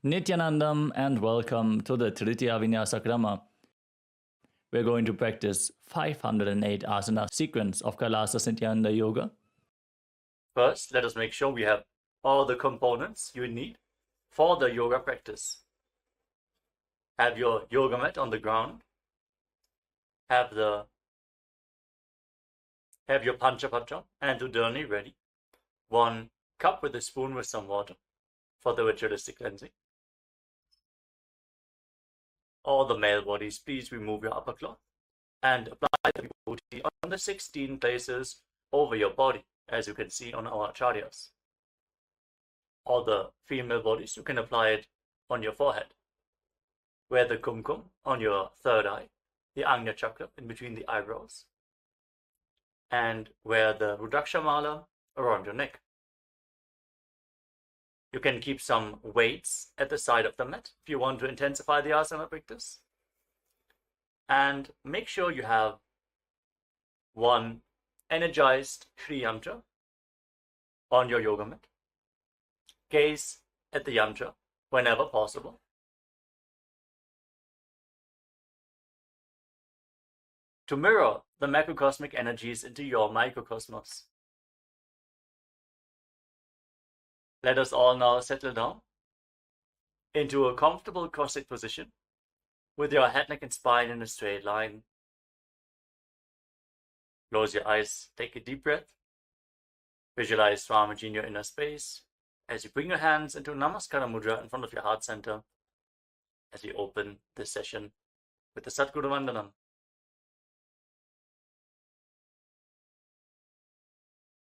Nityanandam and welcome to the Tritiya Vinyasa Krama. We're going to practice 508 asana sequence of Kailasa Nityananda Yoga. First, let us make sure we have all the components you need for the yoga practice. Have your yoga mat on the ground. Have your Panchapatra and Udani ready. 1 cup with a spoon with some water for the ritualistic cleansing. All the male bodies, please remove your upper cloth and apply the vibhuti on the 16 places over your body, as you can see on our acharyas. All the female bodies, you can apply it on your forehead. Wear the kumkum on your third eye, the Agnya chakra in between the eyebrows, and wear the Rudraksha mala around your neck. You can keep some weights at the side of the mat if you want to intensify the asana practice. And make sure you have 1 energized Shri Yantra on your yoga mat. Gaze at the yantra whenever possible. To mirror the macrocosmic energies into your microcosmos. Let us all now settle down into a comfortable cross-legged position with your head, neck, and spine in a straight line. Close your eyes, take a deep breath. Visualize Swamiji in your inner space as you bring your hands into Namaskara Mudra in front of your heart center as we open this session with the Satguru Vandanam.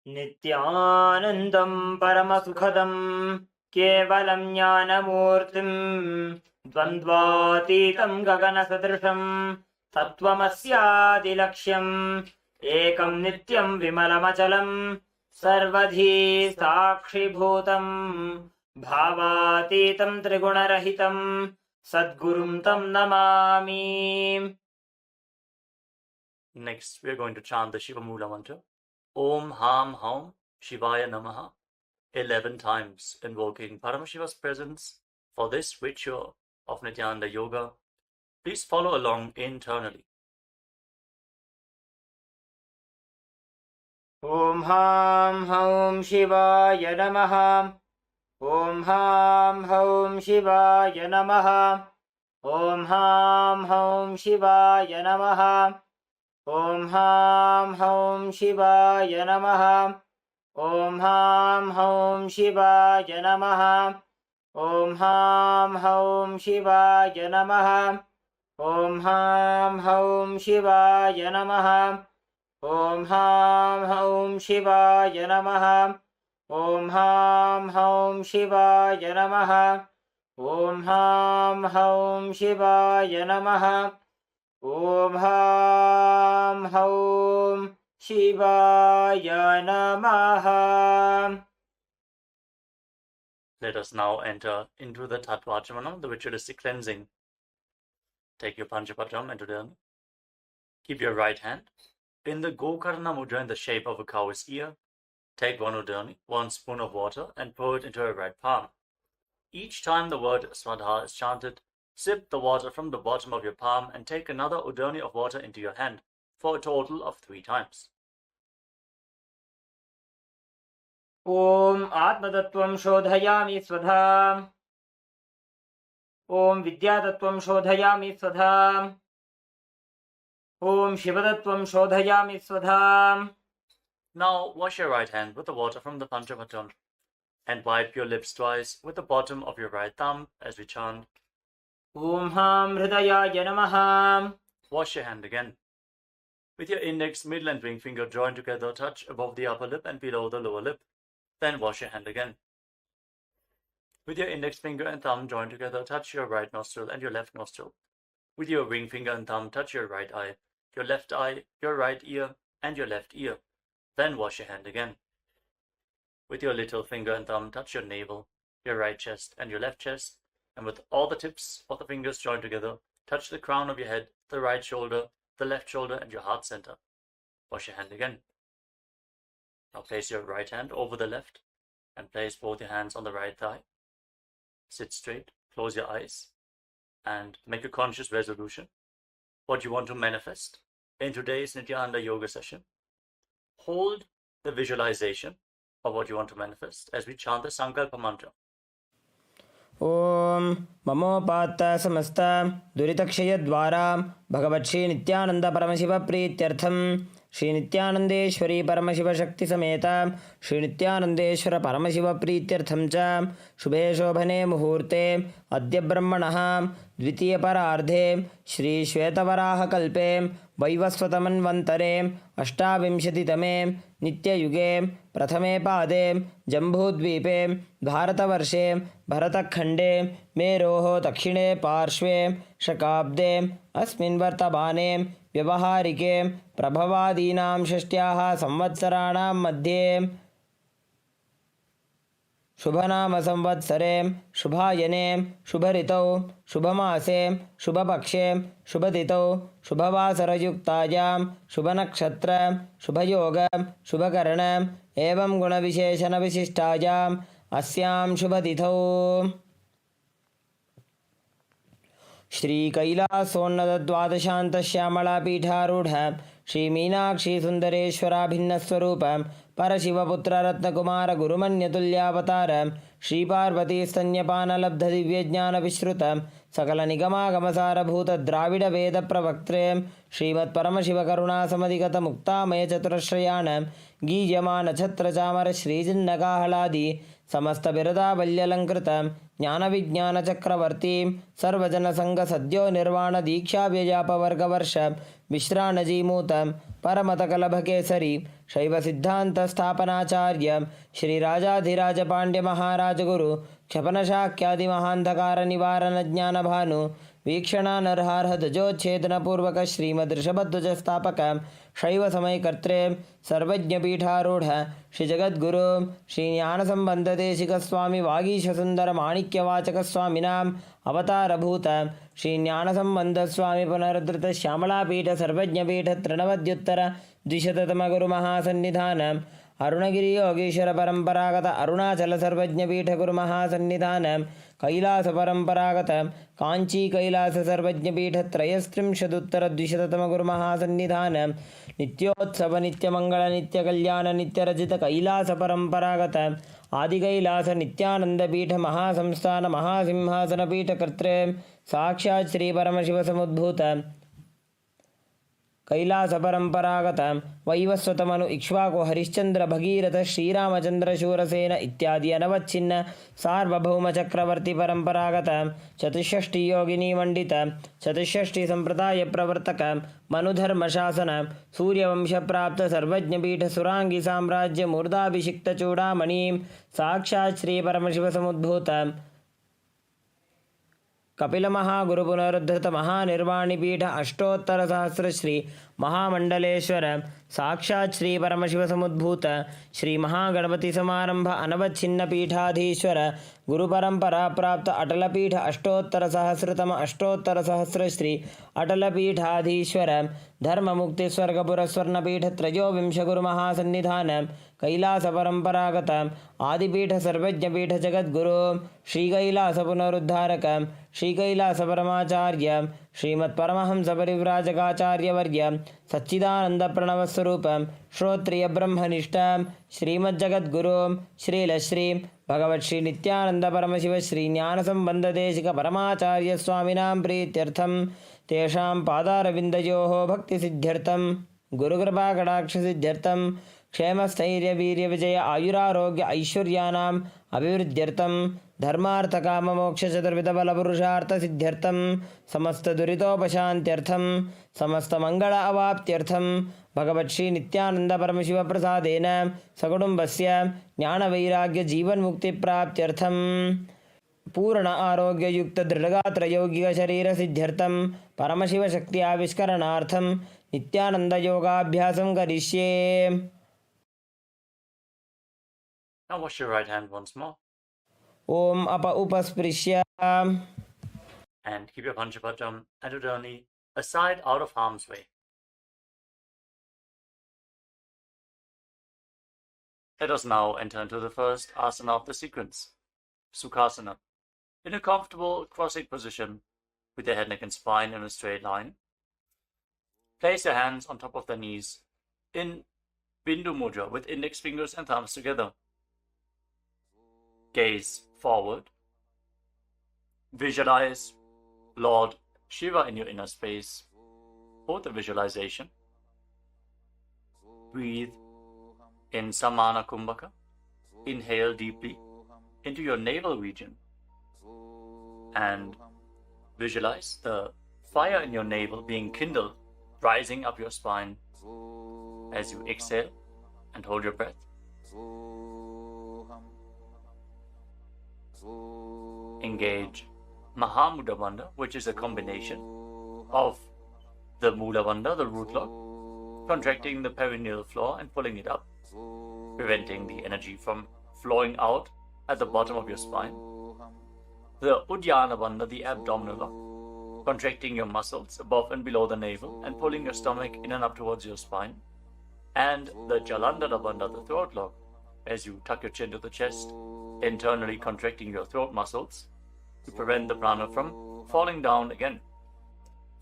Nityanandam Paramasukhadam Kevalam Jnanamurtim Dvandvatitam Gaganasadrisham Tattvamasyadilaksham Ekam Nityam Vimalamachalam Sarvadhi Sakshibhutam Bhavatitam Trigunarahitam Sadgurum Tam Namami. Next, we are going to chant the Shiva Mula mantra. Om Ham Haum Shivaya Namaha 11 times, invoking Paramashiva's presence for this ritual of Nityananda Yoga. Please follow along internally. Om Ham Haum Shivaya Namaha. Om Ham Haum Shivaya Namaha. Om Ham Haum Shivaya Namaha. Om Ham Haum Shivaya Namaha. Om Ham Haum Shivaya Namaha. Om Ham Haum Shivaya Namaha. Om Ham Haum Shivaya Namaha. Om Ham Haum Shivaya Namaha. Om Ham Haum Shivaya Namaha. Om Ham Haum Shivaya Namaha. Om Ham Haum Shivaya Namaha. Let us now enter into the Tattvachamana, the ritualistic cleansing. Take your Panchapatram and Udani. Keep your right hand in the Gokarna Mudra in the shape of a cow's ear. Take 1 Udani, 1 spoon of water, and pour it into your right palm. Each time the word Swadha is chanted, sip the water from the bottom of your palm and take another Udani of water into your hand for a total of 3 times. Om Atmatattvam Shodhayami Swadha. Om Vidyatattvam Shodhayami Swadha. Om Shivatattvam Shodhayami Swadha. Now wash your right hand with the water from the Panchapatram and wipe your lips twice with the bottom of your right thumb as we chant Om Ham Hridayaya Namaha. Wash your hand again. With your index, middle and ring finger joined together, touch above the upper lip and below the lower lip. Then wash your hand again. With your index finger and thumb joined together, touch your right nostril and your left nostril. With your ring finger and thumb, touch your right eye, your left eye, your right ear, and your left ear. Then wash your hand again. With your little finger and thumb, touch your navel, your right chest, and your left chest. And with all the tips of the fingers joined together, touch the crown of your head, the right shoulder, the left shoulder, and your heart center. Wash your hand again. Now place your right hand over the left and place both your hands on the right thigh. sit straight, close your eyes, and make a conscious resolution. What you want to manifest in today's Nityananda Yoga session. Hold the visualization of what you want to manifest as we chant the Sankalpa mantra. ॐ ममोपात्त समस्त दुरितक्षयद्वारा भगवत्श्री नित्यानंद परमशिव प्रीत्यर्थं श्री नित्यानंदेश्वरी परमशिवशक्ति समेत श्री नित्यानंदेश्वर परमशिव प्रीत्यर्थं च शुभे शोभने मुहूर्ते अद्य ब्रह्मणः द्वितीयपरार्धे श्री श्वेतवराहकल्पे वैवस्वतमन्वन्तरे अष्टाविंशतितमे नित्ययुगे प्रथमे पादे जम्बूद्वीपे भारतवर्षे भरतखण्डे मेरोः दक्षिणे पार्श्वे शकाब्दे अस्मिन् वर्तमाने व्यवहारिके प्रभवादीनां षष्ट्याः संवत्सराणां मध्ये शुभनाम संवत्सरे शुभायने शुभऋतौ शुभमासे शुभपक्षे शुभतिथौ शुभवासरयुक्तायां शुभनक्षत्र शुभयोग शुभकर्ण एवं गुणविशेषणविशिष्टायाम् अस्यां शुभतिथौ श्रीकैलासोन्नतद्वादशान्तश्यामलापीठारूढ श्रीमीनाक्षीसुन्दरेश्वराभिन्नस्वरूप परशिवपुत्ररत्नकुमारगुरुमन्यतुल्यावतार श्रीपार्वतीस्तन्यपानलब्धदिव्यज्ञानविश्रुत सकलनिगमागमसारभूतद्राविडवेदप्रवक्त्रे श्रीमत्परमशिवकरुणासमधिगतमुक्तामयचतुरश्रयान् गीयमानछत्रचामरश्रीजिन्नकाहलादि समस्तबिरदावल्यलङ्कृत ज्ञानविज्ञानचक्रवर्ती सर्वजनसङ्गसद्यो निर्वाणदीक्षाव्यजापवर्गवर्ष विश्राणजीमूत परमतकलभकेसरी शैवसिद्धान्तस्थापनाचार्य श्रीराजाधिराजपाण्ड्यमहाराजगुरु क्षपनशाक्यादिमहान्धकारनिवारणज्ञानभानु वीक्षणानर्हार्हध्वजोच्छेदनपूर्वक श्रीमद्ऋषभध्वजस्थापक शैवसमयकर्त्रे सर्वज्ञपीठारूढ श्रीजगद्गुरु श्रीज्ञानसम्बन्धदेशिकस्वामी वागीशसुन्दरमाणिक्यवाचकस्वामिनाम् अवतारभूत श्रीज्ञानसम्बन्धस्वामी पुनरुद्धृतश्यामलापीठ सर्वज्ञपीठ त्रिनवद्युत्तर द्विशततमगुरुमहासन्निधान अरुणगिरि योगीश्वर परंपरागत अरुणाचल सर्वज्ञपीठ गुरुमहासन्निधान कैलास परंपरागत कांची कैलास सर्वज्ञपीठ त्रयस्त्रिंशदुत्तर द्विशततम गुरुमहासन्निधान नित्योत्सव नित्यमंगल नित्यकल्याण नित्यरजित कैलास परंपरागत आदिकैलास नित्यानंदपीठ महासंस्थान महासिंहासन पीठ कर्त्रे साक्षात् श्री परमशिव समुद्भूत कैलास परंपरागत वैवस्वतमनु इक्ष्वाकु हरिश्चंद्र भगीरथ श्रीरामचंद्र शूरसेन इत्यादि अनवच्छिन्न सार्वभौम चक्रवर्ती परंपरागत चतुष्षष्टि योगिनी मंडित चतुष्षष्टि संप्रदाय प्रवर्तक मनुधर्म शासन सूर्यवंश प्राप्त सर्वज्ञपीठ सुरांगी साम्राज्य मूर्धाभिषिक्त चूड़ामणि साक्षात् श्री परमशिव समुद्भूत कपिल महागुरु पुनरुद्धृत महानिर्वाणिपीठ अष्टोत्तर सहस्र श्री महामंडलेश्वर साक्षात् श्री परमशिव समुद्भूत श्री महागणपति समारंभ अनवच्छिन्न पीठाधीश्वर गुरु परंपरा प्राप्त अटलपीठ अष्टोत्तर सहस्रतम अष्टोत्तर सहस्र श्री अटलपीठाधीश्वर धर्म मुक्ति स्वर्गपुर स्वर्णपीठ त्रयोविंश गुरु महासन्निधान कैलास परंपरागत आदिपीठ सर्वज्ञपीठ जगद्गुरु श्री कैलास पुनरुद्धारक श्री कैलास परमाचार्य श्रीमत्परमहंस परिव्राजकाचार्यवर्य सच्चिदानंद प्रणवस्वरूप श्रोत्रिय ब्रह्मनिष्ठ श्रीमज्जगद्गुरु श्रीलश्री भगवत् श्री नित्यानंद परमशिव श्री ज्ञानसंबंधदेशिक परमाचार्य स्वामिनां प्रीत्यर्थं तेषां पादारविन्दयोः भक्तिसिद्ध्यर्थं गुरुकृपाकटाक्षसिद्ध्यर्थं क्षेमस्थैर्यवीर्यविजय आयुरारोग्य ऐश्वर्याणाम् अभिवृद्ध्यर्थं धर्मार्थकाममोक्षचतुर्विधबलपुरुषार्थसिद्ध्यर्थं समस्तदुरितोपशान्त्यर्थं समस्तमङ्गल अवाप्त्यर्थं भगवत् श्री नित्यानंद परमशिव प्रसादेन सकुटुम्बस्य ज्ञानवैराग्यजीवन्मुक्तिप्राप्त्यर्थं पूर्ण आरोग्ययुक्त दृढगात्र यौगिक शरीर सिद्ध्यर्थं परमशिव शक्ति आविष्करणार्थं नित्यानंद योगाभ्यासं करिष्ये. Now wash your right hand once more. Om upasprishya. And keep your Panchapatam and Udani aside out of harm's way. Let us now enter into the first asana of the sequence, Sukhasana. In a comfortable cross-legged position, with your head, neck, and spine in a straight line, place your hands on top of the knees in Bindu Mudra with index fingers and thumbs together. Gaze forward. Visualize Lord Shiva in your inner space. Hold the visualization. Breathe in Samana Kumbhaka. Inhale deeply into your navel region and visualize the fire in your navel being kindled, rising up your spine as you exhale and hold your breath. Engage Mahamudra Bandha, which is a combination of the Mula Bandha, the root lock, contracting the perineal floor and pulling it up, preventing the energy from flowing out at the bottom of your spine. The Uddiyana Bandha, the abdominal lock, contracting your muscles above and below the navel and pulling your stomach in and up towards your spine. And the Jalandhara Bandha, the throat lock, as you tuck your chin to the chest, internally contracting your throat muscles to prevent the prana from falling down again.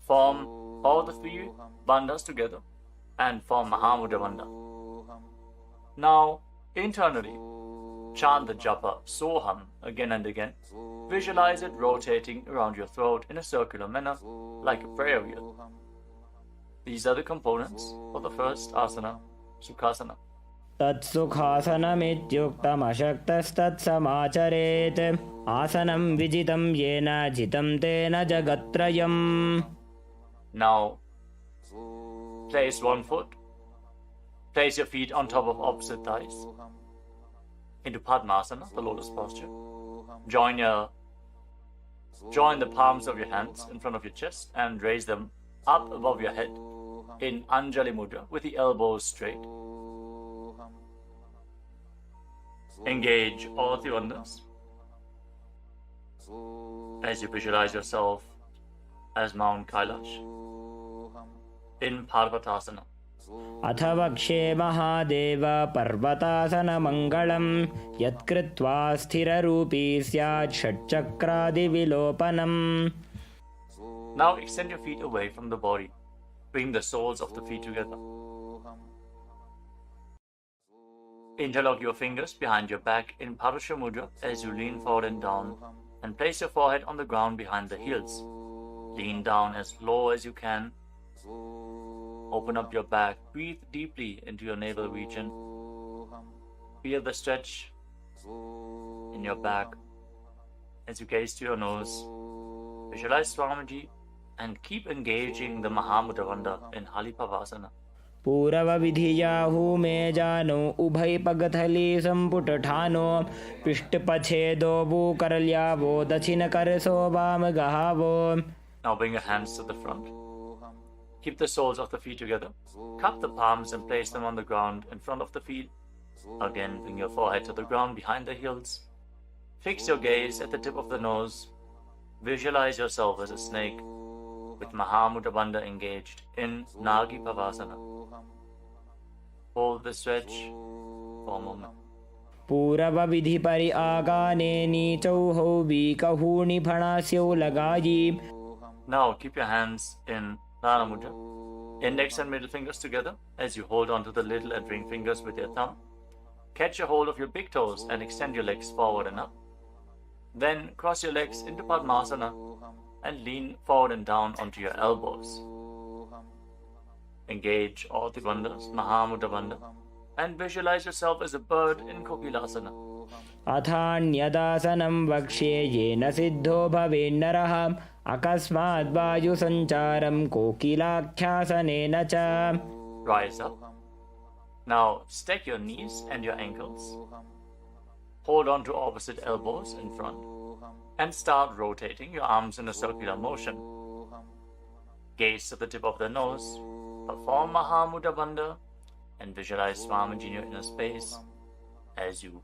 Form all the three bandhas together and form Mahamudra Bandha. Now, internally, chant the japa Soham again and again. Visualize it rotating around your throat in a circular manner, like a prayer wheel. These are the components for the first asana, Sukhasana. तत्सुखासनमित्युक्तमशक्तस्तत्समाचरेत् आसनं विजितं येन जितं तेन जगत्त्रयम्. Now, place one foot. Place your feet on top of opposite thighs into Padmasana, the lotus posture. Join the palms of your hands in front of your chest and raise them up above your head in Anjali Mudra with the elbows straight. Engage all the bandhas as you visualize yourself as Mount Kailash in Parvatasana. अथ वक्षे महादेव पर्वतासनमङ्गलं यत्कृत्वा स्थिररूपी स्यात् षट्चक्रादिविलोपनम्. Now extend your feet away from the body. Bring the soles of the feet together. Interlock your fingers behind your back in Parusha Mudra as you lean forward and down, and place your forehead on the ground behind the heels. Lean down as low as you can. Open up your back. Breathe deeply into your navel region. Feel the stretch in your back as you gaze to your nose. Visualize Swamiji and keep engaging the Mahamudra Bandha in Halipavasana. पूरवविधियाहु मे जानो उभय पगथली संपुट ठानो पृष्ठपछेदो भूकरल्यावो दक्षिण करसो वाम गहावो. Now bring your hands to the front. Keep the soles of the feet together. Cup the palms and place them on the ground in front of the feet. Again, bring your forehead to the ground behind the heels. Fix your gaze at the tip of the nose. Visualize yourself as a snake with Mahamudra Bandha engaged in Nagi Pavasana. Hold the stretch for a moment. पूरवविधि परि आगाने नीचौहौ वीकहूणि फणास्यौ लगायि. Now keep your hands in Dana Mudra. Index and middle fingers together as you hold on to the little and ring fingers with your thumb. Catch a hold of your big toes and extend your legs forward and up. Then cross your legs into Padmasana and lean forward and down onto your elbows. Engage all the bandhas, Mahamudra Bandha, and visualize yourself as a bird in Kokilasana. अथान्यदासनं वक्ष्ये येन सिद्धो भवेन्नरः अकस्मात् वायुसञ्चारं कोकिलाख्यासनेन च. Rise up. Now stack your knees and your ankles. Hold on to opposite elbows in front and start rotating your arms in a circular motion. Gaze to the tip of the nose. Perform Mahamudra Bandha and visualize Swamiji in your inner space as you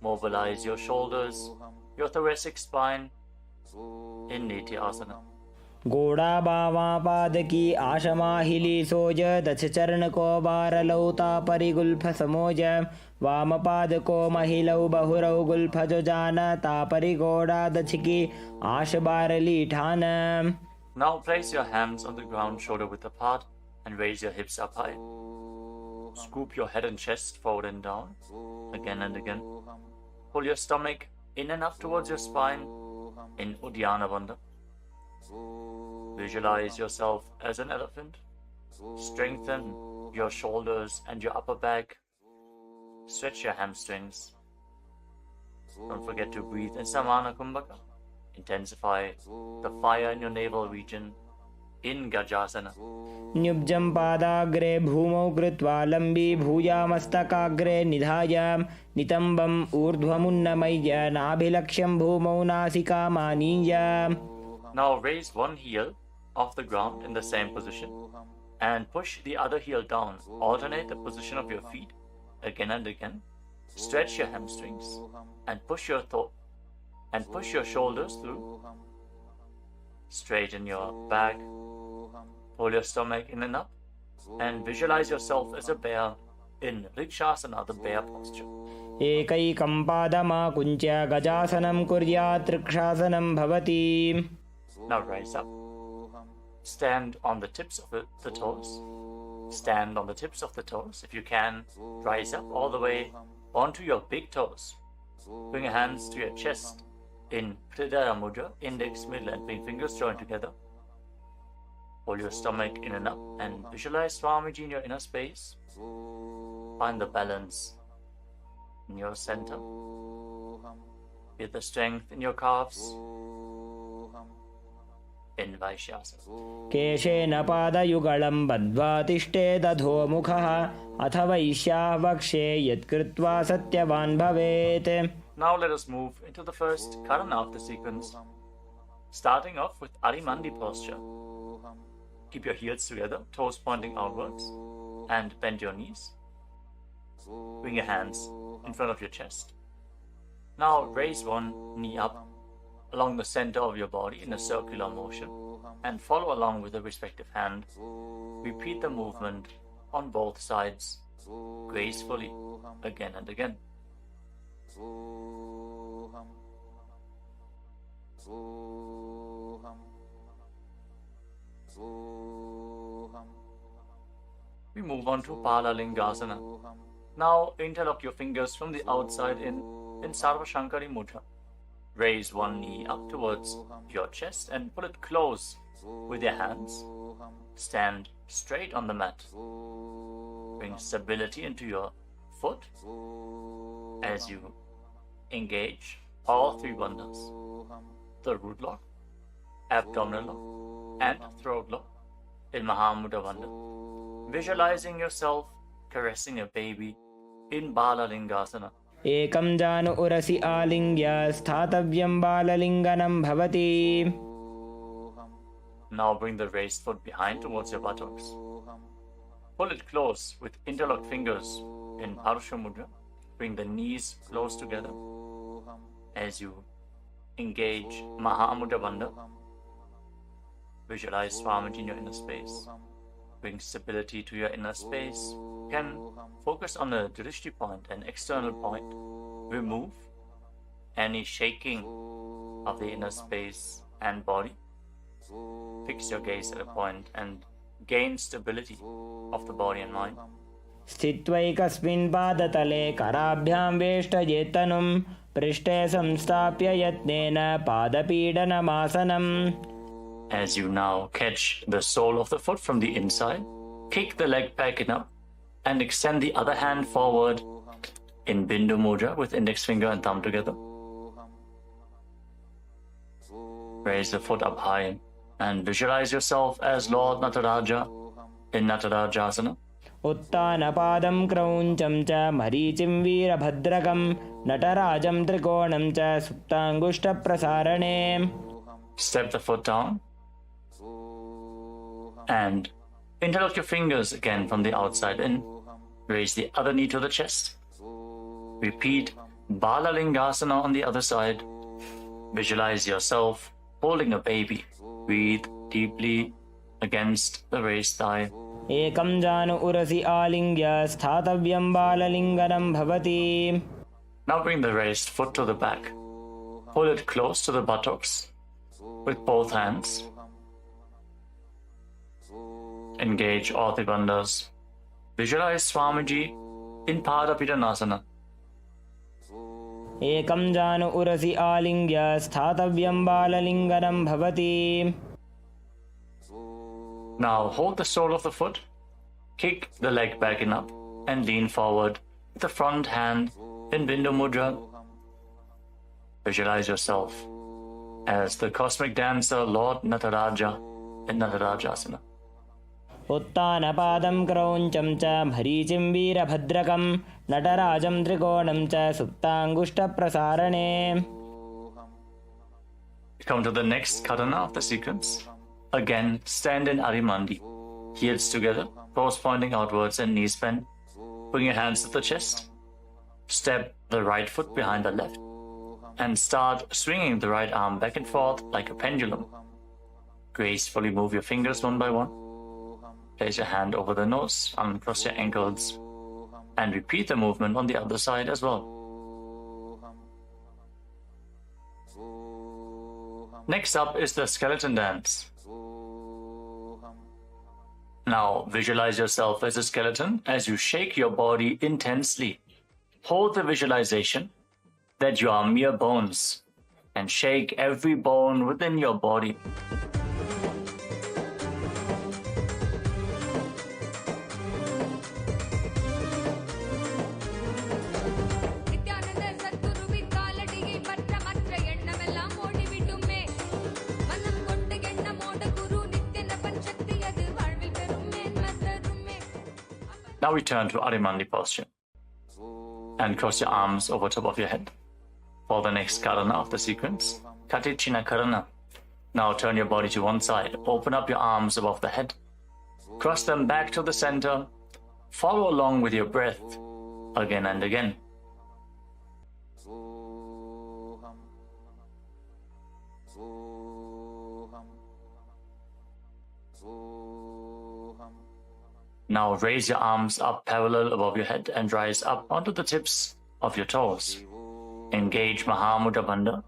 mobilize your shoulders, your thoracic spine in Nitya Asana. गोड़ा बावा पादकी आशमाहिली सोज दछ चरण को बारलौता परिगुल्फ समोज वाम पाद को महिलौ बहुरौ Gulf जो जान तापरि गोड़ा दछकी आश बारली ठान. Now place your hands on the ground shoulder width apart and raise your hips up high. Scoop your head and chest forward and down, again and again. Pull your stomach in and up towards your spine in Uddiyana Bandha. Visualize yourself as an elephant. Strengthen your shoulders and your upper back. Stretch your hamstrings. Don't forget to breathe in Samana Kumbhaka. Intensify the fire in your navel region in Gajasana. न्युब्जं पादाग्रे भूमौ कृत्वा लम्बी भूयामस्तकाग्रे निधाय नितम्बम् ऊर्ध्वमुन्नमय्य नाभिलक्ष्यं भूमौ नासिकामानीय. Now raise one heel off the ground in the same position and push the other heel down. Alternate the position of your feet again and again. Stretch your hamstrings and push your shoulders through. Straighten your back. Pull your stomach in and up and visualize yourself as a bear in Vrikshasana, the bear posture. एकैकं पादमाकुञ्च्य गजासनं कुर्यात् वृक्षासनं भवति. Now rise up. Stand on the tips of the toes. Stand on the tips of the toes. If you can, rise up all the way onto your big toes. Bring your hands to your chest in Hridaya Mudra, index, middle and ring fingers joined together. Pull your stomach in and up and visualize Swamiji in your inner space. Find the balance in your center. Feel the strength in your calves. In Vaishyasana. केशेन पादयुगलं बद्ध्वा तिष्ठेदधोमुखः अथ वैश्याः वक्ष्ये यत्कृत्वा सत्यवान् भवेत्. Now let us move into the first Karana of the sequence, starting off with Arimandi posture. Keep your heels together, toes pointing outwards, and bend your knees. Bring your hands in front of your chest. Now raise one knee up along the center of your body in a circular motion and follow along with the respective hand. Repeat the movement on both sides gracefully again and again. We move on to Palalingasana. Now interlock your fingers from the outside in Sarva Shankari Mudra. Raise one knee up towards your chest and pull it close with your hands. Stand straight on the mat. Bring stability into your foot as you engage all three bandhas: the root lock, abdominal lock, and throat lock in Mahamudra Bandha. Visualizing yourself caressing a baby in Balalingasana. एकं जानु उरसि आलिङ्ग्य स्थातव्यं बाललिङ्गनं भवति. Now bring the raised foot behind towards your buttocks. Pull it close with interlocked fingers in Parusha Mudra. Bring the knees close together as you engage Mahamudra Bandha. Visualize Swamiji in your inner space. Bring stability to your inner space. You can focus on the drishti point, an external point. Remove any shaking of the inner space and body. Fix your gaze at a point and gain stability of the body and mind. स्थित्वैकस्मिन् पादतले कराभ्यां वेष्टयेत्तनुं पृष्ठे संस्थाप्य यत्नेन पादपीडनमासनम्. As you now catch the sole of the foot from the inside, kick the leg back and up and extend the other hand forward in Bindu Mudra with index finger and thumb together. Raise the foot up high and visualize yourself as Lord Nataraja in Natarajasana. उत्तानपादं क्रौञ्चं च मरीचिं वीरभद्रकं नटराजं त्रिकोणं च सुप्ताङ्गुष्ठप्रसारणे. Step the foot down and interlock your fingers again from the outside in. Raise the other knee to the chest. Repeat Balalingasana on the other side. Visualize yourself holding a baby. Breathe deeply against the raised thigh. एकं जानु उरसि आलिङ्ग्य स्थातव्यं बाललिङ्गनं भवति. Now bring the raised foot to the back. Pull it close to the buttocks with both hands. Engage all the bandhas. Visualize Swamiji in Padapidanasana. एकं जानु उरसि आलिङ्ग्य स्थातव्यं बाललिङ्गनं भवति. Now hold the sole of the foot, kick the leg back and up, and lean forward with the front hand in Bindu Mudra. Visualize yourself as the cosmic dancer Lord Nataraja in Natarajasana. उत्तानपादं क्रौञ्चं च मरीचिं वीरभद्रकं नटराजं त्रिकोणं च सुप्ताङ्गुष्ठप्रसारणे. Come to the next katana of the sequence. Again, stand in Arimandi. Heels together, toes pointing outwards and knees bent. Bring your hands to the chest. Step the right foot behind the left. And start swinging the right arm back and forth like a pendulum. Gracefully move your fingers one by one. Place your hand over the nose, uncross your ankles, and repeat the movement on the other side as well. Next up is the skeleton dance. Now visualize yourself as a skeleton as you shake your body intensely. Hold the visualization that you are mere bones and shake every bone within your body. Now return to Arimandi posture and cross your arms over top of your head. For the next karana of the sequence, Katichina Karana. Now turn your body to one side, open up your arms above the head, cross them back to the center, follow along with your breath again and again. Now raise your arms up parallel above your head and rise up onto the tips of your toes. Engage Mahamudra Bandha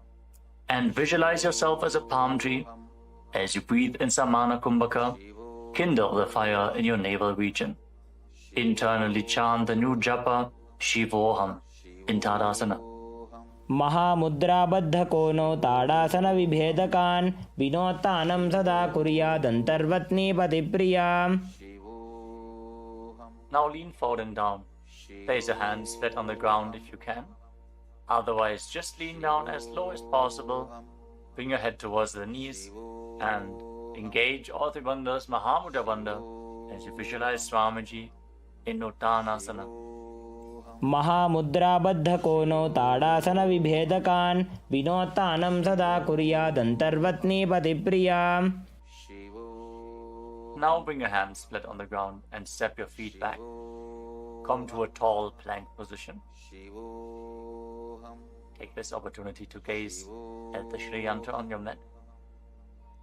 and visualize yourself as a palm tree. As you breathe in Samana Kumbhaka, kindle the fire in your navel region. Internally chant the new japa Shivoham in Tadasana. महामुद्राबद्धकोनो ताडासनविभेदकान् विनोत्तानं सदा कुर्यादन्तर्वत्नीपतिप्रिया. Now lean forward and down. Place your hands flat on the ground if you can. Otherwise, just lean down as low as possible. Bring your head towards the knees and engage all three bandhas, Mahamudra Bandha, as you visualize Swamiji in Uttanasana. महामुद्राबद्धकोनो ताडासनविभेदकान् विनोत्तानं सदा कुर्यादन्तर्वत्नीपतिप्रिया. Now bring your hands flat on the ground and step your feet back. Come to a tall plank position. Take this opportunity to gaze at the Shri Yantra on your mat.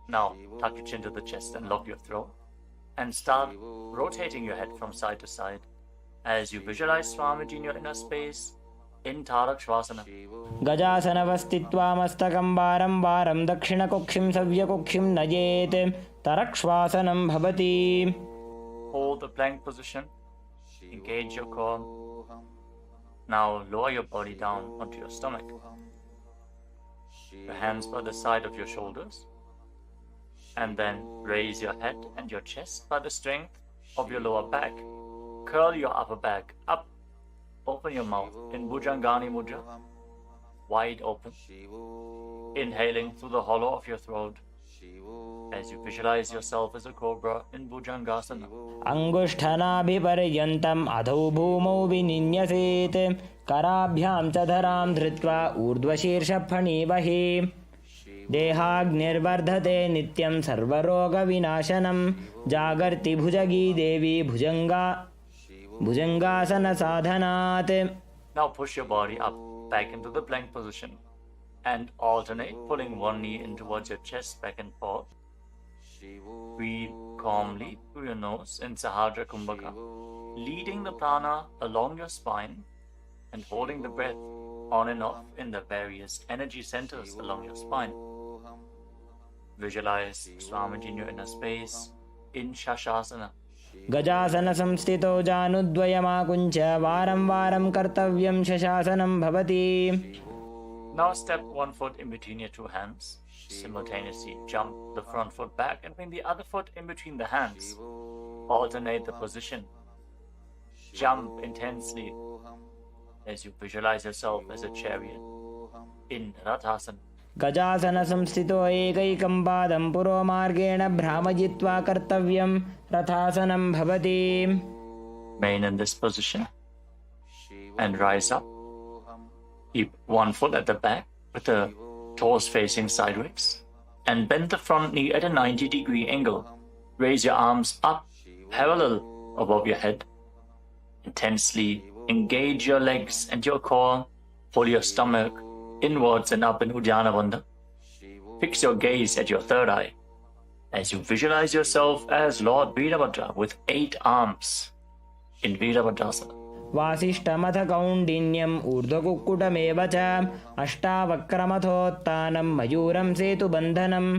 Now tuck your chin to the chest and lock your throat. And start rotating your head from side to side as you visualize Swamiji in your inner space in Tarakshvasana. गजासनवस्थित्वा मस्तकं वारं वारं दक्षिणकुक्षिं सव्यकुक्षिं नयेत् तरक्ष्वासनं भवति. Hold the plank position. Engage your core. Now lower your body down onto your stomach. Your hands by the side of your shoulders. And then raise your head and your chest by the strength of your lower back. Curl your upper back up. Open your mouth in Bhujangani Mudra, wide open. Inhaling through the hollow of your throat as you visualize yourself as a cobra in Bhujangasana. अङ्गुष्ठनाभिपर्यन्तम् अधौ भूमौ विनिन्यसेत् कराभ्यां च धरां धृत्वा ऊर्ध्वशीर्षफणीवहि. देहाग्निर्वर्धते नित्यं सर्वरोगविनाशनं जागर्ति भुजगी देवी भुजङ्गासनसाधनात्. Now push your body up back into the plank position and alternate pulling one knee in towards your chest back and forth Breathe calmly through your nose in Sahasrara Kumbhaka, leading the prana along your spine and holding the breath on and off in the various energy centers along your spine. Visualize Swamiji in your inner space in Shashasana. गजासन संस्थितो जानुद्वयमाकुञ्च वारं वारं कर्तव्यं शशासनं भवति. Now step one foot in between your two hands. Simultaneously jump the front foot back and bring the other foot in between the hands. Alternate the position. Jump intensely as you visualize yourself as a chariot in Rathasana. गजासन संस्थितो एकैकं पादं पुरोमार्गेण भ्रामयित्वा कर्तव्यं रथासनं भवति. Remain in this position and rise up. Keep one foot at the back with the toes facing sideways and bend the front knee at a 90-degree angle. Raise your arms up parallel above your head. Intensely engage your legs and your core. Pull your stomach inwards and up in Uddiyana Bandha. Fix your gaze at your third eye as you visualize yourself as Lord Veerabhadra with 8 arms in Veerabhadrasana. वासिष्ठमथ कौण्डिन्यम् ऊर्ध्वकुक्कुटमेव च अष्टावक्रमथोत्तानं मयूरं सेतुबन्धनम्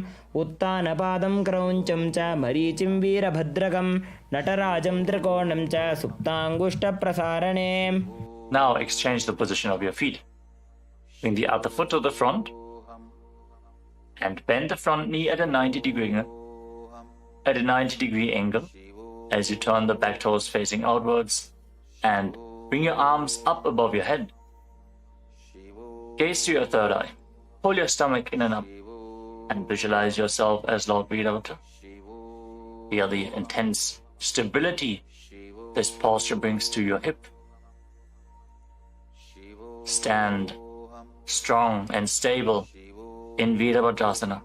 उत्तानपादं क्रौञ्चं च मरीचिं वीरभद्रकं नटराजं त्रिकोणं च सुप्ताङ्गुष्ठप्रसारणे. Now exchange the position of your feet. Bring the other foot to the front and bend the front knee at a 90-degree angle as you turn the back toes facing outwards and bring your arms up above your head. Gaze to your third eye. Pull your stomach in and up and visualize yourself as Lord Veerabhadra. Feel the intense stability this posture brings to your hip. Stand strong and stable in Veerabhadrasana.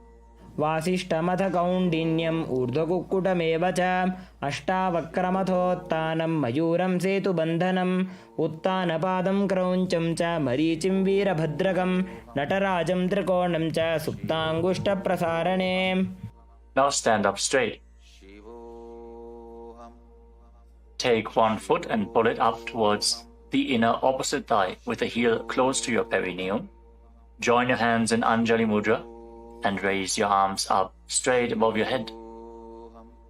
वासिष्ठमथ कौण्डिन्यम् ऊर्ध्वकुक्कुटमेव च अष्टावक्रमथोत्तानं मयूरं सेतुबन्धनम् उत्तानपादं क्रौञ्चं च मरीचिं वीरभद्रकं नटराजं त्रिकोणं च सुप्ताङ्गुष्ठप्रसारणे. Now stand up straight. Take one foot and pull it up towards the inner opposite thigh with the heel close to your perineum. Join your hands in Anjali Mudra and raise your arms up straight above your head.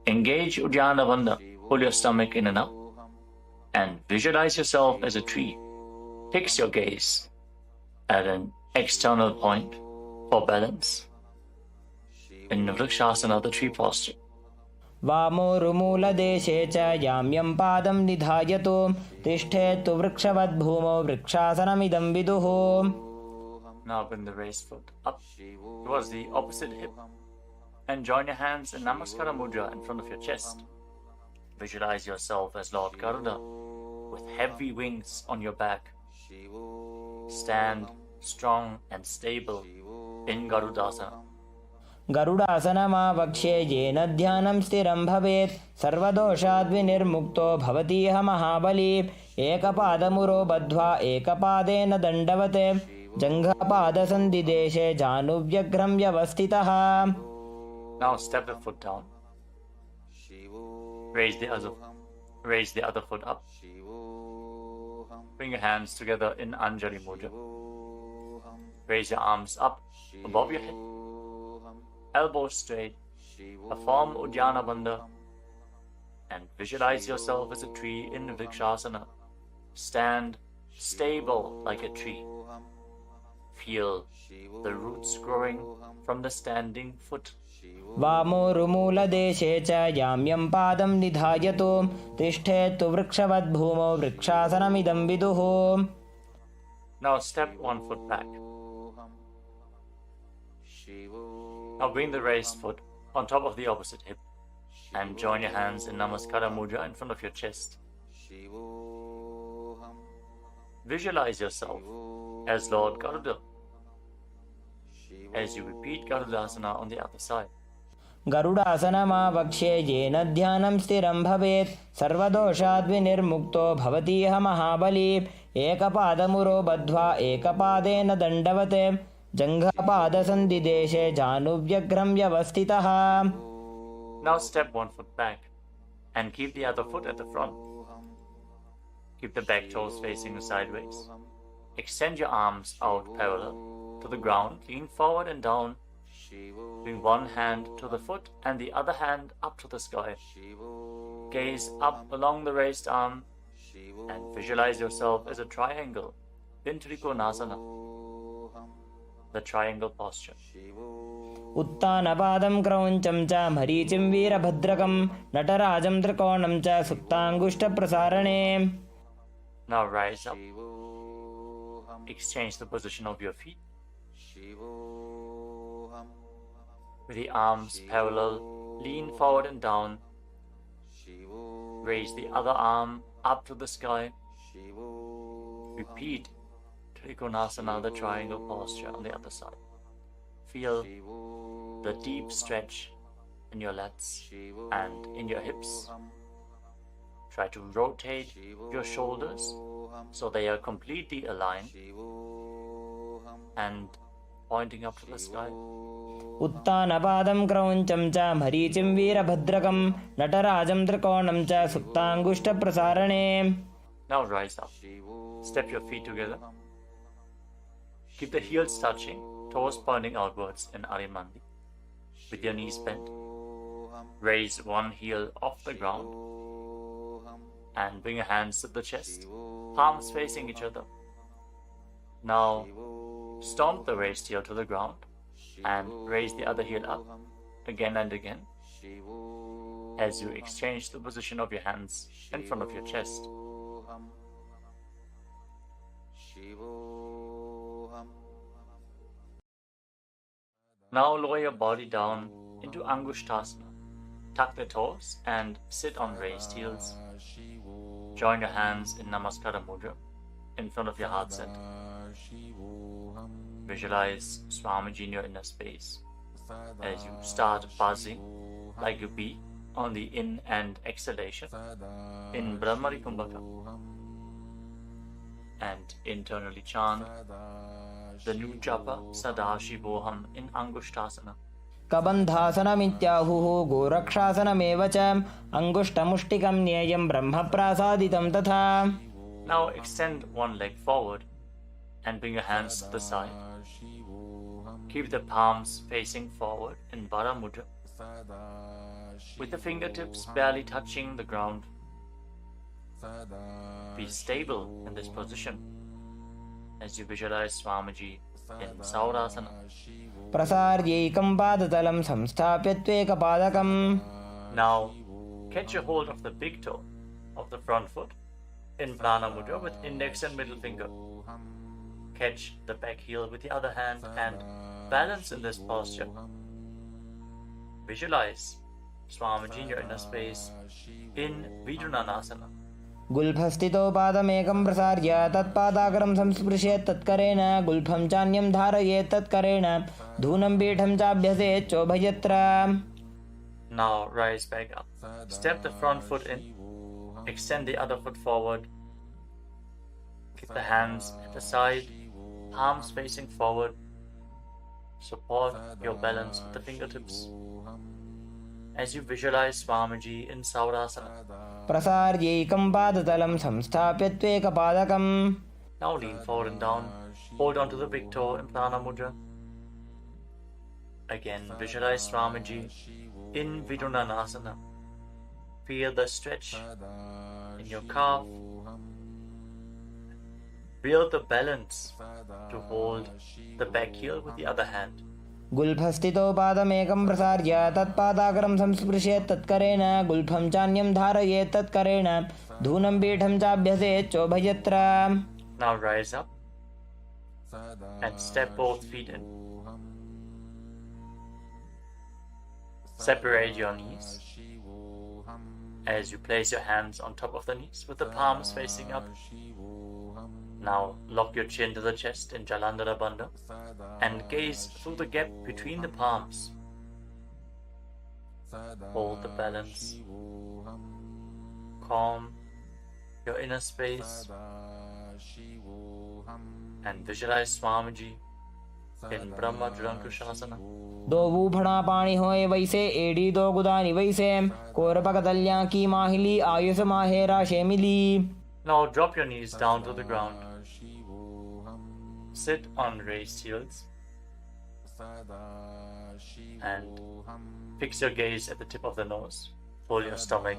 Engage Uddiyana Bandha. Pull your stomach in and up and visualize yourself as a tree. Fix your gaze at an external point for balance in Vrikshasana, the tree posture. वामोरुमूलदेशे च याम्यं पादं निधायतु तिष्ठेत्तु वृक्षवद्भूमौ वृक्षासनमिदं विदुः. Now bring the raised foot up towards the opposite hip and join your hands in Namaskara Mudra in front of your chest. Visualize yourself as Lord Garuda with heavy wings on your back. Stand strong and stable in Garudasana. गरुडासनमावक्ष्ये येन ध्यानं स्थिरं भवेत् सर्वदोषाद्विनिर्मुक्तो भवतीह महाबली. एकपादमुरो बद्ध्वा एकपादेन दण्डवत् जङ्घापादसन्धिदेशे जानुव्यग्रं व्यवस्थितः. Now step the foot down. Raise the other foot up. Bring your hands together in Anjali Mudra. Raise your arms up above your head. Elbows straight. Perform Uddiyana Bandha and visualize yourself as a tree in Vrikshasana. Stand stable like a tree. Feel the roots growing from the standing foot. वामोरुमूलदेशे च याम्यं पादं निधायतु तिष्ठेत्तु वृक्षवद्भूमौ वृक्षासनमिदं विदुः. Now step one foot back. Now bring the raised foot on top of the opposite hip and join your hands in Namaskara Mudra in front of your chest. Visualize yourself as Lord Garuda as you repeat Garudasana on the other side. गरुडासनमावक्ष्ये येन ध्यानं स्थिरं भवेत् सर्वदोषाद्विनिर्मुक्तो भवतीह महाबली. एकपादमुरो बद्ध्वा एकपादेन दण्डवत् जङ्घापादसन्धिदेशे जानुव्यग्रं व्यवस्थितः. Now step one foot back and keep the other foot at the front. Keep the back toes facing sideways. Extend your arms out parallel to the ground, lean forward and down, bring one hand to the foot and the other hand up to the sky. Gaze up along the raised arm and visualize yourself as a triangle in Trikonasana, the triangle posture. उत्तानपादं क्रौञ्चं च मरीचिं वीरभद्रकं नटराजं त्रिकोणं च सुप्ताङ्गुष्ठप्रसारणे. Now rise up. Exchange the position of your feet. With the arms parallel, lean forward and down. Raise the other arm up to the sky. Repeat Trikonasana, the triangle posture on the other side. Feel the deep stretch in your lats and in your hips. Try to rotate your shoulders so they are completely aligned and pointing up to the sky. उत्तानपादं क्रौञ्चं च मरीचिं वीरभद्रकं नटराजं त्रिकोणं च सुप्ताङ्गुष्ठप्रसारणे. Now rise up. Step your feet together. Keep the heels touching, toes pointing outwards in Arimandi. With your knees bent, raise one heel off the ground and bring your hands to the chest, palms facing each other. Now stomp the raised heel to the ground and raise the other heel up again and again as you exchange the position of your hands in front of your chest. Now lower your body down into Angushtasana. Tuck the toes and sit on raised heels. Join your hands in Namaskara Mudra in front of your heart center. Visualize Swamiji in your inner space as you start buzzing like a bee on the in and exhalation in Brahmari Kumbhaka, and internally chant the new japa Sadashivoham in Angushtasana. कबन्धासनमित्याहुः गोरक्षासनमेव च अङ्गुष्ठमुष्टिकं न्येयं ब्रह्मप्रासादितं तथा. Now extend one leg forward and bring your hands to the side. Keep the palms facing forward in Vara Mudra, with the fingertips barely touching the ground. Be stable in this position as you visualize Swamiji in Saurasana. प्रसार्यैकं पादतलं संस्थाप्य त्वेकपादकम्. Now catch a hold of the big toe of the front foot in Prana Mudra with index and middle finger. Catch the back heel with the other hand and balance in this posture. Visualize Swamiji in your inner space in Vidunanasana. गुल्फस्थितो पादमेकं प्रसार्य तत्पादाग्रं संस्पृशेत् तत्करेण गुल्फं चान्यं धारयेत् तत्करेण धूनं पीठं चाभ्यसेत् चोभयत्र. Now rise back up. Step the front foot in. Extend the other foot forward. Keep the hands at the side, palms facing forward. Support your balance with the fingertips as you visualize Swamiji in Saurasana. प्रसार्यैकं पादतलं संस्थाप्य त्वेकपादकम्. Now lean forward and down. Hold on to the big toe in Prana Mudra. Again, visualize Swamiji in Vidunanasana. Feel the stretch in your calf. Build the balance to hold the back heel with the other hand. गुल्फस्थितो पादमेकं प्रसार्य तत्पादाग्रं संस्पृशेत् तत्करेण गुल्फं चान्यं धारयेत् तत्करेण धूनं पीठं चाभ्यसेत् चोभयत्र. Now rise up and step both feet in. Separate your knees as you place your hands on top of the knees with the palms facing up. Now lock your chin to the chest in Jalandhara Bandha and gaze through the gap between the palms. Hold the balance. Calm your inner space and visualize Swamiji in Brahma Julankushasana. दो बूफड़ा पानी होए वैसे एड़ी दो गुदानी वैसे कोरपक दलियां की माहिली Ayush माहेरा शेमिली. Now drop your knees down to the ground. Sit on raised heels and fix your gaze at the tip of the nose. Pull your stomach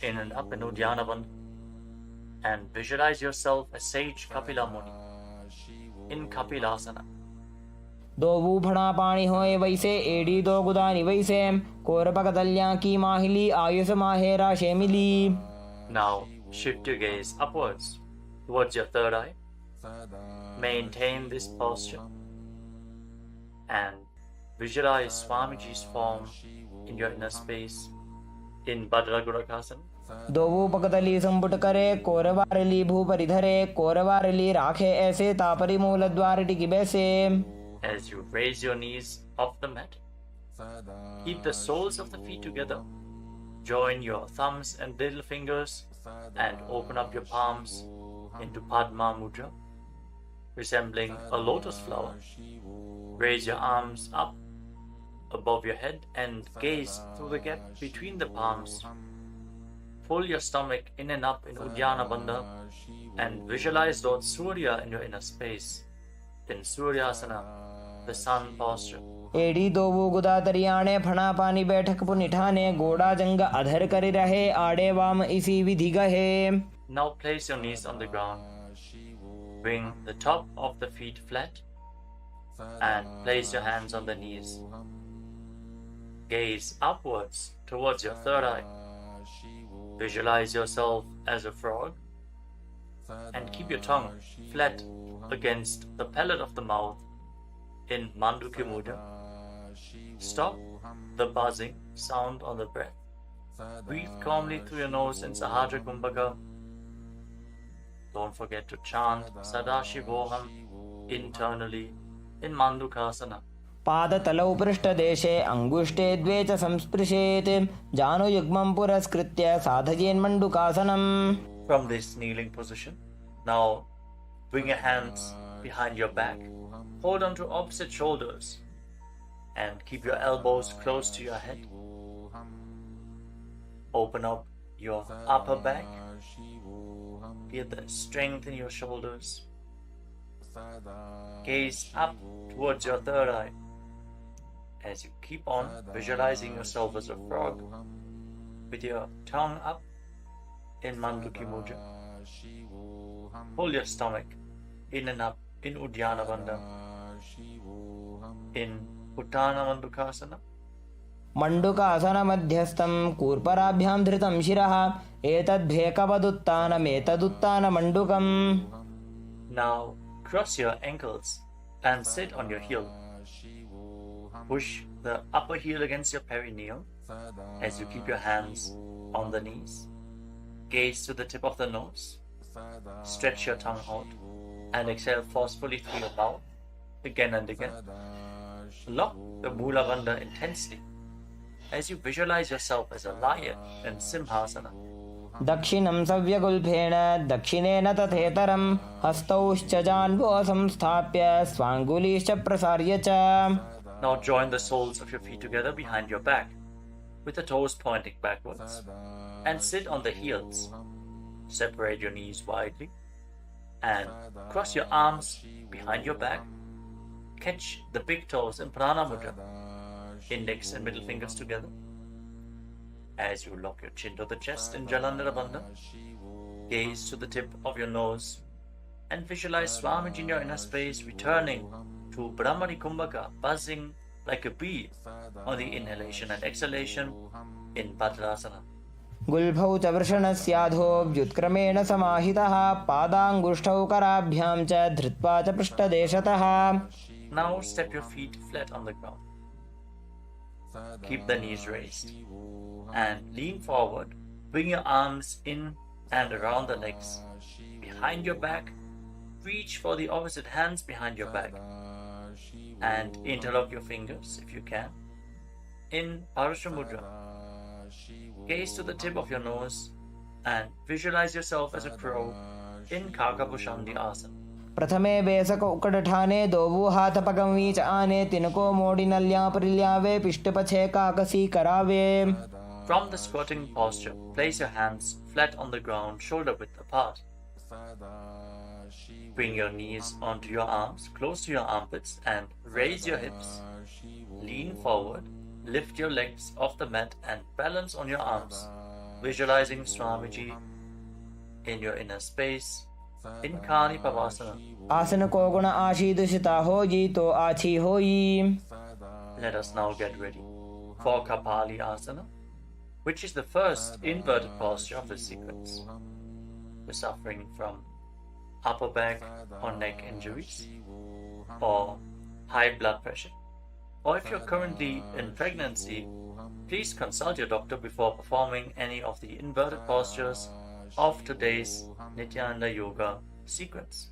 in and up in Uddiyana Bandha and visualize yourself as sage Kapila Muni in Kapilasana. दो बूफड़ा पानी होए वैसे एड़ी दो गुदानी वैसे कोरपक दलियां की माहिली Ayush माहेरा शेमिली. Now shift your gaze upwards towards your third eye. Maintain this posture and visualize Swamiji's form in your inner space in Bhadragurakasana. दो बूपकतली संपुट करे कोरवारली भूपरिधरे कोरवारली राखे ऐसे तापरी मूल द्वार टिकी बैसे. As you raise your knees off the mat, keep the soles of the feet together. Join your thumbs and little fingers and open up your palms into Padma Mudra, resembling a lotus flower. Raise your arms up above your head and gaze through the gap between the palms. Pull your stomach in and up in Uddiyana Bandha and visualize Lord Surya in your inner space. In Suryasana, the sun posture. एड़ी दो वो गुदा तरियाणे फणा पानी बैठक पुनिठाने गोड़ा जंग अधर करी रहे आड़े वाम इसी विधि गहे. Now place your knees on the ground. Bring the top of the feet flat and place your hands on the knees. Gaze upwards towards your third eye. Visualize yourself as a frog and keep your tongue flat against the palate of the mouth in Mandukya Mudra. Stop the buzzing sound on the breath. Breathe calmly through your nose in Sahadra Kumbhaka. Don't forget to chant Sadashivoham internally in Mandukasana. पादतलौ पृष्ठदेशे अंगुष्टे द्वे च संस्पृशेत् जानुयुग्मं पुरस्कृत्य साधयेन्मण्डुकासनम्. From this kneeling position, now bring your hands behind your back. Hold on to opposite shoulders and keep your elbows close to your head. Open up your upper back. Feel the strength in your shoulders. Gaze up towards your third eye as you keep on visualizing yourself as a frog with your tongue up in Mandukya Mudra. Pull your stomach in and up in Uddiyana Bandha in Uttana Mandukasana. मण्डुकासन मध्यस्थं कूर्पराभ्यां धृतं शिरः एतद्भेकवदुत्तानमेतदुत्तान मण्डुकम्. Now cross your ankles and sit on your heel. Push the upper heel against your perineum as you keep your hands on the knees. Gaze to the tip of the nose. Stretch your tongue out and exhale forcefully through your mouth again and again. Lock the Mula Bandha intensely as you visualize yourself as a lion in Simhasana. दक्षिणं सव्यगुल्फेन दक्षिणेन तथेतरं हस्तौश्च जान्वो संस्थाप्य स्वाङ्गुलीश्च प्रसार्य च. Now join the soles of your feet together behind your back with the toes pointing backwards and sit on the heels. Separate your knees widely and cross your arms behind your back. Catch the big toes in Prana Mudra, index and middle fingers together. As you lock your chin to the chest in Jalandhara Bandha, gaze to the tip of your nose and visualize Swamiji in your inner space returning to Brahmani Kumbhaka, buzzing like a bee on the inhalation and exhalation in Bhadrasana. गुल्फौ च वृषणस्याधो व्युत्क्रमेण समाहितः पादाङ्गुष्ठौ कराभ्यां च धृत्वा च पृष्ठदेशतः. Now step your feet flat on the ground. Keep the knees raised and lean forward. Bring your arms in and around the legs. Behind your back, reach for the opposite hands behind your back and interlock your fingers if you can in Parasha Mudra. Gaze to the tip of your nose and visualize yourself as a crow in Kakabhushandi Asana. प्रथमे बेसक उकड़ठाने दोवू हाथ पगवीच आने तिनको मोड़ी नल्या परिल्यावे पिष्ट पछे काकसी करावे. From the squatting posture, place your hands flat on the ground, shoulder width apart. Bring your knees onto your arms, close to your armpits, and raise your hips. Lean forward, lift your legs off the mat and balance on your arms, visualizing Swamiji in your inner space, in Kani Pavasana. आसन को गुण आशीदुषिता होई तो आछी होई. Let us now get ready for Kapali Asana, which is the first inverted posture of this sequence. You're suffering from upper back or neck injuries, or high blood pressure, or if you're currently in pregnancy, please consult your doctor before performing any of the inverted postures of today's Nityananda Yoga sequence.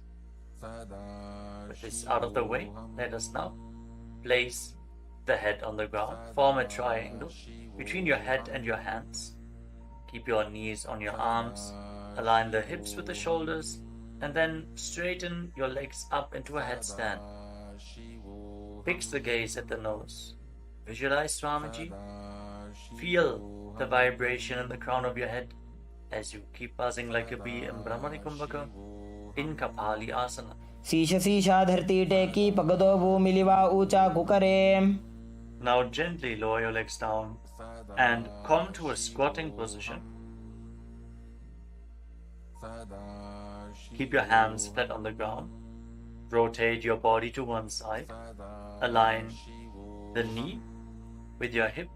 With this out of the way, let us now place the head on the ground, form a triangle between your head and your hands. Keep your knees on your arms, align the hips with the shoulders, and then straighten your legs up into a headstand. Fix the gaze at the nose. Visualize Swamiji. Feel the vibration in the crown of your head as you keep buzzing like a bee in Brahmani Kumbhaka in Kapali Asana. शीश शीशा धरती टेकी पगदो भूमिलिवा ऊंचा कुकरे. Now gently lower your legs down and come to a squatting position. Keep your hands flat on the ground. Rotate your body to one side. Align the knee with your hip.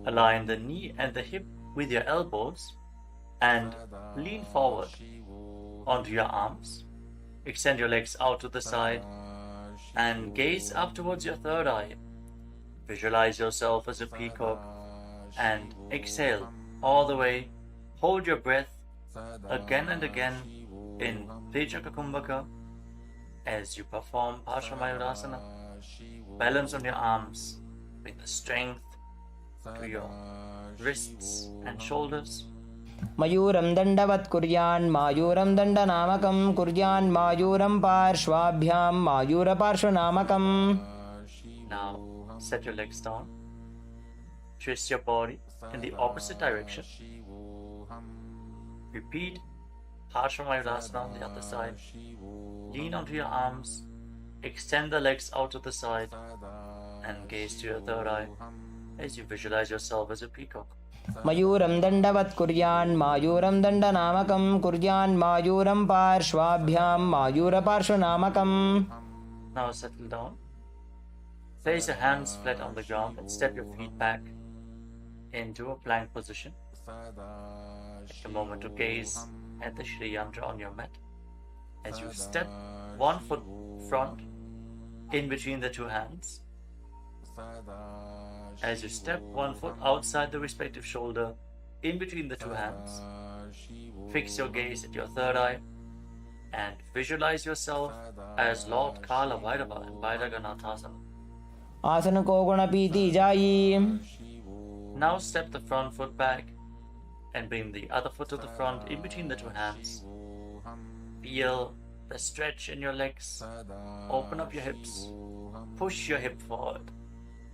Align the knee and the hip with your elbows and lean forward onto your arms. Extend your legs out to the side and gaze up towards your third eye. Visualize yourself as a peacock and exhale all the way. Hold your breath again and again in Tejaka Kumbhaka as you perform Parsvamayurasana. Balance on your arms. Bring the strength to your wrists and shoulders. मयूरं दण्डवत् कुर्यान् मायूरं दण्डनामकं कुर्यान् मायूरं पार्श्वाभ्यां मायूरपार्श्वनामकम्. Now set your legs down. Twist your body in the opposite direction. Repeat Parsvamayurasana on the other side. Lean onto your arms. Extend the legs out to the side and gaze to your third eye as you visualize yourself as a peacock. मयूरं दण्डवत् कुर्यान् मायूरं दण्डनामकं कुर्यान् मायूरं पार्श्वाभ्यां मायूरपार्श्वनामकम्. Now settle down. Place your hands flat on the ground and step your feet back into a plank position. Take a moment to gaze at the Shri Yantra on your mat. As you step one foot front in between the two hands. As you step one foot outside the respective shoulder in between the two hands. Fix your gaze at your third eye and visualize yourself as Lord Kala Bhairava in Bhairaganathasana. आसन को गुण पीति जाई. Now step the front foot back and bring the other foot to the front in between the two hands. Feel the stretch in your legs. Open up your hips. Push your hip forward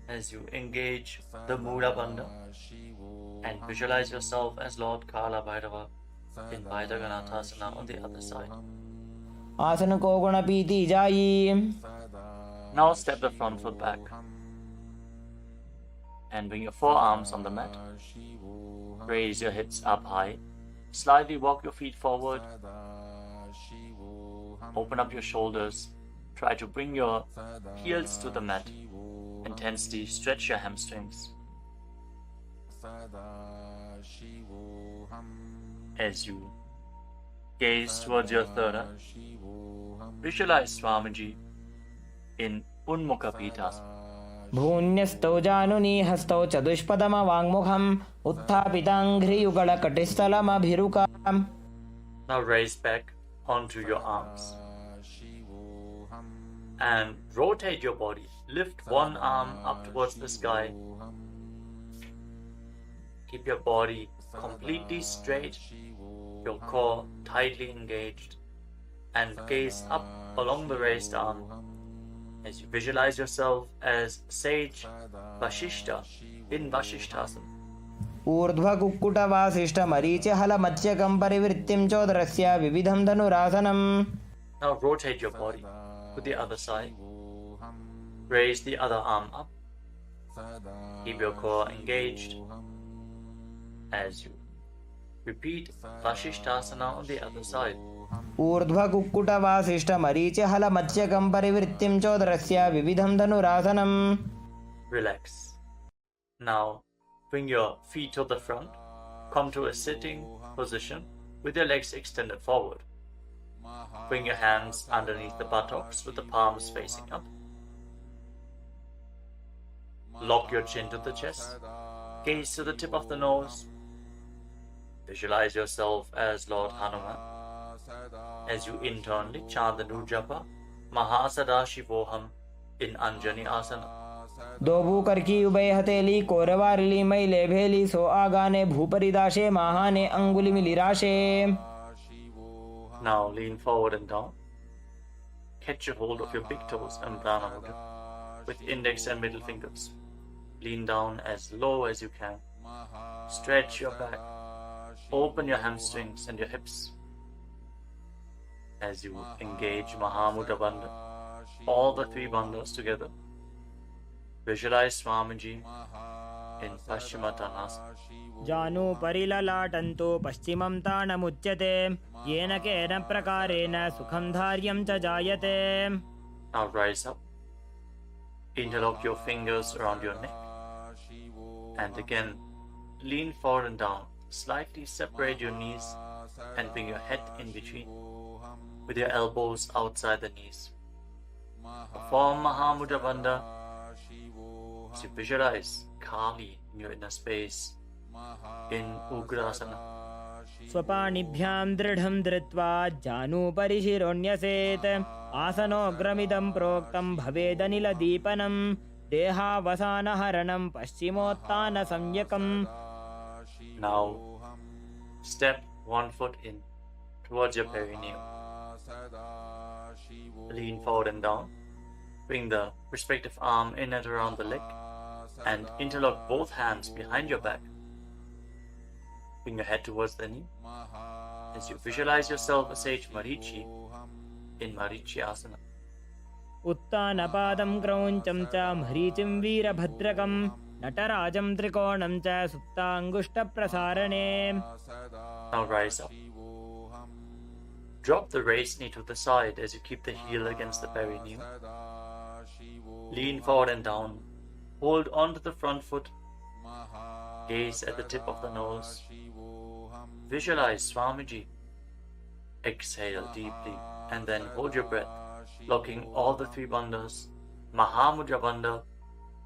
as you engage the Mula Bandha and visualize yourself as Lord Kala Bhairava in Bhairaganathasana on the other side. आसन को गुण पीति जाई. Now step the front foot back and bring your forearms on the mat. Raise your hips up high. Slightly walk your feet forward. Open up your shoulders. Try to bring your heels to the mat. Intensely stretch your hamstrings. As you gaze towards your third eye, visualize Swamiji in Unmukha Pitasana. भून्यस्तौ जानुनी हस्तौ चतुष्पदमवाङ्मुखम् उत्थापिताङ्घ्रियुगलकटिस्थलमभिरुकाम्. Now raise back onto your arms and rotate your body. Lift one arm up towards the sky. Keep your body completely straight your core tightly engaged, and gaze up along the raised arm as you visualize yourself as sage Vashishta in Vashishthasana. ऊर्ध्वकुक्कुटवासिष्ठमरीचिहलमत्स्यकं परिवृत्तिं चोदरस्य विविधं धनुरासनम्. Now rotate your body to the other side. Raise the other arm up. Keep your core engaged as you repeat Vashishthasana on the other side. ऊर्ध्वकुक्कुटवासिष्ठमरीचिहलमत्स्यकं परिवृत्तिं चोदरस्य विविधं धनुरासनम्. Relax. Now bring your feet to the front. Come to a sitting position with your legs extended forward. Bring your hands underneath the buttocks with the palms facing up. Lock your chin to the chest. Gaze to the tip of the nose. Visualize yourself as Lord Hanuman as you internally chant the Nujapa Mahasada Shivoham in Anjani Asana. दोबू करकी उभय हथेली कोरवारली मैले भेली सो आगाने भूपरिदाशे महाने अंगुली मिलिराशे. Now lean forward and down. Catch a hold of your big toes and Prana Mudra with index and middle fingers. Lean down as low as you can. Stretch your back. Open your hamstrings and your hips as you engage Mahamudra Bandha, all the three bandhas together. Visualize Swamiji in Paschimottanasana. जानु परिललाटन्तो पश्चिमं ताणमुच्यते येन केन प्रकारेण सुखं धार्यं च जायते. Now rise up. Interlock your fingers around your neck. And again, lean forward and down. Slightly separate your knees and bring your head in between with your elbows outside the knees. Perform Mahamudra Bandha as you visualize Kali in your inner space in Ugrasana. स्वपाणिभ्यां दृढं धृत्वा जानुपरि शिरोन्यसेत् आसनोग्रमिदं प्रोक्तं भवेदनिलदीपनं देहावसानहरणं पश्चिमोत्तानसंज्ञकम्. Now step one foot in towards your perineum. Lean forward and down. Bring the respective arm in and around the leg and interlock both hands behind your back. Bring your head towards the knee as you visualize yourself as sage Marichi in Marichi Asana. उत्तानपादं क्रौञ्चं च मरीचिं वीरभद्रकं नटराजं त्रिकोणं च सुप्ताङ्गुष्ठप्रसारणे. Now rise up. Drop the raised knee to the side as you keep the heel against the perineum. Lean forward and down. Hold on to the front foot. Gaze at the tip of the nose. Visualize Swamiji. Exhale deeply and then hold your breath, locking all the three bandhas. Mahamudra Bandha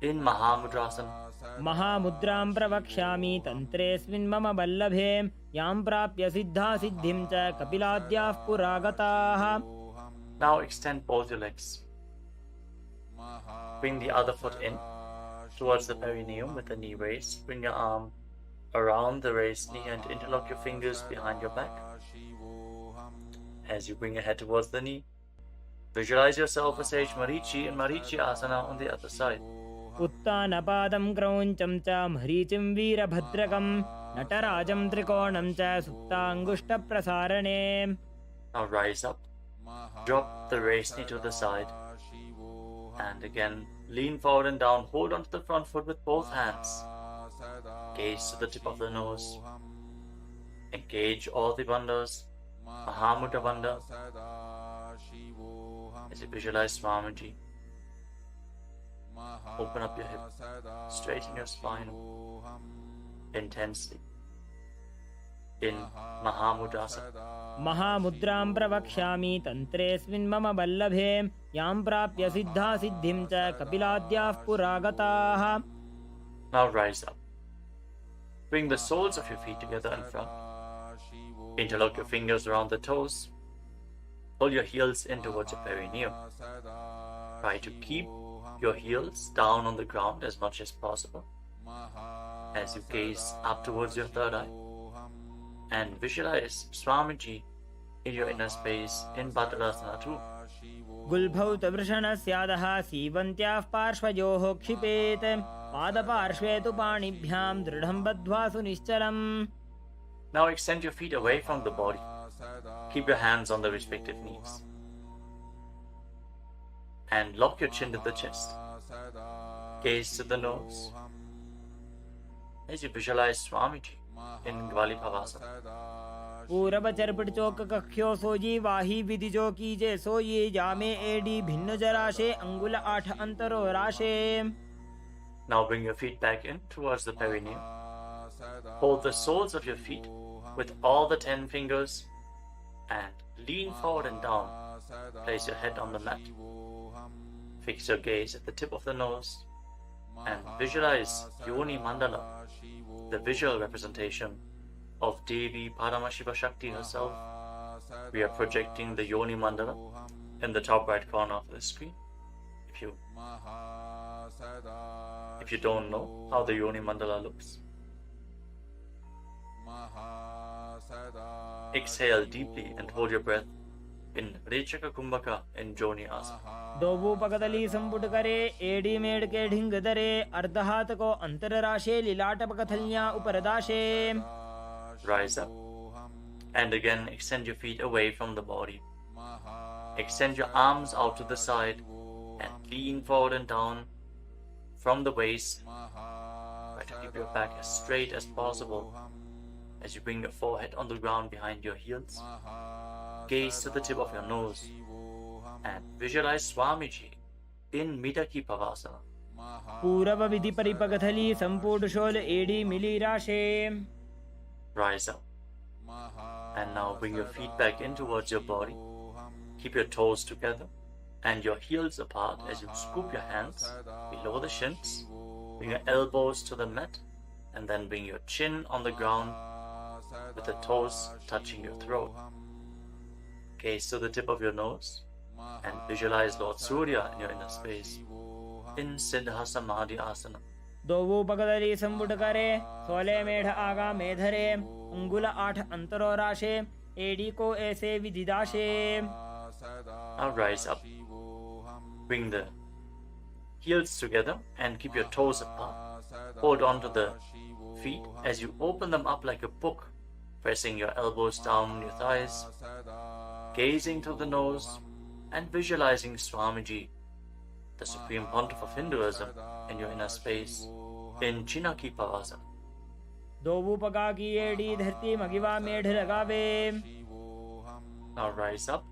in Mahamudrasana. महामुद्रां प्रवक्ष्यामि तन्त्रेऽस्मिन् मम वल्लभे यां प्राप्य सिद्धा सिद्धिं च कपिलाद्याः पुरागताः. Now extend both your legs. Bring the other foot in towards the perineum with the knee raised. Bring your arm around the raised knee and interlock your fingers behind your back. As you bring your head towards the knee, visualize yourself as sage Marichi in Marichi Asana on the other side. उत्तानपादं क्रौञ्चं च मरीचिं वीरभद्रकं नटराजं त्रिकोणं च सुप्ताङ्गुष्ठप्रसारणे. Now rise up. Drop the raised knee to the side. And again, lean forward and down. Hold onto the front foot with both hands. Gaze to the tip of the nose. Engage all the bandhas. Mahamudra Bandha. As you visualize Swamiji. Open up your hip. Straighten your spine. Intensely. In Mahamudrasana. महामुद्रां प्रवक्ष्यामि तन्त्रेऽस्मिन् मम वल्लभे यां प्राप्य सिद्धा सिद्धिं च कपिलाद्याः पुरागताः. Now rise up. Bring the soles of your feet together in front. Interlock your fingers around the toes. Pull your heels in towards your perineum. Try to keep your heels down on the ground as much as possible as you gaze up towards your third eye. and visualize Swamiji in your inner space in Bhadrasana too. गुल्भौ तवृषणस्यादः सीवन्त्याः पार्श्वयोः क्षिपेत् पादपार्श्वे तु पाणिभ्यां दृढं बद्ध्वा सुनिश्चलम्. Now extend your feet away from the body. Keep your hands on the respective knees. And lock your chin to the chest. Gaze to the nose. As you visualize Swamiji in Gvalipavasana. पूरब चरपट चौक कख्यो सोजी वाही विधि जो कीजे सोई जामे AD भिन्न जराशे अंगुल 8 अंतरो राशे. Now bring your feet back in towards the perineum. Hold the soles of your feet with all the 10 fingers and lean forward and down. Place your head on the mat. Fix your gaze at the tip of the nose and visualize Yoni Mandala, the visual representation of Devi Paramashiva Shakti herself. We are projecting the Yoni Mandala in the top right corner of the screen. If you don't know how the Yoni Mandala looks, exhale deeply and hold your breath in Rechaka Kumbhaka in Joni Asana. दोबू पकदली संपुट करे AD made के ढिंग दरे अर्ध हाथ को अंतर राशे लीलाट पकथलियां उपरदाशे. Rise up and again extend your feet away from the body. Extend your arms out to the side and lean forward and down from the waist. Try to keep your back as straight as possible as you bring your forehead on the ground behind your heels. Gaze to the tip of your nose and visualize Swamiji in Midaki Pavasana. पूरब विधि परिपकथली संपूर्ण शोल एडी मिली राशे. Rise up and now bring your feet back in towards your body. Keep your toes together and your heels apart as you scoop your hands below the shins. Bring your elbows to the mat and then bring your chin on the ground with the toes touching your throat. Gaze to the tip of your nose and visualize Lord Surya in your inner space in Siddha Samadhi Asana. दोबू पकदली संपुट करे 16 मेढ़ आगा मेधरे अंगुल 8 अंतरो राशे AD को ऐसे विदिदाशे. Now rise up. Bring the heels together and keep your toes apart. Hold on to the feet as you open them up like a book, pressing your elbows down your thighs, gazing to the nose and visualizing Swamiji, the Supreme Pontiff of Hinduism, in your inner space in Chinaki Pavasana. दोबू पका की AD धरती मगिवा मेढ़ लगावे. Now rise up.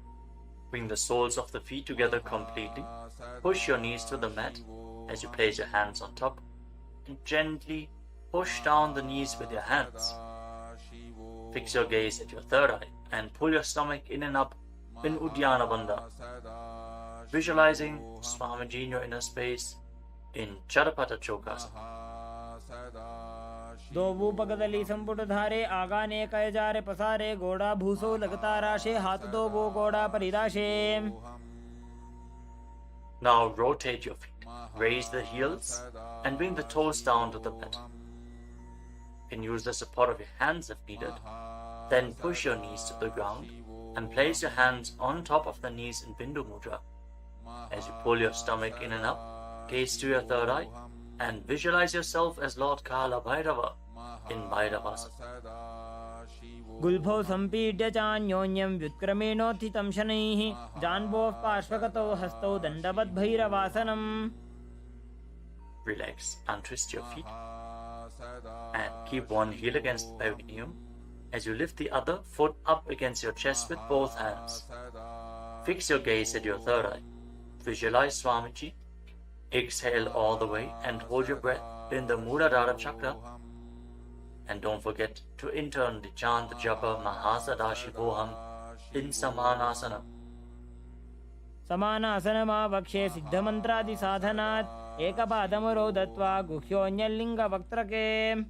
Bring the soles of the feet together completely. Push your knees to the mat as you place your hands on top and gently push down the knees with your hands. Fix your gaze at your third eye and pull your stomach in and up in Uddiyana Bandha. Visualizing Swamiji in your inner space in Charapata Chokasana. दोबू पकदली संपुट धारे आगा ने कय जारे पसारे गोड़ा भूसो लगता राशे हाथ दोबू गोड़ा परिदाशे. Now rotate your feet. Raise the heels and bring the toes down to the mat. You can use the support of your hands if needed. Then push your knees to the ground and place your hands on top of the knees in Bindu Mudra. As you pull your stomach in and up, gaze to your third eye and visualize yourself as Lord Kala Bhairava in Bhairavasana. गुल्भौ संपीड्य चान्योन्यं व्युत्क्रमेणोत्थितं शनैः जान्वोः पार्श्वगतौ हस्तौ दण्डवद् भैरवासनम्. Relax and twist your feet and keep one heel against the perineum as you lift the other foot up against your chest with both hands. Fix your gaze at your third eye. Visualize Swamiji. Exhale all the way and hold your breath in the Muladhara chakra. And don't forget to internally chant the japa Mahasadashivoham in Samanasana. समानासनमावक्षे सिद्धमन्त्रादिसाधनात् एकपादमुरौ दत्वा गुह्योऽन्यलिङ्गवक्त्रके.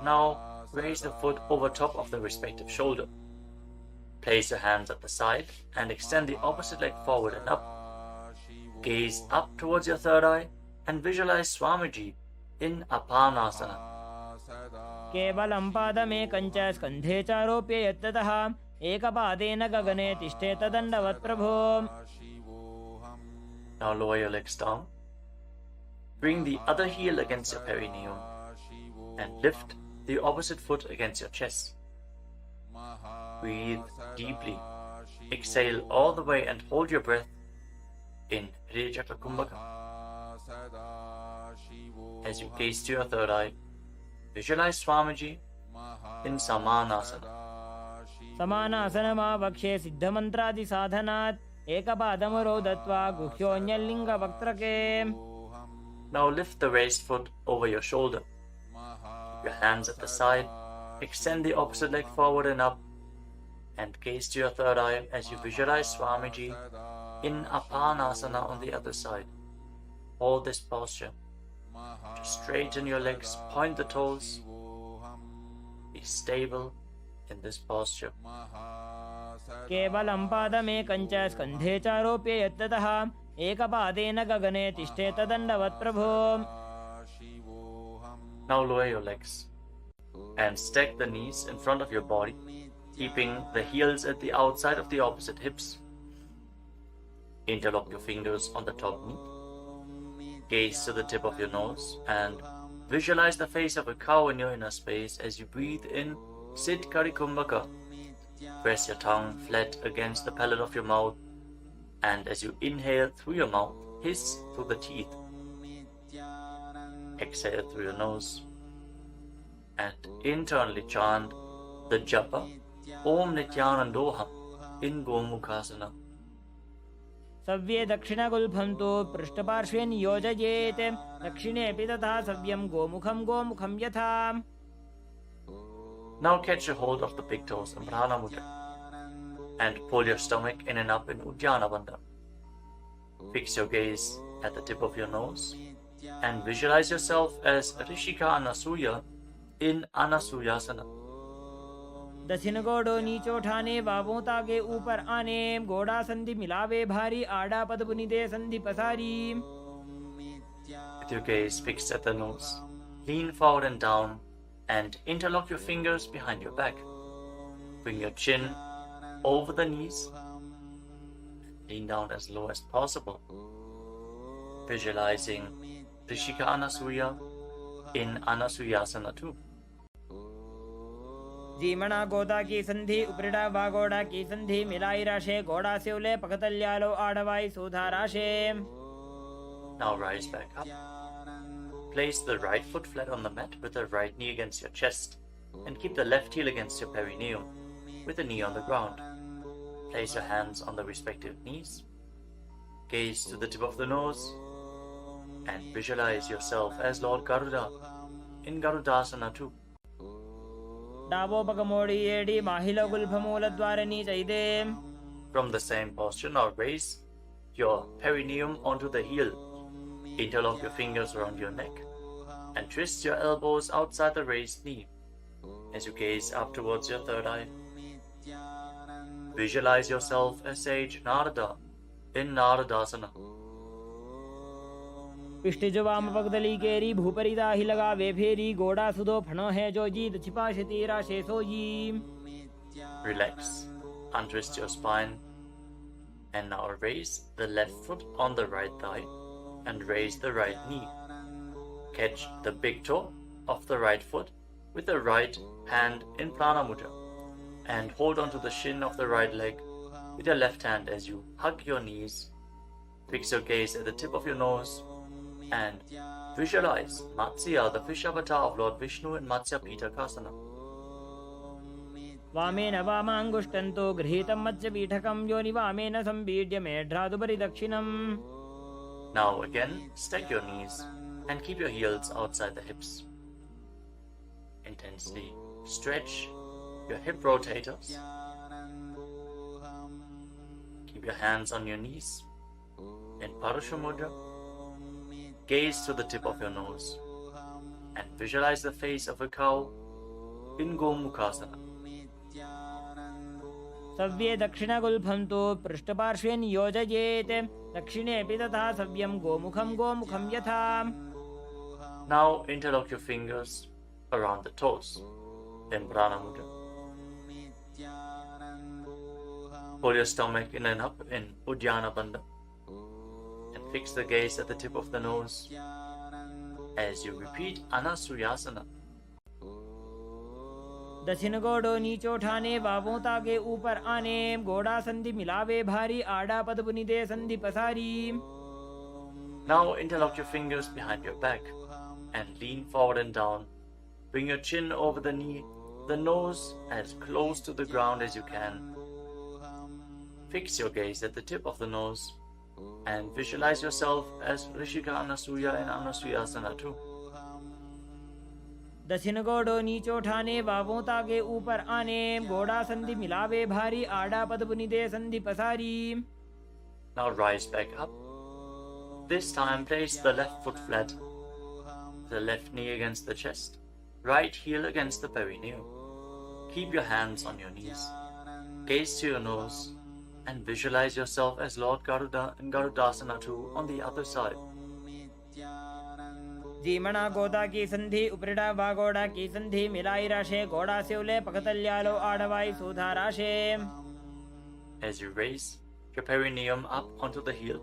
Now raise the foot over top of the respective shoulder. Place your hands at the side and extend the opposite leg forward and up. Gaze up towards your third eye and visualize Swamiji in Apanasana. केवलं पादमेकं च स्कन्धे चारोप्य यत्ततः एकपादेन गगने तिष्ठेत दण्डवत् प्रभो. Now lower your legs down. Bring the other heel against your perineum and lift the opposite foot against your chest. Breathe deeply. Exhale all the way and hold your breath in Hridayachakra Kumbhaka. As you gaze to your third eye, visualize Swamiji in Samanasana. समानासनमावक्षे सिद्धमन्त्रादिसाधनात् एकपादमरो दत्वा गुह्योऽन्यलिङ्गवक्त्रके. Now lift the raised foot over your shoulder. Keep your hands at the side. Extend the opposite leg forward and up. And gaze to your third eye as you visualize Swamiji in Apanasana on the other side. Hold this posture. Just straighten your legs, point the toes. Be stable in this posture. केवलं पादमेकं च स्कन्धे चारोप्य यत्ततः एकपादेन गगने तिष्ठेत दण्डवत् प्रभो. Now lower your legs and stack the knees in front of your body, keeping the heels at the outside of the opposite hips. Interlock your fingers on the top knee. Gaze to the tip of your nose and visualize the face of a cow in your inner space as you breathe in Siddhkari Kumbhaka. Press your tongue flat against the palate of your mouth, and as you inhale through your mouth, hiss through the teeth. Exhale through your nose and internally chant the japa Om Nityanandoham in Gomukhasana. सव्ये दक्षिणगुल्फं तु पृष्ठपार्श्वे नियोजयेत् दक्षिणेऽपि तथा सव्यं गोमुखं गोमुखं यथा. Now catch a hold of the big toes in Prana Mudra and pull your stomach in and up in Uddiyana Bandha. Fix your gaze at the tip of your nose and visualize yourself as Rishika Anasuya in Anasuyasana. दक्षिण गोडो नीचो ठाने बाबों तागे ऊपर आने गोड़ा संधि मिलावे भारी आड़ा पद बुनिदे संधि पसारी. With your gaze fixed at the nose, lean forward and down and interlock your fingers behind your back. Bring your chin over the knees. Lean down as low as possible. Visualizing Rishika Anasuya in Anasuyasana too. जीमणा गोदा की संधि उपरिड़ा वागोड़ा की संधि मिलाई राशे गोड़ा सेवले पकतल्यालो आड़वाई सोधा राशे. Now rise back up. Place the right foot flat on the mat with the right knee against your chest and keep the left heel against your perineum with the knee on the ground. Place your hands on the respective knees. Gaze to the tip of the nose and visualize yourself as Lord Garuda in Garudasana too. डाबो पकमोड़ी एडी माहिलो गुल्फमूल द्वारनी चैदे. From the same posture, now raise your perineum onto the heel. Interlock your fingers around your neck and twist your elbows outside the raised knee as you gaze up towards your third eye. Visualize yourself as sage Narada in Naradasana. पिष्टिजो वाम पगदली केरी भूपरी दाही लगा वे फेरी गोड़ा सुदो फणो है जो जीत छिपाशती राशे सोई. Relax, untwist your spine and now raise the left foot on the right thigh and raise the right knee. Catch the big toe of the right foot with the right hand in Prana Mudra and hold onto the shin of the right leg with your left hand as you hug your knees. Fix your gaze at the tip of your nose and visualize Matsya, the fish avatar of Lord Vishnu in Matsya Pitakasana. वामेन वामाङ्गुष्टन्तो गृहीतं मत्स्य पीठकं योनि वामेन संपीड्य मेढ्रादुपरि दक्षिणम्. Now again, stack your knees and keep your heels outside the hips. Intensely stretch your hip rotators. Keep your hands on your knees in Parusha Mudra. Gaze to the tip of your nose and visualize the face of a cow in Gomukhasana. सव्ये दक्षिणगुल्फं तु पृष्ठपार्श्वे नियोजयेत् दक्षिणेऽपि तथा सव्यं गोमुखं गोमुखं यथा. Now interlock your fingers around the toes in Prana Mudra. Pull your stomach in and up in Uddiyana Bandha and fix the gaze at the tip of the nose as you repeat Anasuyasana. दक्षिण गोडो नीचो ठाने बाबों ताके ऊपर आने गोड़ा संधि मिलावे भारी आड़ा पद बुनिदे संधि पसारी. Now interlock your fingers behind your back and lean forward and down. Bring your chin over the knee, the nose as close to the ground as you can. Fix your gaze at the tip of the nose and visualize yourself as Rishika Anasuya in Anasuyasana too. दक्षिण गोडो नीचो ठाने बाबों ताके ऊपर आने गोड़ा संधि मिलावे भारी आड़ा पद बुनिदे संधि पसारी. Now rise back up. This time place the left foot flat, the left knee against the chest, right heel against the perineum. Keep your hands on your knees. Gaze to your nose and visualize yourself as Lord Garuda in Garudasana too on the other side. जीमणा गोदा की संधि उपरिडा वागोड़ा की संधि मिलाई राशे गोड़ा सेवले पकतल्यालो आड़वाई सुधा राशे. As you raise your perineum up onto the heel,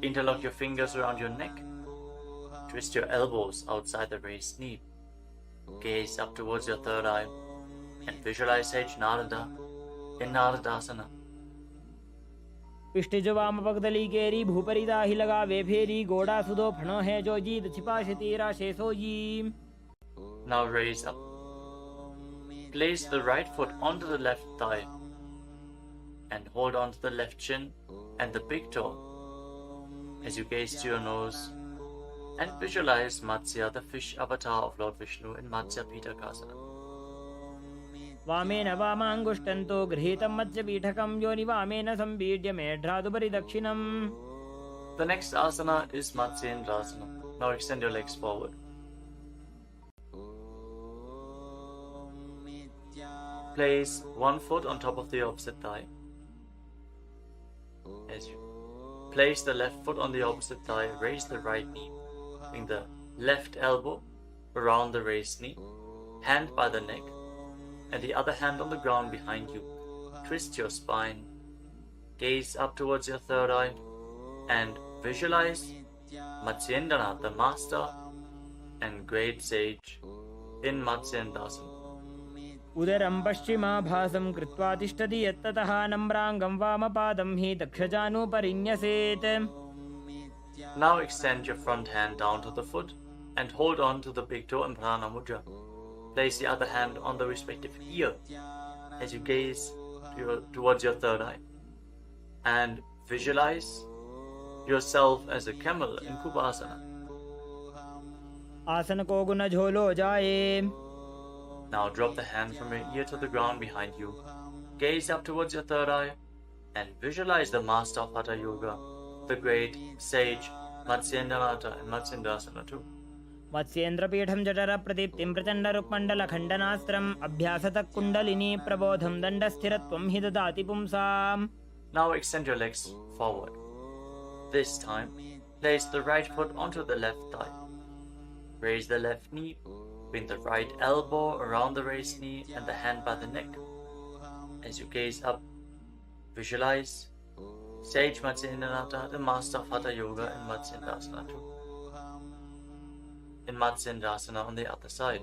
interlock your fingers around your neck. Twist your elbows outside the raised knee. Gaze up towards your third eye and visualize Sage Narada in Naradasana. पिष्टिजो वाम पगदली केरी भूपरी दाही लगा वे फेरी गोड़ा सुदो फणो है जो जीत छिपा शतीरा शेषो जी. Now raise up. Place the right foot onto the left thigh and hold on to the left shin and the big toe as you gaze to your nose and visualize Matsya, the fish avatar of Lord Vishnu in Matsya Pitakasana. वामेन वामाङ्गुष्टन्तो गृहीतं मत्स्यपीठकं योनि वामेन संपीड्य मेढ्रादुपरि दक्षिणम्. The next asana is Matsyendrasana. Now extend your legs forward. Place one foot on top of the opposite thigh. As you place the left foot on the opposite thigh, raise the right knee. Bring the left elbow around the raised knee, hand by the neck, and the other hand on the ground behind you. Twist your spine, gaze up towards your third eye, and visualize Matsyendranath, the master and great sage in Matsyendrasana. उदरं पश्चिमाभासं कृत्वा तिष्ठति यत्ततः नम्राङ्गं वामपादं हि दक्षजानुपरिन्यसेत्. Now extend your front hand down to the foot and hold on to the big toe in Prana Mudra. Place the other hand on the respective ear as you gaze towards your third eye and visualize yourself as a camel in Kubasana. आसन को गुण झोलो जाए. Now drop the hand from your ear to the ground behind you. Gaze up towards your third eye and visualize the master of Hatha Yoga, the great sage Matsyendranath in Matsyendrasana too. मत्स्येन्द्रपीठं जठर प्रदीप्तिं प्रचण्ड रुक्मण्डल खण्डनास्त्रम् अभ्यासतः कुण्डलिनी प्रबोधं दण्डस्थिरत्वं हि ददाति पुंसाम्. Now extend your legs forward. This time, place the right foot onto the left thigh. Raise the left knee, bring the right elbow around the raised knee and the hand by the neck. As you gaze up, visualize Sage Matsyendranath, the master of Hatha Yoga in Matsyendrasana too. In Matsyendrasana on the other side.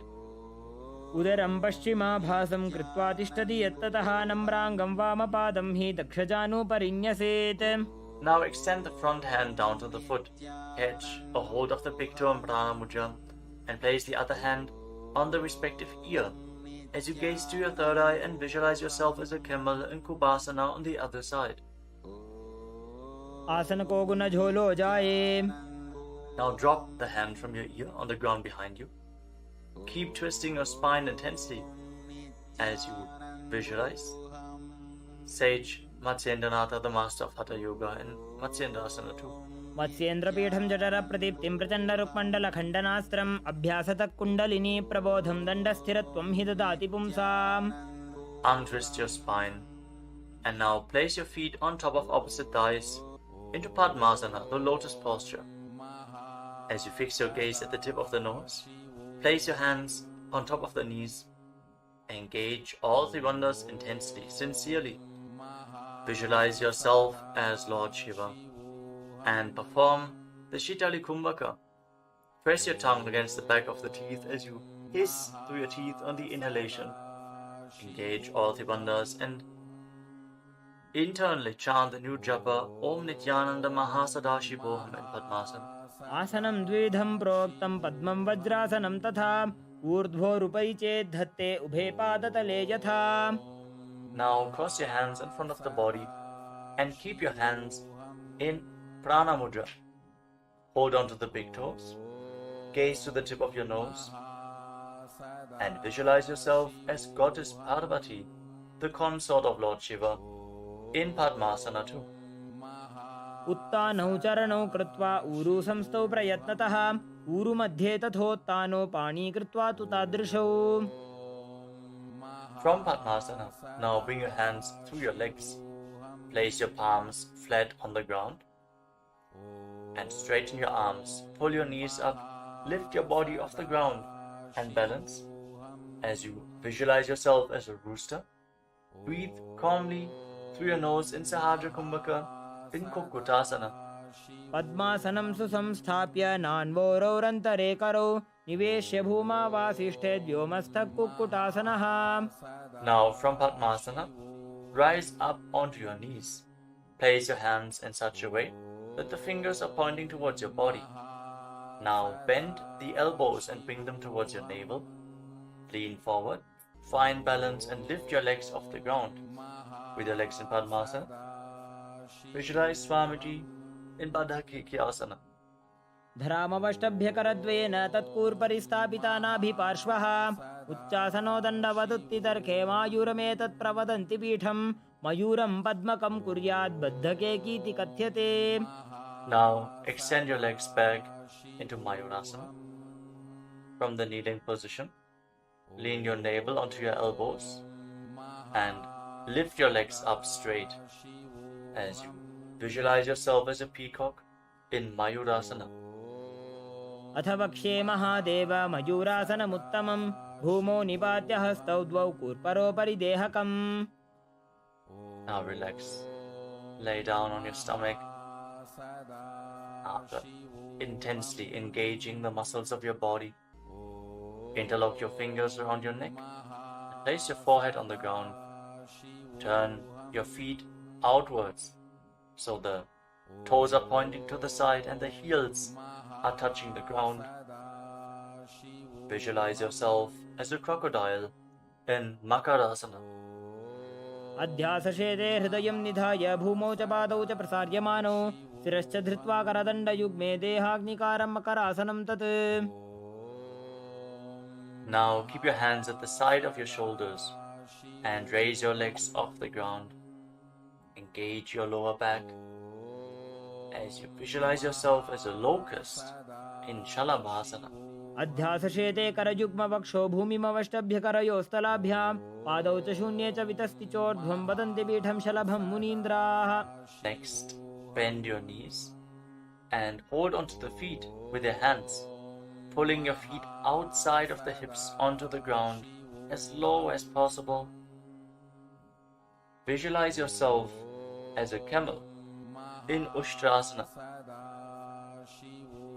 उदरं पश्चिमाभासं कृत्वा तिष्ठति यत्ततः नम्राङ्गं वामपादं हि दक्षजानुपरिन्यसेत्. Now extend the front hand down to the foot, catch a hold of the big toe in Prana Mudra, and place the other hand on the respective ear as you gaze to your third eye and visualize yourself as a camel in Kubasana on the other side. आसन को गुण झोलो जाए. Now drop the hand from your ear on the ground behind you. Keep twisting your spine intensely as you visualize Sage Matsyendranath, the master of Hatha Yoga in Matsyendrasana too. मत्स्येन्द्रपीठं जठर प्रदीप्तिं प्रचण्ड रुक्मण्डल खण्डनास्त्रम् अभ्यासतः कुण्डलिनी प्रबोधं दण्डस्थिरत्वं हि ददाति पुंसाम्. Untwist your spine and now place your feet on top of opposite thighs into Padmasana, the lotus posture. As you fix your gaze at the tip of the nose, Place your hands on top of the knees. Engage all three wonders intensely, sincerely. Visualize yourself as Lord Shiva and perform the Shitali Kumbhaka. Press your tongue against the back of the teeth as you hiss through your teeth on the inhalation. Engage all three wonders and internally chant the new japa Om Nityananda Mahasadashivoham in Padmasana. आसनं द्विधं प्रोक्तं पद्मं वज्रासनं तथा ऊर्ध्वोरुपै चेद्धत्ते उभे पादतले यथा. Now cross your hands in front of the body and keep your hands in Prana Mudra. Hold on to the big toes. Gaze to the tip of your nose and visualize yourself as Goddess Parvati, the consort of Lord Shiva, in Padmasana too. उत्तानौ चरणौ कृत्वा ऊरु संस्थौ प्रयत्नतः ऊरु मध्ये तथोत्तानो पाणी कृत्वा तु तादृशौ. From Padmasana, now bring your hands through your legs. Place your palms flat on the ground and straighten your arms. Pull your knees up, lift your body off the ground and balance. As you visualize yourself as a rooster, breathe calmly through your nose in Sahadra Kumbhaka in Kukutasana. पद्मासनं सुसंस्थाप्य नान्वोरौरन्तरे करौ निवेश्य भूमा वासिष्ठे व्योमस्थः कुक्कुटासनः. Now from Padmasana, rise up onto your knees. Place your hands in such a way that the fingers are pointing towards your body. Now bend the elbows and bring them towards your navel. Lean forward, find balance and lift your legs off the ground. With your legs in Padmasana, visualize Swamiji in Baddhakiki Asana. धरामवष्टभ्यकरद्वयेन तत्कूर्परिस्थापितानाभिपार्श्वः उच्चासनो दण्डवदुत्तितर्के मायूरमेतत्प्रवदन्ति पीठं मयूरं पद्मकं कुर्याद् बद्धकेकीति कथ्यते. Now extend your legs back into Mayurasana. From the kneeling position, lean your navel onto your elbows and lift your legs up straight as you visualize yourself as a peacock in Mayurasana. अथ वक्ष्ये महादेव मयूरासनमुत्तमं भूमौ निपात्य हस्तौ द्वौ कूर्परोपरि देहकम्. Now relax. Lay down on your stomach. After intensely engaging the muscles of your body, interlock your fingers around your neck and place your forehead on the ground. Turn your feet outwards so the toes are pointing to the side and the heels are touching the ground. Visualize yourself as a crocodile in Makarasana. अध्यासशेते हृदयं निधाय भूमौ च पादौ च प्रसार्यमानौ शिरश्च धृत्वा करदण्डयुग्मे देहाग्निकारं मकरासनं तत्. Now keep your hands at the side of your shoulders and raise your legs off the ground. Engage your lower back as you visualize yourself as a locust in Shalabhasana. अध्यासशेते करयुग्मवक्षो भूमिमवष्टभ्यकरयोस्तलाभ्यां पादौ च शून्ये च वितस्ति चोर्ध्वं वदन्ति पीठं शलभं मुनीन्द्राः. Next, bend your knees and hold onto the feet with your hands, pulling your feet outside of the hips onto the ground as low as possible. Visualize yourself as a camel in Ushtrasana.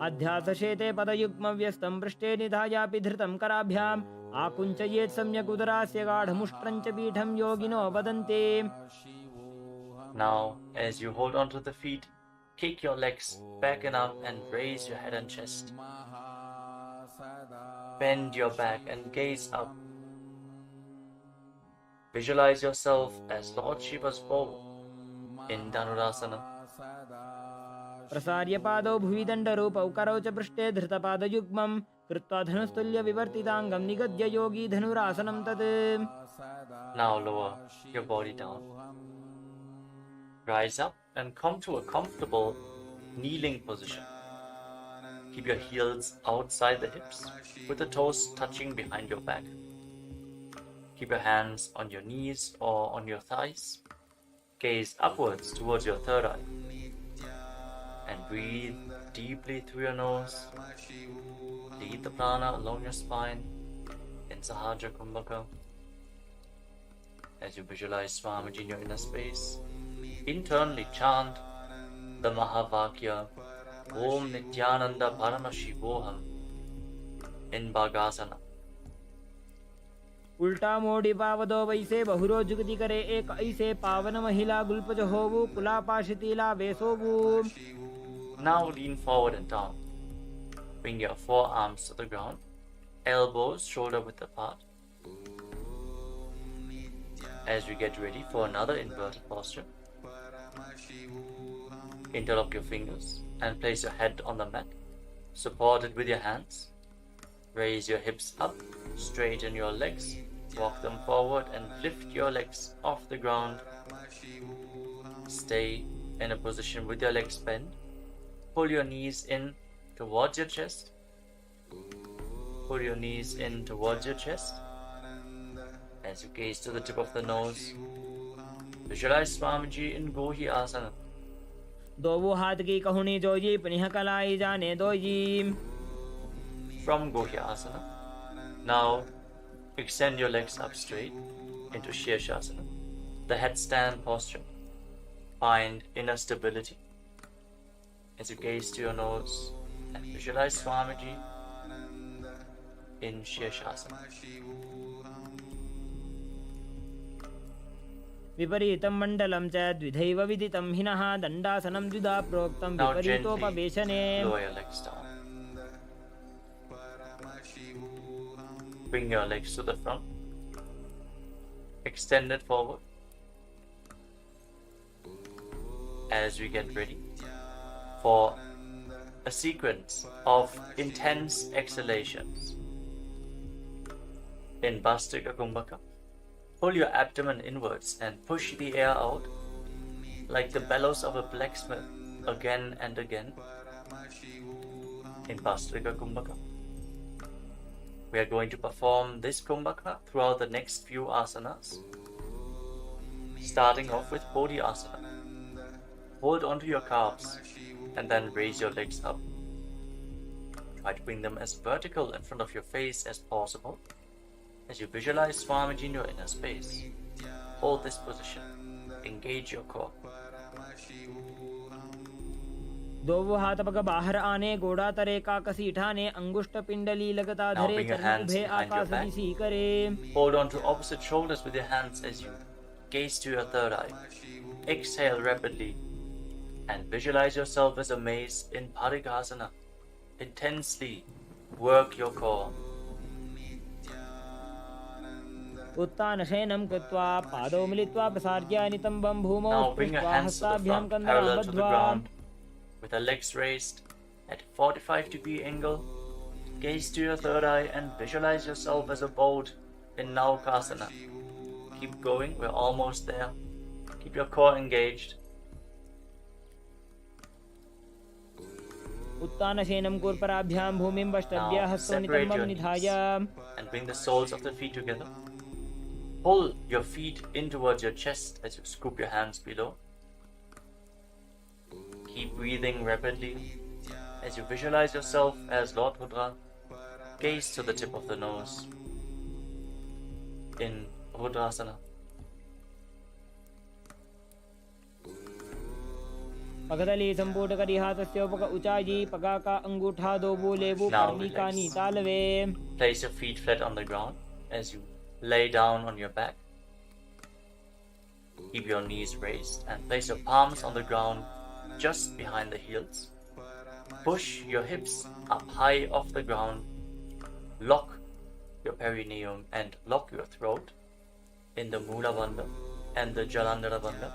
अध्यासशेते पदयुग्मव्यस्तं पृष्ठे निधायापि धृतं कराभ्याम् आकुञ्चयेत् सम्यक् उदरास्य गाढमुष्ट्रं च पीठं योगिनो वदन्ति. Now, as you hold onto the feet, kick your legs back and up and raise your head and chest. Bend your back and gaze up. Visualize yourself as Lord Shiva's bow in Dhanurasana. प्रसार्य पादौ भुवि दण्डरूपौ करौ च पृष्ठे धृतपादयुग्मं कृत्वा धनुस्तुल्य विवर्तिताङ्गं निगद्य योगी धनुरासनं तत्. Now lower your body down. Rise up and come to a comfortable kneeling position. Keep your heels outside the hips with the toes touching behind your back. Keep your hands on your knees or on your thighs. Gaze upwards towards your third eye. And breathe deeply through your nose. Lead the prana along your spine in Sahaja Kumbhaka. As you visualize Swamiji in your inner space, internally chant the Mahavakya Om Nityananda Paramashivoham in Bhagasana. उल्टा मोड़ी पावदो वैसे बहुरो जुगति करे एक ऐसे पावन महिला गुल्पज होवु कुला पाशितीला वेसोवु. Now lean forward and down. Bring your forearms to the ground, elbows shoulder width apart. As we get ready for another inverted posture, interlock your fingers and place your head on the mat, supported with your hands. Raise your hips up, straighten your legs, walk them forward and lift your legs off the ground. Stay in a position with your legs bent. Pull your knees in towards your chest. Pull your knees in towards your chest. As you gaze to the tip of the nose, visualize Swamiji in Gohi Asana. दोवो हाथ की कहुनी जोजी पुनः कलाई जाने doji. From Gohi Asana, now extend your legs up straight into Shirshasana, the headstand posture. Find inner stability. As you gaze to your nose and visualize Swamiji in Shirshasana. विपरीतं मण्डलं च द्विधैव विदितं हिनः दण्डासनं द्विधा प्रोक्तं Now विपरीतोपवेशने. gently lower your legs down. Bring your legs to the front. Extend it forward. As we get ready for a sequence of intense exhalations. In Bhastrika Kumbhaka, pull your abdomen inwards and push the air out like the bellows of a blacksmith again and again. In Bhastrika Kumbhaka, we are going to perform this Kumbhaka throughout the next few asanas, starting off with Bodhi Asana. Hold onto your calves and then raise your legs up. Try to bring them as vertical in front of your face as possible. As you visualize Swamiji in your inner space, hold this position. Engage your core. दोवो हाथ पग बाहर आने गोड़ा तरे का कसीठाने अंगुष्ठ पिंडली लगता Now धरे bring your चरण hands उभे behind your आकाश back. दिसी करे. Hold on to opposite shoulders with your hands as you gaze to your third eye. Exhale rapidly and visualize yourself as a mace in Parikasana. Intensely work your core. उत्तानशयनं कृत्वा पादौ मिलित्वा प्रसार्य नितम्बं भूमौ Now bring your स्पृष्ट्वा hands to the हस्ताभ्यां front, कन्दरां parallel to the बद्ध्वा. ground, with the legs raised at 45-degree angle. Gaze to your third eye and visualize yourself as a boat in Naukasana. Keep going, we're almost there. Keep your core engaged. उत्तानशयनं कूर्पराभ्यां भूमिं वष्टभ्य Now हस्तौ separate नितम्बं your निधाय. knees and bring the soles of the feet together. Pull your feet in towards your chest as you scoop your hands below. Keep breathing rapidly as you visualize yourself as Lord Rudra. Gaze to the tip of the nose in Rudrasana. पगदली संपूट करी हाथस्य उपक उचाई पगा का अंगूठा दोबू लेबू Now करनी का relax. नीतालवे. Place your feet flat on the ground as you lay down on your back. Keep your knees raised and place your palms on the ground just behind the heels. Push your hips up high off the ground. Lock your perineum and lock your throat in the Mula Bandha and the Jalandhara Bandha.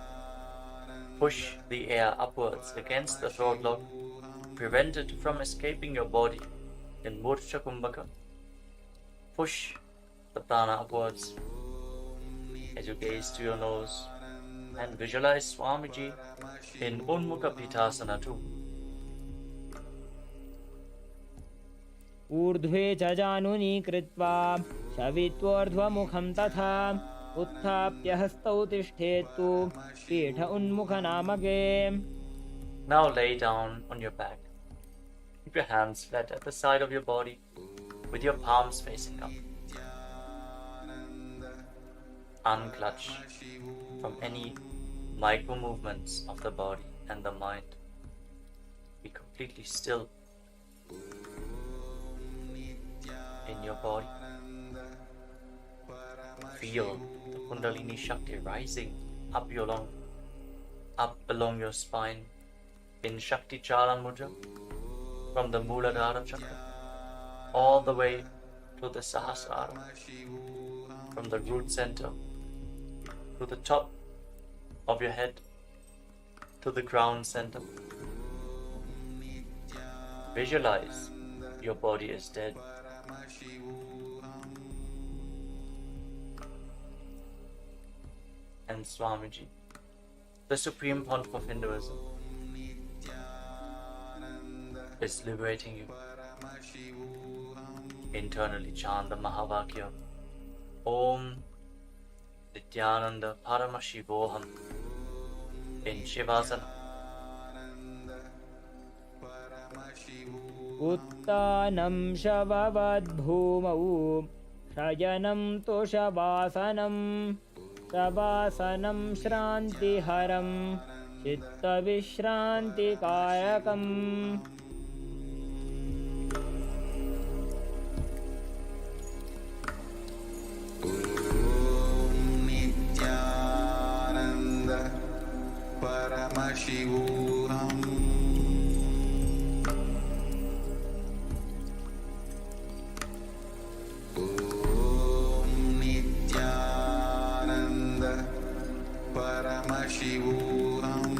Push the air upwards against the throat lock. Prevent it from escaping your body in Murcha Kumbhaka. Push the prana upwards as you gaze to your nose and visualize Swamiji in Unmukha Pitasana too. ऊर्ध्वे च जानुनी कृत्वा शवित्वोर्ध्वमुखं तथा उत्थाप्य हस्तौ तिष्ठेत्तु पीठ उन्मुखनामके. Now lay down on your back. Keep your hands flat at the side of your body with your palms facing up. Unclutch from any micro movements of the body and the mind. Be completely still in your body. Feel the Kundalini Shakti rising up along your spine in Shakti Charan Mudra from the Muladhara Chakra all the way to the Sahasrara, from the root center to the top of your head to the ground center. Visualize your body is dead. And Swamiji, the Supreme Pontiff of Hinduism, is liberating you. Internally chant the Mahavakya, Om Nityananda Paramashivoham in Shivasana. Uttanam Shavavadbhumau Shayanam Toshavasanam Shavasanam Shrantiharam Chitta Vishrantikayakam. Nityananda Paramashivoham. Nityananda Paramashivoham.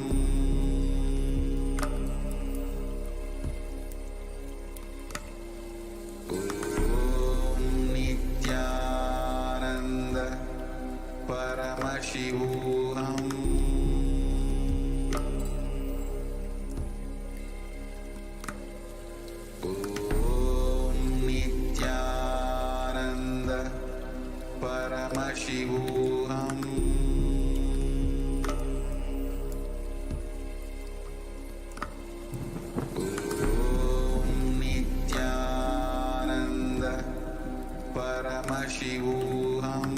Nityananda Paramashivoham. Nityananda Paramashivoham. Nityananda Paramashivoham.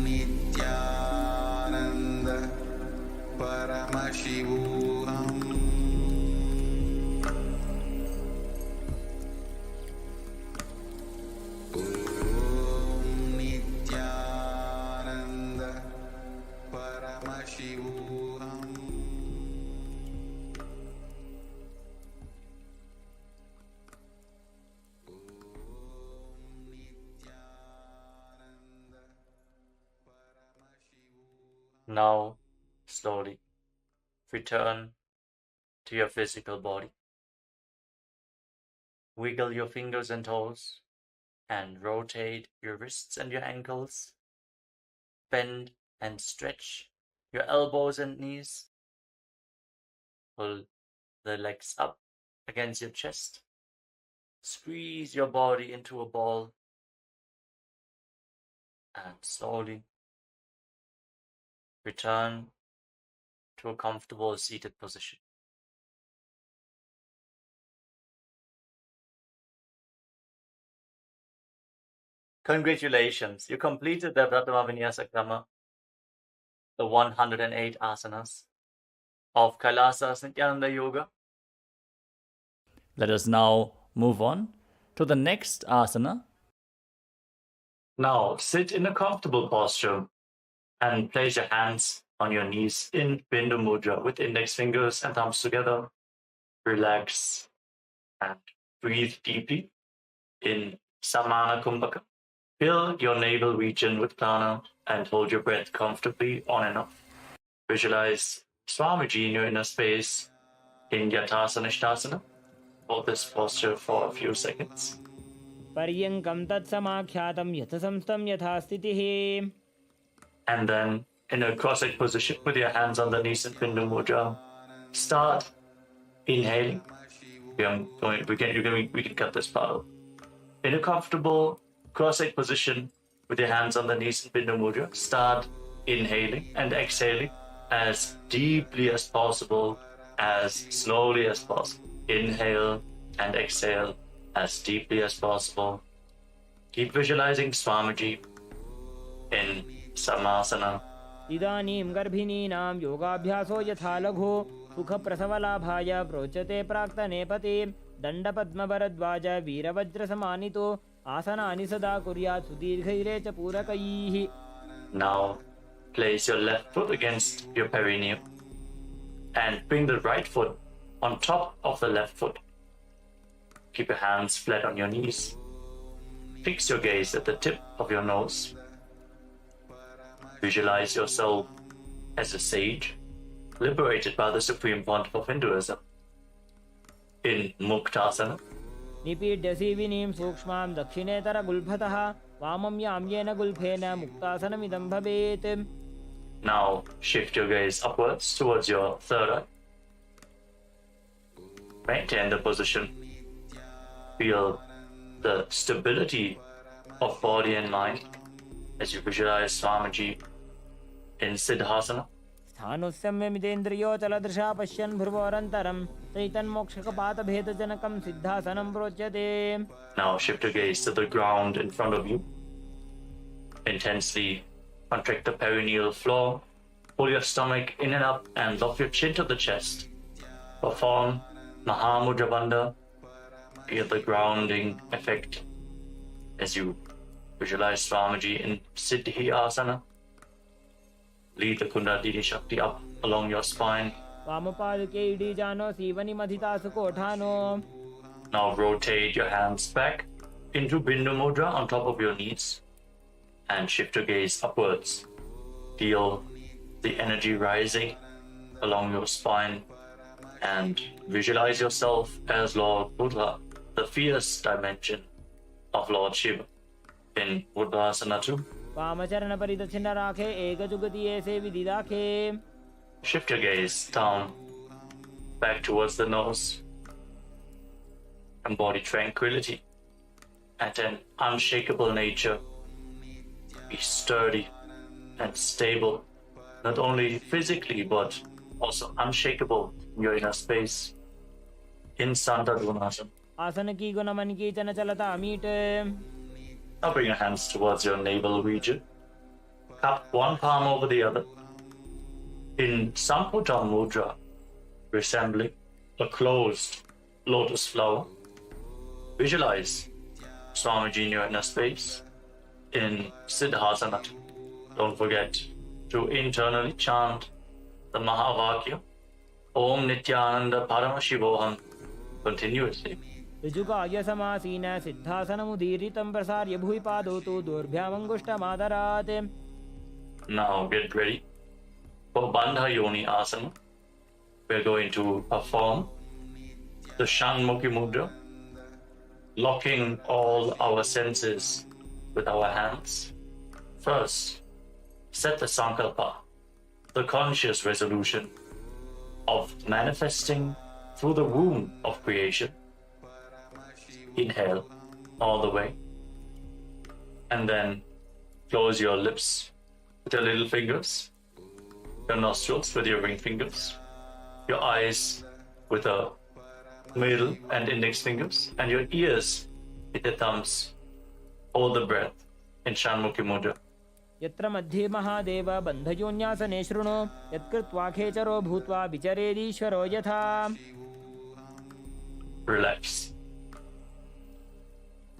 Nityananda Paramashivoham. Nityananda Paramashivoham. Now, slowly return to your physical body. Wiggle your fingers and toes and rotate your wrists and your ankles. Bend and stretch your elbows and knees. Pull the legs up against your chest. Squeeze your body into a ball. And slowly return to a comfortable seated position. Congratulations, you completed the Pratama Vinyasa Krama, the 108 asanas of Kailasas Nityananda Yoga. Let us now move on to the next asana. Now sit in a comfortable posture and place your hands on your knees in Bindu Mudra with index fingers and thumbs together. Relax and breathe deeply in Samana Kumbhaka. Fill your navel region with prana and hold your breath comfortably on and off. Visualize Swamiji in your inner space in Yatasana Ishtasana. Hold this posture for a few seconds. Paryankam Tatsamakyatam Yathasamstam Yathastitihi. And then in a cross-legged position with your hands on the knees in Bindu Mudra, start inhaling. We can cut this part out. In a comfortable cross-legged position With your hands on the knees in Bindu Mudra, start inhaling and exhaling as deeply as possible, as slowly as possible. Inhale and exhale as deeply as possible. Keep visualizing Swamiji in Samasana. इदानीं गर्भिणीनां योगाभ्यासो यथा लघु सुखप्रसवलाभाय प्रोच्यते प्राक्तनेपति दण्डपद्मभरद्वाज वीरवज्रसमानितो आसनानि सदा कुर्यात् सुदीर्घैरे च पूरकैः. Now place your left foot against your perineum and bring the right foot on top of the left foot. Keep your hands flat on your knees. Fix your gaze at the tip of your nose. Visualize yourself as a sage, liberated by the supreme pontiff of Hinduism. In Muktasana, निपीड्य सीविनीं सूक्ष्मां दक्षिणेतरगुल्फतः वामं याम्येन गुल्फेन मुक्तासनमिदं भवेत्. now shift your gaze upwards towards your third eye. Maintain the position. Feel the stability of body and mind as you visualize Swamiji in Siddhasana. स्थानुस्यम्यमितेन्द्रियोचलदृशा पश्यन् भ्रुवोरन्तरं चैतन्मोक्षकपातभेदजनकं सिद्धासनं प्रोच्यते. Now shift your gaze to the ground in front of you. Intensely contract the perineal floor. Pull your stomach in and up and lock your chin to the chest. Perform Mahamudra Bandha. Feel the grounding effect as you visualize Swamiji in Siddhi Asana. Lead the Kundalini Shakti up along your spine. वामपादके इडीजानो सीवनिमधितासु कोठानो. Now rotate your hands back into Bindu Mudra on top of your knees and shift your gaze upwards. Feel the energy rising along your spine and visualize yourself as Lord Buddha, the fierce dimension of Lord Shiva in Uddhasana 2. वामचरणपरिदक्षिण राखे एकजुगति ऐसे विदिदाखे. Shift your gaze down, back towards the nose. Embody tranquility and an unshakable nature. Be sturdy and stable, not only physically but also unshakable in your inner space. In Santadunasana. आसन की गुण मन की चन चलता meet. Now bring your hands towards your navel region. Cup one palm over the other. In Samputa Mudra, resembling a closed lotus flower. Visualize Swamiji in your inner space in Siddhasana. Don't forget to internally chant the Mahavakya Om Nityananda Paramashivoham continuously. ऋजुकाय समासीन सिद्धासनमुदीरितं प्रसार्य भुवि पादौ तु दोर्भ्यामङ्गुष्ठमादरात्. Now get ready for Bandha Yoni Asana. We're going to perform the Shanmukhi Mudra, locking all our senses with our hands. First, set the Sankalpa, the conscious resolution of manifesting through the womb of creation. Inhale all the way, and then close your lips with your little fingers, your nostrils with your ring fingers, your eyes with the middle and index fingers, and your ears with your thumbs. Hold the breath in Shanmukhi Mudra. यत्र मध्ये महादेव बन्धयोन्यासने शृणु यत्कृत्वा खेचरो भूत्वा विचरेदीश्वरो यथा. Relax.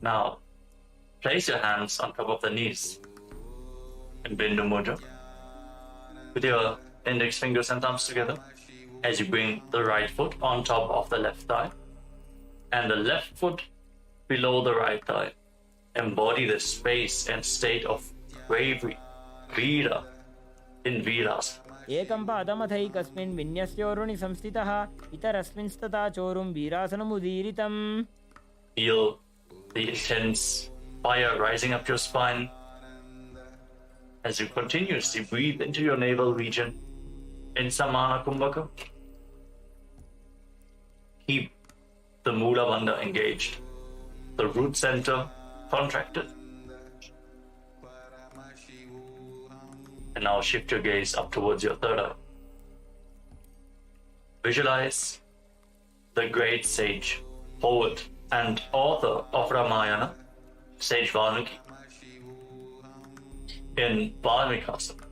Now, place your hands on top of the knees in Bindu Mudra with your index fingers and thumbs together as you bring the right foot on top of the left thigh and the left foot below the right thigh. Embody the space and state of bravery, Veera, in Veerasana. एकं पादमथैकस्मिन् विन्यस्योरुणि संस्थितः इतरस्मिंस्तथा चोरुं वीरासनमुदीरितम्. Feel the intense fire rising up your spine as you continuously breathe into your navel region in Samana Kumbhaka. Keep the Mula Bandha engaged, the root center contracted. And now shift your gaze up towards your third eye. Visualize the great sage, poet, and author of Ramayana, Sage Valmiki, in Valmikasana.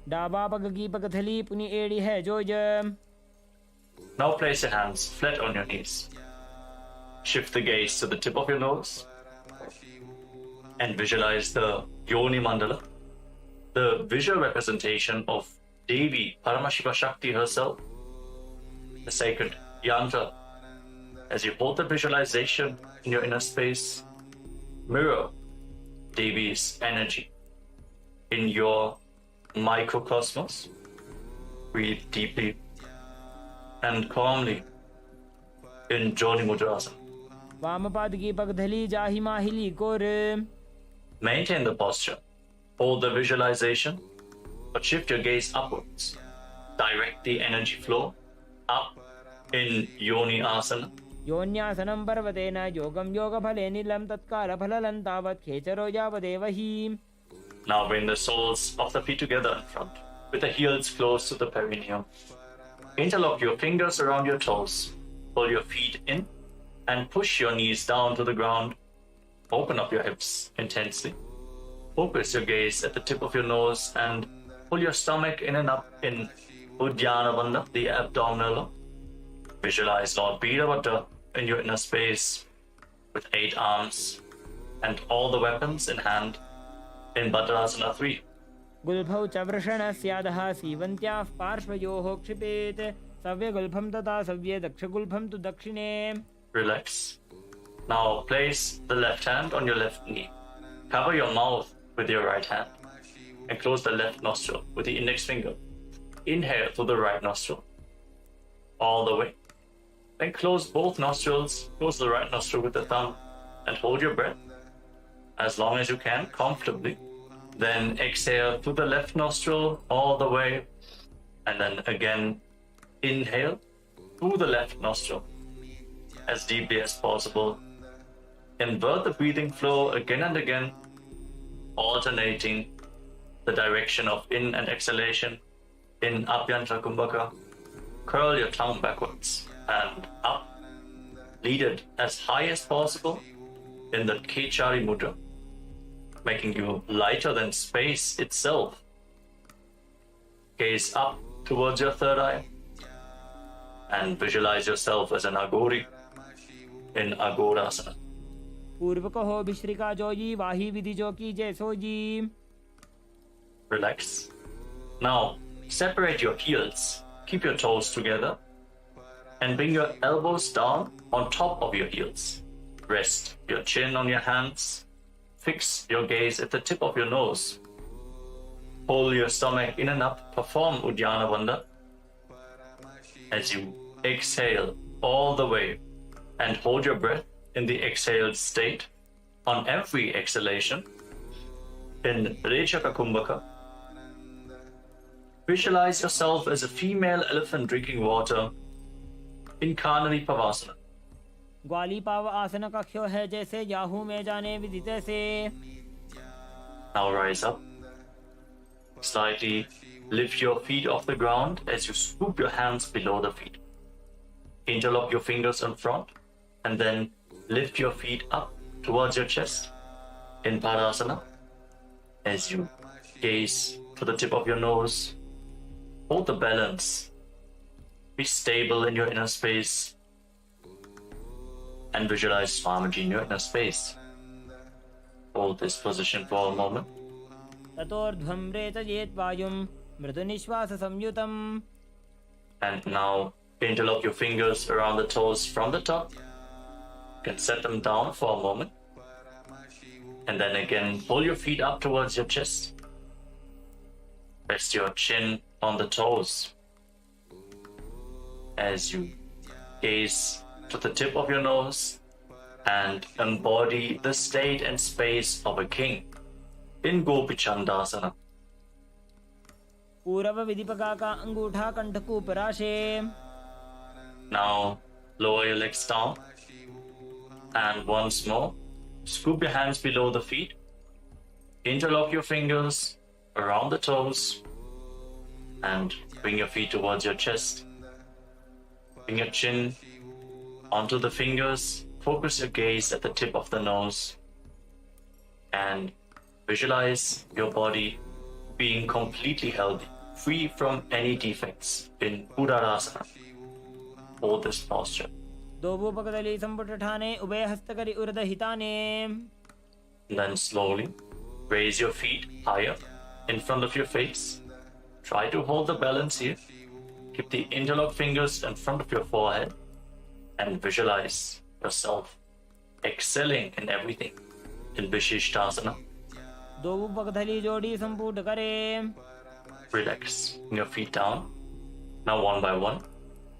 डाबा पग की पगथली पुनि एड़ी है जोज. Now place your hands flat on your knees. Shift the gaze to the tip of your nose and visualize the Yoni Mandala, the visual representation of Devi Paramashiva Shakti herself, the sacred yantra. As you hold the visualization in your inner space, mirror Devi's energy in your microcosmos. Breathe deeply and calmly in Joni Mudrasana. वाम पाद की पगथली जाहि माहिली core. Maintain the posture. Hold the visualization, but shift your gaze upwards. Direct the energy flow up in Yoni Asana. योन्यासनं पर्वतेन योगं योगफले नीलं तत्कालफललं तावत् खेचरो यावदेव हि. Now bring the soles of the feet together in front, with the heels close to the perineum. Interlock your fingers around your toes. Pull your feet in and push your knees down to the ground. Open up your hips intensely. Focus your gaze at the tip of your nose and pull your stomach in and up in Uddiyana Bandha, the abdominal. Visualize Lord Birabhadra in your inner space with 8 arms and all the weapons in hand in Bhadrasana 3. गुल्फौ च वृषणस्यादः सीवन्त्याः पार्श्वयोः क्षिपेत्. सव्यगुल्फं तथा सव्ये दक्षगुल्फं तु दक्षिणे. Relax. Now place the left hand on your left knee. Cover your mouth with your right hand and close the left nostril with the index finger. Inhale through the right nostril all the way. Then close both nostrils, close the right nostril with the thumb and hold your breath as long as you can comfortably. Then exhale through the left nostril all the way and then again inhale through the left nostril as deeply as possible. Invert the breathing flow again and again, alternating the direction of in and exhalation. In Abhyantara Kumbhaka, curl your tongue backwards and up. Lead it as high as possible in the Kechari Mudra, making you lighter than space itself. Gaze up towards your third eye and visualize yourself as an Agori in Agorasana. पूर्व कहो भिश्रिका जोजी वाही विधि जो की जैसो जी. Relax. Now, separate your heels. Keep your toes together and bring your elbows down on top of your heels. Rest your chin on your hands. Fix your gaze at the tip of your nose. Pull your stomach in and up. Perform Uddiyana Bandha as you exhale all the way and hold your breath in the exhaled state on every exhalation in Rechaka Kumbhaka. Visualize yourself as a female elephant drinking water in Kanari Pavasana. ग्वाली पाव आसन कख्यो है जैसे Yahoo में जाने विदित से. Now rise up. Slightly lift your feet off the ground as you scoop your hands below the feet. Interlock your fingers in front and then lift your feet up towards your chest in Padasana as you gaze to the tip of your nose. Hold the balance. Be stable in your inner space and visualize Swamiji in your inner space. Hold this position for a moment. ततोर्ध्वं रेतयेत् वायुं मृदुनिश्वास संयुतम्. And now interlock your fingers around the toes from the top. You can set them down for a moment. And then again, pull your feet up towards your chest. Rest your chin on the toes as you gaze to the tip of your nose and embody the state and space of a king in Gopichandasana. पूरव विधिपका का अंगूठा कंठकू पराशे. Now lower your legs down and once more scoop your hands below the feet. Interlock your fingers around the toes And bring your feet towards your chest. Bring your chin onto the fingers. Focus your gaze at the tip of the nose. And visualize your body being completely healthy, free from any defects in Udarasana or this posture. ದೋಬೂಪಕದಲ್ಲಿ ಸಂಪುಟ ಠಾನೆ ಉಭಯ ಹಸ್ತಕರಿ ಉರದ ಹಿತಾನೆ. Then slowly raise your feet higher in front of your face. Try to hold the balance here. Keep the interlocked fingers in front of your forehead and visualize yourself excelling in everything in Vishishtasana. ದೋಬೂಪಕದಲ್ಲಿ ಜೋಡಿ ಸಂಪುಟ ಕರೆ. Relax. Bring your feet down. Now one by one.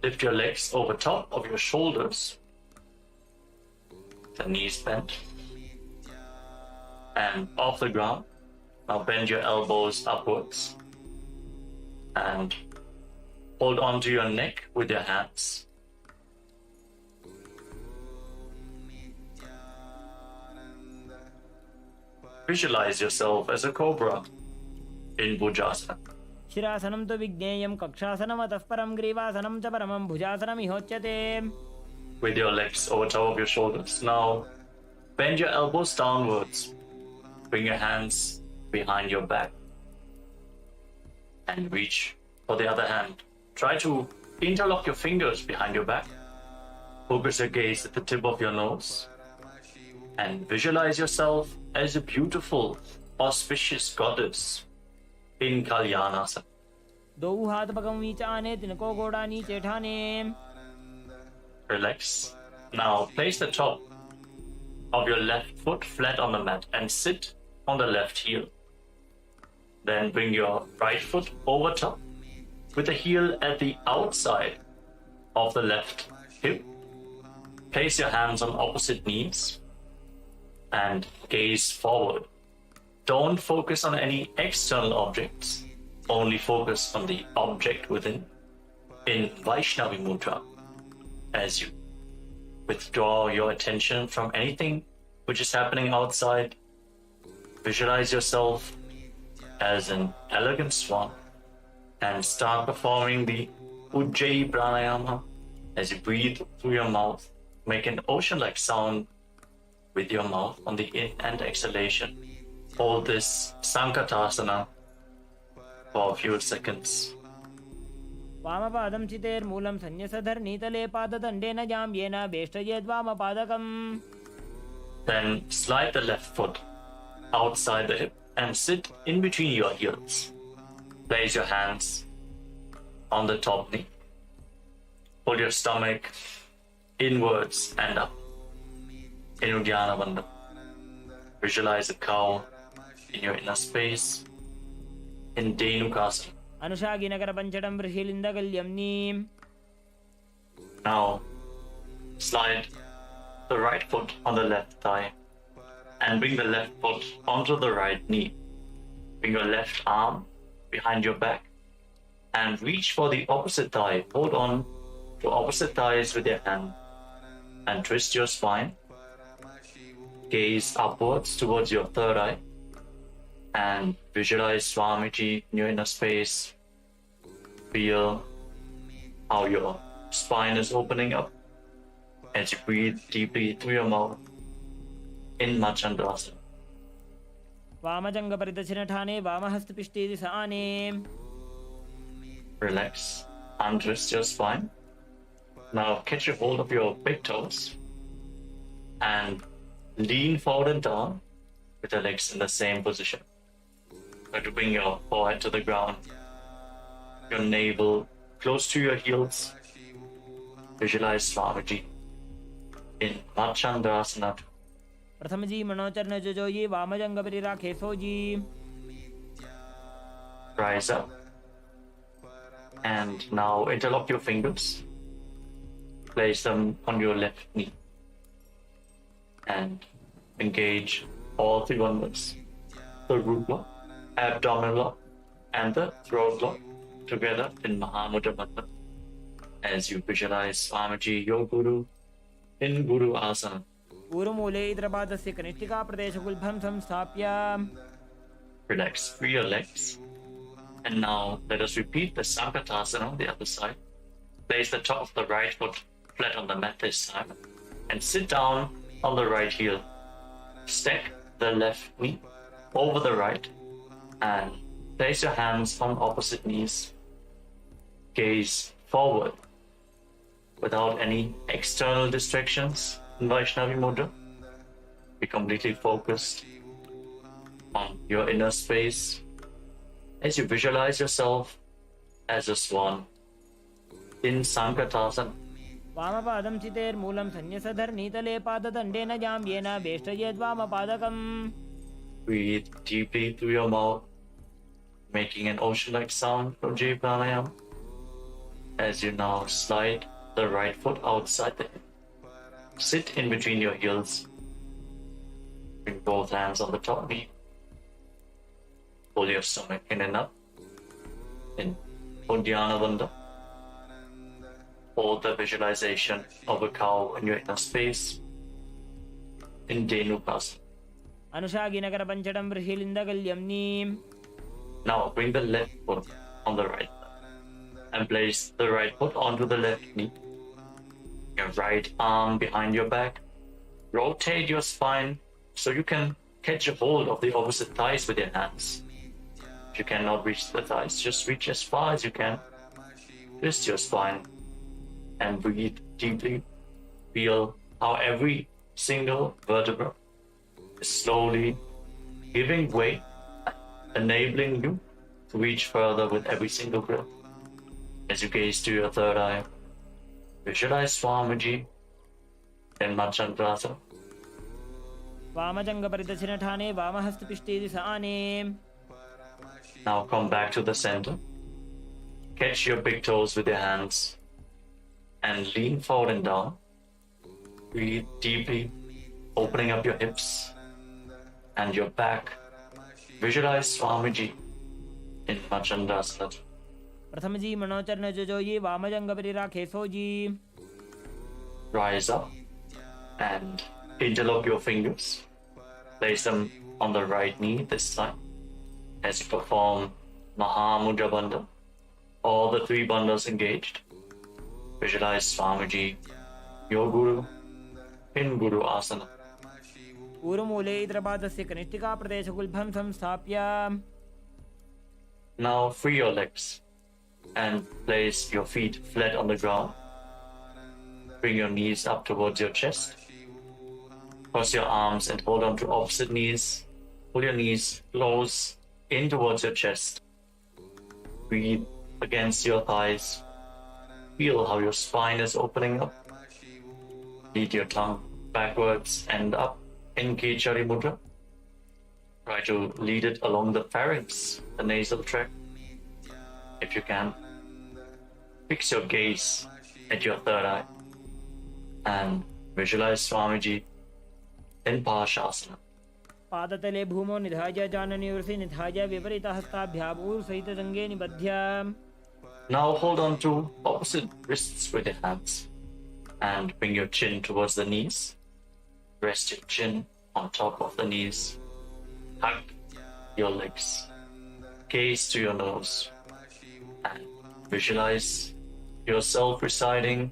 Lift your legs over top of your shoulders. The knees bent. And off the ground. Now bend your elbows upwards. And hold onto your neck with your hands. Visualize yourself as a cobra in Bhujasana. ಶಿರಾಸನಂ ತು ವಿಜ್ಞೇಯಂ ಕಕ್ಷಾಸನಮತಃ ಪರಂ ಗ್ರೀವಾಸನಂ ಚ ಪರಮಂ ಭುಜಾಸನಮಿಹೋಚ್ಯತೆ. With your legs over top of your shoulders. Now bend your elbows downwards. Bring your hands behind your back and reach for the other hand. Try to interlock your fingers behind your back. Focus your gaze at the tip of your nose and visualize yourself as a beautiful, auspicious goddess in Kalyanasana. ದೋವು ಹಾತ ಪಕಂ ವೀಚಾನೆ ತಿನಕೋ ಗೋಡಾ ನೀಚೆ ಠಾನೆ. Relax. Now place the top of your left foot flat on the mat and sit on the left heel. Then bring your right foot over top with the heel at the outside of the left hip. Place your hands on opposite knees and gaze forward. Don't focus on any external objects. Only focus on the object within in Vaishnavi Mudra. As you withdraw your attention from anything which is happening outside, visualize yourself as an elegant swan and start performing the Ujjayi Pranayama as you breathe through your mouth. Make an ocean-like sound with your mouth on the in and exhalation. Hold this Sankatasana for a few seconds. ವಾಮಪಾದಂ ಚಿತೇರ್ಮೂಲಂ ಸನ್ಯಸಧರ್ ನೀತಲೆ ಪಾದದಂಡೇನ ಜಾಂಬ್ಯೇನ ಬೇಷ್ಟಯೇದ್ವಾಮಪಾದಕಂ. Then slide the left foot outside the hip and sit in between your heels. Place your hands on the top knee. Pull your stomach inwards and up in Uddiyana Bandha. Visualize a cow in your inner space in Dhenukasana. ಅನುಷಾಗಿನಗರ ಪಂಚಡಂ ಋಷಿಲಿಂದ ಗಲ್ಯಂ ನೀಂ. Now slide the right foot on the left thigh and bring the left foot onto the right knee. Bring your left arm behind your back and reach for the opposite thigh. Hold on to opposite thighs with your hand and twist your spine. Gaze upwards towards your third eye and visualize Swamiji in your inner space. Feel how your spine is opening up as you breathe deeply through your mouth in Machandrasana. ವಾಮಜಂಗ ಪರಿದರ್ಶನ ಠಾನೆ ವಾಮಹಸ್ತಪಿಷ್ಟೇದಿ Sane. Relax, untwist your spine. Now catch a hold of your big toes and lean forward and down with your legs in the same position. Try to bring your forehead to the ground, your navel close to your heels. Visualize Swamiji in Machandrasana. ಪ್ರಥಮ G ಮನೋಚರಣ ಜೋಜೋಯಿ ವಾಮಜಂಗ ಪರಿ ರಾಖೆ sooji. Rise up and now interlock your fingers. Place them on your left knee and engage all three wonders: the root lock, abdominal lock, and the throat lock together in Mahamudra Bandha as you visualize Swamiji, your Guru, in Guru Asana. ಊರುಮೂಲೆ ಇದರ ಪಾದಸ್ಯ ಕನಿಷ್ಠಿಕಾ ಪ್ರದೇಶ ಗುಲ್ಭಂ ಸಂಸ್ಥಾಪ್ಯ. Relax, free your legs And now let us repeat the Sankatasana on the other side. Place the top of the right foot flat on the mat this time and sit down on the right heel. Stack the left knee over the right and place your hands on opposite knees. Gaze forward without any external distractions in Vaishnavi Mudra. Be completely focused on your inner space as you visualize yourself as a swan in Sankatasana. वामपादं चितेर्मूलं सन्न्यसधर्नीतले पाददण्डेन जाम्येन वेष्टयेद्वामपादकम्. Breathe deeply through your mouth, making an ocean-like sound from Jai Pranayama. As you now slide the right foot outside the hip. Sit in between your heels. Bring both hands on the top knee. Pull your stomach in and up in Uddiyana Bandha. Hold the visualization of a cow in your inner space in Dhenukasana. अनुषागिनकरपञ्चडं बृहिलिन्दगल्यं neem. Now bring the left foot on the right and place the right foot onto the left knee. Your right arm behind your back. Rotate your spine so you can catch a hold of the opposite thighs with your hands. If you cannot reach the thighs, just reach as far as you can. Twist your spine and breathe deeply. Feel how every single vertebra is slowly giving way, enabling you to reach further with every single breath. As you gaze to your third eye, visualize Swamiji in Machandrasana. वामजङ्गपरिदक्षिणठाने वामहस्तपिष्टेति Sane. Now come back to the center. Catch your big toes with your hands and lean forward and down. Breathe deeply, opening up your hips and your back. Visualize Swamiji in Machandrasana. प्रथमजी मनोचरण जोजोयी वामजङ्गपरिराखे sooji. Rise up and interlock your fingers. Place them on the right knee this time as you perform Mahamudra Bandha. All the three bandhas engaged. Visualize Swamiji, your Guru, in Guru Asana. पूर्वमूले इन्द्रपादस्य कनिष्ठिकाप्रदेशगुल्फं संस्थाप्य. Now free your legs and place your feet flat on the ground. Bring your knees up towards your chest. Cross your arms and hold on to opposite knees. Pull your knees close in towards your chest. Breathe against your thighs. Feel how your spine is opening up. Lead your tongue backwards and up in Kichari Mudra. Try to lead it along the pharynx, the nasal tract. If you can, fix your gaze at your third eye and visualize Swamiji in Parshasana. पादतले भूमौ निधाय जाननीवृषि निधाय विपरीतहस्ताभ्याभूर्सहितजङ्गे निबध्य. Now hold on to opposite wrists with your hands and bring your chin towards the knees. Rest your chin on top of the knees. Hug your legs. Gaze to your nose and visualize yourself residing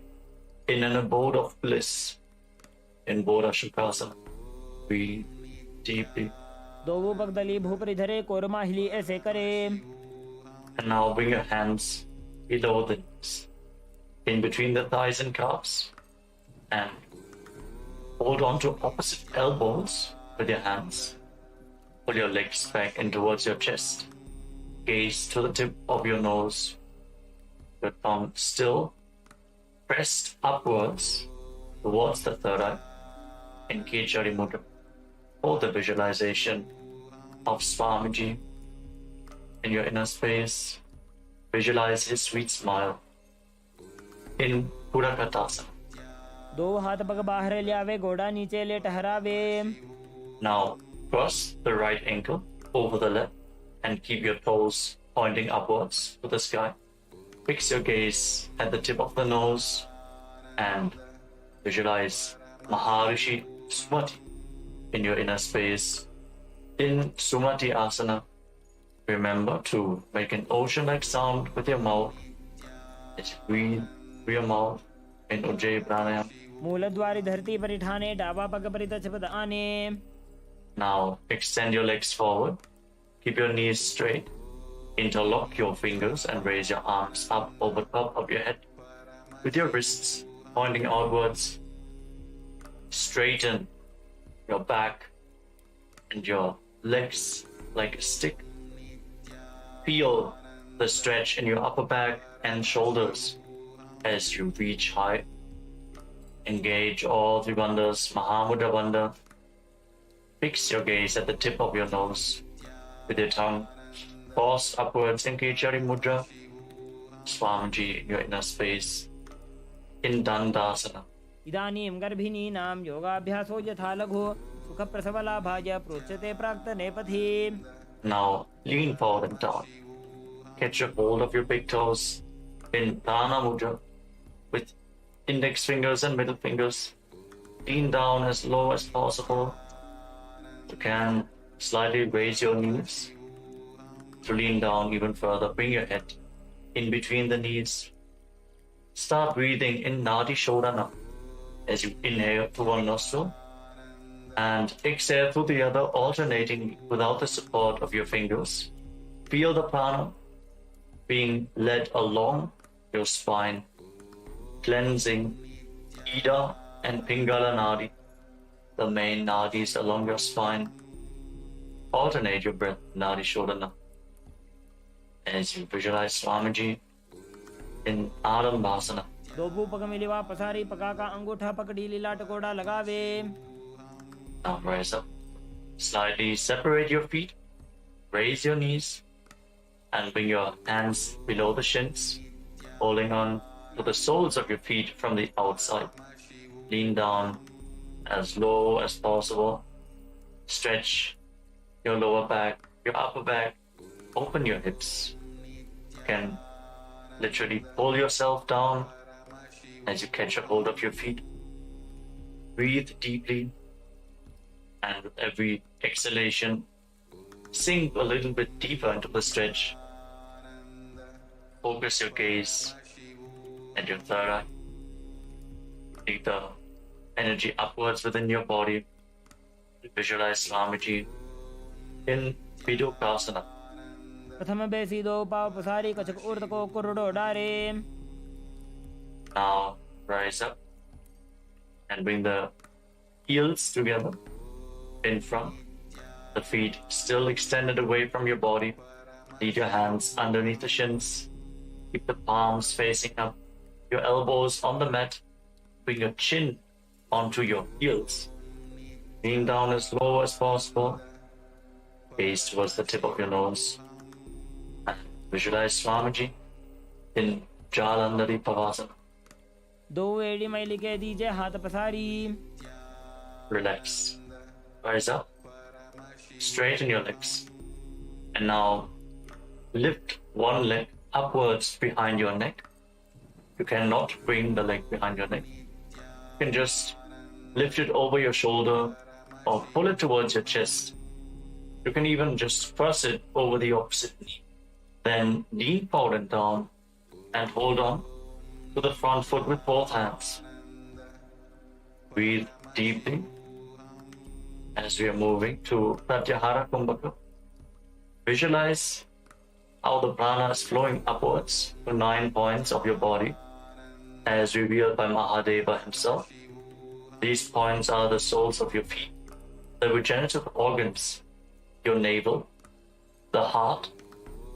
in an abode of bliss in Bodha Shukasana. Breathe deeply. दोवो पगदली भूपरिधरे कोरमाहिली ऐसे करे. And now bring your hands below the knees, in between the thighs and calves, and hold on to opposite elbows with your hands. Pull your legs back in towards your chest. Gaze to the tip of your nose. Your tongue still pressed upwards towards the third eye in Kichari Mudra. Hold the visualization of Swamiji in your inner space. Visualize his sweet smile in Purakatasana. दो हाथ पग बाहर ले आवे घोड़ा नीचे ले टहरावे. Now cross the right ankle over the left and keep your toes pointing upwards to the sky. Fix your gaze at the tip of the nose and visualize Maharishi Sumati in your inner space in Sumati Asana. Remember to make an ocean-like sound with your mouth as you breathe through your mouth in Ujjayi Pranayama. मूलद्वारि धरती परिठाने डाबा पग परितचपद आने. Now extend your legs forward. Keep your knees straight. Interlock your fingers and raise your arms up over top of your head with your wrists pointing outwards. Straighten your back and your legs like a stick. Feel the stretch in your upper back and shoulders as you reach high. Engage all three bandhas, Mahamudra Bandha. Fix your gaze at the tip of your nose with your tongue. Pause upwards in Kechari Mudra. Swamiji in your inner space. In Dandasana. इदानीं गर्भिणीनां योगाभ्यासो यथा लघु सुखप्रसवलाभाय प्रोच्यते प्राक्तनेपथि. Now lean forward and down. Catch a hold of your big toes in Dana Mudra with index fingers and middle fingers. Lean down as low as possible. You can slightly raise your knees. To lean down even further, bring your head in between the knees. Start breathing in Nadi Shodhana as you inhale through one nostril and exhale through the other, alternating without the support of your fingers. Feel the prana being led along your spine, cleansing Ida and Pingala Nadi, the main nadis along your spine. Alternate your breath, Nadi Shodhana, as you visualize Swamiji in Adambhasana. दोबू पग मिलिवा पसारी पका का अंगूठा पकड़ी लीला टकोड़ा लगावे. Now rise up. Slightly separate your feet. Raise your knees. And bring your hands below the shins, holding on to the soles of your feet from the outside. Lean down as low as possible. Stretch your lower back, your upper back. Open your hips. You can literally pull yourself down as you catch a hold of your feet. Breathe deeply, and with every exhalation, sink a little bit deeper into the stretch. Focus your gaze at your third eye. Take the energy upwards within your body. Visualize Swamiji in Vidukasana. प्रथम बेसी दो पाव पसारी कछक ऊर्ध को कुर्डो डारे. Now rise up and bring the heels together in front. The feet still extended away from your body. Lead your hands underneath the shins. Keep the palms facing up. Your elbows on the mat. Bring your chin onto your heels. Lean down as low as possible. Gaze towards the tip of your nose. And visualize Swamiji in Jalandhari Pavasana. दो एड़ी मैली के दीजिए हाथ पसारी. Relax. Rise up. Straighten your legs. And now lift one leg upwards behind your neck. You cannot bring the leg behind your neck. You can just lift it over your shoulder or pull it towards your chest. You can even just press it over the opposite knee. Then lean forward and down and hold on to the front foot with both hands. Breathe deeply as we are moving to Pratyahara Kumbhaka. Visualize how the prana is flowing upwards to 9 points of your body as revealed by Mahadeva himself. These points are the soles of your feet, the regenerative organs, your navel, the heart,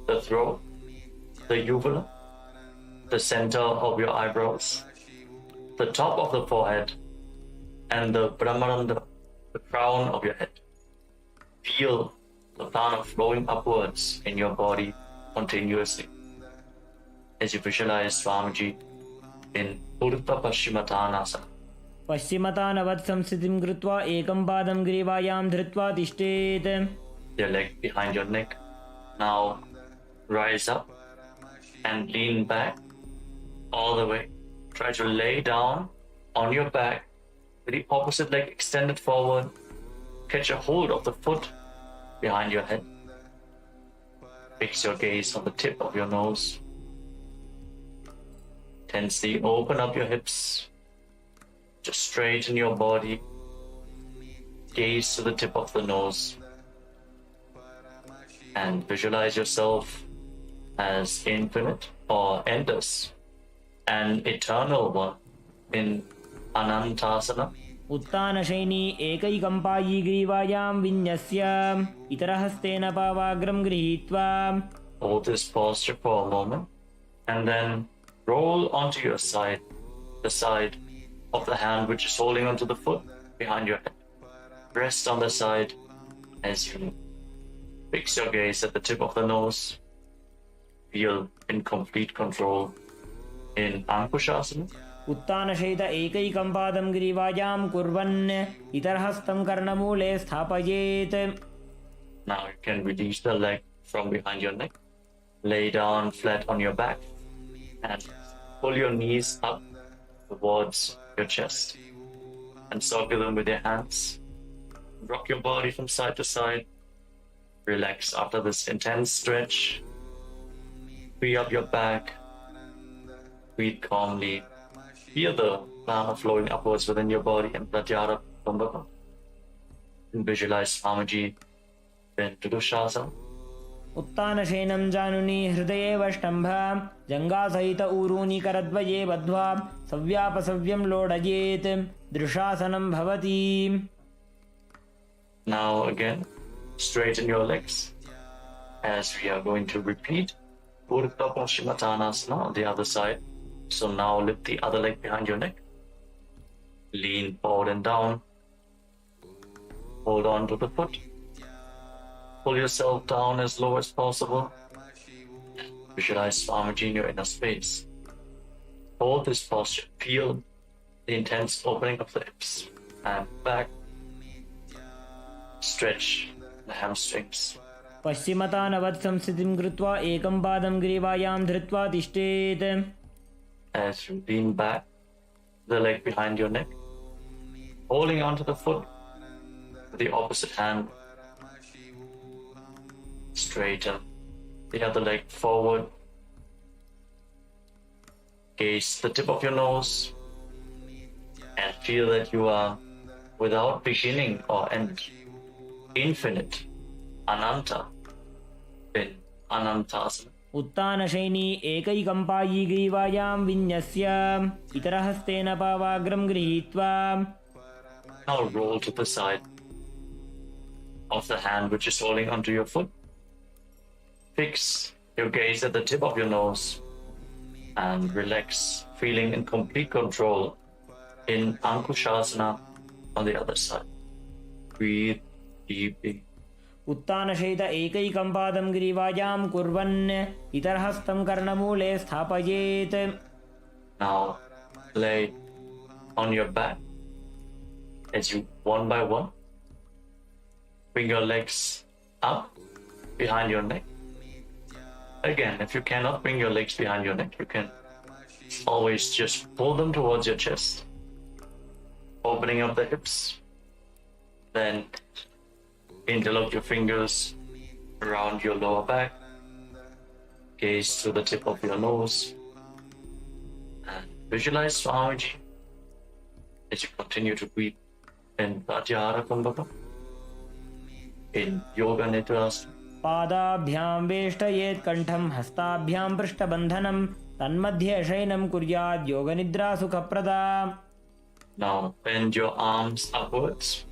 the throat, the uvula, the center of your eyebrows, the top of the forehead, and the Brahmarandha, the crown of your head. Feel the prana flowing upwards in your body continuously as you visualize Swamiji in Urdhva Paschimottanasana. पश्चिमतानवत् संस्थितिं कृत्वा एकं पादं ग्रीवायां धृत्वा तिष्ठेत्. Your leg behind your neck. Now rise up and lean back all the way. Try to lay down on your back with the opposite leg extended forward. Catch a hold of the foot behind your head. Fix your gaze on the tip of your nose. Tensely open up your hips. Just straighten your body. Gaze to the tip of the nose. And visualize yourself as infinite or endless, an eternal one in Anantasana. उत्तानशयनी एकैकम्पायी ग्रीवायां विन्यस्य इतरहस्तेन पावाग्रं गृहीत्वा Hold this posture for a moment and then roll onto your side, the side of the hand which is holding onto the foot behind your head. Rest on the side as you fix your gaze at the tip of the nose. Feel in complete control in Ankushasana. उत्तानशयित एकैकं पादं ग्रीवायां कुर्वन् इतरहस्तं कर्णमूले स्थापयेत्. Now you can release the leg from behind your neck. Lay down flat on your back and pull your knees up towards your chest and circle them with your hands. Rock your body from side to side. Relax after this intense stretch. Free up your back. Breathe calmly. Feel the prana flowing upwards within your body and pratyahara kumbhaka. And visualize Swamiji in Dudushasana. उत्तानशयनं जानुनी हृदये वष्टम्भ जङ्घासहित ऊरूनि करद्वये बद्ध्वा सव्यापसव्यं लोडयेत् दृशासनं भवति. Now again, straighten your legs as we are going to repeat Urdhva Paschimottanasana on the other side. So now lift the other leg behind your neck. Lean forward and down. Hold on to the foot. Pull yourself down as low as possible. Visualize Swamiji in your inner space. Hold this posture. Feel the intense opening of the hips and back. Stretch the hamstrings. पश्चिमतानवत् संस्थितिं कृत्वा एकं पादं ग्रीवायां धृत्वा तिष्ठेत्. As you lean back, the leg behind your neck, holding onto the foot with the opposite hand. Straighten the other leg forward. Gaze the tip of your nose and feel that you are without beginning or end, infinite, Ananta in Anantasana. उत्तानशयनी एकैकम्पायी ग्रीवायां विन्यस्य इतरहस्तेन पावाग्रं गृहीत्वा. Now roll to the side of the hand which is holding onto your foot. Fix your gaze at the tip of your nose and relax, feeling in complete control in Ankushasana on the other side. Breathe deeply. उत्तानशयित एकैकं पादं ग्रीवायां कुर्वन् इतरहस्तं कर्णमूले स्थापयेत्. Now lay on your back as you one by one bring your legs up behind your neck. Again, if you cannot bring your legs behind your neck, you can always just pull them towards your chest, opening up the hips. Then interlock your fingers around your lower back. Gaze to the tip of your nose. And visualize Swamiji as you continue to breathe in Pratyahara Kumbhaka, in Yoga Nidrasana. पादाभ्यां वेष्टयेत् कण्ठं हस्ताभ्यां पृष्ठबन्धनं तन्मध्ये शयनं कुर्यात् योगनिद्रा सुखप्रदा. Now bend your arms upwards.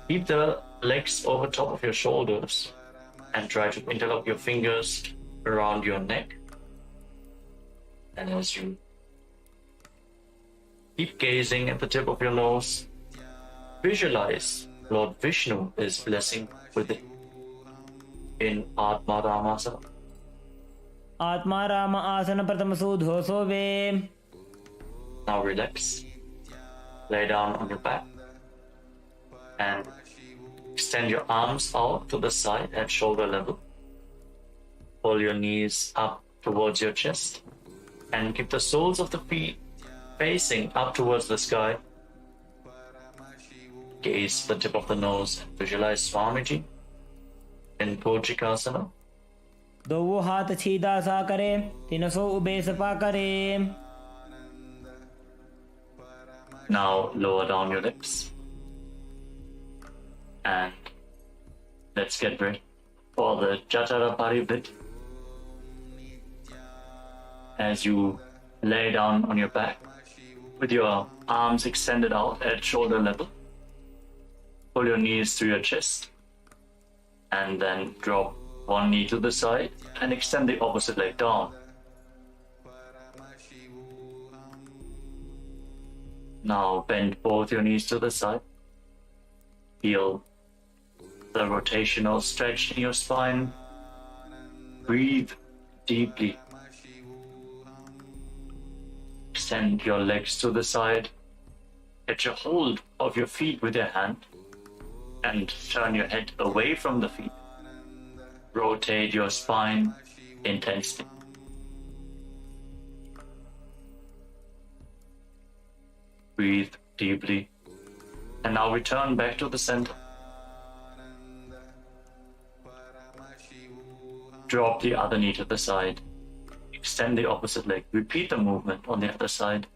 Keep the legs over top of your shoulders and try to interlock your fingers around your neck. And as you keep gazing at the tip of your nose, visualize Lord Vishnu is blessing with it in Atma Ramasana. आत्मा राम आसन प्रथमसो धोसो वे. Now relax. Lay down on your back and extend your arms out to the side at shoulder level. Pull your knees up towards your chest and keep the soles of the feet facing up towards the sky. Gaze the tip of the nose and visualize Swamiji in Kojikasana. दोवो हाथ छीदा सा करे तिनसो ube Sapa करे. Now lower down your lips. And let's get ready for the Jatara bit. As you lay down on your back with your arms extended out at shoulder level, pull your knees to your chest, and then drop one knee to the side and extend the opposite leg down. Now bend both your knees to the side. Feel the rotational stretch in your spine. Breathe deeply. Extend your legs to the side. Get your hold of your feet with your hand and turn your head away from the feet. Rotate your spine intensely. Breathe deeply. And now return back to the center. Drop the other knee to the side. Extend the opposite leg. Repeat the movement on the other side.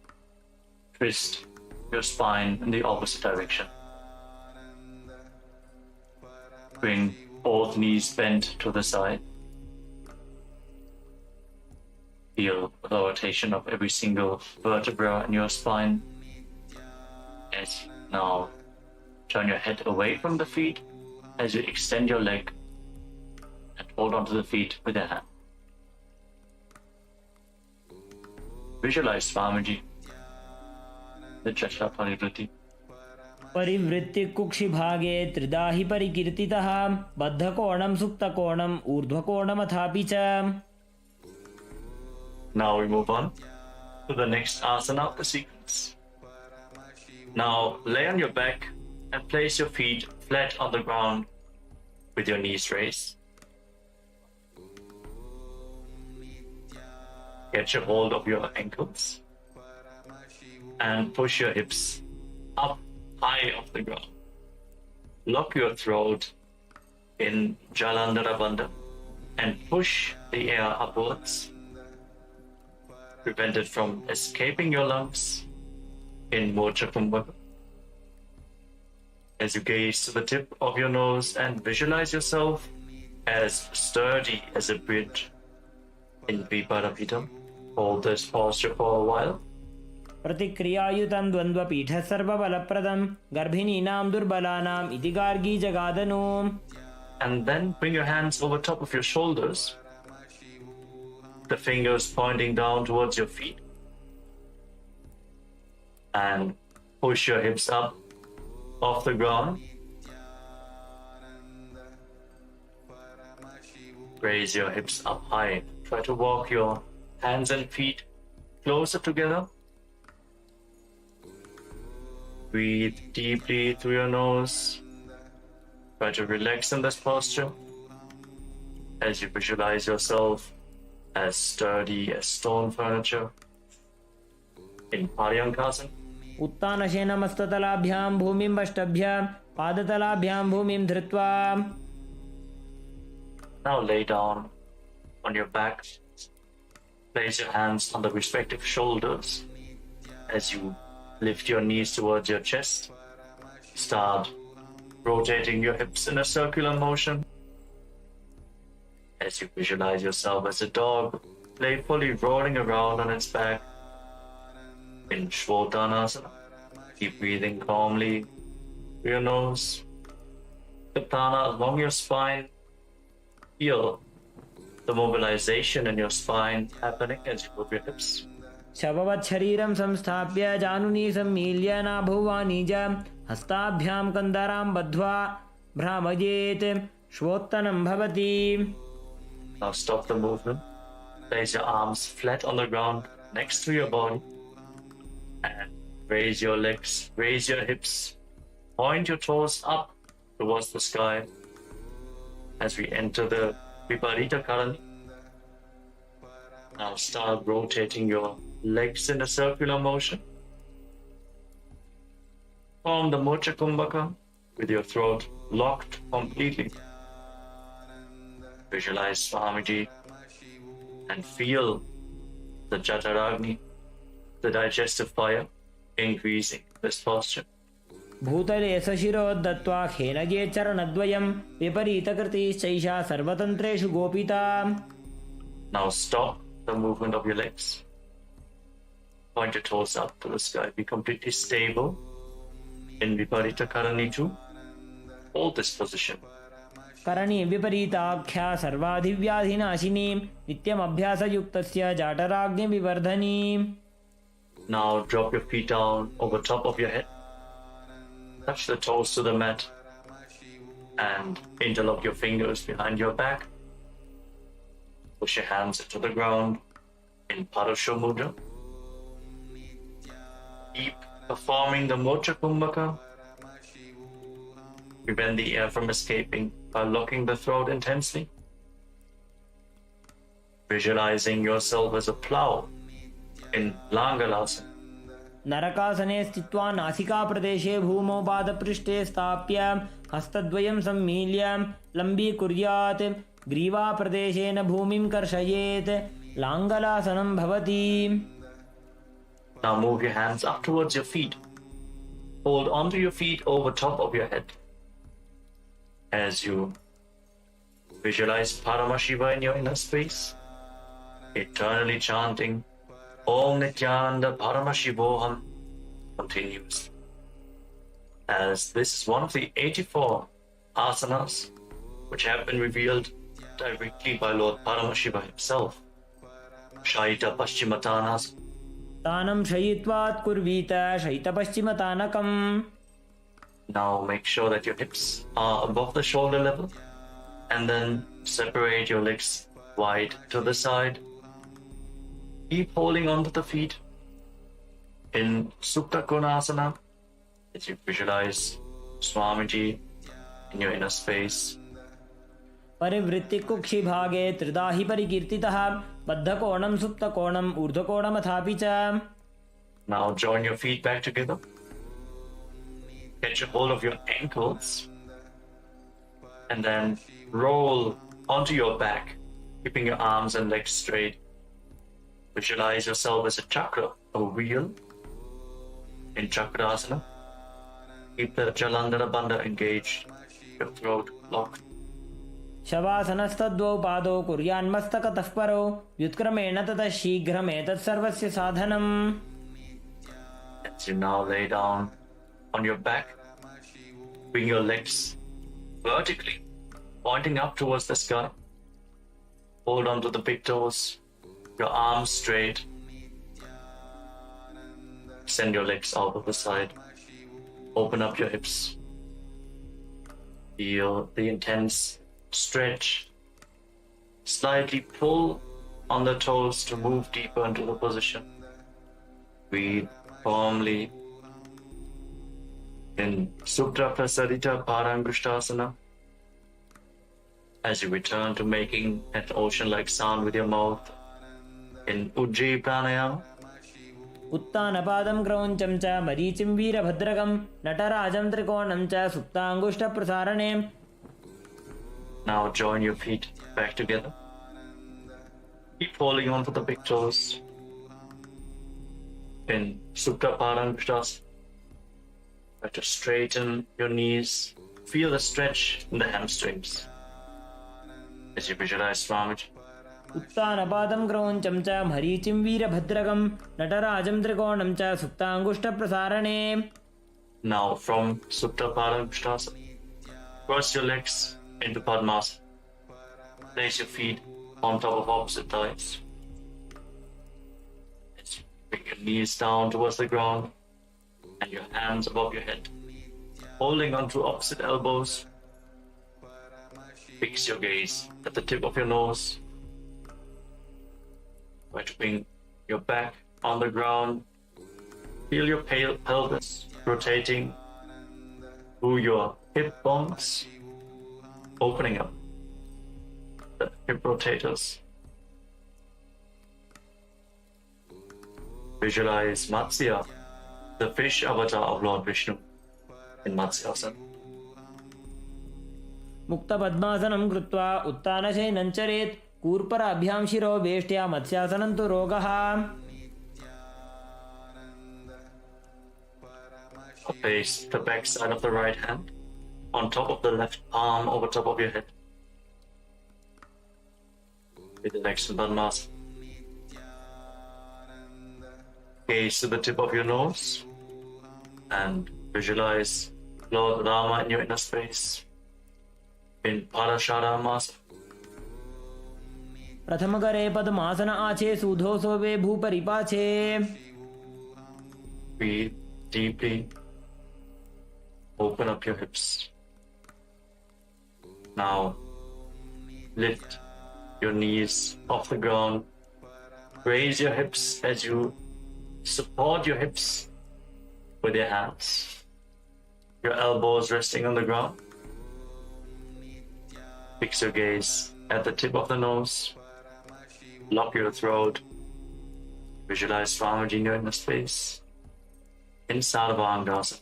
Twist your spine in the opposite direction. Bring both knees bent to the side. Feel the rotation of every single vertebra in your spine. As now turn your head away from the feet as you extend your leg and hold onto the feet with your hand. Visualize Swamiji, the Jatara Parivritti. परिवृत्ति कुक्षि भागे त्रिधा हि परिकीर्तितः बद्धकोणं सुप्तकोणं ऊर्ध्वकोणमथापि च. Now we move on to the next asana of the sequence. Now lay on your back and place your feet flat on the ground with your knees raised. Get your hold of your ankles and push your hips up high off the ground. Lock your throat in Jalandhara Bandha and push the air upwards. Prevent it from escaping your lungs in Mocha Kumbhaka. As you gaze to the tip of your nose and visualize yourself as sturdy as a bridge in Viparapita, hold this posture for a while. प्रतिक्रियायुतं द्वन्द्वपीठः सर्वबलप्रदं गर्भिणीनां दुर्बलानाम् इति Gargi जगादनु. And then bring your hands over top of your shoulders, the fingers pointing down towards your feet, and push your hips up off the ground. Raise your hips up high. Try to walk your hands and feet closer together. Breathe deeply through your nose. Try to relax in this posture as you visualize yourself as sturdy as stone furniture in Paryankasana. उत्तानशेन मस्ततलाभ्यां भूमिं वष्टभ्य पादतलाभ्यां भूमिं धृत्वा. Now lay down on your back. Place your hands on the respective shoulders as you lift your knees towards your chest. Start rotating your hips in a circular motion as you visualize yourself as a dog playfully rolling around on its back in Shvotanasana. Keep breathing calmly through your nose. The prana along your spine. Feel the mobilization in your spine happening as you move your hips. शववत् शरीरं संस्थाप्य जानुनी सम्मील्य नाभुवानी च हस्ताभ्यां कन्दरां बद्ध्वा भ्रामयेत् श्वोत्तनं भवति. Now stop the movement. Place your arms flat on the ground next to your body and raise your legs, raise your hips, point your toes up towards the sky as we enter the Viparita Karani. Now start rotating your legs in a circular motion. Form the Mocha Kumbhaka with your throat locked completely. Visualize Swamiji and feel the Jataragni, the digestive fire, increasing this posture. भूतले सशिरोद्धत्वा खेनगे चरणद्वयं विपरीतकृतिश्चैषा सर्वतन्त्रेषु गोपिता. Now stop the movement of your legs. Point your toes up to the sky. Be completely stable in Viparita Karanitu. Hold this position. Karni विपरीताख्या सर्वाधिव्याधिनाशिनी नित्यमभ्यासयुक्तस्य जाटराग्निविवर्धनी. Now drop your feet down over top of your head. Touch the toes to the mat and interlock your fingers behind your back. Push your hands into the ground in Parasho Mudra. Keep performing the Mocha Kumbhaka. Prevent the air from escaping by locking the throat intensely. Visualizing yourself as a plow in Langalasana. नरकासने स्थित्वा नासिकाप्रदेशे भूमौ पादपृष्ठे स्थाप्य हस्तद्वयं सम्मील्य लम्बीकुर्यात् ग्रीवाप्रदेशेन भूमिं कर्षयेत् लाङ्गलासनं भवति. Now move your hands up towards your feet. Hold onto your feet over top of your head. As you visualize Paramashiva in your inner space, eternally chanting Om Nityananda Paramashivoham continues. As this is one of the 84 asanas which have been revealed directly by Lord Paramashiva himself. Shaita Paschimatanas. तानं शयित्वात् कुर्वीत शयितपश्चिमतानकम्. Now make sure that your hips are above the shoulder level and then separate your legs wide to the side. Keep holding onto the feet in Supta Konasana as you visualize Swamiji in your inner space. परिवृत्तिकुक्षिभागे त्रिदाहि परिकीर्तितः बद्धकोणं सुप्तकोणम् ऊर्ध्वकोणमथापि च. Now join your feet back together. Catch a hold of your ankles and then roll onto your back, keeping your arms and legs straight. Visualize yourself as a chakra, a wheel in Chakrasana. Keep the Jalandhara Bandha engaged, your throat locked. शवासनस्तद्वौ पादौ कुर्यान्मस्तकतः परौ व्युत्क्रमेण ततः शीघ्रमेतत् सर्वस्य साधनम्. As you now lay down on your back, bring your legs vertically, pointing up towards the sky. Hold on to the big toes, your arms straight. Send your legs out of the side. Open up your hips. Feel the intense stretch. Slightly pull on the toes to move deeper into the position. Breathe firmly in Supta Prasarita Parangushtasana. As you return to making an ocean-like sound with your mouth in Ujjayi Pranayama. उत्तानपादं क्रौञ्चं च मरीचिं वीरभद्रकं नटराजं त्रिकोणं च सुप्ताङ्गुष्ठप्रसारणे. Now join your feet back together. Keep holding on to the big toes in Supta Parangushtasana. Try to straighten your knees. Feel the stretch in the hamstrings as you visualize Swamiji. उत्तानपादं क्रौञ्चं च मरीचिं वीरभद्रकं नटराजं त्रिकोणं च सुप्ताङ्गुष्ठप्रसारणे. Now from Supta Parangushtasana, cross your legs into Padmasana. Place your feet on top of opposite thighs. As you bring your knees down towards the ground and your hands above your head. Holding onto opposite elbows. Fix your gaze at the tip of your nose. Try to bring your back on the ground. Feel your pelvis rotating through your hip bones, opening up the hip rotators. Visualize Matsya, the fish avatar of Lord Vishnu in Matsyasana. मुक्तपद्मासनं कृत्वा उत्तानशयनं चरेत् कूर्पराभ्यां शिरो वेष्ट्या मत्स्यासनं तु रोगः Place the back side of the right hand on top of the left palm over top of your head. With the legs in Padmasana. Gaze to the tip of your nose and visualize Lord Rama in your inner space in Parasharamasana. प्रथमकरे पद्मासन आचे सुधोसो वे भूपरिपाचे Breathe deeply. Open up your hips. Now lift your knees off the ground. Raise your hips as you support your hips with your hands. Your elbows resting on the ground. Fix your gaze at the tip of the nose. Lock your throat. Visualize Swamiji in your inner space. In Sarvangasana.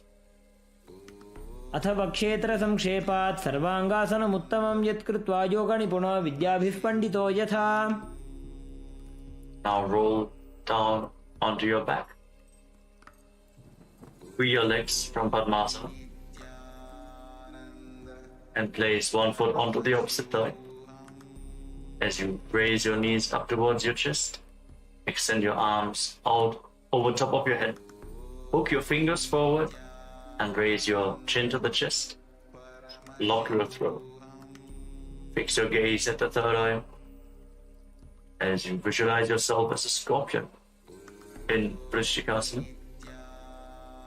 अथ वक्षेत्र संक्षेपात् सर्वांगासनमुत्तमं यत्कृत्वा योगनिपुणो विद्याभिः पण्डितो यथा Now roll down onto your back. Free your legs from Padmasana. And place one foot onto the opposite thigh. As you raise your knees up towards your chest, extend your arms out over top of your head. Hook your fingers forward and raise your chin to the chest. Lock your throat. Fix your gaze at the third eye as you visualize yourself as a scorpion in Vrishikasana.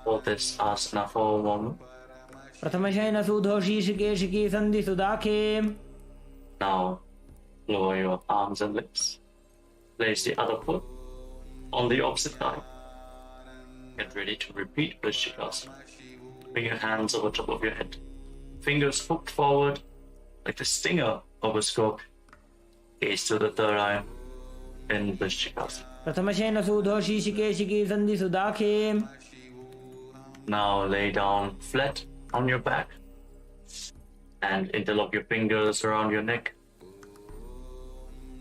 Hold this asana for a moment. प्रथमशयन सुधोषी शिकेशिकी सन्धि सुदाखे Now lower your arms and legs. Place the other foot on the opposite thigh. Get ready to repeat Vrishikasana. Bring your hands over top of your head. Fingers hooked forward like the stinger of a scorpion. Gaze to the third eye in Vrishikasana. प्रथमशयन सुधोषी शिकेशिकी सन्धि सुदाखे Now lay down flat on your back and interlock your fingers around your neck.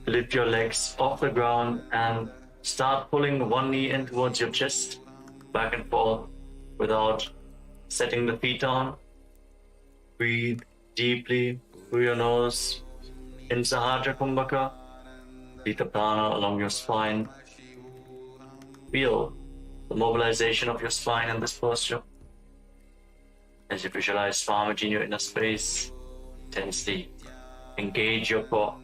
Lift your legs off the ground and start pulling one knee in towards your chest, back and forth without setting the feet on. Breathe deeply through your nose in Sahaja Kumbhaka. Pita prana along your spine. Feel the mobilization of your spine in this posture. As you visualize Swamiji in your inner space, intensely engage your core,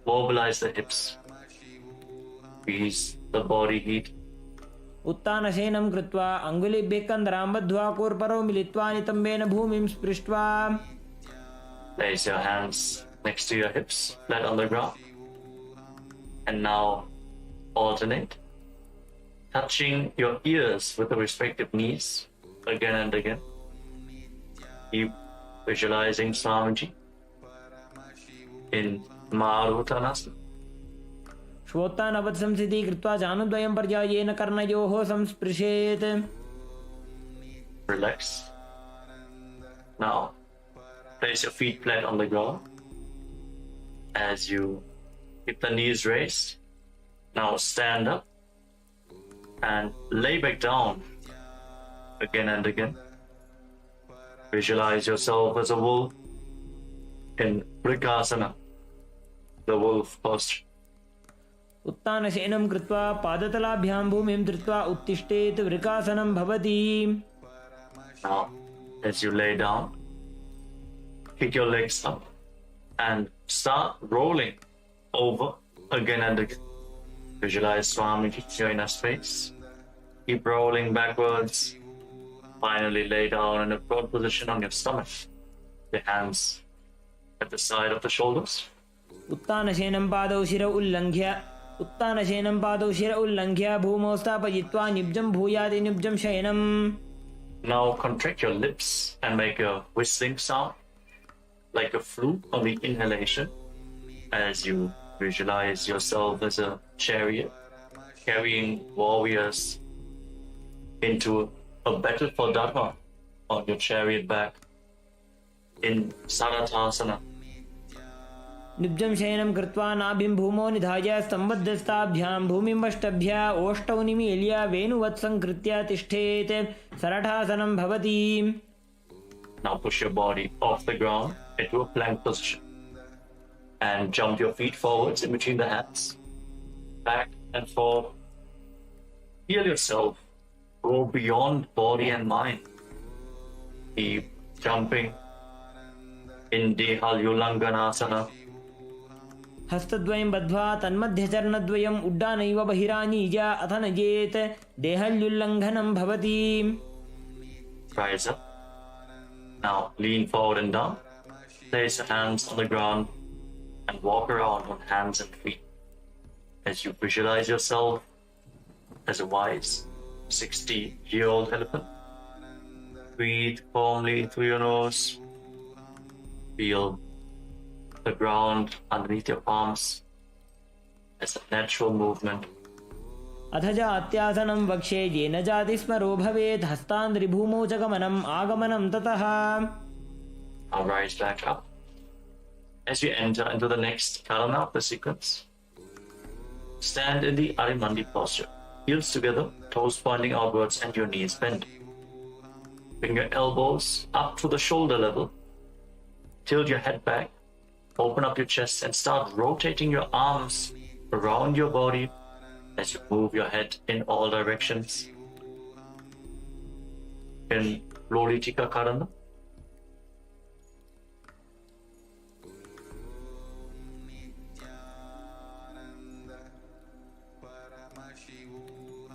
mobilize the hips, release the body heat. उत्तानशयनं कृत्वा अङ्गुलिभ्यः कन्दरां बद्ध्वा कूर्परौ मिलित्वा नितम्बेन भूमिं स्पृष्ट्वा Place your hands next to your hips, flat on the ground. And now alternate, touching your ears with the respective knees again and again. Keep visualizing Swamiji in Marutanasana. श्वोत्तानवत् संस्थिति कृत्वा जानुद्वयं पर्यायेन कर्णयोः संस्पृशेत् Relax. Now place your feet flat on the ground as you keep the knees raised. Now stand up and lay back down again and again. Visualize yourself as a wolf in Vrikasana, the wolf posture. उत्तानशयनं कृत्वा पादतलाभ्यां भूमिं धृत्वा उत्तिष्ठेत् वृकासनं भवति Now, as you lay down, kick your legs up and start rolling over again and again. Visualize Swamiji in your inner space. Keep rolling backwards. Finally lay down in a broad position on your stomach. Your hands at the side of the shoulders. उत्तानशयनं पादौ शिरौ उल्लङ्घ्य उत्तानशयनं पादौ शिर उल्लङ्घ्य भूमौ स्थापयित्वा निब्जं भूयादि निब्जं शयनम् Now contract your lips and make a whistling sound like a flute on the inhalation as you visualize yourself as a chariot carrying warriors into a battle for Dharma on your chariot back in Sarathasana, निब्जं शयनं कृत्वा नाभिं भूमौ निधाय स्तम्भद्धस्ताभ्यां भूमिमष्टभ्य ओष्टौ निमील्य वेणुवत्सङ्कृत्य तिष्ठेत् सरठासनं भवति. Now push your body off the ground into a plank position and jump your feet forwards in between the hands, back and forth. Feel yourself go beyond body and mind. Keep jumping in Dehalyulanganasana. हस्तद्वयं बद्ध्वा तन्मध्यचरणद्वयम् उड्डानैव बहिरानीय अथ नयेत् देहल्युल्लङ्घनं भवति. Rise up. Now lean forward and down. Place your hands on the ground and walk around on hands and feet as you visualize yourself as a wise 60-year-old elephant. Breathe calmly through your nose. Feel the ground underneath your palms as a natural movement. अथ जात्यासनं वक्षे येन जाति स्मरो भवेत् हस्तान्द्रिभूमौ च गमनम् आगमनं ततः. Now rise back up. As you enter into the next karana of the sequence, stand in the Arimandi posture. Heels together, toes pointing outwards and your knees bent. Bring your elbows up to the shoulder level. Tilt your head back. Open up your chest and start rotating your arms around your body as you move your head in all directions. In Lolitika Karana.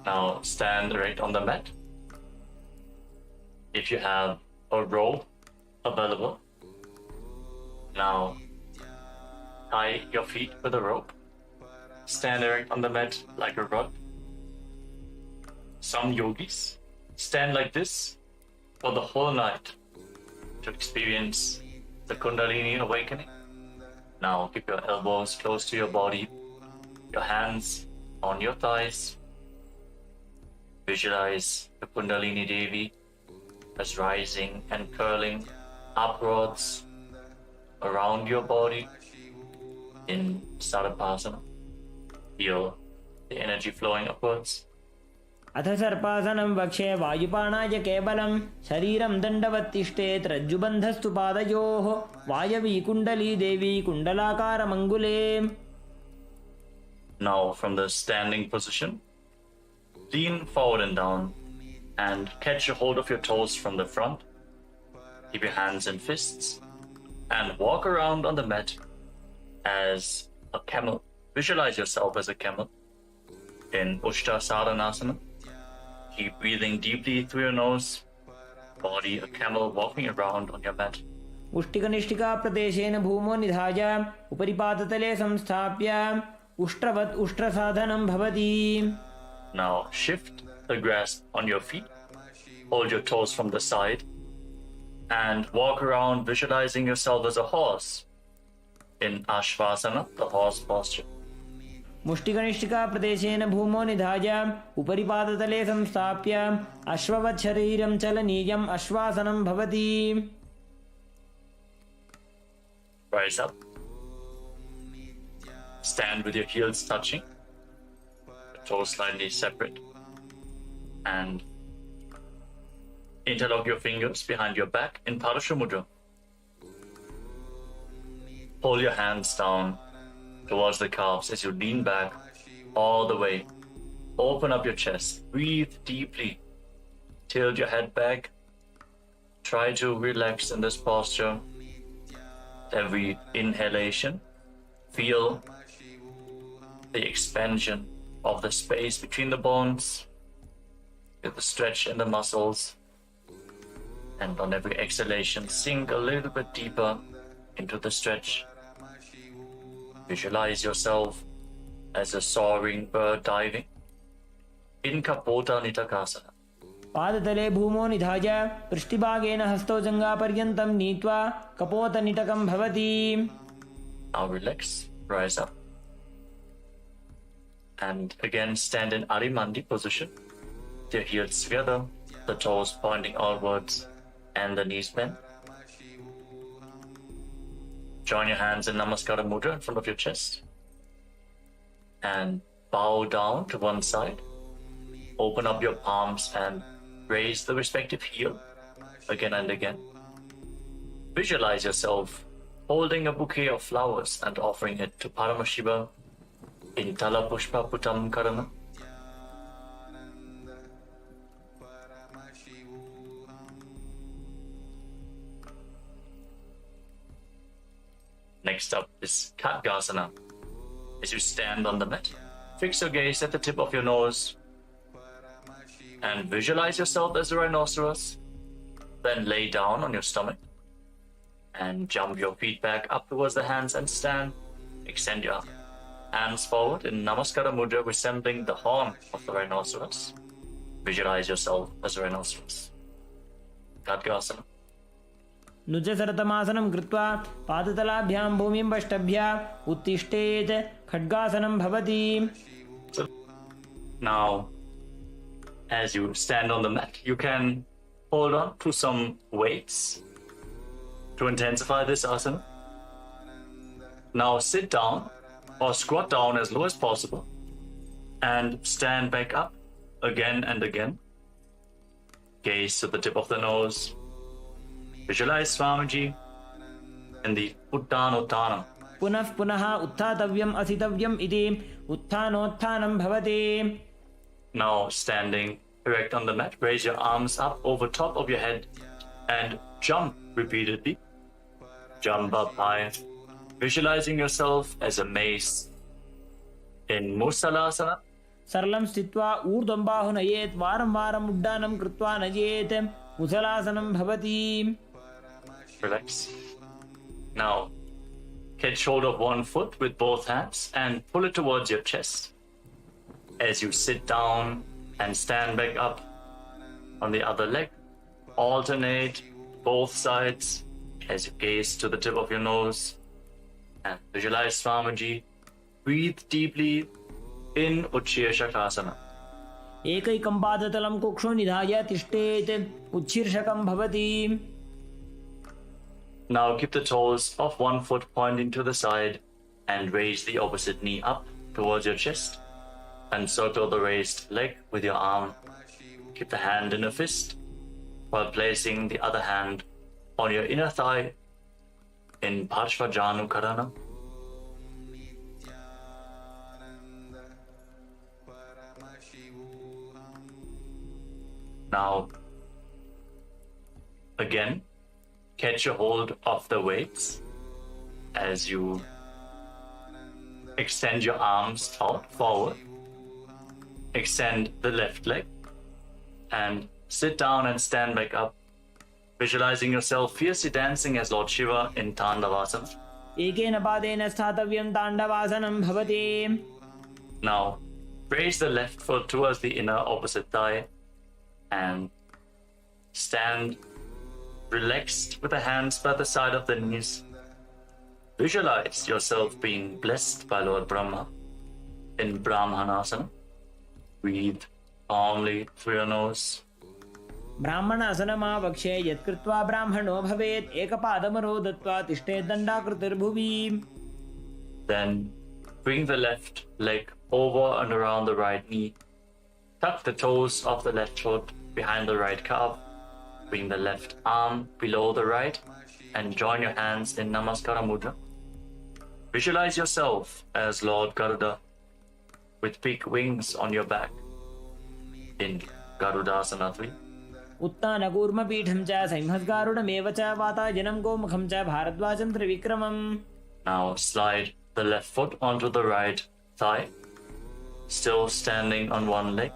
Now stand right on the mat. If you have a rope available, now tie your feet with a rope. Stand erect on the mat like a rod. Some yogis stand like this for the whole night to experience the Kundalini awakening. Now keep your elbows close to your body, your hands on your thighs. Visualize the Kundalini Devi as rising and curling upwards around your body in Sarapasana. Feel the energy flowing upwards. अथ सर्पासनं वक्षे वायुपानाय केवलं शरीरं दण्डवत् तिष्ठेत् रज्जुबन्धस्तु पादयोः वायवी कुण्डली देवी कुण्डलाकारमङ्गुले. Now from the standing position, lean forward and down and catch a hold of your toes from the front. Keep your hands in fists and walk around on the mat as a camel. Visualize yourself as a camel in Ushta Keep breathing deeply through your nose. Body a camel walking around on your mat. उष्टिकनिष्ठिका प्रदेशेन भूमौ निधाय उपरिपादतले संस्थाप्य उष्ट्रवत् उष्ट्रसाधनं भवति. Now shift the grasp on your feet. Hold your toes from the side and walk around visualizing yourself as a horse in Ashvasana, the horse posture. मुष्टिकनिष्ठिका प्रदेशेन भूमौ निधाय उपरिपादतले संस्थाप्य अश्ववत् शरीरं चलनीयम् अश्वासनं भवति. Rise up. Stand with your heels touching, the toes slightly separate, and interlock your fingers behind your back in Parashamudra. Pull your hands down towards the calves as you lean back all the way. Open up your chest. Breathe deeply. Tilt your head back. Try to relax in this posture. Every inhalation, feel the expansion of the space between the bones. Feel the stretch in the muscles. And on every exhalation, sink a little bit deeper into the stretch. Visualize yourself as a soaring bird diving in Kapota Nitakasana. पादतले भूमौ निधाय पृष्ठभागेन हस्तौ जङ्घापर्यन्तं नीत्वा कपोतनिटकं भवति. Now relax, rise up. And again stand in Arimandi position. Your heels together, the toes pointing outwards and the knees bent. Join your hands in Namaskara Mudra in front of your chest. And bow down to one side. Open up your palms and raise the respective heel again and again. Visualize yourself holding a bouquet of flowers and offering it to Paramashiva in Tala Pushpa Putam Karana. Next up is Khadgasana. As you stand on the mat, fix your gaze at the tip of your nose and visualize yourself as a rhinoceros. Then lay down on your stomach and jump your feet back up towards the hands and stand. Extend your hands forward in Namaskara Mudra, resembling the horn of the rhinoceros. Visualize yourself as a rhinoceros. Khadgasana. नुजसरतमासनं कृत्वा पादतलाभ्यां भूमिं वष्टभ्या उत्तिष्ठेत् खड्गासनं भवति. So now, as you stand on the mat, you can hold on to some weights to intensify this asana. Now sit down or squat down as low as possible and stand back up again and again. Gaze to the tip of the nose. Visualize Swamiji in the Uttanottana. पुनः पुनः उत्थातव्यम् असितव्यम् इति उत्थानोत्थानं भवति. Now standing erect on the mat, raise your arms up over top of your head and jump repeatedly. Jump up high, visualizing yourself as a mace in Musalasana. सरलं स्थित्वा ऊर्ध्वं बाहु नयेत् वारं वारम् उड्डानं कृत्वा नयेत् मुसलासनं भवति. Relax. Now, catch hold of one foot with both hands and pull it towards your chest. As you sit down and stand back up on the other leg, alternate both sides as you gaze to the tip of your nose and visualize Swamiji. Breathe deeply in Uchchir Shakasana. एकैकं पादतलं कुक्षो निधाय तिष्ठेत् उच्छीर्षकं भवति. Now keep the toes of one foot pointing to the side and raise the opposite knee up towards your chest and circle the raised leg with your arm. Keep the hand in a fist while placing the other hand on your inner thigh in Parshvajanu Karana. Now, again, catch a hold of the weights as you extend your arms out forward. Extend the left leg and sit down and stand back up, visualizing yourself fiercely dancing as Lord Shiva in Tandavasana. एकेन पादेन स्थातव्यं ताण्डवासनं भवति. Now, raise the left foot towards the inner opposite thigh and stand relaxed with the hands by the side of the knees. Visualize yourself being blessed by Lord Brahma in Brahmanasana. Breathe calmly through your nose. ब्राह्मणासनमावक्षे यत्कृत्वा ब्राह्मणो भवेत् एकपादमरो दत्त्वा तिष्ठेत् दण्डाकृतिर्भुवि. Then bring the left leg over and around the right knee. Tuck the toes of the left foot behind the right calf. Bring the left arm below the right and join your hands in Namaskara Mudra. Visualize yourself as Lord Garuda with big wings on your back in Garudasana 3. उत्तानकूर्मपीठं च संहस्गारुडमेव च वातायनं गोमुखं च भारद्वाजं त्रिविक्रमम्. Now slide the left foot onto the right thigh, still standing on one leg.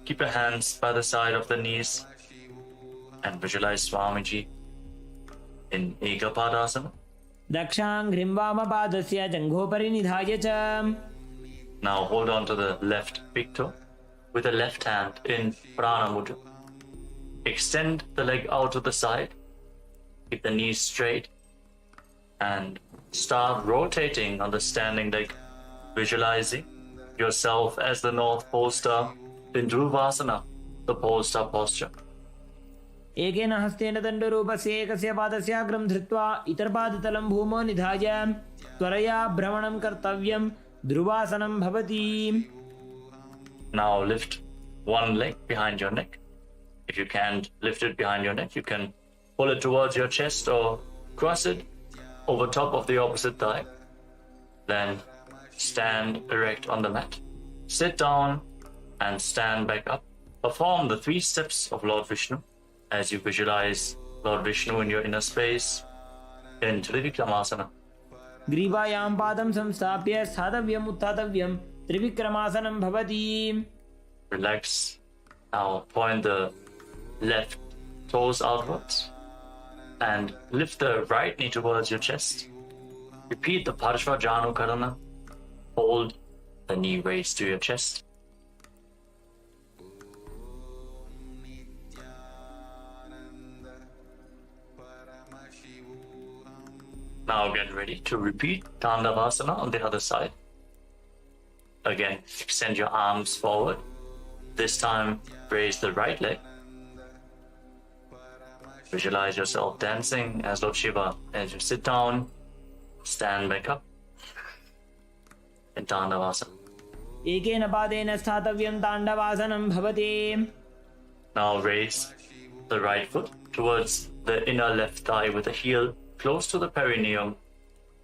Keep your hands by the side of the knees and visualize Swamiji in Ekapadasana. दक्षाङ्घ्रिं वामपादस्य जङ्घोपरि निधाय च. Now hold on to the left big toe with the left hand in Prana Mudra. Extend the leg out to the side. Keep the knees straight and start rotating on the standing leg, visualizing yourself as the North Pole Star in Dhruvasana, the pole star posture. एकेन हस्तेन दण्डरूपस्य एकस्य पादस्याग्रं धृत्वा इतरपादतलं भूमौ निधाय त्वरया भ्रमणं कर्तव्यं ध्रुवासनं भवति. Now lift one leg behind your neck. If you can't lift it behind your neck, you can pull it towards your chest or cross it over top of the opposite thigh. Then stand erect on the mat. Sit down and stand back up. Perform the 3 steps of Lord Vishnu as you visualize Lord Vishnu in your inner space in Trivikramasana. ग्रीवायां पादं संस्थाप्य स्थातव्यम् उत्थातव्यं त्रिविक्रमासनं भवति. Relax. Now point the left toes outwards and lift the right knee towards your chest. Repeat the Parshva Janu Karana. Hold the knee raised to your chest. Now get ready to repeat Tandavasana on the other side. Again, extend your arms forward. This time, raise the right leg. Visualize yourself dancing as Lord Shiva as you sit down, stand back up in Tandavasana. एकेन पादेन स्थातव्यं ताण्डवासनं भवति. Now raise the right foot towards the inner left thigh with the heel close to the perineum,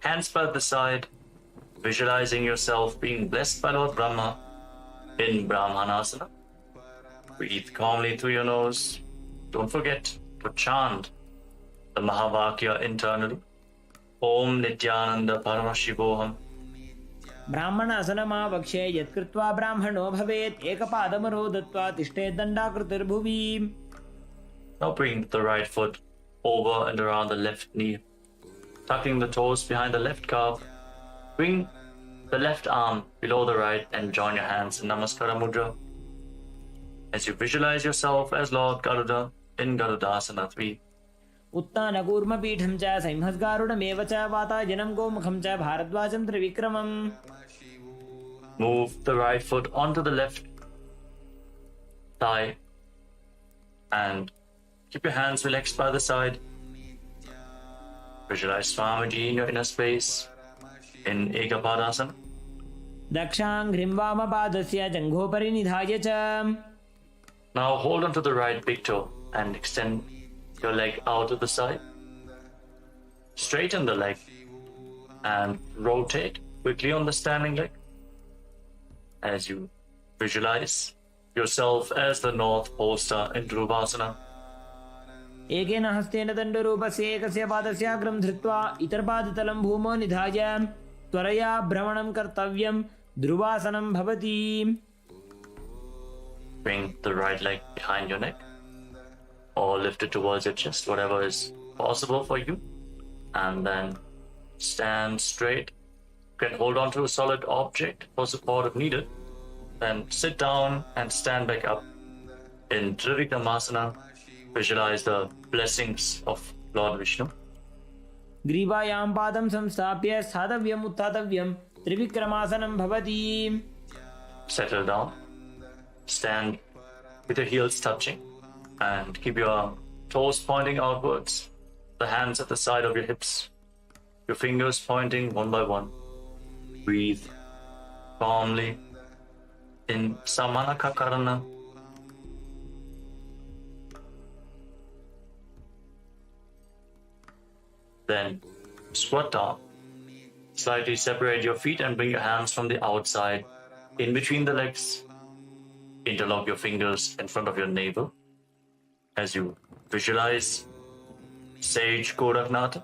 hands by the side, visualizing yourself being blessed by Lord Brahma in Brahmanasana. Breathe calmly through your nose. Don't forget to chant the Mahavakya internally. Om Nityananda Paramashivoham. ब्राह्मणासनमावक्ष्ये यत्कृत्वा ब्राह्मणो भवेत् एकपादमरो दत्त्वा तिष्ठेत् दण्डाकृतिर्भुवि. Now bring the right foot over and around the left knee, tucking the toes behind the left calf. Bring the left arm below the right and join your hands in Namaskara Mudra as you visualize yourself as Lord Garuda in Garudasana 3. उत्तानकूर्मपीठं च संहस्गारुडमेव च वाताजनं गोमुखं च भारद्वाजं त्रिविक्रमम्. Move the right foot onto the left thigh and keep your hands relaxed by the side. Visualize Swamiji in your inner space in Ekapadasana. दक्षाङ्घ्रिं वामपादस्य जङ्घोपरि निधाय च. Now hold onto the right big toe and extend your leg out to the side. Straighten the leg and rotate quickly on the standing leg as you visualize yourself as the North Pole Star in Dhruvasana. एकेन हस्तेन दण्डरूपस्य एकस्य पादस्याग्रं धृत्वा इतरपादतलं भूमौ निधाय त्वरया भ्रमणं कर्तव्यं ध्रुवासनं भवति. Bring the right leg behind your neck or lift it towards your chest, whatever is possible for you. And then stand straight. You can hold on to a solid object for support if needed. Then sit down and stand back up. In Trivikramasana, visualize the blessings of Lord Vishnu. ग्रीवायां पादं संस्थाप्य स्थातव्यम् उत्थातव्यं त्रिविक्रमासनं भवति. Settle down. Stand with your heels touching and keep your toes pointing outwards. The hands at the side of your hips. Your fingers pointing one by one. Breathe calmly in Samanakakarana. Then squat down. Slightly separate your feet and bring your hands from the outside in between the legs. Interlock your fingers in front of your navel as you visualize Sage Goraknath,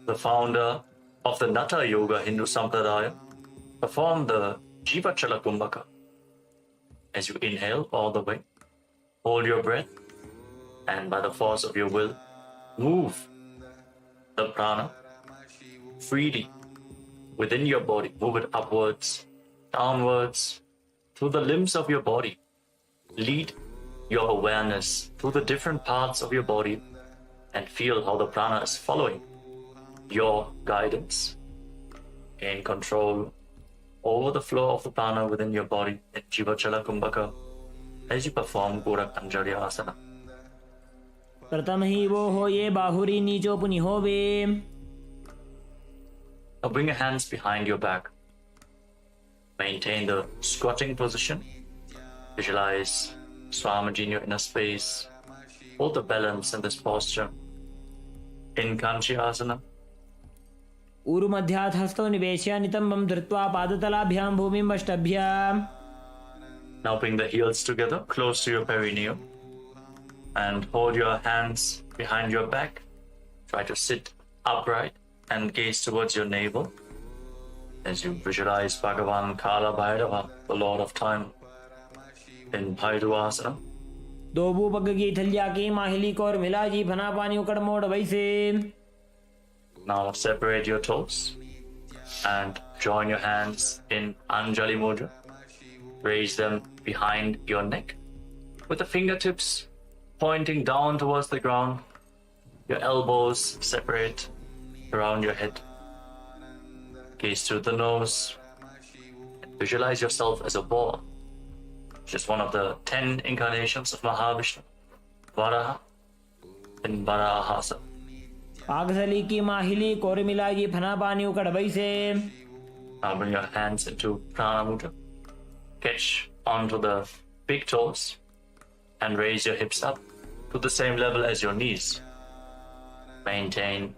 the founder of the Natha Yoga Hindu Sampradaya. Perform the Jivachala Kumbhaka. As you inhale all the way, hold your breath, and by the force of your will, move the prana freely within your body. Move it upwards, downwards, through the limbs of your body. Lead your awareness through the different parts of your body and feel how the prana is following your guidance. Gain control over the flow of the prana within your body in Jivachala Kumbhaka as you perform Gorak Anjali Asana. प्रथम ही वो हो ये बाहुरी नीचो पुनि होवे. Now bring your hands behind your back. Maintain the squatting position. Visualize Swamiji in your inner space. Hold the balance in this posture. In Kanchi Asana. ऊरुमध्यात् हस्तौ निवेश्य नितम्बं धृत्वा पादतलाभ्यां भूमिं अष्टभ्य. Now bring the heels together close to your perineum and hold your hands behind your back. Try to sit upright and gaze towards your navel as you visualize Bhagavan Kala Bhairava, the Lord of Time, in Bhairuvasana. दोबू पग की थलिया की माहिली को और मिला जी फना पानी उकड़ मोड़ वैसे. Now separate your toes and join your hands in Anjali Mudra. Raise them behind your neck with the fingertips pointing down towards the ground. Your elbows separate around your head. Gaze through the nose. Visualize yourself as a ball. Just one of the 10 incarnations of Mahavishnu, Varaha, in Varahasa. पागसली की माहिली को और मिला जी फना पानी उकड़ वैसे. Now bring your hands into Prana Mudra. Catch onto the big toes and raise your hips up to the same level as your knees. Maintain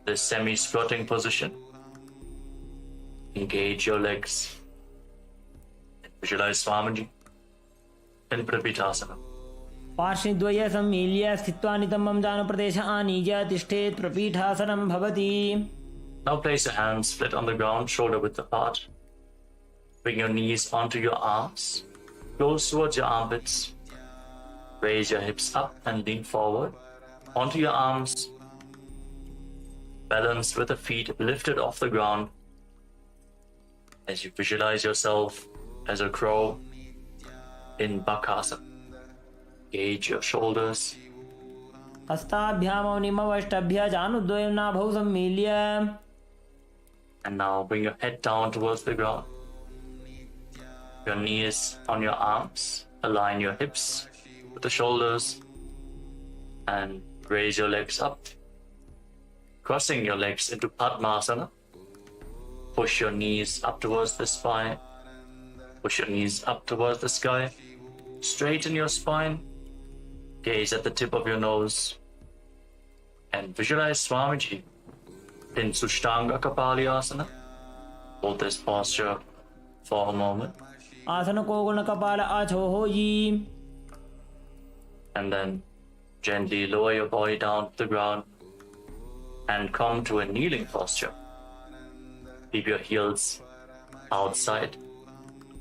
this semi-squatting position. Engage your legs. Visualize Swamiji in Prapitasana. पार्श्वद्वय सम्मील्य स्थित्वा नितम्बं जानप्रदेश आनीय तिष्ठेत् प्रपीठासनं भवति. Now place your hands flat on the ground, shoulder width apart. Bring your knees onto your arms, close towards your armpits. Raise your hips up and lean forward onto your arms. Balance with the feet lifted off the ground as you visualize yourself as a crow in Bakasana. Gauge your shoulders. हस्ताभ्याम निमवष्टभ्य जानुद्वयं नाभौ सम्मील्य. And now bring your head down towards the ground. Your knees on your arms. Align your hips with the shoulders and raise your legs up. Crossing your legs into Padmasana. Push your knees up towards the spine. Push your knees up towards the sky. Straighten your spine. Gaze at the tip of your nose. And visualize Swamiji in Sushtanga Kapalyasana. Hold this posture for a moment. आसन को गुण कपाल आछो हो जी. And then gently lower your body down to the ground and come to a kneeling posture. Keep your heels outside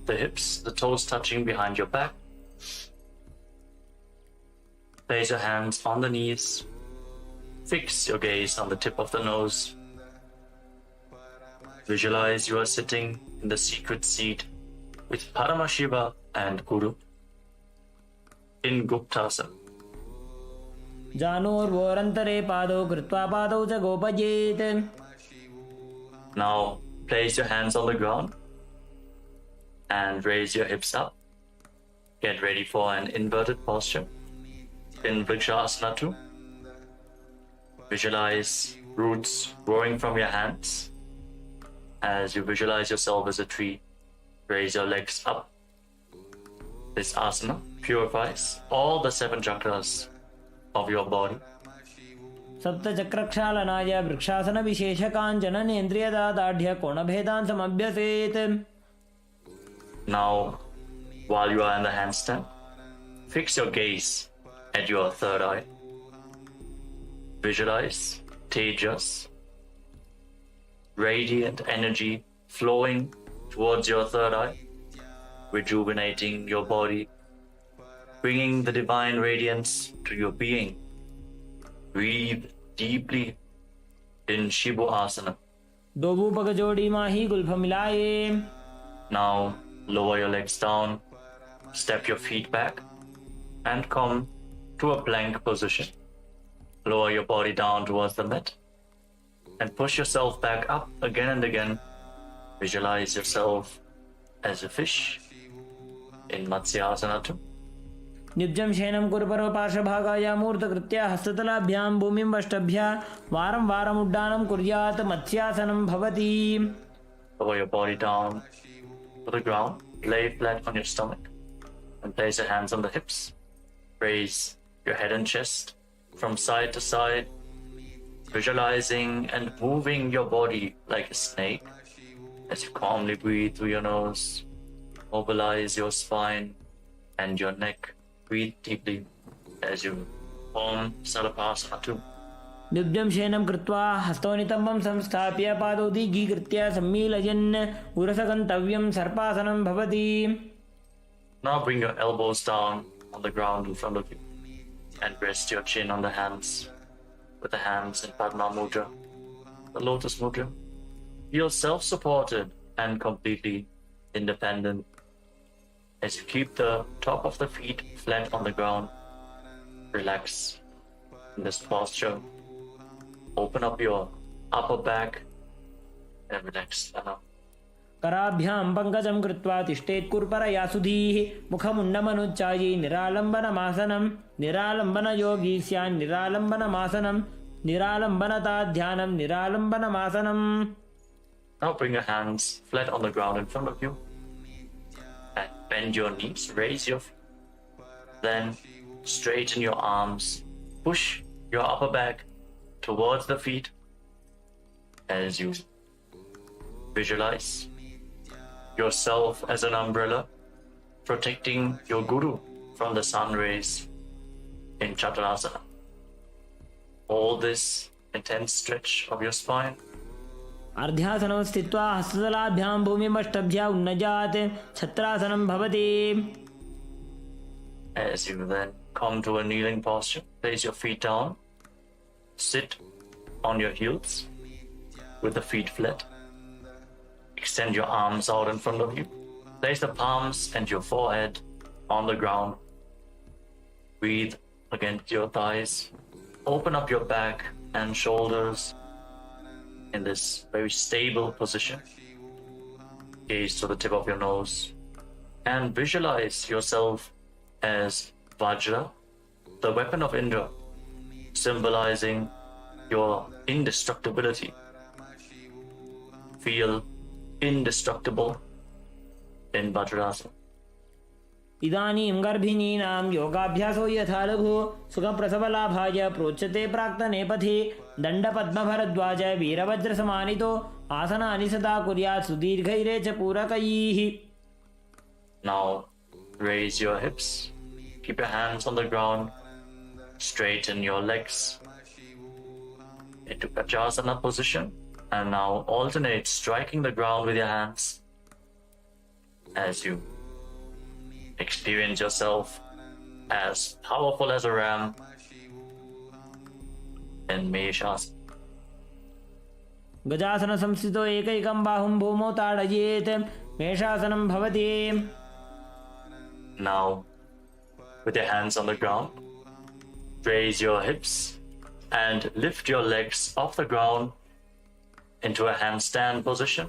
the hips, the toes touching behind your back. Place your hands on the knees. Fix your gaze on the tip of the nose. Visualize you are sitting in the secret seat with Paramashiva and Guru in Guptasana. जानोर्वोरन्तरे पादौ कृत्वा पादौ च गोपजेत्. Now place your hands on the ground and raise your hips up. Get ready for an inverted posture in Vrikshasana 2. Visualize roots growing from your hands. As you visualize yourself as a tree, raise your legs up. This asana purifies all the 7 chakras of your body. सप्तचक्रक्षालनाय vrikshasana विशेषकाञ्चननेन्द्रियदादाढ्य कोणभेदान् समभ्यसेत्. Now, while you are in the handstand, fix your gaze at your third eye. Visualize Tejas, radiant energy flowing towards your third eye, rejuvenating your body, bringing the divine radiance to your being. Breathe deeply in Shibu Asana. दोबू पग जोड़ी माही Gulf मिलाए. Now lower your legs down, step your feet back, and come to a plank position. Lower your body down towards the mat and push yourself back up again and again. Visualize yourself as a fish in Matsyasana 2. निब्जं शयनं कुरु पर्वपार्श्वभागाय मूर्धकृत्य हस्ततलाभ्यां भूमिं वष्टभ्य वारं वारमुड्डानं कुर्यात् मत्स्यासनं भवति. Lower your body down to the ground, lay flat on your stomach, and place your hands on the hips. Raise your head and chest from side to side, visualizing and moving your body like a snake as you calmly breathe through your nose. Mobilize your spine and your neck. Breathe deeply as you form Salapasana 2. निब्जं शयनं कृत्वा हस्तौ नितम्बं संस्थाप्य पादौ दीर्घीकृत्य सम्मीलयन् उरसगन्तव्यं सर्पासनं भवति. Now bring your elbows down on the ground in front of you and rest your chin on the hands with the hands in Padma Mudra, the Lotus Mudra. Feel self-supported and completely independent as you keep the top of the feet flat on the ground. Relax in this posture. Open up your upper back and relax. कराभ्यां पङ्कजं कृत्वा तिष्ठेत् कुर्परया सुधीः मुखमुन्नमनुच्चायि निरालम्बनमासनं निरालम्बनयोगी स्यान् निरालम्बनमासनं निरालम्बनता ध्यानं निरालम्बनमासनम्. Now bring your hands flat on the ground in front of you and bend your knees, raise your feet. Then straighten your arms, push your upper back towards the feet as you visualize yourself as an umbrella protecting your guru from the sun rays in Chaturasana. All this intense stretch of your spine. अर्ध्यासनं स्थित्वा हस्ततलाभ्यां भूमिमष्टभ्य उन्नजात् छत्रासनं भवति. As you then come to a kneeling posture, place your feet down, sit on your heels with the feet flat. Extend your arms out in front of you. Place the palms and your forehead on the ground. Breathe against your thighs. Open up your back and shoulders in this very stable position. Gaze to the tip of your nose and visualize yourself as Vajra, the weapon of Indra, symbolizing your indestructibility. Feel indestructible in Vajrasana. इदानीं गर्भिणीनां योगाभ्यासो यथा लघु सुखप्रसवलाभाय प्रोच्यते प्राक्तने पथि दण्डपद्मभरद्वाज वीरवज्रसमानितो आसनानि सदा कुर्यात् सुदीर्घैरे च पूरकैः. Now raise your hips, keep your hands on the ground, straighten your legs into Kachasana position, and now alternate striking the ground with your hands as you experience yourself as powerful as a ram in Meshasana. गजासन संस्थितो एकैकं बाहुं भूमौ ताडयेत् मेषासनं भवति. Now, with your hands on the ground, raise your hips and lift your legs off the ground into a handstand position.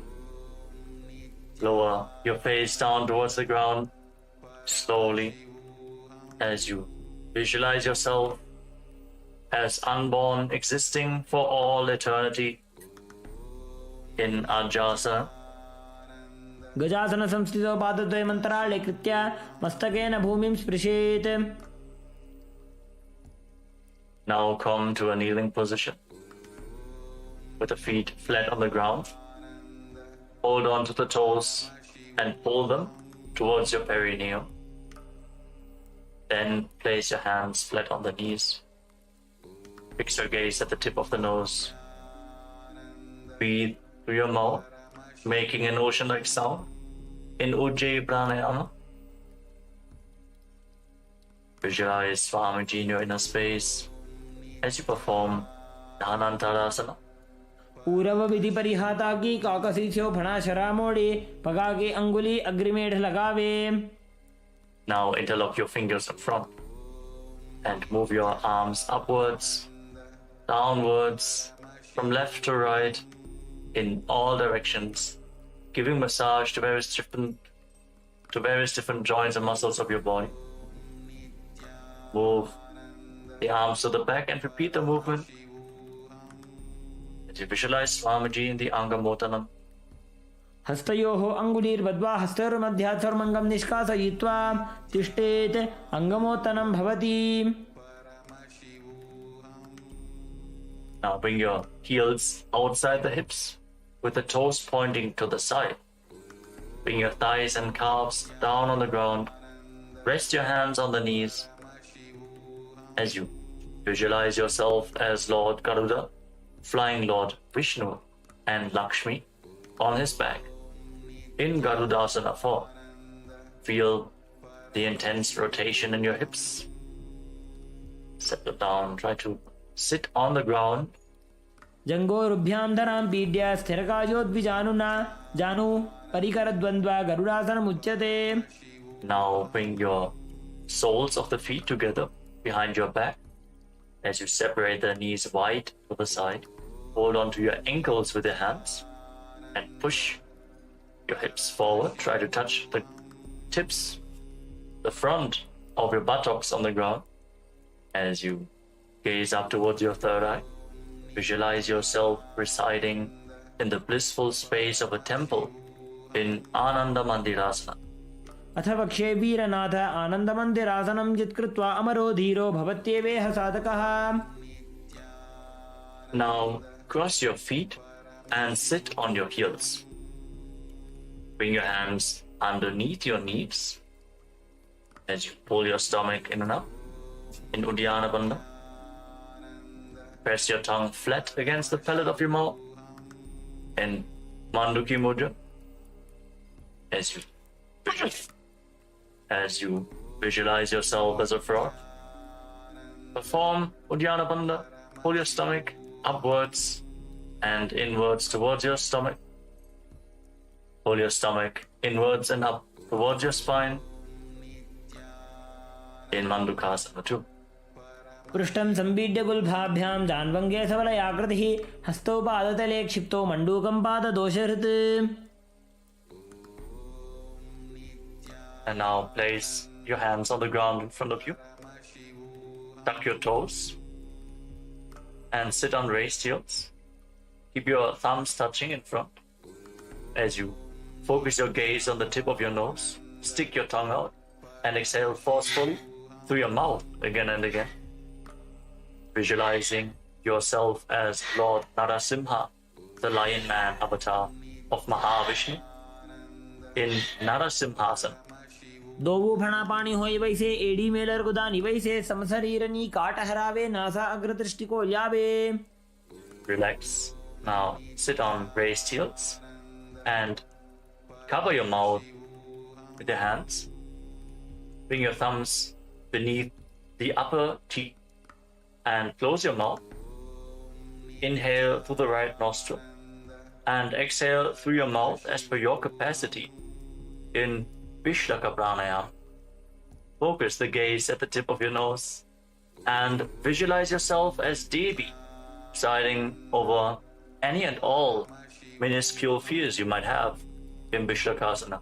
Lower your face down towards the ground slowly as you visualize yourself as unborn, existing for all eternity in Ajasana. गजासन संस्थितो पादद्वयम् अन्तराळे कृत्य मस्तकेन भूमिं स्पृशेत्. Now come to a kneeling position with the feet flat on the ground. Hold on to the toes and pull them towards your perineum. Then place your hands flat on the knees. Fix your gaze at the tip of the nose. Breathe through your mouth, making an ocean-like sound in Ujjayi Pranayama. Visualize Swamiji in your inner space as you perform Dhanantarasana. पूरव विधि परिहाता की काकसी से फणा शरा मोड़े पगा के अंगुली अग्रिमेढ़ लगावे. Now interlock your fingers in front and move your arms upwards, downwards, from left to right, in all directions, giving massage to various different joints and muscles of your body. Move the arms to the back and repeat the movement as you visualize Swamiji in the Angamotanam. हस्तयोः अङ्गुलीर्बद्ध्वा हस्तयोर्मध्यात् सर्वमङ्गं निष्कासयित्वा तिष्ठेत् अङ्गमोत्तनं भवति. Now bring your heels outside the hips with the toes pointing to the side. Bring your thighs and calves down on the ground. Rest your hands on the knees as you visualize yourself as Lord Garuda, flying Lord Vishnu and Lakshmi on his back in Garudasana form. Feel the intense rotation in your hips. Settle down, try to sit on the ground. जङ्घोरुभ्यां धरां पीड्य स्थिरकायोद्विजानुना जानु परिकरद्वन्द्वा गरुडासनमुच्यते. Now bring your soles of the feet together behind your back as you separate the knees wide to the side. Hold on to your ankles with your hands and push your hips forward. Try to touch the tips, the front of your buttocks on the ground as you gaze up towards your third eye. Visualize yourself residing in the blissful space of a temple in Ananda Mandirasana. अथ वक्षे वीरनाथ आनन्दमन्दिरासनं यत्कृत्वा अमरो धीरो भवत्येवेह साधकः. Now cross your feet and sit on your heels. Bring your hands underneath your knees as you pull your stomach in and up in Uddiyana Bandha. Press your tongue flat against the palate of your mouth in Manduki Mudra as you visualize yourself as a frog. Perform Uddiyana Bandha. Pull your stomach upwards and inwards towards your stomach. Pull your stomach inwards and up towards your spine in Mandukasana 2. पृष्ठं सम्पीड्य गुल्फाभ्यां जान्वङ्गे सबलयाकृतिः हस्तौ पादतले क्षिप्तो मण्डूकं पाददोषहृत्. And now place your hands on the ground in front of you. Tuck your toes and sit on raised heels. Keep your thumbs touching in front as you focus your gaze on the tip of your nose. Stick your tongue out and exhale forcefully through your mouth again and again. Visualizing yourself as Lord Narasimha, the Lion Man avatar of Mahavishnu in Narasimhasana. दोवू फणा पानी होई वैसे AD Mailer गुदानी वैसे समशरीरनी काट हरावे NASA अग्रदृष्टि को ल्यावे. Relax. Now sit on raised heels and cover your mouth with your hands. Bring your thumbs beneath the upper teeth and close your mouth. Inhale through the right nostril and exhale through your mouth as per your capacity in Vishlaka Pranayama. Focus the gaze at the tip of your nose and visualize yourself as Devi, presiding over any and all minuscule fears you might have in Vishlakasana.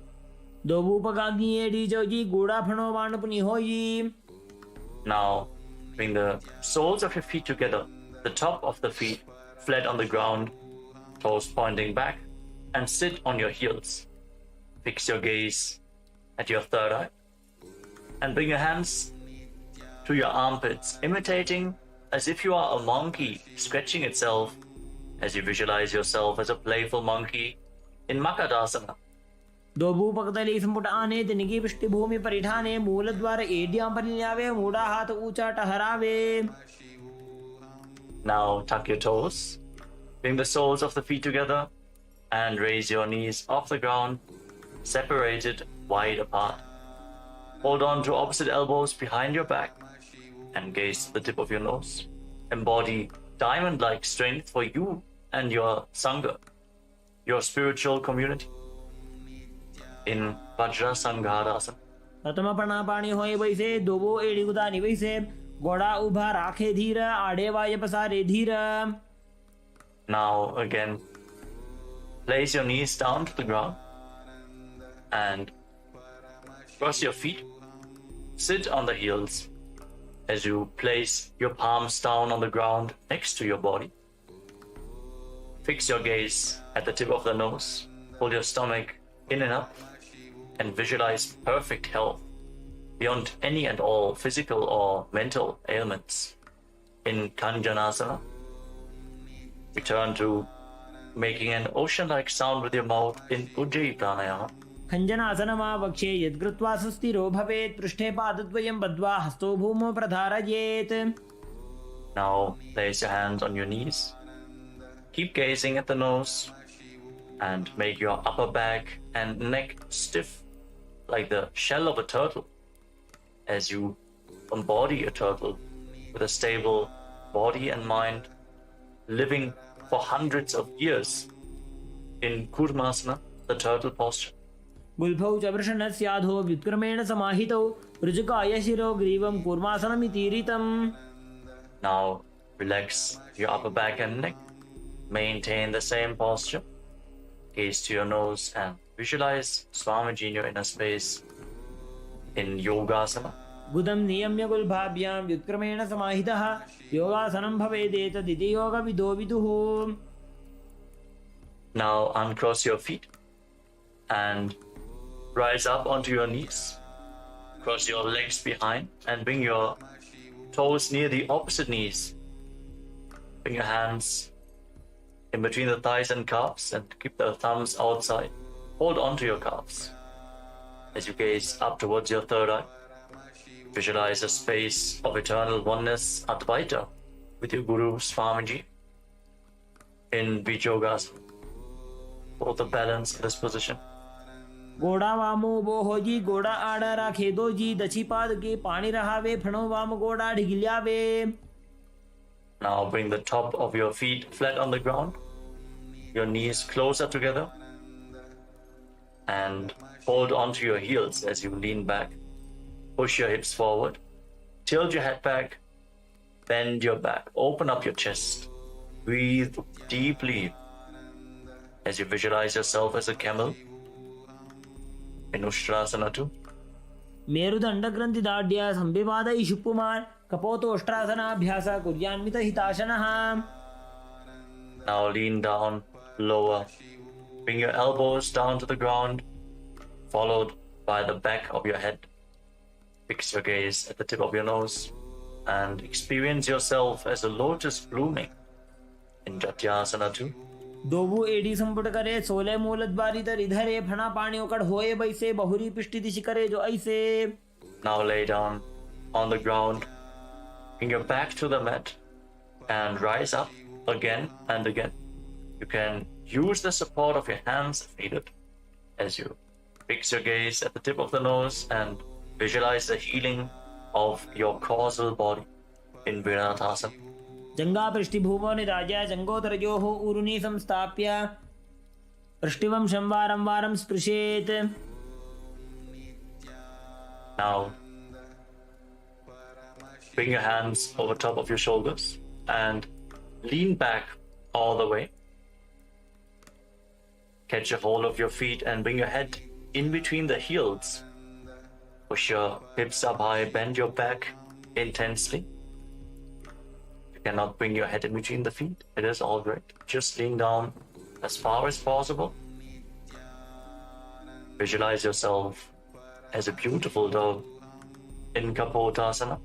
दोवू पकाग्नि एडी जोजी गोड़ा फणो वाणपुनी होई. Now bring the soles of your feet together, the top of the feet flat on the ground, toes pointing back, and sit on your heels. Fix your gaze at your third eye and bring your hands to your armpits, imitating as if you are a monkey scratching itself as you visualize yourself as a playful monkey in Makadasana. दोवू पकतली संपुट आने तिनकी पृष्ठभूमि परिठाने मूलद्वार एड्यां परिन्यावे मूढ़ा हाथ ऊंचा टहरावे. Now tuck your toes, bring the soles of the feet together and raise your knees off the ground, separated wide apart. Hold on to opposite elbows behind your back and gaze to the tip of your nose. Embody diamond-like strength for you and your Sangha, your spiritual community in Vajra Sangharasana. प्रथम पणा पाणी होई वैसे दोवो AD गुदानी वैसे गोड़ा उभा राखे धीर आड़े वाय पसारे धीर. Now again, place your knees down to the ground and cross your feet. Sit on the heels as you place your palms down on the ground next to your body. Fix your gaze at the tip of the nose, pull your stomach in and up, and visualize perfect health beyond any and all physical or mental ailments. In Kanjanasana, return to making an ocean-like sound with your mouth in Ujjayi Pranayama. खञ्जनासनमावक्षे यद्कृत्वा सुस्थिरो भवेत् पृष्ठे पादद्वयं बद्ध्वा हस्तौ भूमौ प्रधारयेत्. Now place your hands on your knees. Keep gazing at the nose and make your upper back and neck stiff like the shell of a turtle as you embody a turtle with a stable body and mind, living for hundreds of years in Kurmasana, the turtle posture. गुल्फौ च वृषणस्याधो व्युत्क्रमेण समाहितौ ऋजुकाय शिरो ग्रीवं कूर्मासनमितीरितम्. Now relax your upper back and neck. Maintain the same posture. Gaze to your nose and visualize Swamiji in your inner space in Yogasana. गुदं नियम्य गुल्फाभ्यां व्युत्क्रमेण समाहितः योगासनं भवेदेतदिति योगविदो विदुः. Now uncross your feet and rise up onto your knees. Cross your legs behind and bring your toes near the opposite knees. Bring your hands in between the thighs and calves and keep the thumbs outside. Hold onto your calves. As you gaze up towards your third eye, visualize a space of eternal oneness, Advaita, with your Guru Swamiji in Vijogasana. Hold the balance in this position. गोड़ा वामो बोहो जी गोड़ा आड़ा राखे दो जी दक्षी पाद के पानी रहावे फणो वाम गोड़ा ढिगिल्यावे. Now bring the top of your feet flat on the ground, your knees closer together, and hold onto your heels as you lean back. Push your hips forward, tilt your head back, bend your back, open up your chest. Breathe deeply as you visualize yourself as a camel in Ustrasana 2. मेरुदण्डग्रन्थिदाढ्य संविवादयि शुपुमान् कपोतोष्ट्रासनाभ्यास कुर्यान्वित हिताशनः. Now lean down, lower. Bring your elbows down to the ground, followed by the back of your head. Fix your gaze at the tip of your nose and experience yourself as a lotus blooming in Jatyasana 2. दोबू AD संपुट करे 16 मूलद्वारी तर इधरे फणा पानी उकड़ होए बैसे बहुरी पिष्टि दिशि करे जो ऐसे. Now lay down on the ground, bring your back to the mat and rise up again and again. You can use the support of your hands if needed as you fix your gaze at the tip of the nose and visualize the healing of your causal body in Viratasana. जंगा पृष्ठिभूमो निराज्य जंगोदरयोः ऊरुनी संस्थाप्य पृष्ठिवं शंवारं वारं स्पृशेत्. Now bring your hands over top of your shoulders and lean back all the way. Catch a hold of your feet and bring your head in between the heels. Push your hips up high, bend your back intensely. Cannot bring your head in between the feet, it is all right. Just lean down as far as possible. Visualize yourself as a beautiful dove in Kapotasana.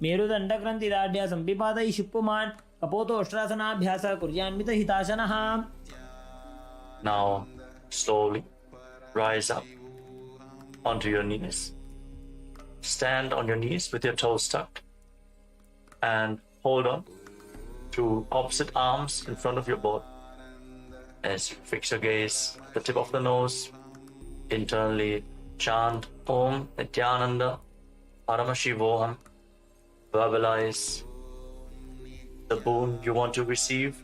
मेरुदण्डग्रन्थिदाढ्य संविपादयि शुपुमान् कपोतोष्ट्रासनाभ्यास कुर्यान्वित हिताशनः. Now slowly rise up onto your knees. Stand on your knees with your toes tucked and hold on to opposite arms in front of your body. As you fix your gaze at the tip of the nose, internally chant Om Nityananda Paramashivoham. Verbalize the boon you want to receive.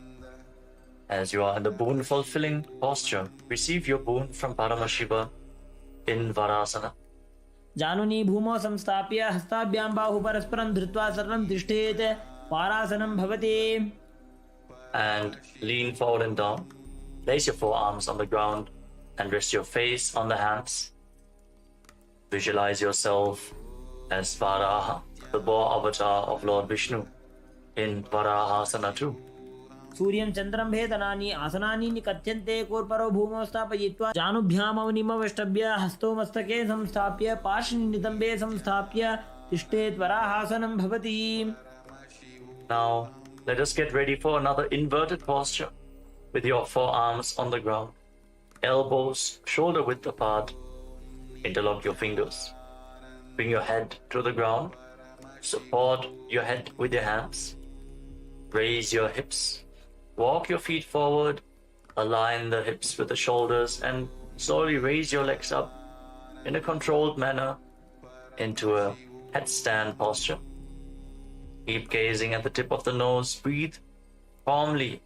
As you are in the boon fulfilling posture, receive your boon from Paramashiva in Varasana. जानुनी भूमौ संस्थाप्य हस्ताभ्यां बाहु परस्परं धृत्वा सर्वं तिष्ठेत् वारासनं भवति. And lean forward and down. Place your forearms on the ground and rest your face on the hands. Visualize yourself as Varaha the boar avatar of Lord Vishnu in Varahasana too. सूर्यं चन्द्रं भेदनानि आसनानि निकथ्यन्ते कोर्परो भूमौ स्थापयित्वा जानुभ्यामवनिमवष्टभ्य हस्तौ मस्तके संस्थाप्य पार्श्वनितम्बे संस्थाप्य तिष्ठेत् वराहासनं भवति. Now, let us get ready for another inverted posture with your forearms on the ground, elbows shoulder width apart. Interlock your fingers. Bring your head to the ground. Support your head with your hands. Raise your hips. Walk your feet forward. Align the hips with the shoulders and slowly raise your legs up in a controlled manner into a headstand posture. Keep gazing at the tip of the nose. Breathe calmly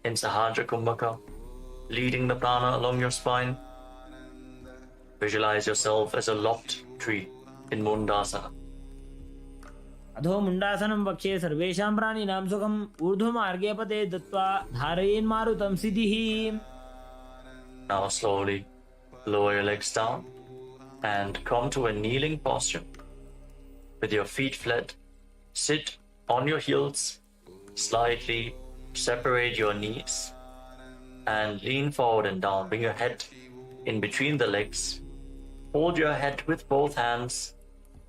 in Sahajra Kumbhaka, leading the prana along your spine. Visualize yourself as a lopped tree in Mundasana. अधो मुण्डासनं वक्षे सर्वेषां प्राणिनां सुखम् ऊर्ध्वमार्गे पते दत्त्वा धारयेन्मारुतं सिद्धिः. Now slowly lower your legs down and come to a kneeling posture. With your feet flat, sit on your heels, slightly separate your knees and lean forward and down. Bring your head in between the legs. Hold your head with both hands,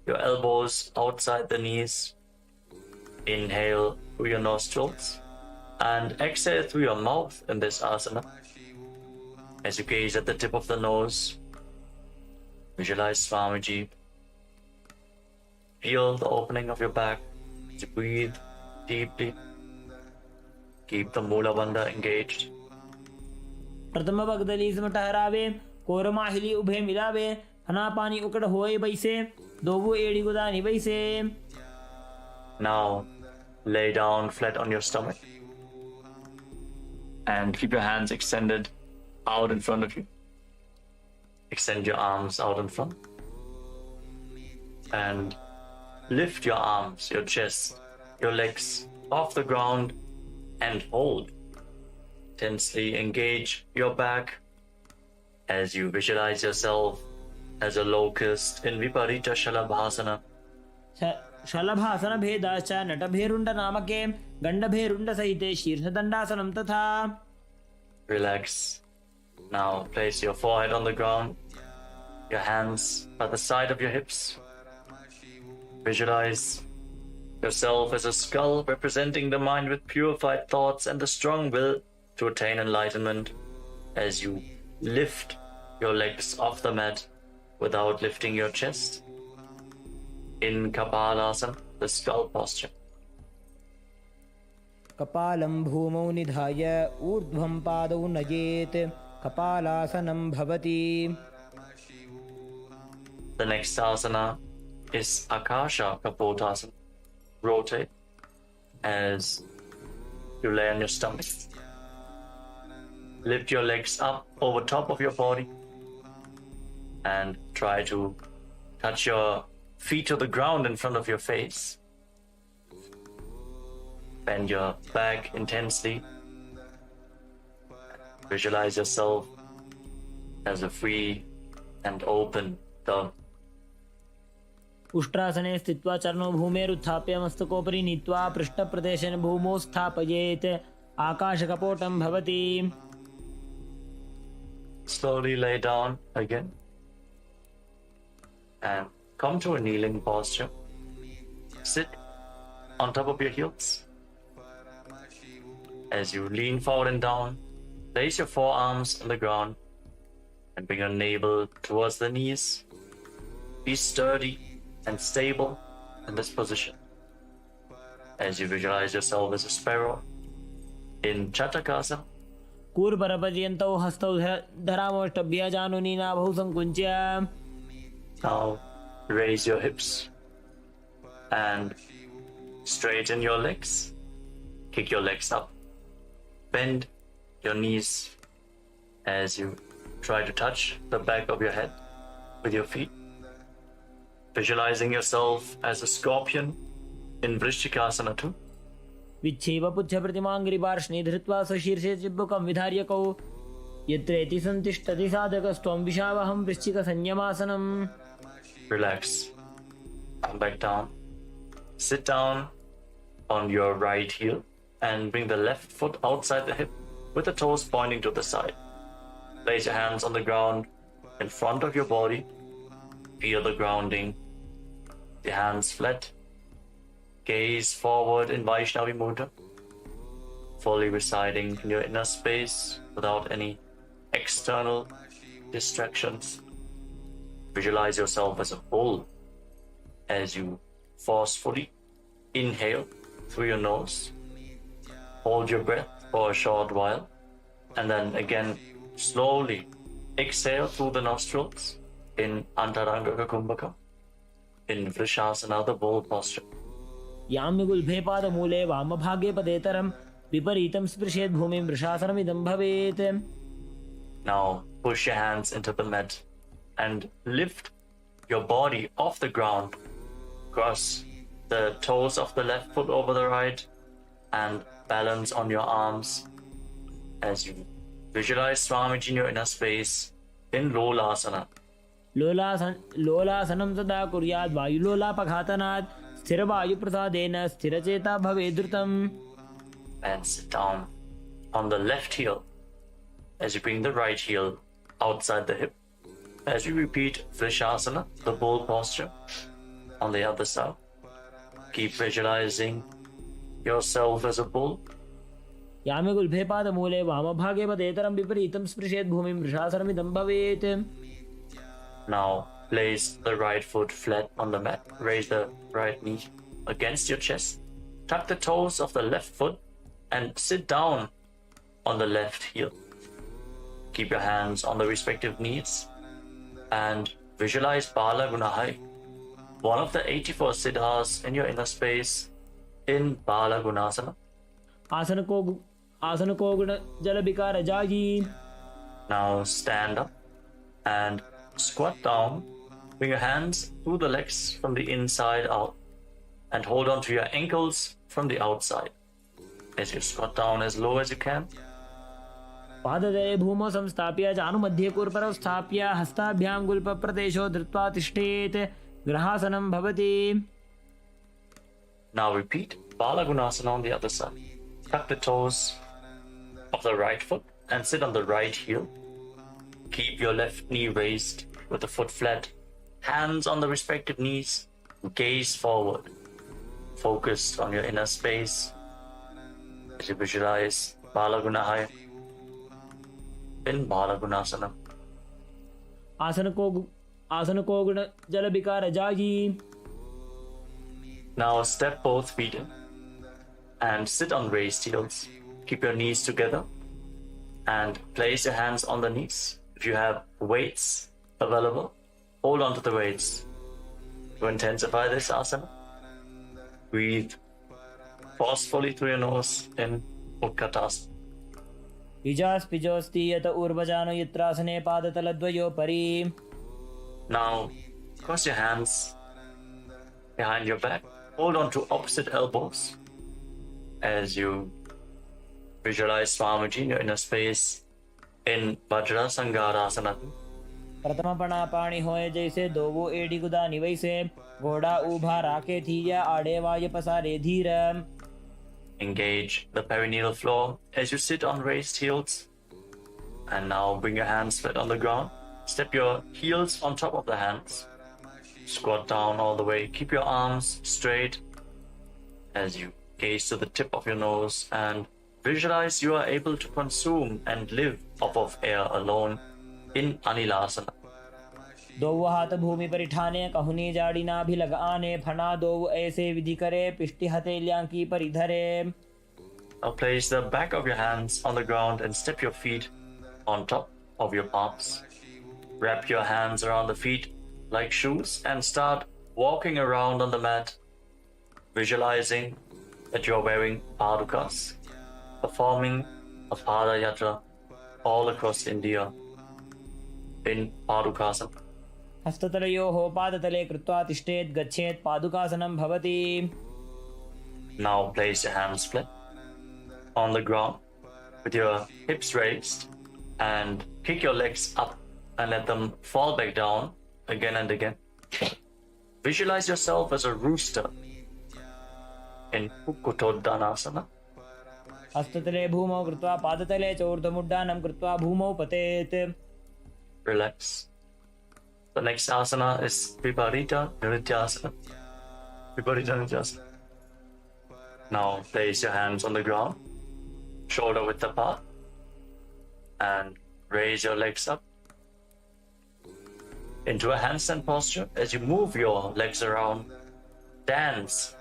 your elbows outside the knees. Inhale through your nostrils and exhale through your mouth in this asana. As you gaze at the tip of the nose, visualize Swamiji. Feel the opening of your back as you breathe deeply. Keep the Mula Bandha engaged. प्रथम भगदली इसमें ठहरावे कोरमाहिली उभे मिलावे हना पानी उकड़ होए बैसे दोबू एड़ी गुदानी बैसे. Now lay down flat on your stomach and keep your hands extended out in front of you. Extend your arms out in front and lift your arms, your chest, your legs off the ground and hold. Tensely engage your back as you visualize yourself as a locust in Viparita Shalabhasana. शलभासन भेदाश्च नटभेरुण्ड नामके गण्डभेरुण्ड सहिते शीर्षदण्डासनं तथा. Relax. Now place your forehead on the ground, your hands by the side of your hips. Visualize yourself as a skull representing the mind with purified thoughts and the strong will to attain enlightenment as you lift your legs off the mat without lifting your chest. In Kapalasana, the skull posture. कपालं भूमौ निधाय ऊर्ध्वं पादौ नयेत् कपालासनं भवति. The next asana is Akasha Kapotasana. Rotate as you lay on your stomach. Lift your legs up over top of your body and try to touch your feet to the ground in front of your face. Bend your back intensely. Visualize yourself as a free and open dove. उष्ट्रासने स्थित्वा चरणौ भूमेरुत्थाप्य मस्तकोपरि नीत्वा पृष्ठप्रदेशेन भूमौ स्थापयेत् आकाशकपोटं भवति. Slowly lay down again and come to a kneeling posture. Sit on top of your heels. As you lean forward and down, place your forearms on the ground and bring your navel towards the knees. Be sturdy and stable in this position. As you visualize yourself as a sparrow in Chatakasana. कूर्परपर्यन्तौ हस्तौ धरामोष्टभ्य जानुनी नाभौ संकुञ्च्य. Now raise your hips and straighten your legs. Kick your legs up. Bend your knees as you try to touch the back of your head with your feet. Visualizing yourself as a scorpion in Vrishchikasana too. विच्छेव पुच्छ प्रतिमाङ्गिरिपार्ष्णे धृत्वा स्वशीर्षे चिब्बुकं विधार्यकौ यत्रेति सन्तिष्ठति साधकस्त्वं विशावहं वृश्चिकसंयमासनम्. Relax. Come back down. Sit down on your right heel and bring the left foot outside the hip with the toes pointing to the side. Place your hands on the ground in front of your body. Feel the grounding. The hands flat. Gaze forward in Vaishnavi Mudra. Fully residing in your inner space without any external distractions. Visualize yourself as a bull as you forcefully inhale through your nose. Hold your breath for a short while and then again slowly exhale through the nostrils in Antaranga Kumbhaka, in Vrishasana, the bull posture. याम्यगुल्फे पादमूले वामभागे पदेतरं विपरीतं स्पृशेत् भूमिं वृषासनमिदं भवेत्. Now push your hands into the mat and lift your body off the ground. Cross the toes of the left foot over the right and balance on your arms as you visualize Swamiji in your inner space in Lolasana. लोलासनं सदा कुर्याद् वायुलोलापघातनात् स्थिरवायुप्रसादेन स्थिरचेता भवेत् द्रुतम्. And sit down on the left heel as you bring the right heel outside the hip. As you repeat Vrishasana, the bull posture, on the other side. Keep visualizing yourself as a bull. याम्यगुल्फे पादमूले वामभागे पदेतरं विपरीतं स्पृशेत् भूमिं वृषासनमिदं भवेत्. Now place the right foot flat on the mat. Raise the right knee against your chest. Tuck the toes of the left foot and sit down on the left heel. Keep your hands on the respective knees and visualize Bala Gunahai, one of the 84 siddhas in your inner space in Bala Gunasana. आसन को गुण जल विकार जागी. Now stand up and squat down. Bring your hands through the legs from the inside out and hold on to your ankles from the outside. As you squat down as low as you can. पाददये भूमौ संस्थाप्य जानुमध्ये कुर्परौ स्थाप्य हस्ताभ्यां गुल्पप्रदेशो धृत्वा तिष्ठेत्. ग्रहासनं भवति. Now repeat Bala Gunasana on the other side. Tuck the toes of the right foot and sit on the right heel. Keep your left knee raised with the foot flat, hands on the respective knees, gaze forward. Focus on your inner space as you visualize Bala Gunahai in Bala Gunasana. आसन को गुण जल विकार जागी. Now step both feet in and sit on raised heels. Keep your knees together and place your hands on the knees. If you have weights available, hold on to the weights. To intensify this asana, breathe forcefully through your nose in Utkatasana. इजास्पिजोस्ति यत ऊर्वजानो यत्रासने पादतलद्वयो परि. Now cross your hands behind your back. Hold on to opposite elbows as you visualize Swamiji in your inner space in Vajra Sangarasana. प्रथम पणा पाणी होए जैसे दोवो AD गुदा निवैसे. घोड़ा ऊभा राके थीया आड़े वाय पसारे धीर. Engage the perineal floor as you sit on raised heels. And now bring your hands flat on the ground. Step your heels on top of the hands. Squat down all the way. Keep your arms straight as you gaze to the tip of your nose and visualize you are able to consume and live off of air alone in Anilasana. दोव हाथ भूमि परिठाने कहुनी जाड़ी ना भी लगाने. फना दोव ऐसे विधि करे पिष्टि हथेलियां की परिधरे. Now place the back of your hands on the ground and step your feet on top of your palms. Wrap your hands around the feet like shoes and start walking around on the mat, visualizing that you're wearing padukas, performing a pada yatra all across India in padukasana. हस्ततलयोः पादतले कृत्वा तिष्ठेत् गच्छेत्. पादुकासनं भवति. Now place your hands flat on the ground with your hips raised and kick your legs up and let them fall back down again and again. Visualize yourself as a rooster in Kukutoddanasana. हस्ततले भूमौ कृत्वा पादतले च ऊर्ध्वमुड्डानं कृत्वा भूमौ पतेत्. Relax. The next asana is Viparita Nrityasana. Viparita Nrityasana. Now place your hands on the ground, shoulder width apart, and raise your legs up into a handstand posture. As you move your legs around, dance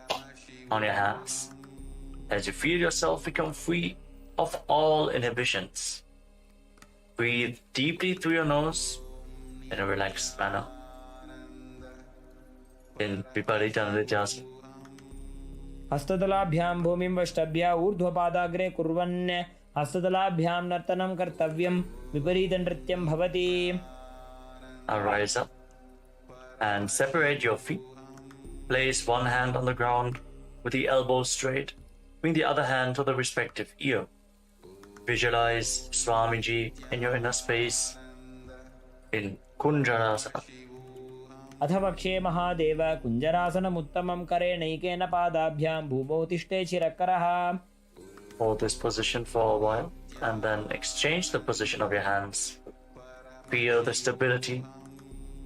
on your hands as you feel yourself become free of all inhibitions. Breathe deeply through your nose in a relaxed manner in Viparita Nrityasana. हस्ततलाभ्यां भूमिं वष्टभ्य ऊर्ध्वपादाग्रे कुर्वन् हस्ततलाभ्यां नर्तनं कर्तव्यं विपरीतनृत्यं भवति. Now rise up and separate your feet. Place one hand on the ground with the elbows straight. Bring the other hand to the respective ear. Visualize Swamiji in your inner space in Kunjarasana. अथ पक्षे महादेव कुञ्जरासनमुत्तमं करेणैकेन पादाभ्यां भूमौ तिष्ठे चिरकरः. Hold this position for a while and then exchange the position of your hands. Feel the stability.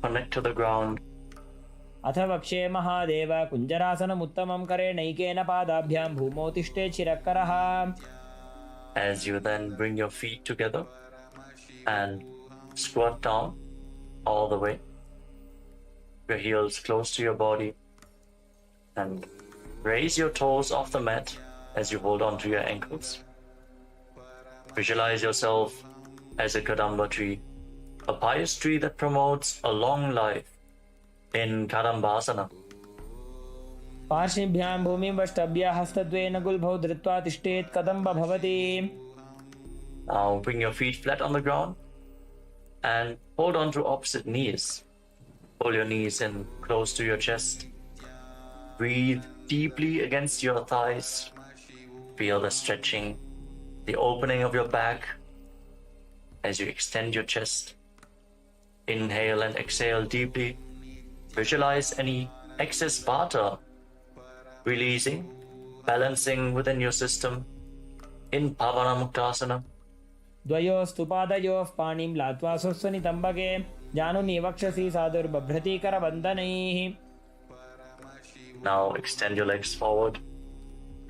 Connect to the ground. अथ पक्षे महादेव कुञ्जरासनमुत्तमं करेणैकेन पादाभ्यां भूमौ तिष्ठे चिरकरः. As you then bring your feet together and squat down all the way, your heels close to your body, and raise your toes off the mat as you hold on to your ankles. Visualize yourself as a Kadamba tree, a pious tree that promotes a long life in Kadambasana. पार्श्वभ्यां भूमिं वष्टभ्य हस्तद्वयेन गुल्भौ धृत्वा तिष्ठेत् कदम्ब भवति. Now bring your feet flat on the ground and hold on to opposite knees. Pull your knees in close to your chest. Breathe deeply against your thighs. Feel the stretching, the opening of your back as you extend your chest. Inhale and exhale deeply. Visualize any excess vata releasing, balancing within your system in Pavana Muktasana. द्वयोस्तु पादयोः पाणिं लात्वा स्वस्वनितम्बके जानुनि वक्षसि साधुर्बभ्रति करबन्धनैः. Now extend your legs forward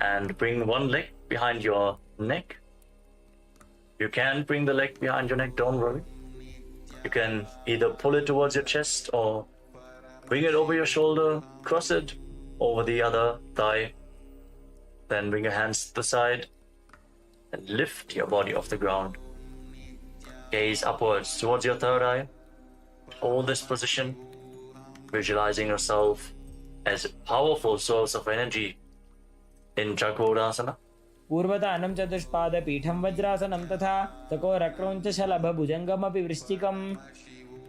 and bring one leg behind your neck. You can bring the leg behind your neck, don't worry. You can either pull it towards your chest or bring it over your shoulder, cross it over the other thigh. Then bring your hands to the side and lift your body off the ground. Gaze upwards towards your third eye. Hold this position, visualizing yourself as a powerful source of energy in Chakrasana. पूर्वदानं चतुष्पादपीठं वज्रासनं तथा चकोरक्रौञ्चशलभभुजङ्गमपि वृश्चिकम्.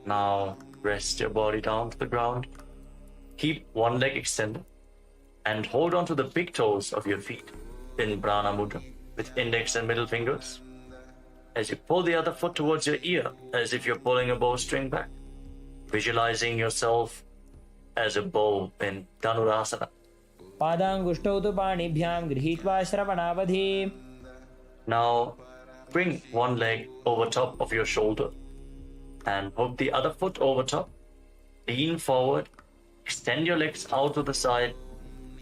Now rest your body down to the ground. Keep one leg extended and hold on to the big toes of your feet in Prana Mudra with index and middle fingers. As you pull the other foot towards your ear, as if you're pulling a bowstring back, visualizing yourself as a bow in Dhanurasana. पादाङ्गुष्ठौ तु पाणिभ्यां गृहीत्वा श्रवणावधि. Now bring one leg over top of your shoulder and hook the other foot over top. Lean forward, extend your legs out to the side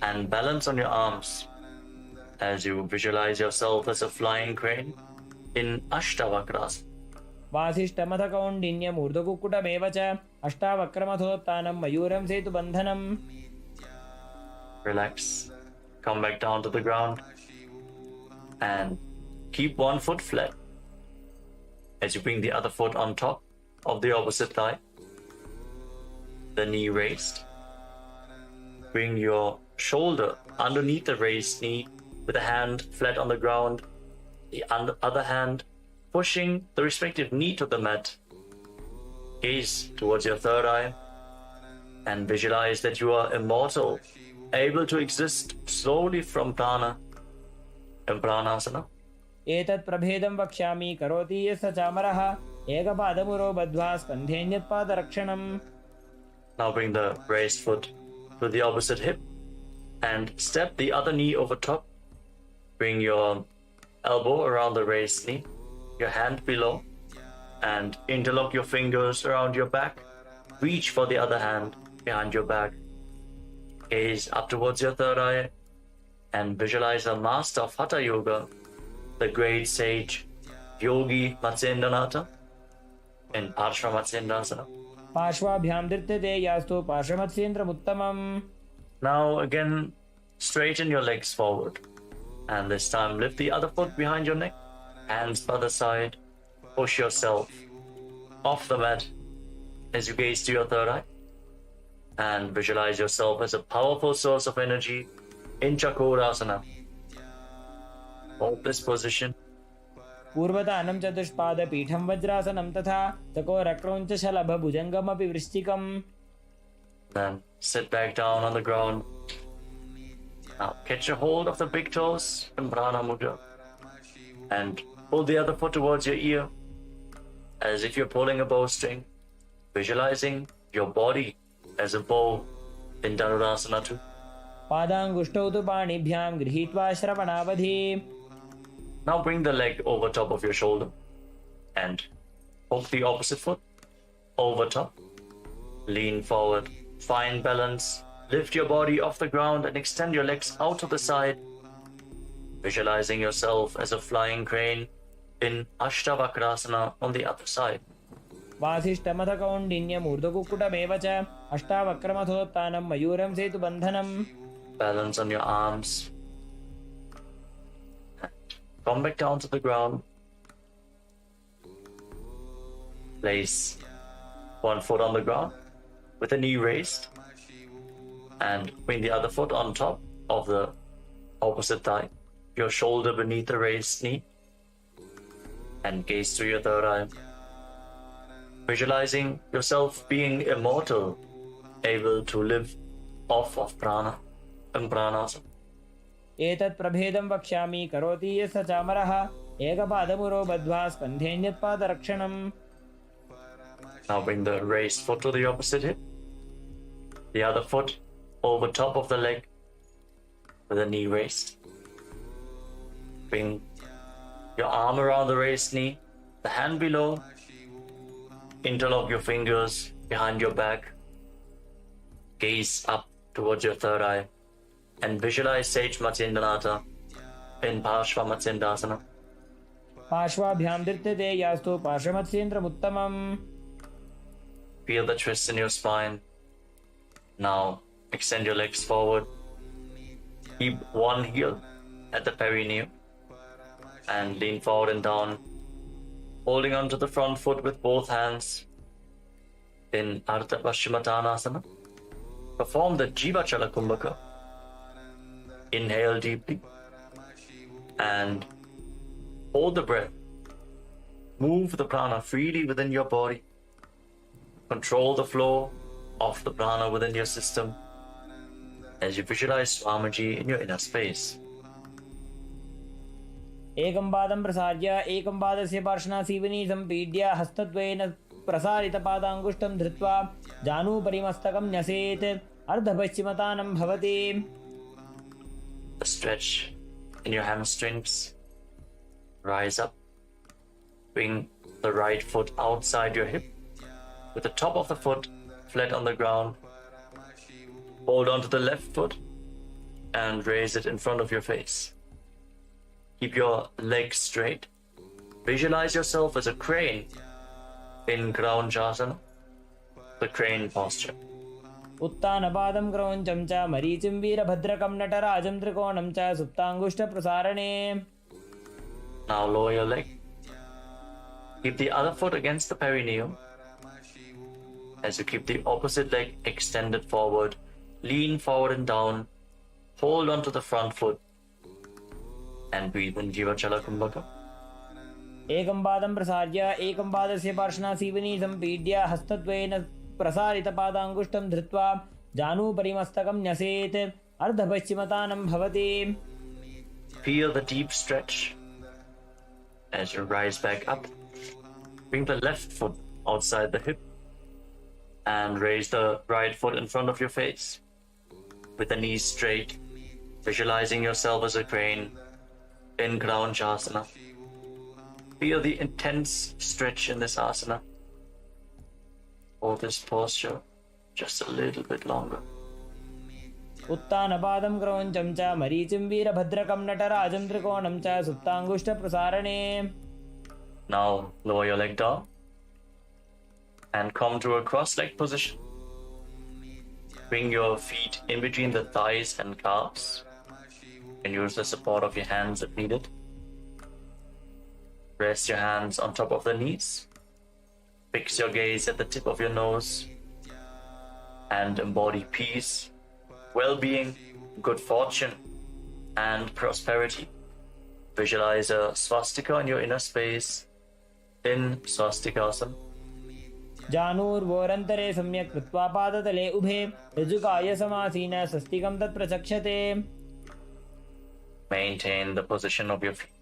and balance on your arms as you visualize yourself as a flying crane in Ashtavakrasana. वासिष्ठमथ कौण्डिन्यमूर्धकुक्कुटमेव च अष्टावक्रमथोत्थानं मयूरं सेतुबन्धनम्. Relax, come back down to the ground and keep one foot flat as you bring the other foot on top of the opposite thigh, the knee raised. Bring your shoulder underneath the raised knee with a hand flat on the ground, the other hand pushing the respective knee to the mat. Gaze towards your third eye and visualize that you are immortal, able to exist slowly from prana and pranasana. एतत् प्रभेदं वक्ष्यामि करोति यस्य चामरः एकपादमुरो बद्ध्वा स्कन्धेऽन्यत्पादरक्षणम्. Now bring the raised foot to the opposite hip And step the other knee over top. Bring your elbow around the raised knee, your hand below, and interlock your fingers around your back. Reach for the other hand behind your back. Gaze up towards your third eye and visualize a master of Hatha Yoga, the great sage Yogi Matsyendranath in Parshva Matsyendrasana. पार्श्वाभ्यां धृत्यते यास्तु पार्श्वमत्स्येन्द्रमुत्तमम्. Now again, straighten your legs forward. And this time lift the other foot behind your neck, hands by the side, push yourself off the mat as you gaze to your third eye. And visualize yourself as a powerful source of energy in Chakrasana. Hold this position. पूर्वतानं चतुष्पादपीठं वज्रासनं तथा चकोरक्रौञ्चशलभभुजङ्गमपि वृश्चिकम्. Then sit back down on the ground. Now catch a hold of the big toes in Prana Mudra and pull the other foot towards your ear as if you're pulling a bowstring, visualizing your body as a bow in Dhanurasana too. पादाङ्गुष्ठौ तु पाणिभ्यां गृहीत्वा श्रवणावधि. Now bring the leg over top of your shoulder and hook the opposite foot over top. Lean forward, find balance, lift your body off the ground and extend your legs out to the side, visualizing yourself as a flying crane in Ashtavakrasana on the other side. वासिष्ठमथ कौण्डिन्यमूर्धकुक्कुटमेव च अष्टावक्रमथोत्थानं मयूरं सेतुबन्धनम्. Balance on your arms. Come back down to the ground. Place one foot on the ground with the knee raised and bring the other foot on top of the opposite thigh, your shoulder beneath the raised knee, and gaze through your third eye. Visualizing yourself being immortal, able to live off of prana and pranas. एतत् प्रभेदं वक्ष्यामि करोति यः स चामरः एकपादमुरो बद्ध्वा स्कन्धेऽन्यत्पादरक्षणम्. Now bring the raised foot to the opposite hip, the other foot over top of the leg with the knee raised. Bring your arm around the raised knee, the hand below, interlock your fingers behind your back, gaze up towards your third eye, and visualize Sage Matsyendranath in Parshva Matsyendrasana. पार्श्वाभ्यां धृत्यते यास्तु पार्श्वमत्स्येन्द्रमुत्तमम्. Feel the twist in your spine. Now extend your legs forward. Keep one heel at the perineum and lean forward and down, holding onto the front foot with both hands in Ardha Paschimottanasana. Perform the Jivachala Kumbhaka. Inhale deeply and hold the breath. Move the prana freely within your body. Control the flow of the prana within your system as you visualize Swamiji in your inner space. एकं पादं प्रसार्य एकं पादस्य पार्श्वनासीवनी सम्पीड्य हस्तद्वयेन प्रसारितपादाङ्गुष्ठं धृत्वा जानुपरिमस्तकं न्यसेत् अर्धपश्चिमतानं भवति. Stretch in your hamstrings. Rise up. Bring the right foot outside your hip with the top of the foot flat on the ground. Hold on to the left foot and raise it in front of your face. Keep your legs straight. Visualize yourself as a crane in Kraunchasana, the crane posture. उत्तानपादं क्रौञ्चं च मरीचिं वीरभद्रकं नटराजं त्रिकोणं च सुप्ताङ्गुष्ठप्रसारणे. Now lower your leg. Keep the other foot against the perineum as you keep the opposite leg extended forward. Lean forward and down. Hold on to the front foot and breathe in Jivachala Kumbhaka. एकं पादं प्रसार्य एकं पादस्य पार्श्वनासीवनी सम्पीड्य हस्तद्वयेन प्रसारितपादाङ्गुष्ठं धृत्वा जानुपरिमस्तकं न्यसेत् अर्धपश्चिमतानं भवति. Feel the deep stretch as you rise back up. Bring the left foot outside the hip and raise the right foot in front of your face with the knees straight visualizing yourself as a crane in Asana. Feel the intense stretch in this asana. Hold this posture just a little bit longer. उत्तानपादं क्रौञ्चं च मरीचिं वीरभद्रकं नटराजं त्रिकोणं च सुप्ताङ्गुष्ठप्रसारणे. Now lower your leg down and come to a cross-legged position. Bring your feet in between the thighs and calves and use the support of your hands if needed. Rest your hands on top of the knees. Fix your gaze at the tip of your nose and embody peace, well-being, good fortune, and prosperity. Visualize a swastika in your inner space in swastikasana. जानुर्वोरन्तरे सम्यक् कृत्वा पादतले उभे ऋजुकाय समासीन स्वस्तिकं तत् प्रचक्षते. Maintain the position of your feet,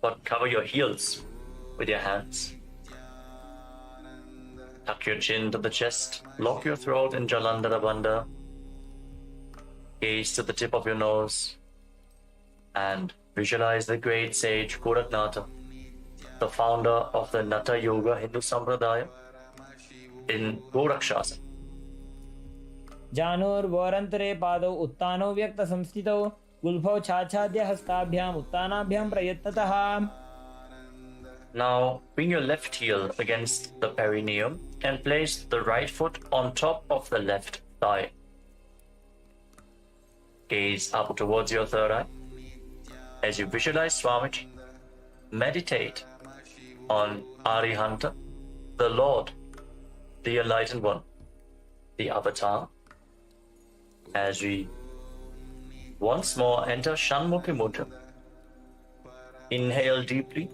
but cover your heels with your hands. Tuck your chin to the chest, lock your throat in Jalandhara Bandha. Gaze to the tip of your nose and visualize the great sage Goraknath, the founder of the Natha Yoga Hindu Sampradaya, in Gorakshasana. जानुर्वोरन्तरे पादौ उत्तानौ व्यक्तसंस्थितौ गुल्फौ छाछाद्य हस्ताभ्याम् उत्तानाभ्यां प्रयत्नतः. Now bring your left heel against the perineum and place the right foot on top of the left thigh. Gaze up towards your third eye. As you visualize Swamiji, meditate on Arihanta, the Lord, the Enlightened One, the Avatar. As we once more enter Shanmukhi Mudra, inhale deeply,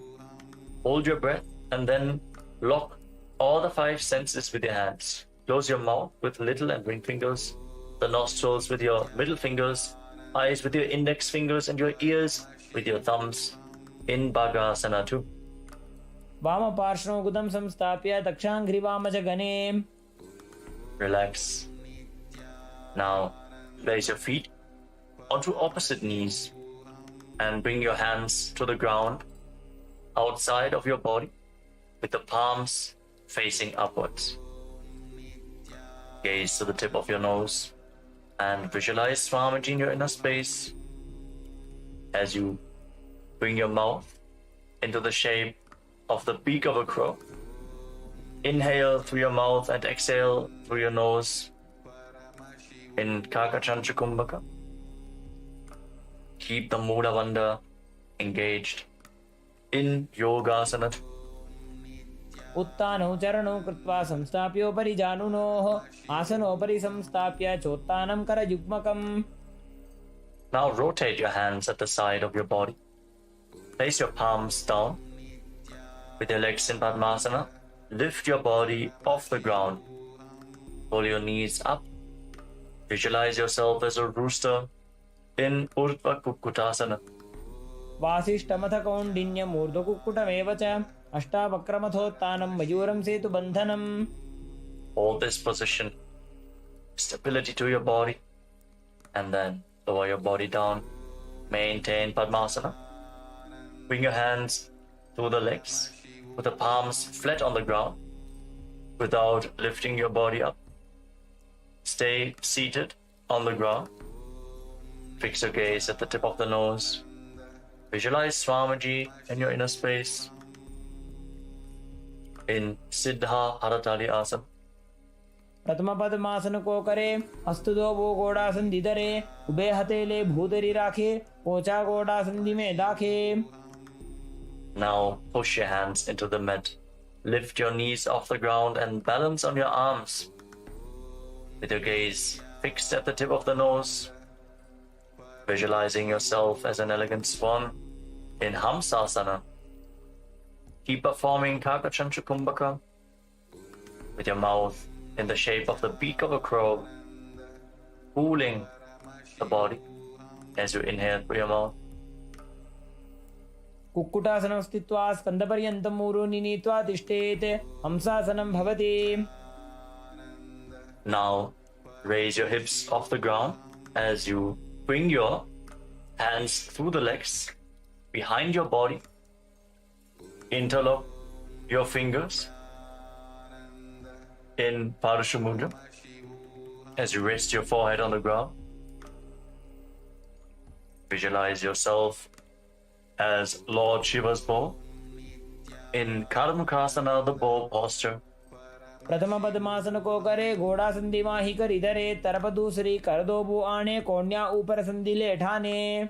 hold your breath, and then lock all the five senses with your hands. Close your mouth with little and ring fingers, the nostrils with your middle fingers, eyes with your index fingers, and your ears with your thumbs in Bhagasana 2. वामपार्श्वं गुदं संस्थाप्य दक्षाङ्घ्रिवामजगणे. Relax. Now place your feet onto opposite knees and bring your hands to the ground outside of your body with the palms facing upwards. Gaze to the tip of your nose and visualize Swamiji in your inner space as you bring your mouth into the shape of the beak of a crow. Inhale through your mouth and exhale through your nose in Kakachancha Kumbhaka. Keep the Mula Bandha engaged in Yogasana. उत्तानौ चरणौ कृत्वा संस्थाप्योपरि जानुनोः आसनोपरि संस्थाप्य चोत्तानं करयुग्मकम्. Now rotate your hands at the side of your body. Place your palms down. With your legs in Padmasana, lift your body off the ground. Pull your knees up. Visualize yourself as a rooster in Urdhva Kukkutasana. वासिष्ठमथ कौण्डिन्यम् ऊर्ध्वकुक्कुटमेव च अष्टावक्रमथोत्तानं मयूरं सेतुबन्धनम्. Hold this position. Stability to your body. And then lower your body down. Maintain Padmasana. Bring your hands through the legs with the palms flat on the ground without lifting your body up. Stay seated on the ground. Fix your gaze at the tip of the nose. Visualize Swamiji in your inner space in Siddha Haratali Asana. प्रथमपद्मासन को करे हस्तुदो वो गोड़ासन दिदरे ube हथेले भूदरी राखे पोचा गोड़ासन में दाखे. Now push your hands into the mat. Lift your knees off the ground and balance on your arms. With your gaze fixed at the tip of the nose, visualizing yourself as an elegant swan in Hamsasana. Keep performing Kakachancha Kumbhaka with your mouth in the shape of the beak of a crow, cooling the body as you inhale through your mouth. कुक्कुटासनं स्थित्वा स्कन्दपर्यन्तं ऊरूनि नीत्वा तिष्ठेत् हंसासनं भवति. Now raise your hips off the ground as you bring your Hands through the legs, behind your body. Interlock your fingers in Parashamudra as you rest your forehead on the ground. Visualize yourself as Lord Shiva's bow in Karmukasana, the bow posture. प्रथम पद्मासन को करे, घोड़ा संधि माही कर इधरे, तरफ दूसरी कर दो बु आने, कोन्या ऊपर संधि ले ठाने.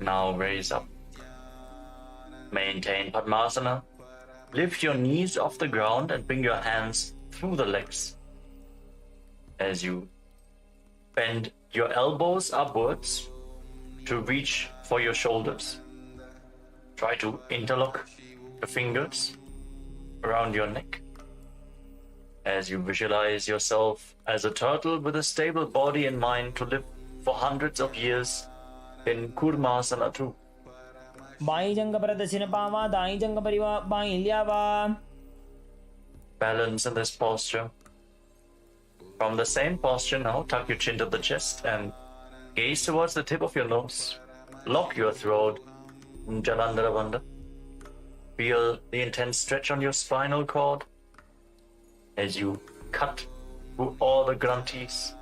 Now raise up. Maintain Padmasana. Lift your knees off the ground and bring your hands through the legs. As you bend your elbows upwards to reach for your shoulders. Try to interlock the fingers around your neck. As you visualize yourself as a turtle with a stable body and mind to live for hundreds of years in Kurmasana too. By जंग पर दक्षिण पावा, दाई जंग परिवा by लियावा. Balance in this posture. From the same posture now, tuck your chin to the chest and gaze towards the tip of your nose. Lock your throat. Jalandhara Bandha. Feel the intense stretch on your spinal cord as you cut through all the granthis,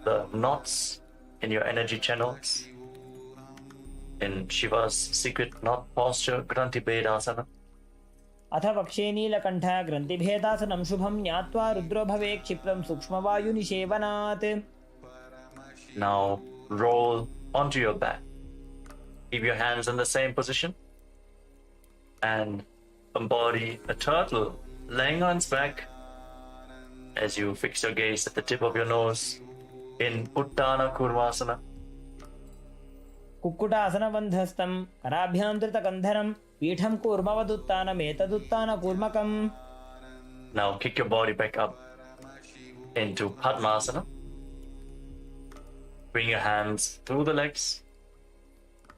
the knots in your energy channels. In Shiva's secret knot posture, Granthi Bedasana. अथ पक्षे नीलकण्ठ ग्रन्थिभेदासनं शुभं ज्ञात्वा रुद्रो भवे क्षिप्रं सूक्ष्मवायुनिषेवनात्. Now roll onto your back. Keep your hands in the same position and embody a turtle laying on its back as you fix your gaze at the tip of your nose in Uttana Kurmasana. कुक्कुटासनबन्धस्थं कराभ्यां धृतकन्धरं पीठं कूर्मवदुत्तानमेतदुत्तानकूर्मकम्. Now kick your body back up into Padmasana. Bring your hands through the legs.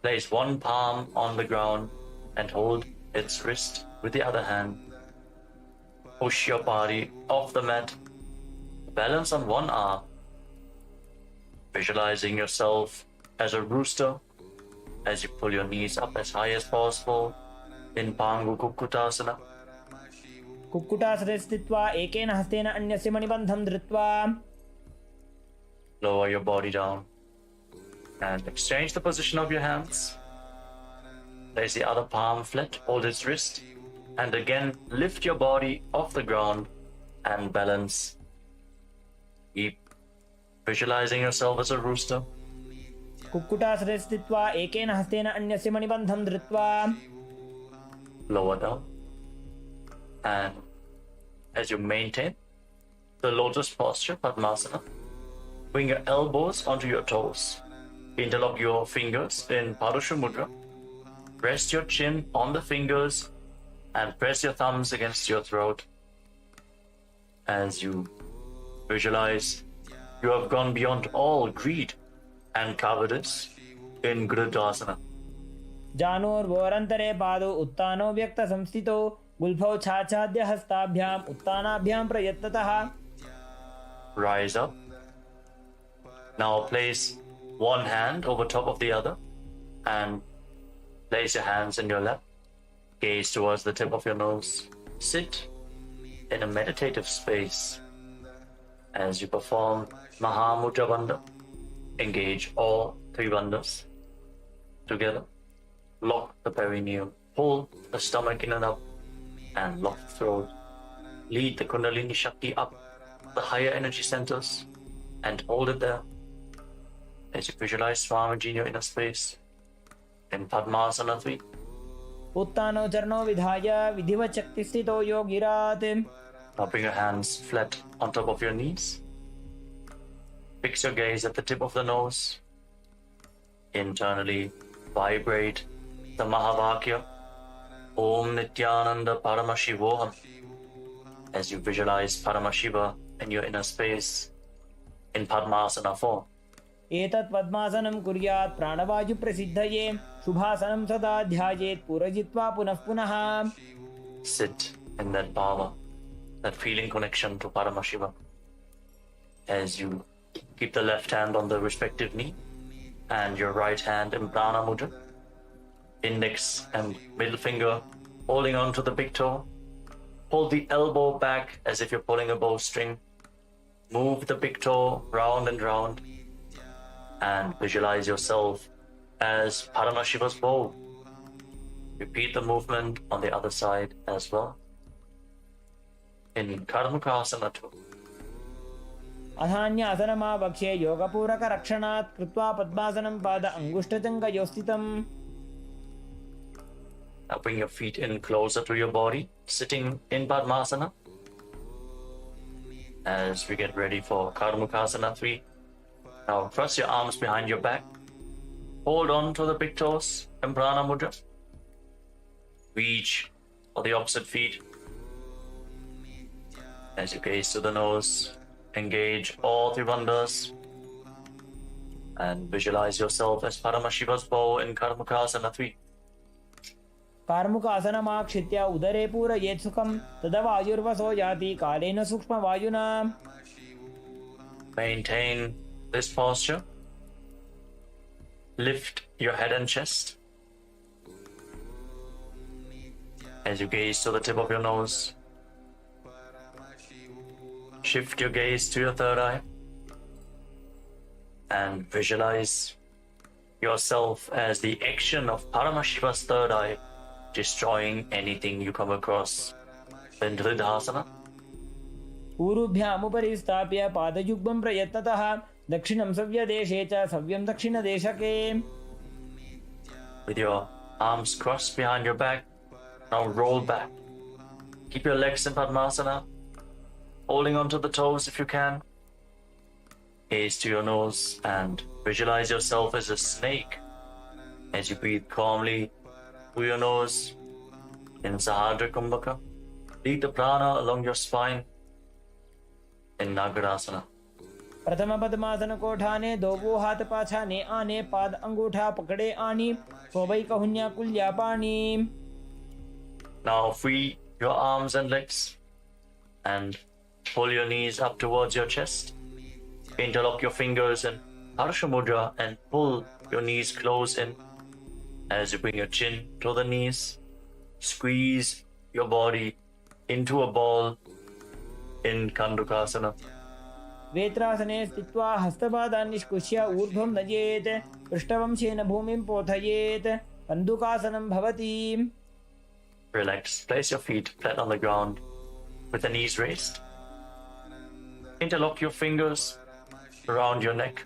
Place one palm on the ground and hold its wrist with the other hand. Push your body off the mat. Balance on one arm. Visualizing yourself as a rooster as you pull your knees up as high as possible in Pangu Kukkutasana. कुक्कुटासने स्थित्वा एकेन हस्तेन अन्यस्य मणिबन्धं धृत्वा. Lower your body down and exchange the position of your hands. Place the other palm flat, hold its wrist, and again lift your body off the ground and balance. Keep visualizing yourself as a rooster. कुक्कुटासने स्थित्वा एकेन हस्तेन अन्यस्य मणिबन्धं धृत्वा. Lower down. And as you maintain the lotus posture, Padmasana, bring your elbows onto your toes. Interlock your fingers in Parusha Mudra. Rest your chin on the fingers and press your thumbs against your throat. As you visualize, you have gone beyond all greed and cowardice in Grudasana. जानोर्वोरन्तरे पादौ उत्तानो व्यक्तसंस्थितौ गुल्फौ छाछाद्य हस्ताभ्याम् उत्तानाभ्यां प्रयत्नतः. Rise up. Now place one hand over top of the other and place your hands in your lap. Gaze towards the tip of your nose. Sit in a meditative space as you perform Mahamudra Bandha. Engage all three bandhas together. Lock the perineum. Pull the stomach in and up and lock the throat. Lead the Kundalini Shakti up the higher energy centers and hold it there as you visualize Swamiji in your inner space in Padmasana 3. उत्तानो चरणो विधाय विधिवत् शक्तिस्थितो योगिरात्. Now bring your hands flat on top of your knees. Fix your gaze at the tip of the nose. Internally vibrate the Mahavakya Om Nityananda Paramashivoham as you visualize Paramashiva in your inner space in Padmasana 4. एतत् पद्मासनं कुर्यात् प्राणवायुप्रसिद्धये शुभासनं सदा ध्यायेत् पूरयित्वा पुनः पुनः. Sit in that bhava, that feeling connection to Paramashiva as you keep the left hand on the respective knee and your right hand in Prana Mudra. Index and middle finger holding on to the big toe. Hold the elbow back as if you're pulling a bowstring. Move the big toe round and round. And visualize yourself as Paramashiva's bow. Repeat the movement on the other side as well. In Karmukasana 2. अथान्यासनमावक्ष्ये योगपूरकरक्षणात् कृत्वा पद्मासनं पाद अङ्गुष्ठचङ्कयोस्थितम्. Now bring your feet in closer to your body, sitting in Padmasana. As we get ready for Karmukasana 3. Now cross your arms behind your back. Hold on to the big toes in Prana Mudra. Reach for the opposite feet. As you gaze to the nose, engage all the bandhas. And visualize yourself as Paramashiva's bow in Karmukasana 3. कार्मुकासनमाक्षित्य उदरे पूरयेत् सुखं तदा वायुर्वसो याति कालेन सूक्ष्मवायुना. Maintain this posture. Lift your head and chest. As you gaze to the tip of your nose, shift your gaze to your third eye and visualize yourself as the action of Paramashiva's third eye, destroying anything you come across in Dridhasana. ऊरुभ्यामुपरि स्थाप्य पादयुग्मं प्रयत्नतः दक्षिणं सव्यदेशे च सव्यं दक्षिणदेशके. With your arms crossed behind your back, now roll back. Keep your legs in Padmasana, holding onto the toes if you can. Gaze to your nose and visualize yourself as a snake as you breathe calmly through your nose in Sahadra Kumbhaka. Lead the prana along your spine in Nagarasana. प्रथम पद्मासन कोठाने दो हाथ पाछाने आने पाद अंगूठा पकड़े आनी सोबई कहुन्या कुल्या पानी. Now free your arms and legs and pull your knees up towards your chest. Interlock your fingers in Harsha Mudra and pull your knees close in. As you bring your chin to the knees, squeeze your body into a ball in Kandukasana. वेत्रासने स्थित्वा हस्तपादान् निष्कुष्य ऊर्ध्वं नयेत् पृष्ठवंशेन भूमिं पोथयेत् कन्दुकासनं भवति. Relax. Place your feet flat on the ground with the knees raised. Interlock your fingers around your neck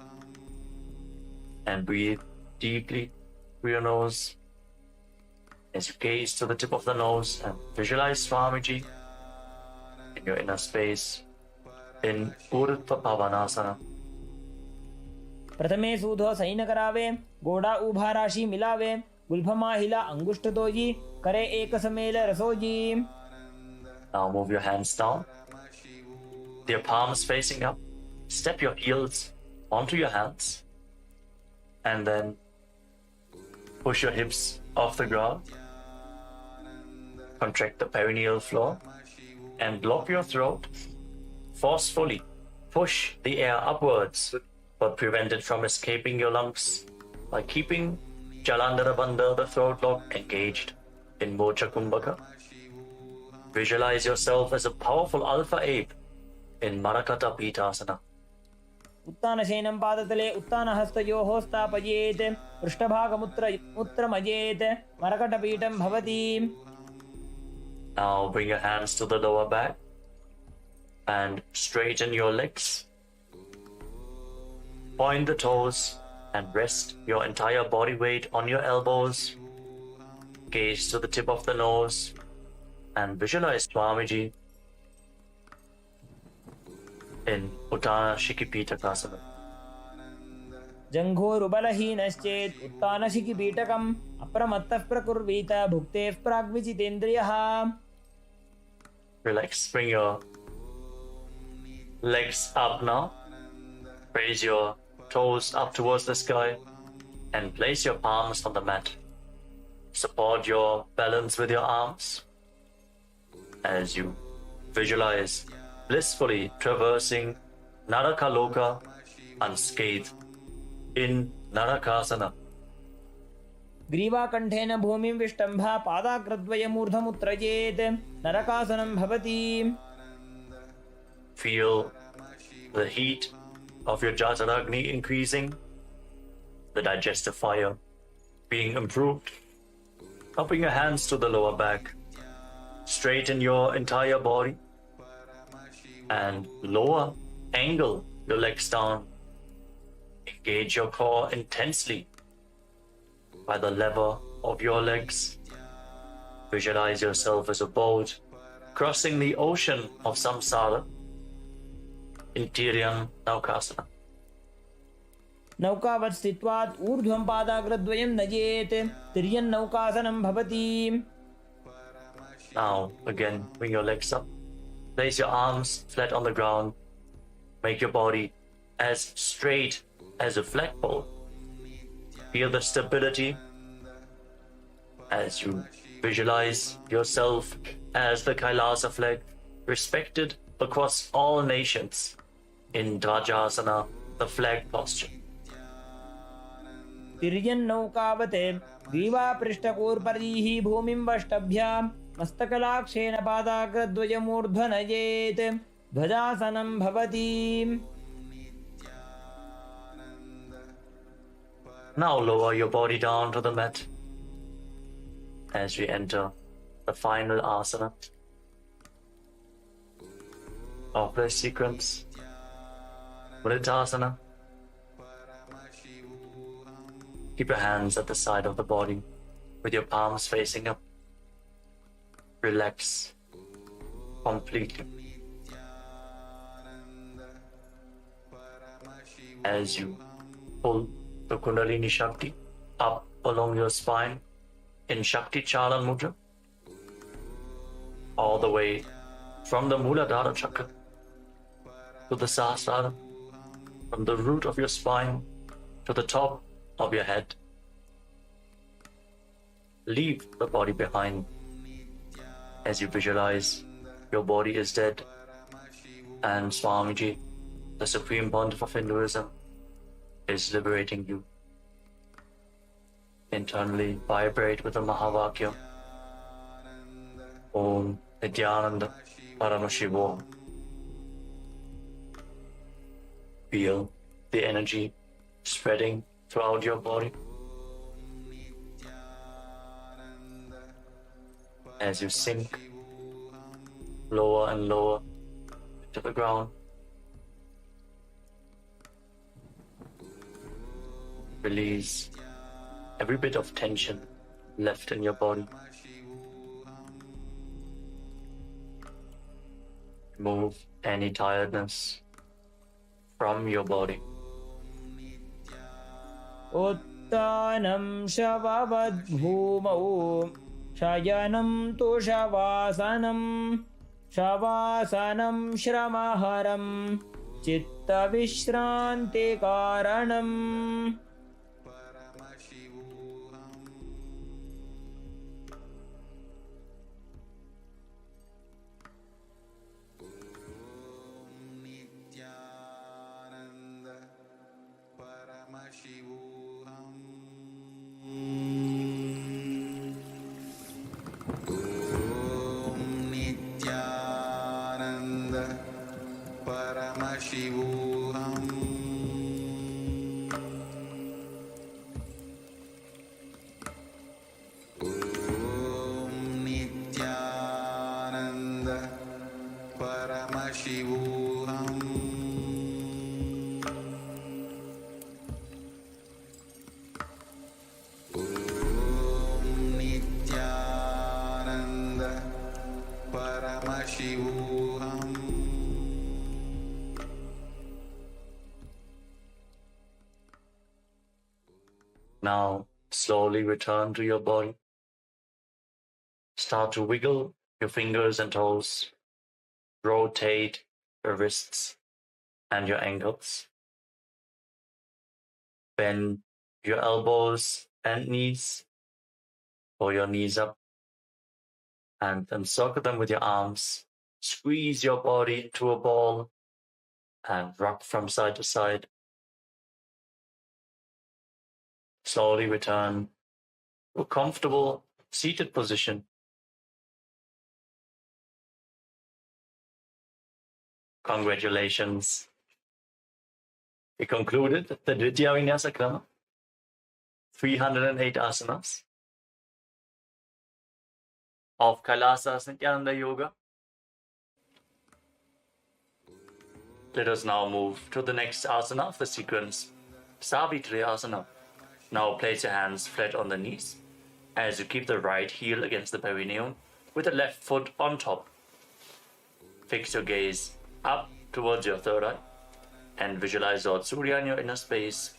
and breathe deeply through your nose as you gaze to the tip of the nose and visualize Swamiji in your inner space in Urdhva Pavanasana. प्रथमे सूधो San करावे गोड़ा उभा राशि मिलावे गुल्फमा हिला अंगुष्ठ doji करे एक समेल रसोजी. Now move your hands down, your palms facing up. Step your heels onto your hands and then push your hips off the ground. Contract the perineal floor and block your throat. Forcefully push the air upwards, but prevent it from escaping your lungs by keeping Jalandhara Bandha, the throat lock, engaged in Mocha Kumbhaka. Visualize yourself as a powerful alpha ape in Marakata Pitasana. उत्तानशयनं पादतले उत्तानहस्तयोः स्थापयेत् पृष्ठभागमुत्रमयेत् मरकटपीठं भवति. Now bring your hands to the lower back and straighten your legs. Point the toes and rest your entire body weight on your elbows. Gaze to the tip of the nose and visualize Swamiji in Uttana Shikipitakasana. जङ्घोरुबलहीनश्चेत् उत्तानशिखिपीठकम् अप्रमत्तः प्रकुर्वीत भुक्तेः प्राग्विजितेन्द्रियः. Relax, bring your legs up now. Raise your toes up towards the sky and place your palms on the mat. Support your balance with your arms as you visualize blissfully traversing Narakaloka unscathed in Narakasana. ग्रीवाकण्ठेन भूमिं विष्टम्भा पादाग्रद्वयमूर्धमुत्रयेत् नरकासनं भवति. Feel the heat of your Jataragni increasing, the digestive fire being improved. Upping your hands to the lower back, straighten your entire body, and lower, angle your legs down. Engage your core intensely by the lever of your legs. Visualize yourself as a boat crossing the ocean of samsara in Tiryam Naukasana. नौकावत् स्थित्वात् ऊर्ध्वं पादाग्रद्वयं नयेत् तिर्यन्नौकासनं भवति. Now, again, bring your legs up. Place your arms flat on the ground. Make your body as straight as a flagpole. Feel the stability as you visualize yourself as the Kailasa flag, respected across all nations in Dvajasana, the flag posture. तिर्यन्नौकावत् ग्रीवापृष्ठकोर्परीः भूमिं वष्टभ्य मस्तकलाक्षेण पादाग्रद्वयमूर्ध्वनयेत् ध्वजासनं भवति. Now lower your body down to the mat as we enter the final asana of this sequence, Vriddhasana. Keep your hands at the side of the body with your palms facing up. Relax completely. As you pull the Kundalini Shakti up along your spine in Shakti Chalan Mudra, all the way from the Muladhara Chakra to the Sahasrara, from the root of your spine to the top of your head. Leave the body behind as you visualize your body is dead and Swamiji, the Supreme Pontiff of Hinduism, is liberating you. Internally vibrate with the Mahavakya. Om Nityananda Paramashivo. Feel the energy spreading throughout your body as you sink lower and lower to the ground. Release every bit of tension left in your body. Remove any tiredness from your body. उत्तानं शववद्भूमौ शयनं तु शवासनं शवासनं श्रमहरं चित्तविश्रान्तिकारणम्. Now, slowly return to your body. Start to wiggle your fingers and toes. Rotate your wrists and your ankles. Bend your elbows and knees. Pull your knees up and encircle them with your arms. Squeeze your body into a ball and rock from side to side. Slowly return to a comfortable seated position. Congratulations. We concluded the Dvitiya Vinyasa Krama, 308 asanas of Kailasa Nityananda Yoga. Let us now move to the next asana of the sequence, Savitri Asana. Now place your hands flat on the knees as you keep the right heel against the perineum with the left foot on top. Fix your gaze up towards your third eye and visualize Lord Surya in your inner space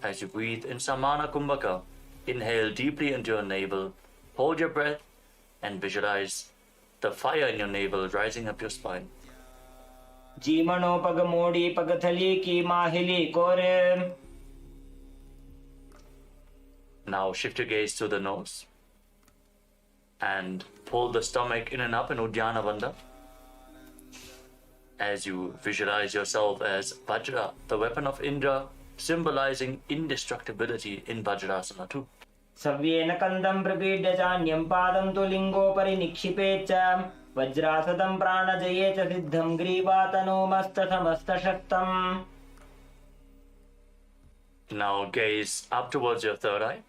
as you breathe in Samana Kumbhaka. Inhale deeply into your navel, hold your breath, and visualize the fire in your navel rising up your spine. जीमणो पग मोड़ी पगथली की माहिली कोरे. Now shift your gaze to the nose and pull the stomach in and up in Uddiyana Bandha as you visualize yourself as Vajra, the weapon of Indra, symbolizing indestructibility in Vajrasana too. सव्येन कन्दं प्रपीड्य चान्यं पादं तु लिङ्गोपरि निक्षिपेत् च वज्रासदं प्राणजये च सिद्धं ग्रीवातनोमस्तथमस्तशक्तम्. Now gaze up towards your third eye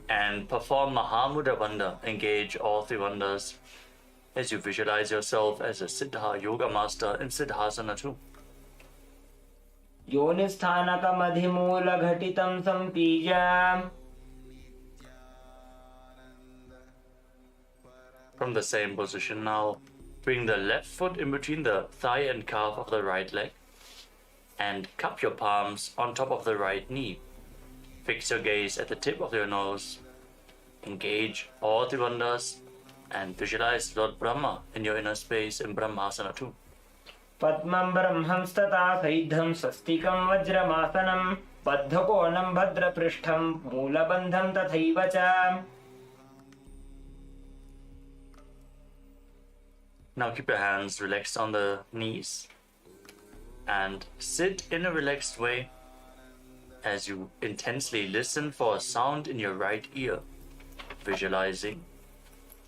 and perform Mahamudra Bandha. Engage all three bandhas as you visualize yourself as a Siddha Yoga Master in Siddhasana too. योनिस्थानकमधिमूलघटितं सम्पीय From the same position now, bring the left foot in between the thigh and calf of the right leg and cup your palms on top of the right knee. Fix your gaze at the tip of your nose. Engage all the bandhas and visualize Lord Brahma in your inner space in Brahmasana too. पद्मं ब्रह्मंस्तथा सैद्धं स्वस्तिकं वज्रमासनं बद्धकोणं भद्रपृष्ठं मूलबन्धं तथैव च. Now keep your hands relaxed on the knees and sit in a relaxed way as you intensely listen for a sound in your right ear, visualizing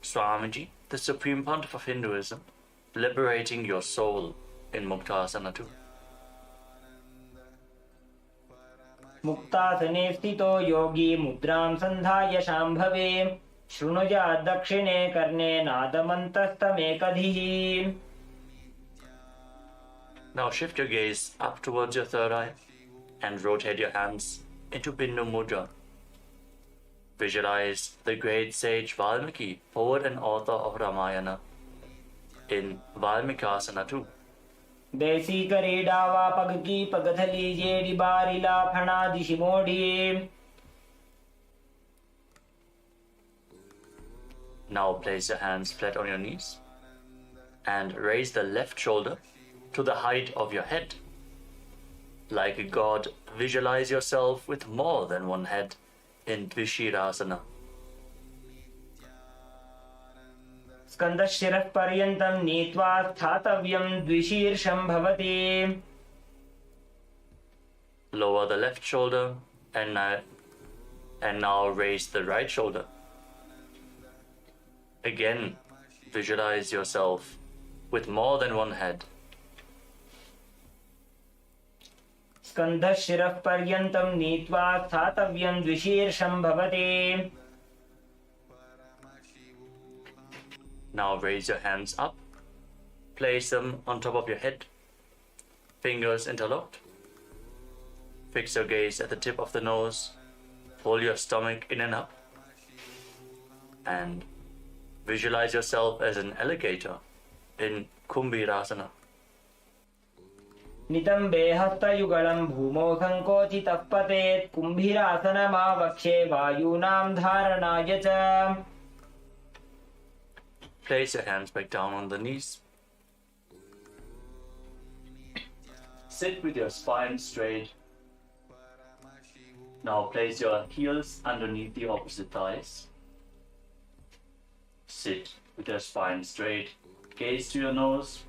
Swamiji, the Supreme Pontiff of Hinduism, liberating your soul in Muktasana too. मुक्तासने स्थितो योगी मुद्रां सन्धाय शाम्भवे शृणुयात् दक्षिणे कर्णे नादमन्तस्तमेकधिः. Now shift your gaze up towards your third eye and rotate your hands into Bindu Mudra. Visualize the great sage Valmiki, poet and author of Ramayana, in Valmikasana too. देसी करीडावा पग की पगथली JD बारिला फणादिशि मोड़ी. Now place your hands flat on your knees and raise the left shoulder to the height of your head. Like a god, visualize yourself with more than one head in Dvishirasana. स्कन्दशिरः पर्यन्तं नीत्वा स्थातव्यं द्विशीर्षं भवति. Lower the left shoulder and now raise the right shoulder. Again, visualize yourself with more than one head. स्कन्दशिरः पर्यन्तं नीत्वा स्थातव्यं द्विशीर्षं भवति. Now raise your hands up, place them on top of your head, fingers interlocked. Fix your gaze at the tip of the nose, pull your stomach in and up, and visualize yourself as an alligator in Kumbhirasana. नितम्बे हस्तयुगलं भूमौ सङ्कोचितः पतेत् कुम्भीरासनमावक्षे वायूनां धारणाय च. Place your hands back down on the knees. Sit with your spine straight. Now place your heels underneath the opposite thighs. Sit with your spine straight. Gaze to your nose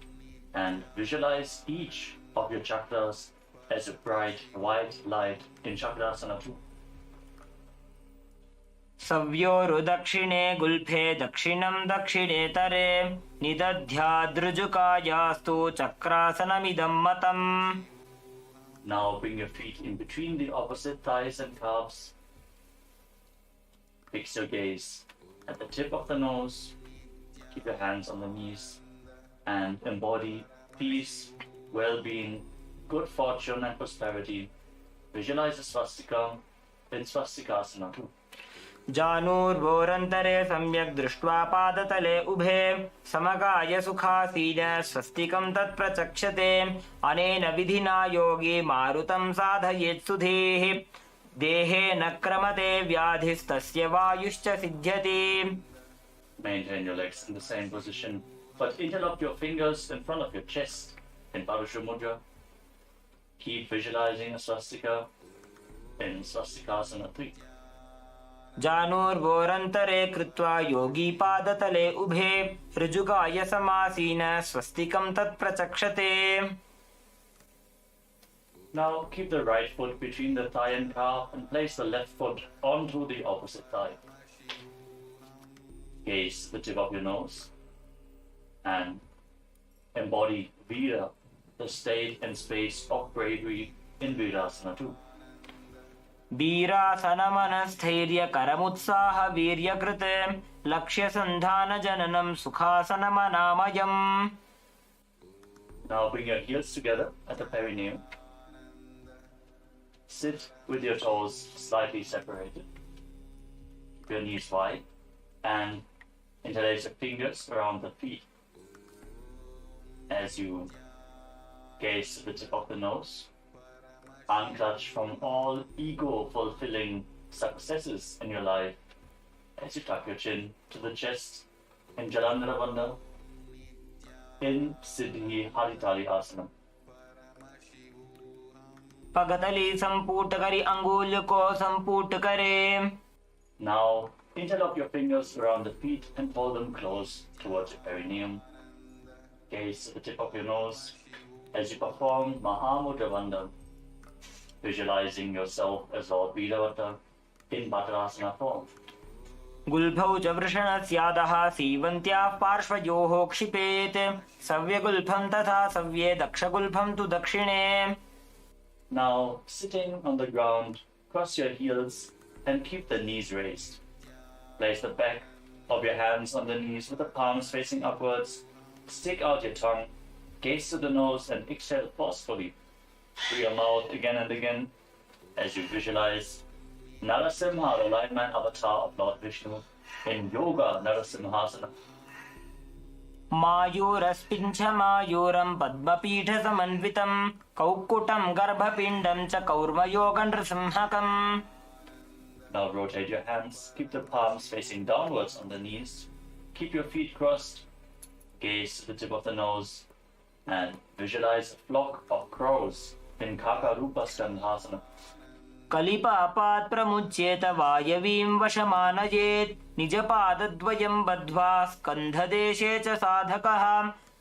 and visualize each of your chakras as a bright white light in Chakrasana too. सव्योरुदक्षिणे गुल्फे दक्षिणं दक्षिणेतरे निदध्यादृजुकायास्तु चक्रासनमिदं मतम्. Now bring your feet in between the opposite thighs and calves. Fix your gaze at the tip of the nose. Keep your hands on the knees and embody peace, well-being, good fortune and prosperity. Visualize a swastika in swastikasana. जानुर्भोरन्तरे सम्यक् दृष्ट्वा पादतले उभे समगाय सुखासीन स्वस्तिकं तत्प्रचक्षते. अनेन विधिना योगी मारुतं साधयेत् सुधीः. देहे न क्रमते व्याधिस्तस्य वायुश्च सिद्ध्यति. Maintain your legs in the same position, but interlock your fingers in front of your chest in Parusha Mudra. Keep visualizing a swastika in swastikasana 3. जानुर्भोरन्तरे कृत्वा योगी पादतले उभे ऋजुकाय समासीन स्वस्तिकं तत्प्रचक्षते. Now keep the right foot between the thigh and calf and place the left foot onto the opposite thigh. Gaze the tip of your nose and embody Vira, the state and space of bravery in Virasana 2. वीरासनमनस्थैर्यकरमुत्साह वीर्यकृत लक्ष्यसन्धानजननं सुखासनमनामयम्. Now bring your heels together at the perineum. Sit with your toes slightly separated. Keep your knees wide and interlace your fingers around the feet. As you gaze to the tip of the nose, unclutch from all ego-fulfilling successes in your life as you tuck your chin to the chest in Jalandhara Bandha in Siddhi Haritali Asana. पगतली संपूट करी अंगुल को संपूट करे. Now interlock your fingers around the feet and pull them close towards your perineum. Gaze to the tip of your nose as you perform Mahamudra Bandha, visualizing yourself as Lord Veeravata in Bhattarasana form. गुल्फौ च वृषणस्यादः सीवन्त्याः पार्श्वयोः क्षिपेत्. सव्यगुल्फं तथा सव्ये दक्षगुल्फं तु दक्षिणे. Now sitting on the ground, cross your heels and keep the knees raised. Place the back of your hands on the knees with the palms facing upwards. Stick out your tongue, gaze to the nose and exhale forcefully through your mouth again and again as you visualize Narasimha, the lion-man avatar of Lord Vishnu, in Yoga Narasimhasana. मायूरस्पिञ्छ मायूरं पद्मपीठसमन्वितं कौक्कुटं गर्भपिण्डं च कौर्मयोगनृसिंहकम्. Now rotate your hands, keep the palms facing downwards on the knees, keep your feet crossed, gaze to the tip of the nose, and visualize a flock of crows in Kakarupa Skandhasana. कलिपापात् प्रमुच्येत वायवीं वशमानयेत्. निजपादद्वयं बद्ध्वा स्कन्धदेशे च साधकः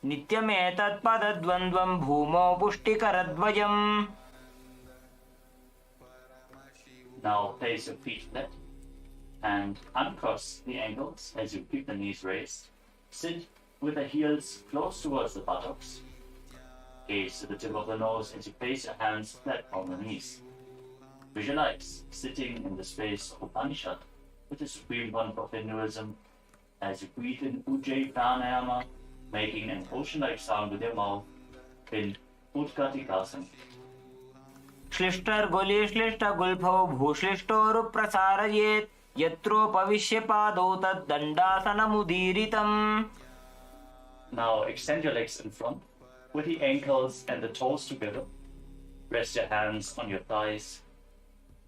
नित्यमेतत्पदद्वन्द्वं भूमौ पुष्टिकरद्वयम्. Now place your feet flat and uncross the ankles as you keep the knees raised. Sit with the heels close towards the buttocks. Gaze to the tip of the nose as you place your hands flat on the knees. Visualize sitting in the space of Upanishad with the Supreme One of Hinduism as you breathe in Ujjayi Pranayama, making an ocean-like sound with your mouth in Utkatikasana. श्लिष्टर्गुलिश्लिष्टगुल्फौ भूश्लिष्टोरुप्रसारयेत्. यत्रोपविश्य पादौ तद्दण्डासनमुदीरितम्. Now extend your legs in front with the ankles and the toes together. Rest your hands on your thighs.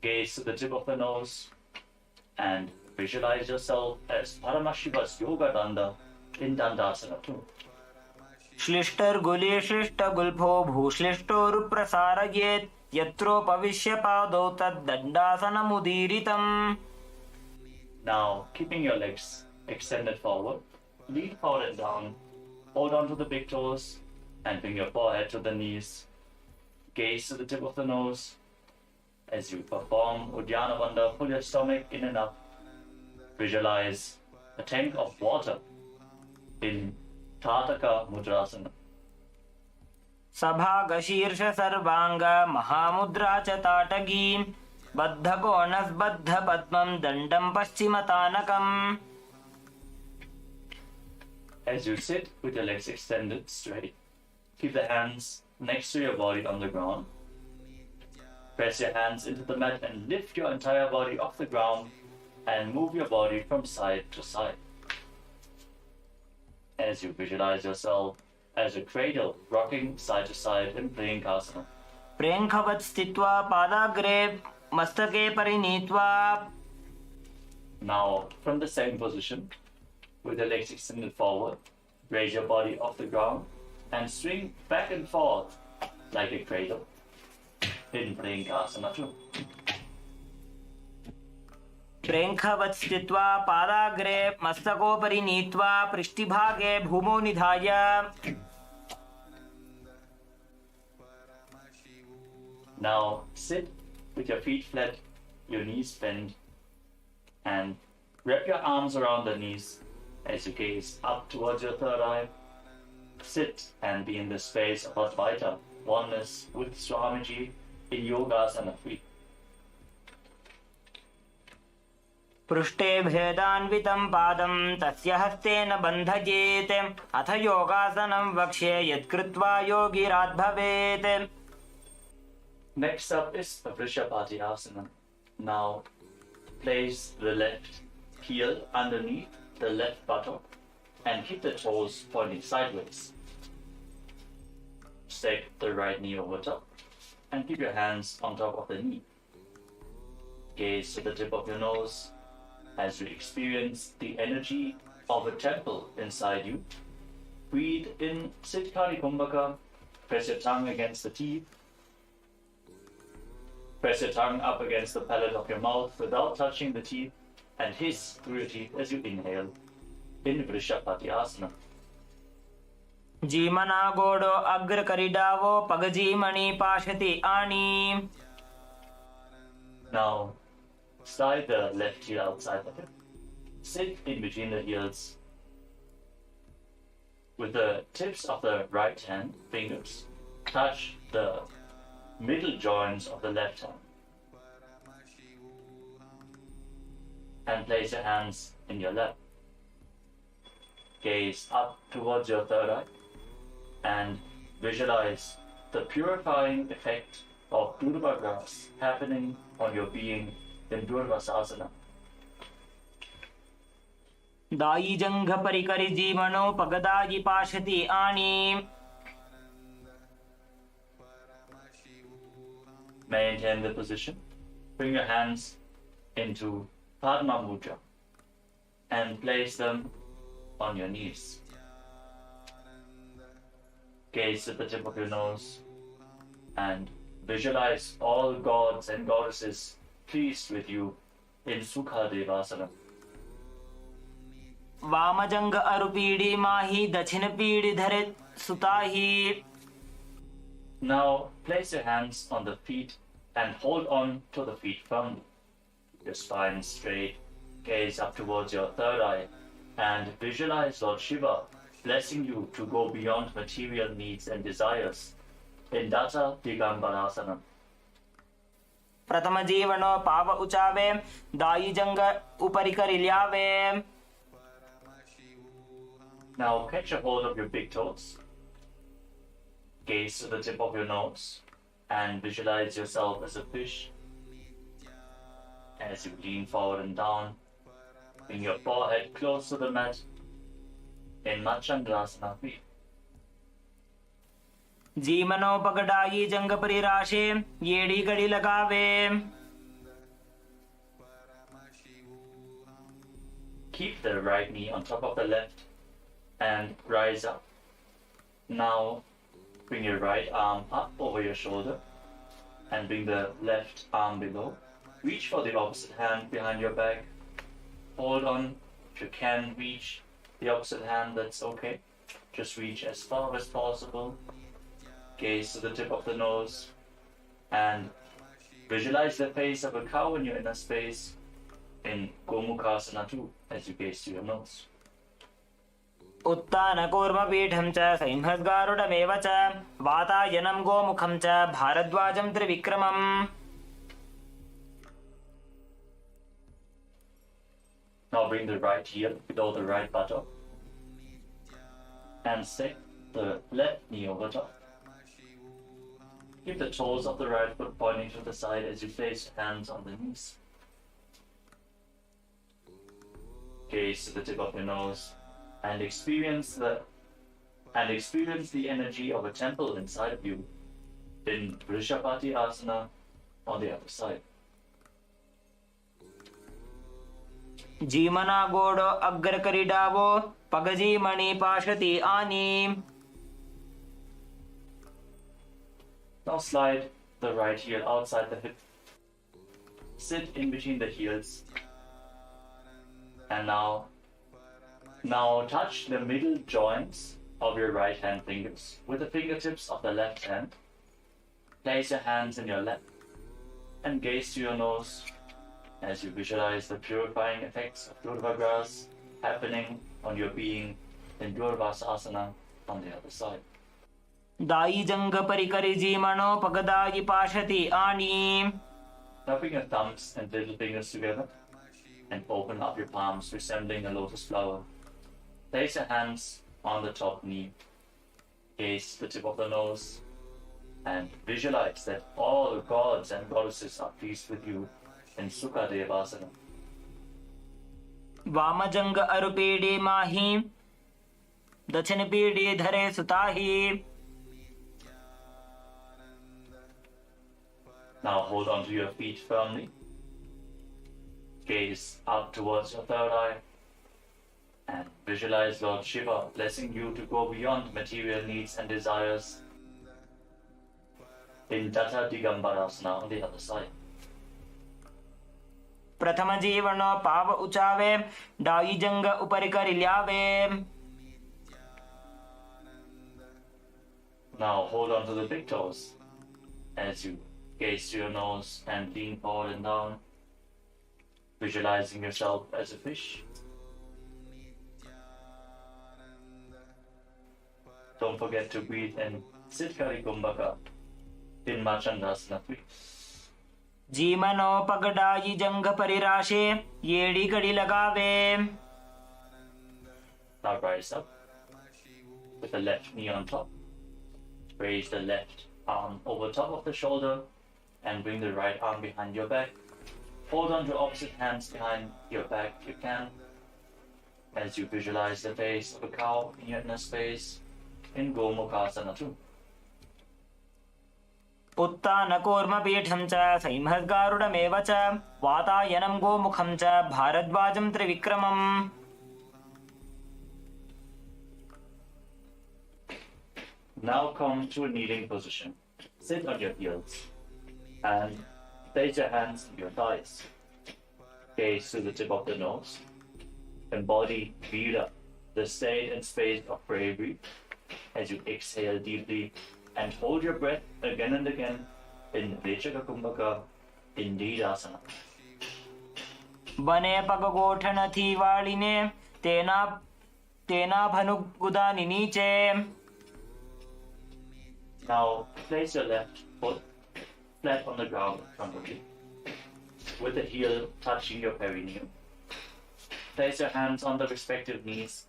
Gaze to the tip of the nose and visualize yourself as Paramashiva's Yoga Danda in Dandasana 2. श्लिष्टर्गुलिश्लिष्टगुल्फौ भूश्लिष्टोरुप्रसारयेत्. यत्रोपविश्य पादौ तद्दण्डासनमुदीरितम्. Now keeping your legs extended forward, lean forward and down, hold on to the big toes and bring your forehead to the knees. Gaze to the tip of the nose. As you perform Uddiyana Bandha, pull your stomach in and up. Visualize a tank of water in Tataka Mudrasana. सभाग शीर्ष सर्वांग महामुद्रा च ताटगी बद्धकोणस्बद्ध पद्मं दण्डं पश्चिमतानकम्. As you sit with your legs extended straight, keep the hands next to your body on the ground. Press your hands into the mat and lift your entire body off the ground and move your body from side to side. As you visualize yourself as a cradle rocking side to side in Priyankasana. प्रेङ्खवत् स्थित्वा पादाग्रे मस्तके परिनीत्वा. Now, from the same position, with your legs extended forward, raise your body off the ground and swing back and forth like a cradle in Priyankasana too. प्रेङ्खवत् स्थित्वा पादाग्रे मस्तकोपरि नीत्वा पृष्ठभागे भूमौ निधाय. Now sit with your feet flat, your knees bent, and wrap your arms around the knees as you gaze up towards your third eye. Sit and be in the space of Advaita, oneness with Swamiji in Yogasana 3. पृष्ठे भेदान्वितं पादं तस्य हस्तेन बन्धयेत्. अथ योगासनं वक्ष्ये यत्कृत्वा योगिरात् भवेत्. Next up is Vrishapati Asana. Now place the left heel underneath the left buttock and keep the toes pointing sideways. Stake the right knee over top and keep your hands on top of the knee. Gaze to the tip of your nose as you experience the energy of a temple inside you. Breathe in Siddhkari Kumbhaka. Press your tongue against the teeth. Press your tongue up against the palate of your mouth without touching the teeth and hiss through your teeth as you inhale in Vrishapati Asana. जीमना गोडो अग्र करिडावो पगजीमणि पाशति आनी. Now, slide the left heel outside the hip. Sit in between the heels with the tips of the right hand fingers. Touch the middle joints of the left hand. And place your hands in your lap. Gaze up towards your third eye and visualize the purifying effect of Durva grass happening on your being in Durvasasana. दायी जंघ परिकरि जीवनो पगदायि पाशति आनी. Maintain the position. Bring your hands into Padma Mudra and place them on your knees. Gaze at the tip of your nose and visualize all gods and goddesses pleased with you in Sukha Devasana. वाम जंघ अरुपीडी माही दक्षिण PD धरे सुताही. Now place your hands on the feet and hold on to the feet firmly. Your spine straight, gaze up towards your third eye and visualize Lord Shiva blessing you to go beyond material needs and desires in Datta Digambarasana. प्रथम जीवनो पाव उचावे दायी जंघ उपरि करि ल्यावे. Now catch a hold of your big toes. Gaze to the tip of your nose and visualize yourself as a fish. As you lean forward and down, bring your forehead close to the mat in Machandrasana 3. जीमनो पगडायी जंघ परिराशे येड़ी गड़ी लगावे. Keep the right knee on top of the left and rise up. Now bring your right arm up over your shoulder and bring the left arm below. Reach for the opposite hand behind your back. Hold on. If you can reach the opposite hand, that's okay. Just reach as far as possible. Gaze to the tip of the nose and visualize the face of a cow in your inner space in Gomukhasana 2 as you gaze to your nose. उत्तानकूर्मपीठं च संहस्गारुडमेव च वातायनं गोमुखं च भारद्वाजं त्रिविक्रमम् Now bring the right heel below the right buttock and stick the left knee over top. Keep the toes of the right foot pointing to the side as you place your hands on the knees. Gaze to the tip of your nose and experience the energy of a temple inside of you in Vrishabhati Asana on the other side. जीमना गोडो अग्रकरिडावो पगजीमणि पाशति आनी Now slide the right heel outside the hip. Sit in between the heels. And now touch the middle joints of your right hand fingers with the fingertips of the left hand. Place your hands in your lap and gaze to your nose as you visualize the purifying effects of Durva grass happening on your being in Durvasa Asana on the other side. दाई जंग परिकरि जीमणो पगदायि पाशति आनी Cupping your thumbs and little fingers together and open up your palms resembling a lotus flower. Place your hands on the top knee. Gaze the tip of the nose and visualize that all gods and goddesses are pleased with you in Sukha Devasana. वाम जंग अरुपीडी माही दक्षिण PD धरे सुताही Now hold on to your feet firmly. Gaze up towards your third eye and visualize Lord Shiva blessing you to go beyond material needs and desires in Tata Digambarasana on the other side. प्रथम जीवनो पाव उचावे दाई जंग उपरिकरि ल्यावे Now hold on to the big toes as you gaze to your nose and lean forward and down, visualizing yourself as a fish. Don't forget to breathe in Siddhkari Kumbhaka in Marchandasana 3. जीमनो पगडाई जंग परिराशे येड़ी कड़ी लगावे Now rise up with the left knee on top. Raise the left arm over top of the shoulder and bring the right arm behind your back. Hold on to opposite hands behind your back if you can as you visualize the face of a cow in your inner space in Gomukhasana 2. उत्तानकूर्मपीठं च संहस्गारुडमेव च वातायनं गोमुखं च भारद्वाजं त्रिविक्रमम् Now come to a kneeling position. Sit on your heels and place your hands on your thighs. Gaze to the tip of the nose. Embody Vira, the state and space of bravery as you exhale deeply and hold your breath again and again in Vechaka Kumbhaka in Nidasana. बने पग गोठन थी वालिने तेना भनुगुदानि नीचे Now place your left foot flat on the ground in front of you, with the heel touching your perineum. Place your hands on the respective knees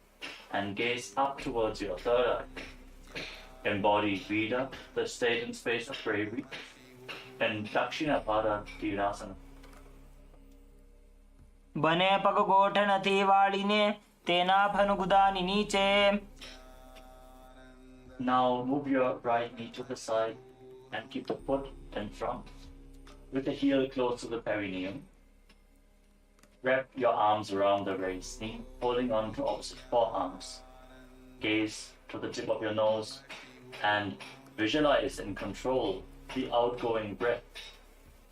and gaze up towards your third eye. Embody Vida, the state and space of bravery, and Dakshinapada Tirasana. बने पग गोठन थी वालिने तेना भनुगुदानि नीचे Now move your right knee to the side and keep the foot in front, with the heel close to the perineum. Wrap your arms around the raised knee, holding on to opposite forearms. Gaze to the tip of your nose and visualize and control the outgoing breath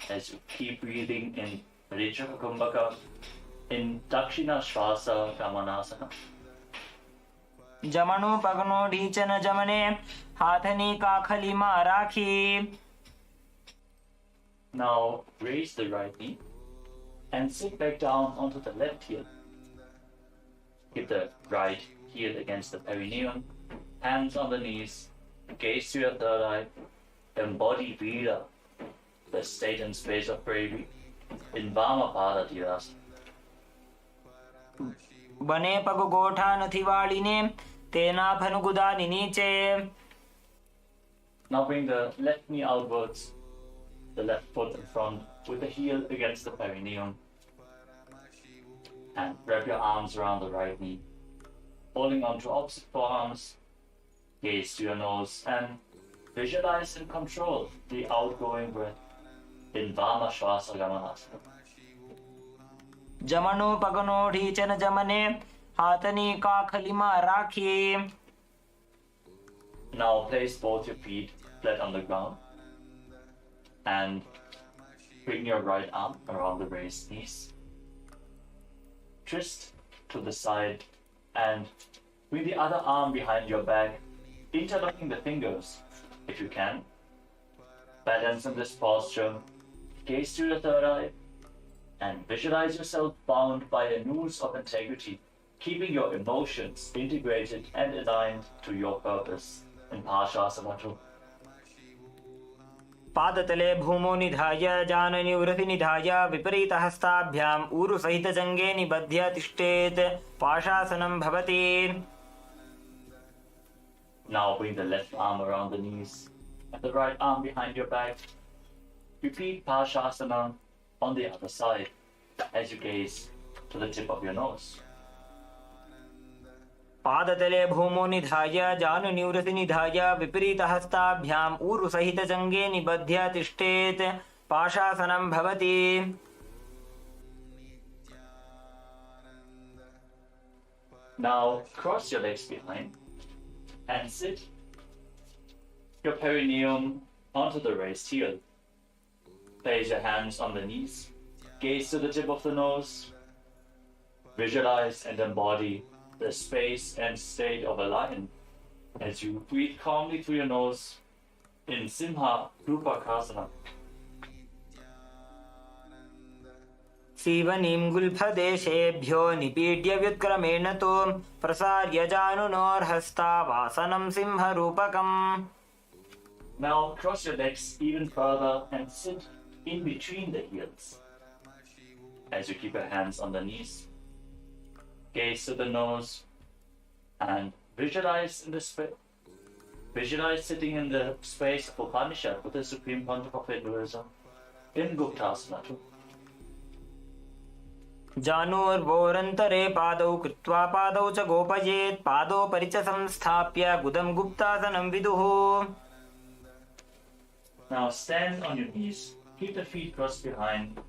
as you keep breathing in Rechaka Kumbhaka in Dakshina Shvasa Gamanasana. जमणो पगनो ढीचन जमने हाथनी काखली मा राखी Now raise the right knee and sit back down onto the left heel. Keep the right heel against the perineum, hands on the knees, gaze to your third eye, embody Vira, the state and space of bravery, in Vamapada Dhirasana. બને પગ ગોઠા નથી વાળીને તેના ફનુગુદાની નીચે. Now bring the left knee outwards, the left foot in front, with the heel against the perineum. And wrap your arms around the right knee, holding on to opposite forearms. Gaze to your nose and visualize and control the outgoing breath in Vama Shvasa Gamanasana. જમણો પગનો ઢીચન જમને હાથની કાખલીમાં રાખીએ. Now place both your feet flat on the ground and bring your right arm around the raised knees. Twist to the side and bring the other arm behind your back, interlocking the fingers if you can. Balance in this posture, gaze to the third eye, and visualize yourself bound by a noose of integrity, keeping your emotions integrated and aligned to your purpose in Parshasana 2. पादतले भूमो निधाय जाननिवृति निधाय विपरीतहस्ताभ्याम् ऊरुसहितजङ्गे निबध्य तिष्ठेत् पाशासनं भवति. Now bring the left arm around the knees and the right arm behind your back. Repeat Parshasana on the other side as you gaze to the tip of your nose. पादतले भूमो निधाय जानुनिवृति निधाय विपरीतहस्ताभ्याम् ऊरुसहितजङ्गे निबध्य तिष्ठेत् पाशासनं भवति. Now cross your legs behind and sit your perineum onto the raised heel. Place your hands on the knees, gaze to the tip of the nose, visualize and embody the space and state of a lion as you breathe calmly through your nose in Simha Rupakasana. सीवनीं गुल्फदेशेभ्यो निपीड्य व्युत्क्रमेण तु प्रसार्य जानुनोर्हस्तावासनं सिंहरूपकम्. Now cross your legs even further and sit in between the heels as you keep your hands on the knees. Gaze to the nose and visualize sitting in the space of Upanishad with the Supreme Pontiff of Hinduism in Guptasana 2. जानोर्वोरन्तरे पादौ कृत्वा पादौ च गोपयेत् पादोपरि च संस्थाप्य गुदं गुप्तासनं विदुः. Now stand on your knees, keep the feet crossed behind,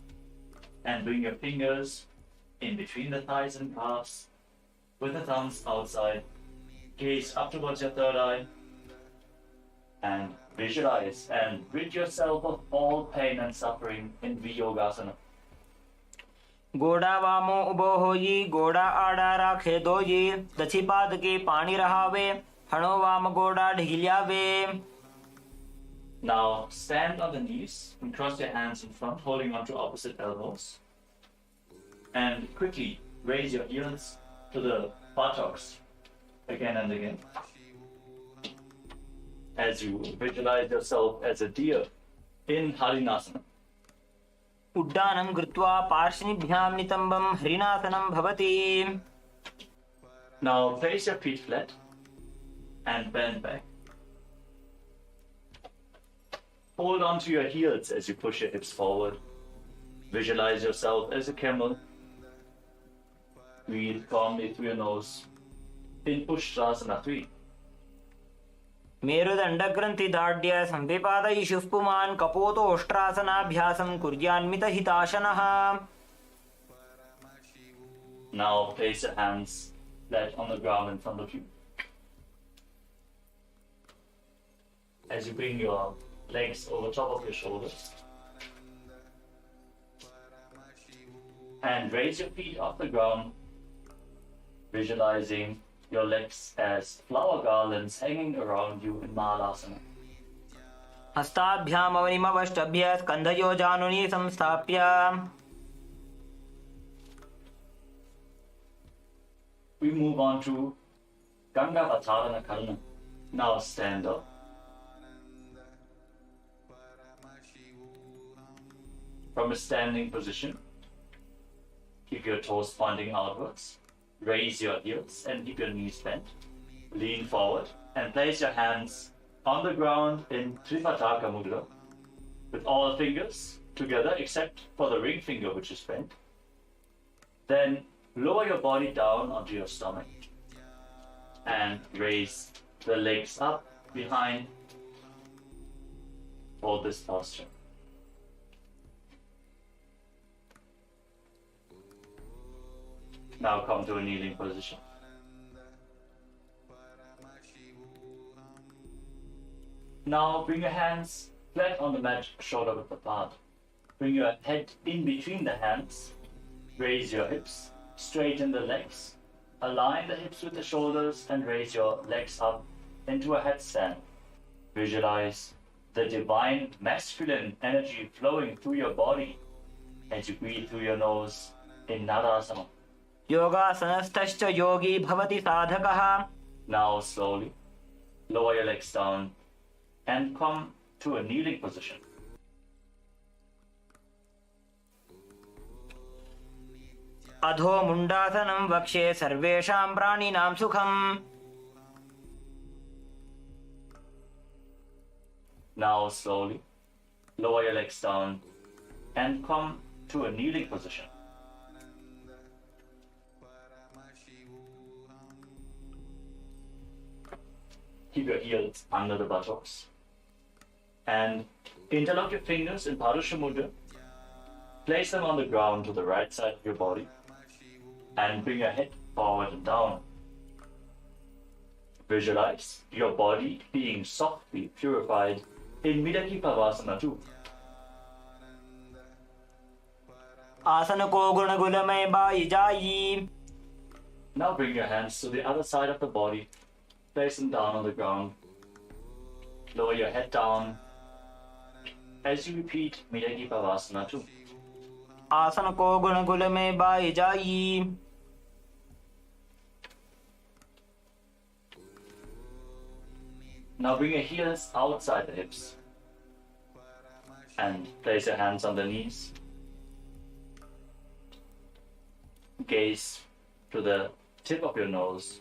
and bring your fingers in between the thighs and calves, with the thumbs outside. Gaze up towards your third eye, and visualize and rid yourself of all pain and suffering in Viyogasana. गोड़ा वामो उबो होई गोड़ा आड़ा राखे दोई दक्षि पाद के पानी रहावे हणो वाम गोड़ा ढील्यावे. Now stand on the knees and cross your hands in front, holding onto opposite elbows. And quickly raise your heels to the buttocks again and again as you visualize yourself as a deer in Harinasana. उड्डानं कृत्वा पार्श्वनिभ्यां नितम्बं हरिणासनं भवति. Now place your feet flat and bend back. Hold on to your heels as you push your hips forward. Visualize yourself as a camel. Breathe calmly through your nose in Ushtrasana 3. मेरुदण्डग्रन्थि दाढ्य संविपादयिषुः पुमान् कपोतोष्ट्रासनाभ्यासं कुर्यान्मितहिताशनः. Now place your hands flat on the ground in front of you. As you bring your legs over top of your shoulders. And raise your feet off the ground, visualizing your legs as flower garlands hanging around you in Malasana. हस्ताभ्यामवनिमवष्टभ्य स्कन्धयो जानुनी संस्थाप्य. we move on to Ganga Vatarana Karana. Now stand up. From a standing position, keep your toes pointing outwards. Raise your heels and keep your knees bent. Lean forward and place your hands on the ground in Tripataka Mudra with all fingers together except for the ring finger which is bent. Then lower your body down onto your stomach and raise the legs up behind for this posture. Now come to a kneeling position. Now bring your hands flat on the mat, shoulder width apart. Bring your head in between the hands. Raise your hips, straighten the legs. Align the hips with the shoulders and raise your legs up into a headstand. Visualize the divine masculine energy flowing through your body as you breathe through your nose in Nadasana. योगासनस्थश्च योगी भवति साधकः. Now slowly lower your legs down and come to a kneeling position. अधो मुण्डासनं वक्ष्ये सर्वेषां प्राणिनां सुखम्. Now slowly lower your legs down and come to a kneeling position. Keep your heels under the buttocks and interlock your fingers in Purusha Mudra. Place them on the ground to the right side of your body and bring your head forward and down. Visualize your body being softly purified in Midaki Pavasana 2. आसन को गुणगुलमय by जाई. Now bring your hands to the other side of the body. Place them down on the ground. Lower your head down as you repeat Midaki Pavasana 2. आसन को गुणगुलमय by जाई. Now bring your heels outside the hips and place your hands on the knees. Gaze to the tip of your nose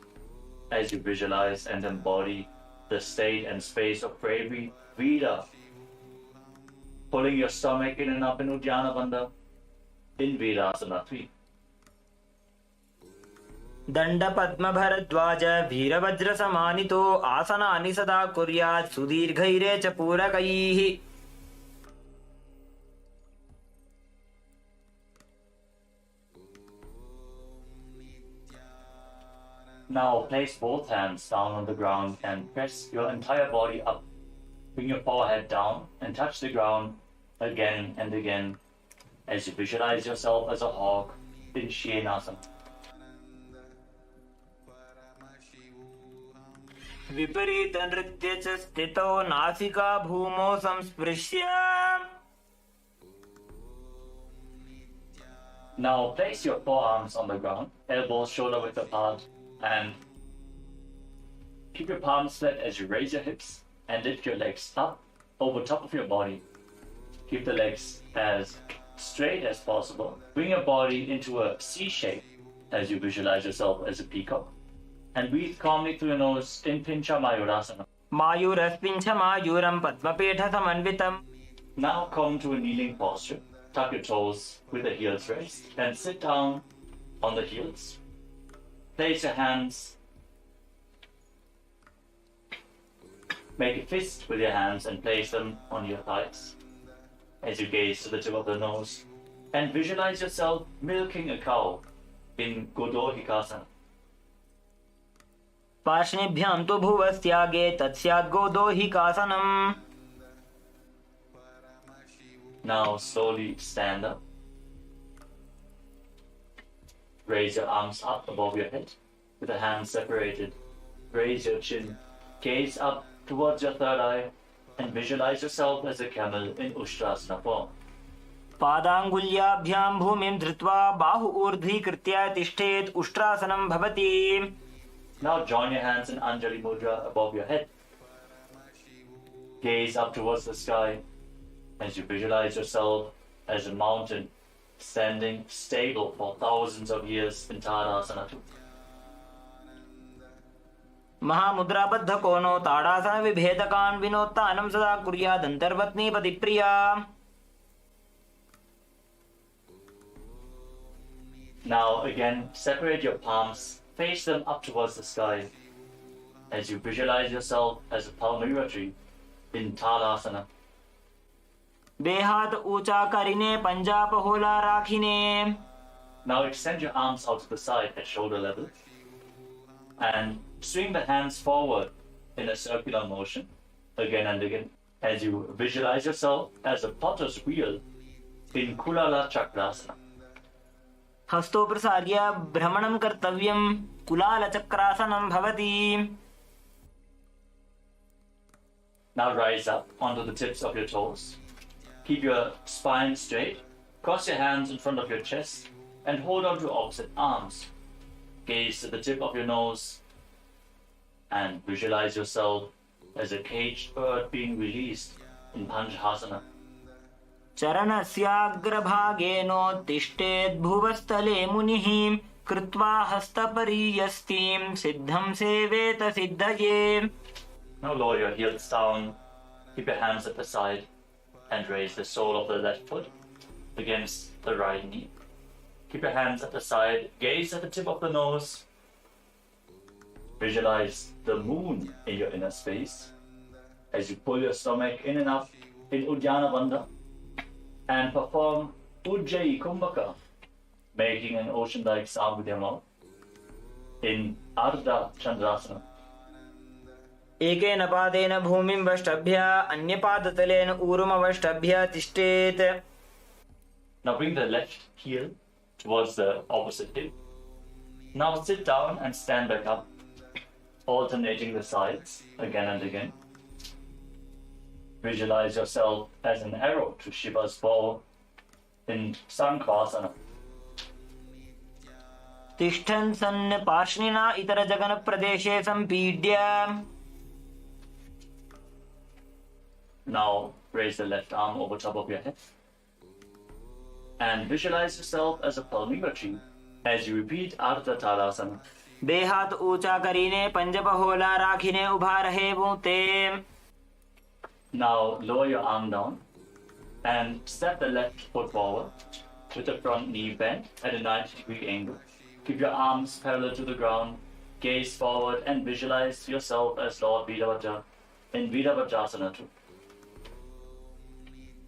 as you visualize and embody the state and space of bravery, Vida. Pulling your stomach in and up in Uddiyana Bandha in Virasana 3. दंड पद्म भरद्वाज वीरवज्र समानितो आसनानि सदा कुर्यात् सुदीर्घैरे च पूरकैः. Now place both hands down on the ground and press your entire body up. Bring your forehead down and touch the ground again and again as you visualize yourself as a hawk in Shenasana. विपरीत नृत्य च स्थितो नासिका भूमौ संस्पृश्य. Now place your forearms on the ground, elbows shoulder width apart, and keep your palms flat as you raise your hips and lift your legs up over top of your body. Keep the legs as straight as possible. Bring your body into a C shape as you visualize yourself as a peacock. And breathe calmly through your nose in Pincha Mayurasana. मायूरस्पिञ्छ मायूरं पद्मपीठ समन्वितम्. Now come to a kneeling posture. Tuck your toes with the heels raised and sit down on the heels. Place your hands. Make a fist with your hands and place them on your thighs as you gaze to the tip of the nose and visualize yourself milking a cow in Godohikasana. पार्ष्णिभ्यां तु भुवस्त्यागे तत्स्यात् गोदोहिकासनम्. Now slowly stand up. Raise your arms up above your head with the hands separated. Raise your chin. Gaze up towards your third eye and visualize yourself as a camel in Ustrasana form. पादाङ्गुल्याभ्यां भूमिं धृत्वा बाहु ऊर्ध्वीकृत्य तिष्ठेत् उष्ट्रासनं भवति. Now join your hands in Anjali Mudra above your head. Gaze up towards the sky as you visualize yourself as a mountain standing stable for thousands of years in Tadasana. महामुद्राबद्ध कोनो ताड़ासन विभेदकान् विनोत्तानं सदा कुर्यादन्तर्वत्नी पतिप्रिया. Now again, separate your palms, face them up towards the sky as you visualize yourself as a palmyra tree in Tadasana. બે હાથ ઊંચા કરીને પંજા પહોળા રાખીને. Now extend your arms out to the side at shoulder level and swing the hands forward in a circular motion again and again as you visualize yourself as a potter's wheel in Kulala Chakrasana. हस्तो प्रसार्य भ्रमणं कर्तव्यं. कुलालचक्रासनं भवति. Now rise up onto the tips of your toes. Keep your spine straight. Cross your hands in front of your chest and hold on to opposite arms. Gaze to the tip of your nose and visualize yourself as a caged bird being released in Panchasana. चरणस्याग्रभागेनोत्तिष्ठेत् भुवस्थले मुनिः कृत्वा हस्तपरीयस्तीं सिद्धं सेवेत सिद्धये. Now lower your heels down. Keep your hands at the side and raise the sole of the left foot against the right knee. Keep your hands at the side. Gaze at the tip of the nose. Visualize the moon in your inner space as you pull your stomach in and up in Uddiyana Bandha and perform Ujjayi Kumbhaka, making an ocean-like sound with your mouth in Ardha Chandrasana. एकेन पादेन भूमिं वष्टभ्य अन्यपादतलेन ऊरुमवष्टभ्य तिष्ठेत्. Now bring the left heel towards the opposite hip. Now sit down and stand back up, alternating the sides again and again. Visualize yourself as an arrow to Shiva's bow in Sankhasana. तिष्ठन् सन् पार्ष्णिना इतरजगनप्रदेशे सम्पीड्य. Now raise the left arm over top of your head and visualize yourself as a palmyra tree as you repeat Ardha Tadasana. બે હાથ ઊંચા કરીને પંજ પહોળા રાખીને ઊભા રહેવું તે. Now lower your arm down and step the left foot forward with the front knee bent at a 90-degree angle. Keep your arms parallel to the ground, gaze forward and visualize yourself as Lord Virabhaja in Virabhajasana too.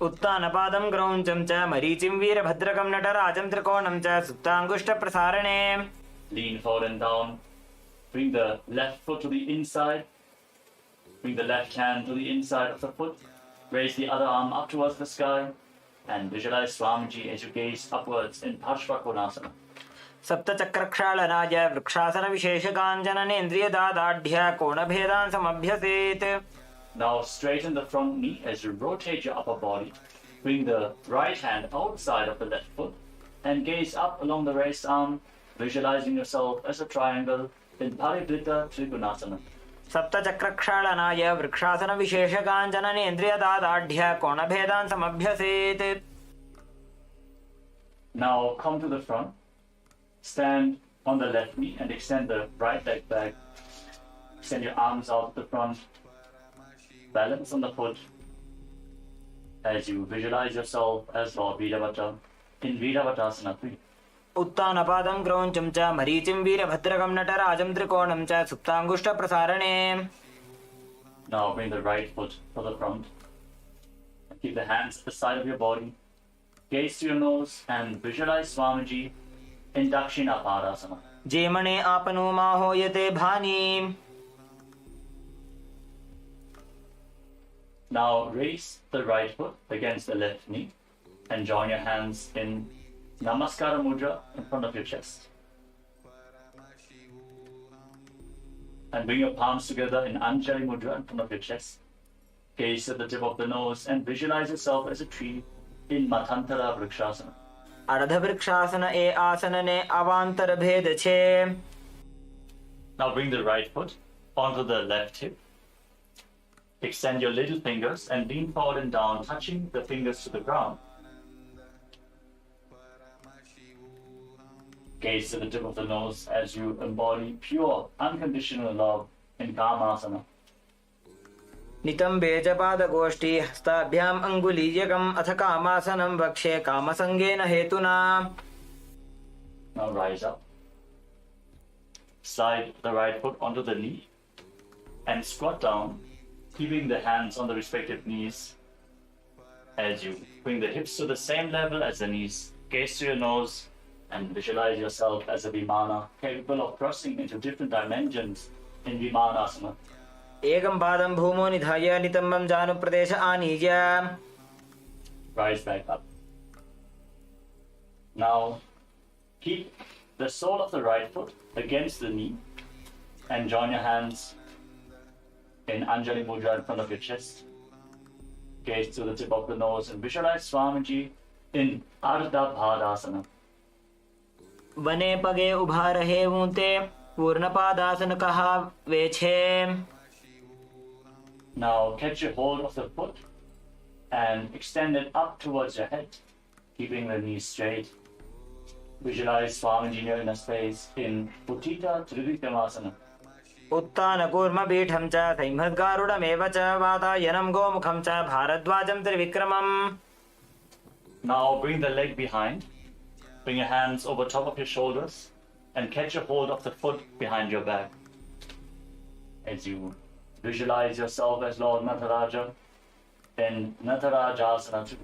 उत्तानपादं क्रौञ्चं च मरीचिं वीरभद्रकं नटराजं त्रिकोणं च सुप्ताङ्गुष्ठप्रसारणे. Lean forward and down. Bring the left foot to the inside. Bring the left hand to the inside of the foot. Raise the other arm up towards the sky and visualize Swamiji as you gaze upwards in Parshvakonasana. सप्तचक्रक्षालनाय वृक्षासनविशेषकाञ्चननेन्द्रियदादाढ्य कोणभेदान् समभ्यसेत्. Now straighten the front knee as you rotate your upper body. Bring the right hand outside of the left foot and gaze up along the raised arm, visualizing yourself as a triangle in Parivrita Trigunasana. सप्तचक्रक्षालनाय वृक्षासनविशेषकाञ्चननेन्द्रियदादाढ्य कोणभेदान् समभ्यसेत्. Now come to the front. Stand on the left knee and extend the right leg back. Extend your arms out to the front. Balance on the foot as you visualize yourself as Lord Virabhaja in Virabhajasana 3. उत्तानपादं क्रौञ्चं च मरीचिं वीरभद्रकं नटराजं त्रिकोणं च सुप्ताङ्गुष्ठप्रसारणे. Now bring the right foot to the front. Keep the hands at the side of your body. Gaze to your nose and visualize Swamiji in Dakshina Padasana. जेमणे आपनो माहोयते भानी. Now raise the right foot against the left knee and join your hands in Namaskara Mudra in front of your chest. And bring your palms together in Anjali Mudra in front of your chest. Gaze at the tip of the nose and visualize yourself as a tree in Matantara Vrikshasana. અર્ધ વૃક્ષાસન એ આસનને અવાંતર ભેદ છે. Now bring the right foot onto the left hip. Extend your little fingers and lean forward and down, touching the fingers to the ground. Gaze to the tip of the nose as you embody pure, unconditional love in Kamasana. नितम्बे च पादगोष्ठी हस्ताभ्याम् अङ्गुलीयकम् अथ कामासनं वक्ष्ये कामसङ्गेन हेतुना. Now rise up. Slide the right foot onto the knee and squat down, keeping the hands on the respective knees. As you bring the hips to the same level as the knees, gaze to your nose and visualize yourself as a Vimana capable of crossing into different dimensions in Vimanasana. एकं पादं भूमौ निधाय नितम्बं जानुप्रदेश आनीय. Rise back up. Now keep the sole of the right foot against the knee and join your hands in Anjali Mudra in front of your chest. Gaze to the tip of the nose and visualize Swamiji in Ardha Bhadasana. बने पगे उभा रहे हूँ ते पूर्ण पादासन कहा वे छे. Now catch a hold of the foot and extend it up towards your head, keeping the knees straight. Visualize Swamiji in your inner space in Uttita Trivikramasana. उत्तानकूर्मपीठं च सैंहद्गारुडमेव च वातायनं गोमुखं च भारद्वाजं त्रिविक्रमम्. Now bring the leg behind. Bring your hands over top of your shoulders and catch a hold of the foot behind your back. As you visualize yourself as Lord Nataraja in Natarajasana.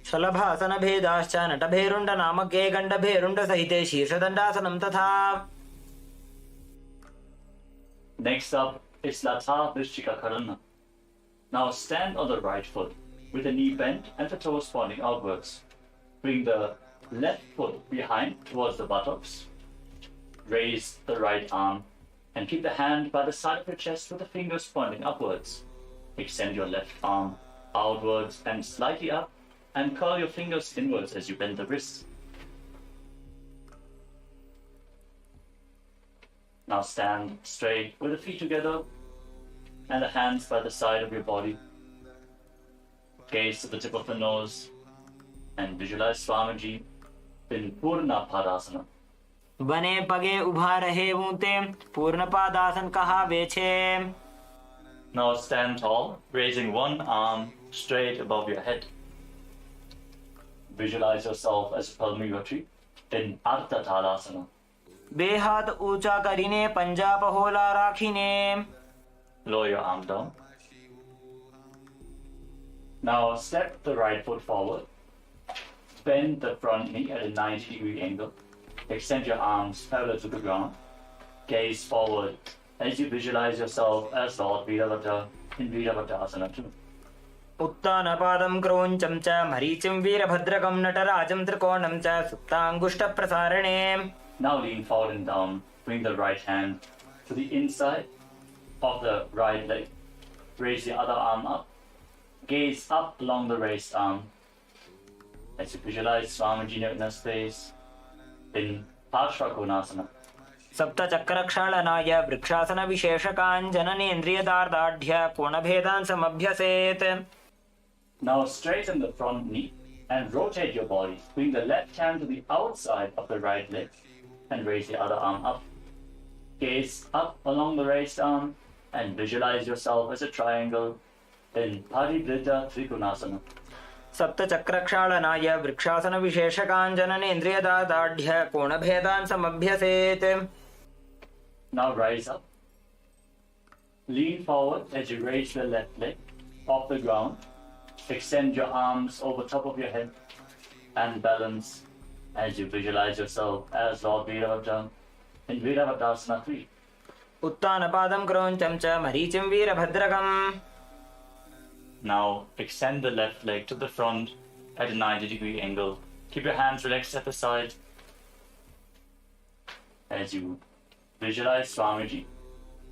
शलभासन भेदाश्च नटभेरुण्ड नामके गण्डभेरुण्ड सहिते शीर्षदण्डासनं तथा. Next up is Latha Vrishchika Karana. Now stand on the right foot with the knee bent and the toes pointing outwards. Bring the left foot behind towards the buttocks. Raise the right arm and keep the hand by the side of your chest with the fingers pointing upwards. Extend your left arm outwards and slightly up and curl your fingers inwards as you bend the wrists. Now stand straight with the feet together and the hands by the side of your body. Gaze to the tip of the nose and visualize Swamiji in Purna Padasana. बने पगे उभा रहे हूँ ते पूर्ण पादासन कहा वे छे. Now stand tall, raising one arm straight above your head. Visualize yourself as a Palmi tree in Ardha Thalasana. બે હાથ ઊંચા કરીને પંજા પહોળા રાખીને. Lower your arm down. Now step the right foot forward. Bend the front knee at a 90-degree angle. Extend your arms parallel to the ground. Gaze forward as you visualize yourself as Lord Viravata in Viravatasana 2. उत्तानपादं क्रौञ्चं च मरीचिं वीरभद्रकं नटराजं त्रिकोणं च सुप्ताङ्गुष्ठप्रसारणे. Now lean forward and down. Bring the right hand to the inside of the right leg. Raise the other arm up. Gaze up along the raised arm. As you visualize Swamiji in your inner space in Parshvakonasana. सप्तचक्रक्षालनाय वृक्षासनविशेषकाञ्जननेन्द्रियदार्ढ्य कोणभेदान् समभ्यसेत्. Now straighten the front knee and rotate your body. Bring the left hand to the outside of the right leg and raise the other arm up. Gaze up along the raised arm and visualize yourself as a triangle in Parivritta Trikonasana. सप्तचक्रक्षालनाय वृक्षासनविशेषकाञ्जननेन्द्रियदार्ढ्य कोणभेदान् समभ्यसेत्. Now rise up. Lean forward as you raise the left leg off the ground. Extend your arms over top of your head and balance as you visualize yourself as Lord Viravata in Viravatasana 3. उत्तानपादं क्रौञ्चं च मरीचिं वीरभद्रकम्. Now extend the left leg to the front at a 90-degree angle. Keep your hands relaxed at the side as you visualize Swamiji.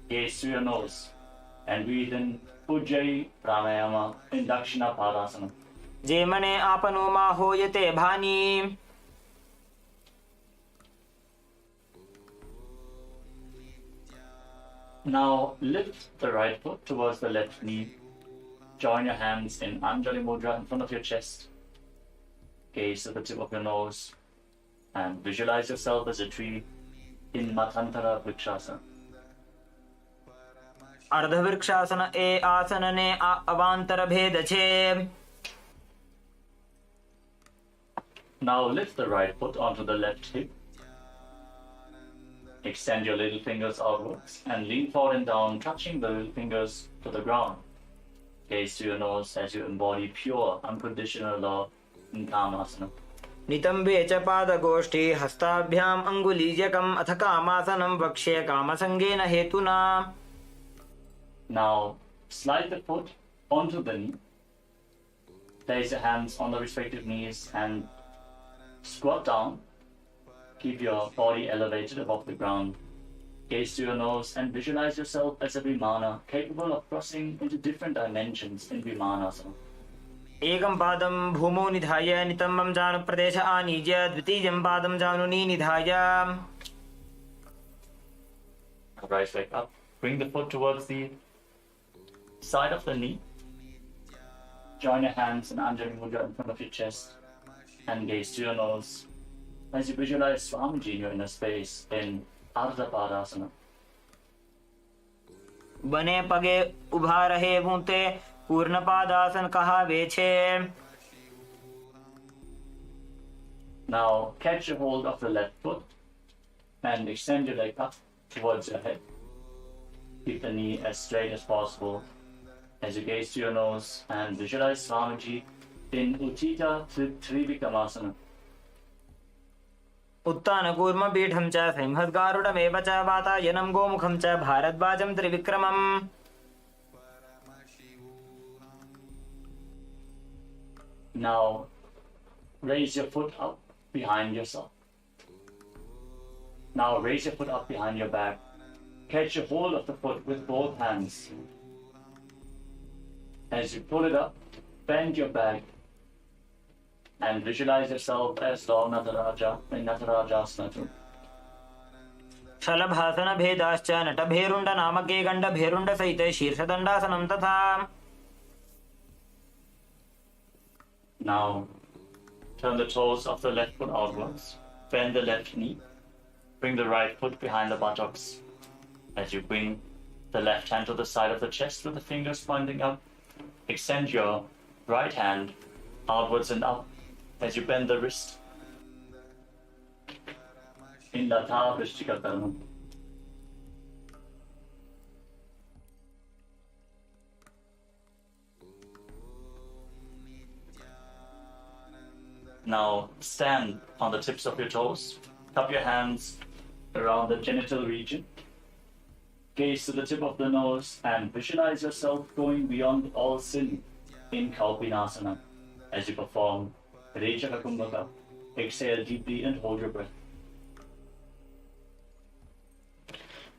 Gaze through your nose and breathe in Ujjayi Pranayama in Dakshina Padasana. जेमने आपनो मा होयते भानी. Now lift the right foot towards the left knee. Join your hands in Anjali Mudra in front of your chest. Gaze at the tip of your nose and visualize yourself as a tree in Matantara Vrikshasana. अर्धवृक्षासन ए आसनने अवांतर भेद छे. Now lift the right foot onto the left hip. Extend your little fingers outwards and lean forward and down, touching the little fingers to the ground. Gaze to your nose as you embody pure, unconditional love in Kamasana. नितंबे च पादगोष्ठी हस्ताभ्याम अंगुलीजकम अथ कामासनं वक्ष्ये कामसंगेन हेतुना. Now slide the foot onto the knee. Place your hands on the respective knees and squat down. Keep your body elevated above the ground. Gaze to your nose and visualize yourself as a Vimana, capable of crossing into different dimensions in Vimanasana. एकं पादं भूमौ निधाय नितंबं जानुप्रदेश आनीज्य द्वितीयं पादं जानुनी निधाय. Rise back up. Bring the foot towards the side of the knee. Join your hands in Anjali Mudra in front of your chest and gaze to your nose as you visualize Swamiji in your inner space in Ardha Padasana. बने पगे उभा रहे बूते पूर्ण पादासन कहावे छे. Now catch a hold of the left foot and extend your leg up towards your head. Keep the knee as straight as possible as you gaze to your nose and visualize Swamiji in Uttita Trivikramasana. उत्तानकूर्म पीठं च सिंहद्गारुडमेव च वातायनं गोमुखं च भारद्वाजं त्रिविक्रमम्. Now raise your foot up behind yourself. Now raise your foot up behind your back. Catch a hold of the foot with both hands. As you pull it up, bend your back and visualize yourself as Lord Nataraja in Natarajasana. शलभासन भेदाश्च नटभेरुण्ड नामके गण्डभेरुण्ड सहित शीर्षदण्डासनं तथा. Now turn the toes of the left foot outwards. Bend the left knee. Bring the right foot behind the buttocks. As you bring the left hand to the side of the chest with the fingers pointing up, extend your right hand outwards and up as you bend the wrist in Latha Vrishtika Karma. Now stand on the tips of your toes, cup your hands around the genital region, gaze to the tip of the nose and visualize yourself going beyond all sin in Kalpinasana as you perform Rechaka Kumbhaka. Exhale deeply and hold your breath.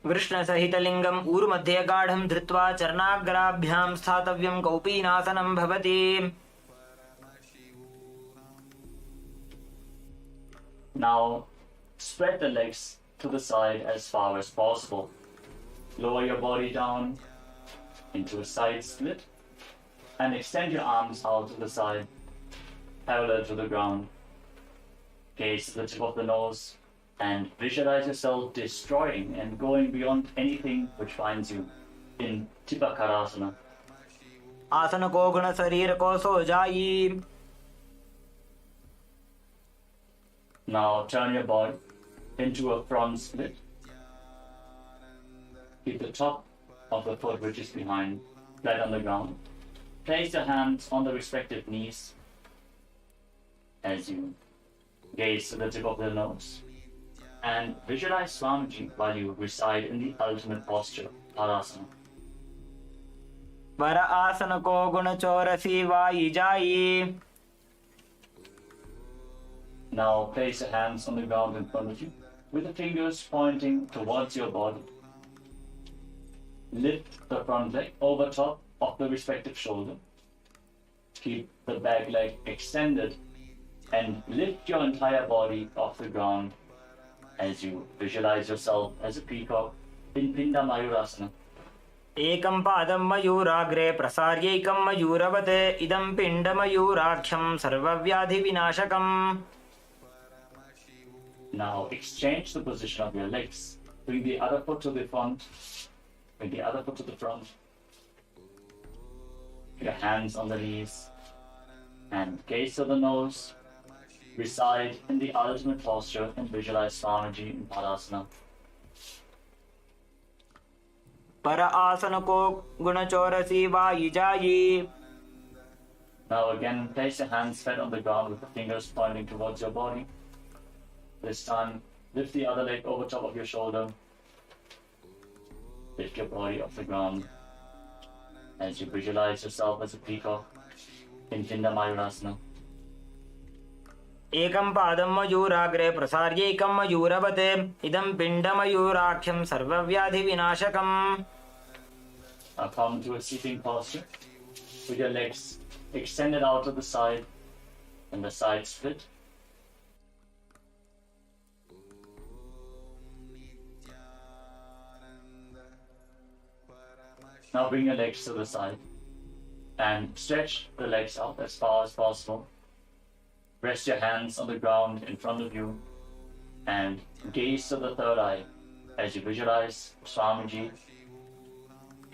वृष्णसहितलिङ्गम् ऊरुमध्ये गाढं धृत्वा चरणाग्राभ्यां स्थातव्यं कौपीनासनं भवति. Now spread the legs to the side as far as possible. Lower your body down into a side split and extend your arms out to the side, parallel to the ground. Gaze to the tip of the nose and visualize yourself destroying and going beyond anything which finds you in Tipakarasana. आसन को गुण शरीर को सो जाई. Now turn your body into a front split. Keep the top of the foot which is behind flat on the ground. Place your hands on the respective knees as you gaze to the tip of the nose and visualize Swamiji while you reside in the ultimate posture, Parasana. वर आसन को गुण चौरसी Y जाई. Now place your hands on the ground in front of you with the fingers pointing towards your body. Lift the front leg over top of the respective shoulder. Keep the back leg extended and lift your entire body off the ground as you visualize yourself as a peacock in Pinda Mayurasana. एकं पादं मयूराग्रे प्रसार्यैकं मयूरवत् इदं पिण्डमयूराख्यं सर्वव्याधिविनाशकम्. Now exchange the position of your legs. Bring the other foot to the front. Bring the other foot to the front. Your hands on the knees. And gaze to the nose. Reside in the ultimate posture and visualize Swamiji in Padasana. पर आसन को गुणचौरसी वायुजायी. Now again, place your hands flat on the ground with the fingers pointing towards your body. This time, lift the other leg over top of your shoulder. Lift your body off the ground as you visualize yourself as a peacock in Pinda Mayurasana. एकं पादं मयूराग्रे प्रसार्यैकं मयूरवत् इदं पिण्डमयूराख्यं सर्वव्याधिविनाशकम्. Now come to a seating posture with your legs extended out to the side and the sides split. Now bring your legs to the side and stretch the legs out as far as possible. Rest your hands on the ground in front of you and gaze to the third eye as you visualize Swamiji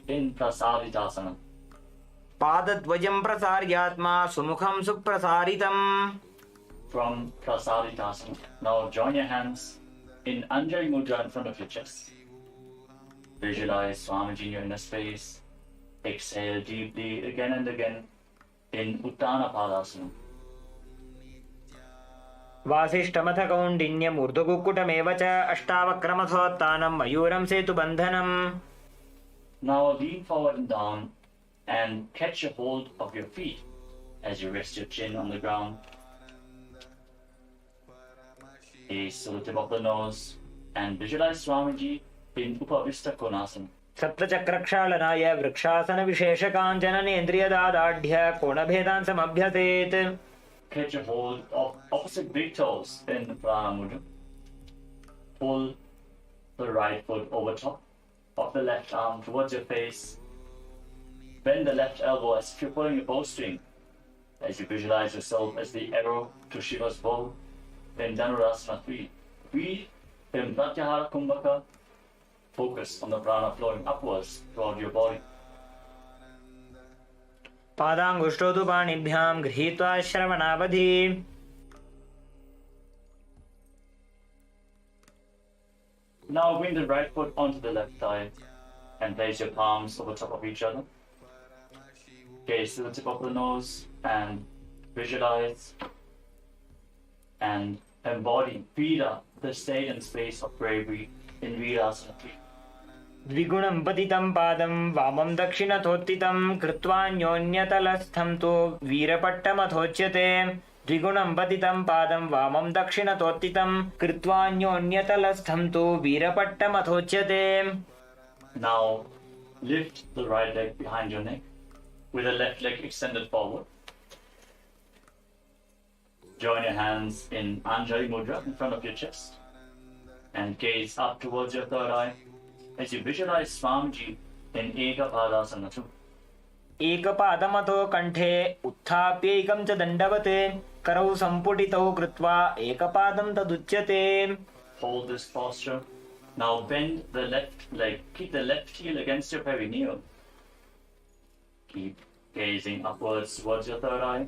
in Prasaritasana. पादद्वयं प्रसार्यात्मा सुमुखं सुप्रसारितम्. From Prasaritasana, now join your hands in Anjali Mudra in front of your chest. Visualize Swamiji in your inner space. Exhale deeply again and again in Uttana Padasana. वासिष्ठमथ कौण्डिन्यमूर्धकुक्कुटमेव च अष्टावक्रमथोत्तानं मयूरं सेतुबन्धनम्. Now lean forward and down and catch a hold of your feet as you rest your chin on the ground. Gaze to the tip of the nose and visualize Swamiji in Upavista Konasana. सप्तचक्रक्षालनाय वृक्षासनविशेषकाञ्चननेन्द्रियदादाढ्य कोणभेदान् समभ्यसेत्. Catch a hold of opposite big toes in Prana Mudra. Pull the right foot over top of the left arm towards your face. Bend the left elbow as if you're pulling a bowstring as you visualize yourself as the arrow to Shiva's bow. Then Dhanurasana 3. Breathe in Pratyahara Kumbhaka. Focus on the prana flowing upwards throughout your body. पादाङ्गुष्ठौ तु पाणिभ्यां गृहीत्वा श्रवणावधि. Now bring the right foot onto the left thigh and place your palms over top of each other. Gaze to the tip of the nose and visualize and embody Veera, the state and space of bravery in Veerasana 3. द्विगुणं पतितं पादं वामं दक्षिणथोत्थितं कृत्वान्योन्यतलस्थं तु वीरपट्टमथोच्यते. द्विगुणं पतितं पादं वामं दक्षिणथोत्थितं कृत्वान्योन्यतलस्थं तु वीरपट्टमथोच्यते. Now lift the right leg behind your neck with the left leg extended forward. Join your hands in Anjali Mudra in front of your chest and gaze up towards your third eye as you visualize Swamiji in Ekapadasana 2. एकपादमतो कण्ठे उत्थाप्यैकं च दण्डवत् करौ सम्पुटितौ कृत्वा एकपादं तदुच्यते. Hold this posture. Now bend the left leg. Keep the left heel against your perineum. Keep gazing upwards towards your third eye.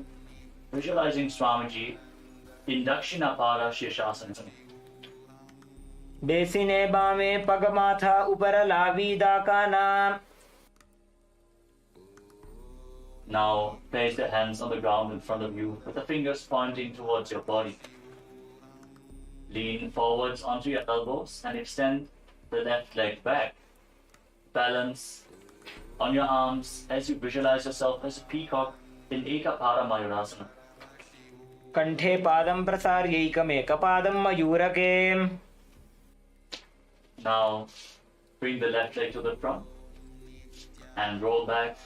Visualizing Swamiji in Dakshinapada Shirshasana. बेसिने बामे पगमाथा उपर लावीदाकाना. Now place the hands on the ground in front of you with the fingers pointing towards your body. Lean forwards onto your elbows and extend the left leg back. Balance on your arms as you visualize yourself as a peacock in Ekapada Mayurasana. कण्ठे पादं प्रसार्यैकमेकपादं मयूरके. Now bring the left leg to the front and roll back.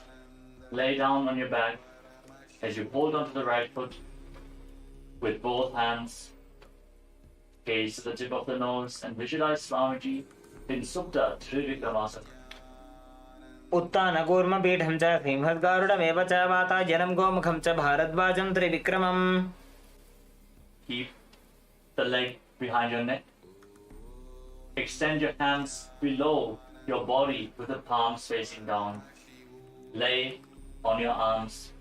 Lay down on your back as you hold onto the right foot with both hands. Gaze to the tip of the nose and visualize Swamiji in Supta Trivikramasana. उत्तानकूर्मपीठं च सिंहद्गारुडमेव च वातायनं गोमुखं च भारद्वाजं त्रिविक्रमम्. Keep the leg behind your neck. Extend your hands below your body with the palms facing down. Lay on your arms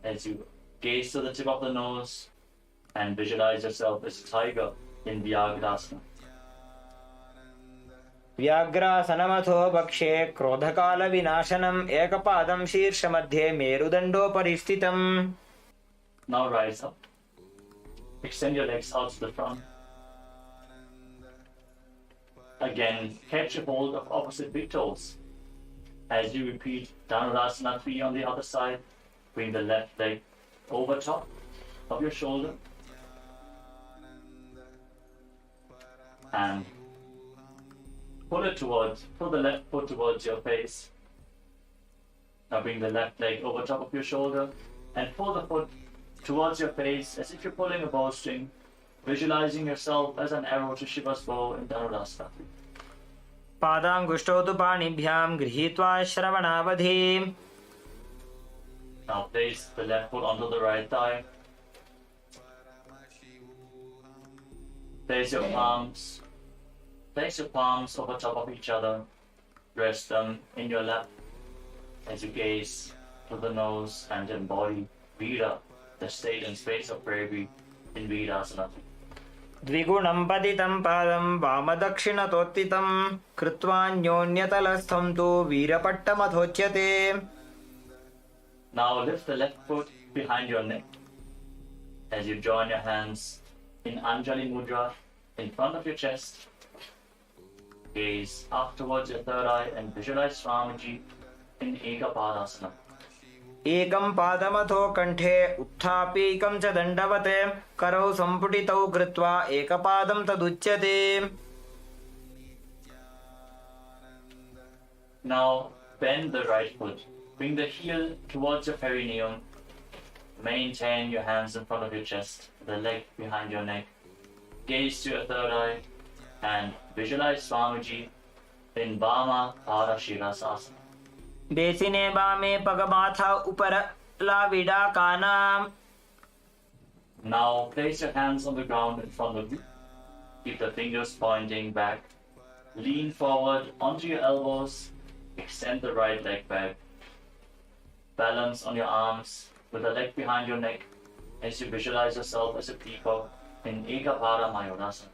as you gaze to the tip of the nose and visualize yourself as a tiger in Vyagrasana. व्याघ्रासनमथो वक्षे क्रोधकालविनाशनम् एकपादं शीर्षमध्ये मेरुदण्डोपरि स्थितम्. Now rise up. Extend your legs out to the front. Again, catch a hold of opposite big toes. As you repeat Dhanurasana 3 on the other side, bring the left leg over top of your shoulder and pull the left foot towards your face. Now bring the left leg over top of your shoulder and pull the foot towards your face as if you're pulling a bowstring, visualizing yourself as an arrow to Shiva's bow in Dhanurasana. पादाङ्गुष्ठौ तु पाणिभ्यां गृहीत्वा श्रवणावधि. Now place the left foot onto the right thigh. Place your palms over top of each other. Rest them in your lap as you gaze to the nose and embody Vira, the state and space of bravery in Virasana. द्विगुणं पतितं पादं वामदक्षिणतोत्थितं कृत्वान्योन्यतलस्थं तु वीरपट्टमथोच्यते. Now lift the left foot behind your neck as you join your hands in Anjali Mudra in front of your chest. Gaze up towards your third eye and visualize Swamiji in Ekapadasana. एकं पादमथो कण्ठे उत्थापीकं च दण्डवते करौ सम्पुटितौ कृत्वा एकपादं तदुच्यते. Now bend the right foot. Bring the heel towards your perineum. Maintain your hands in front of your chest, the leg behind your neck. Gaze to your third eye and visualize Swamiji in Vama Parashirasasana. बेसिने वामे पगमाथा उपर लाविडाकानाम्. Now place your hands on the ground in front of you. Keep the fingers pointing back. Lean forward onto your elbows. Extend the right leg back. Balance on your arms with the leg behind your neck as you visualize yourself as a peacock in Ekapada Mayurasana.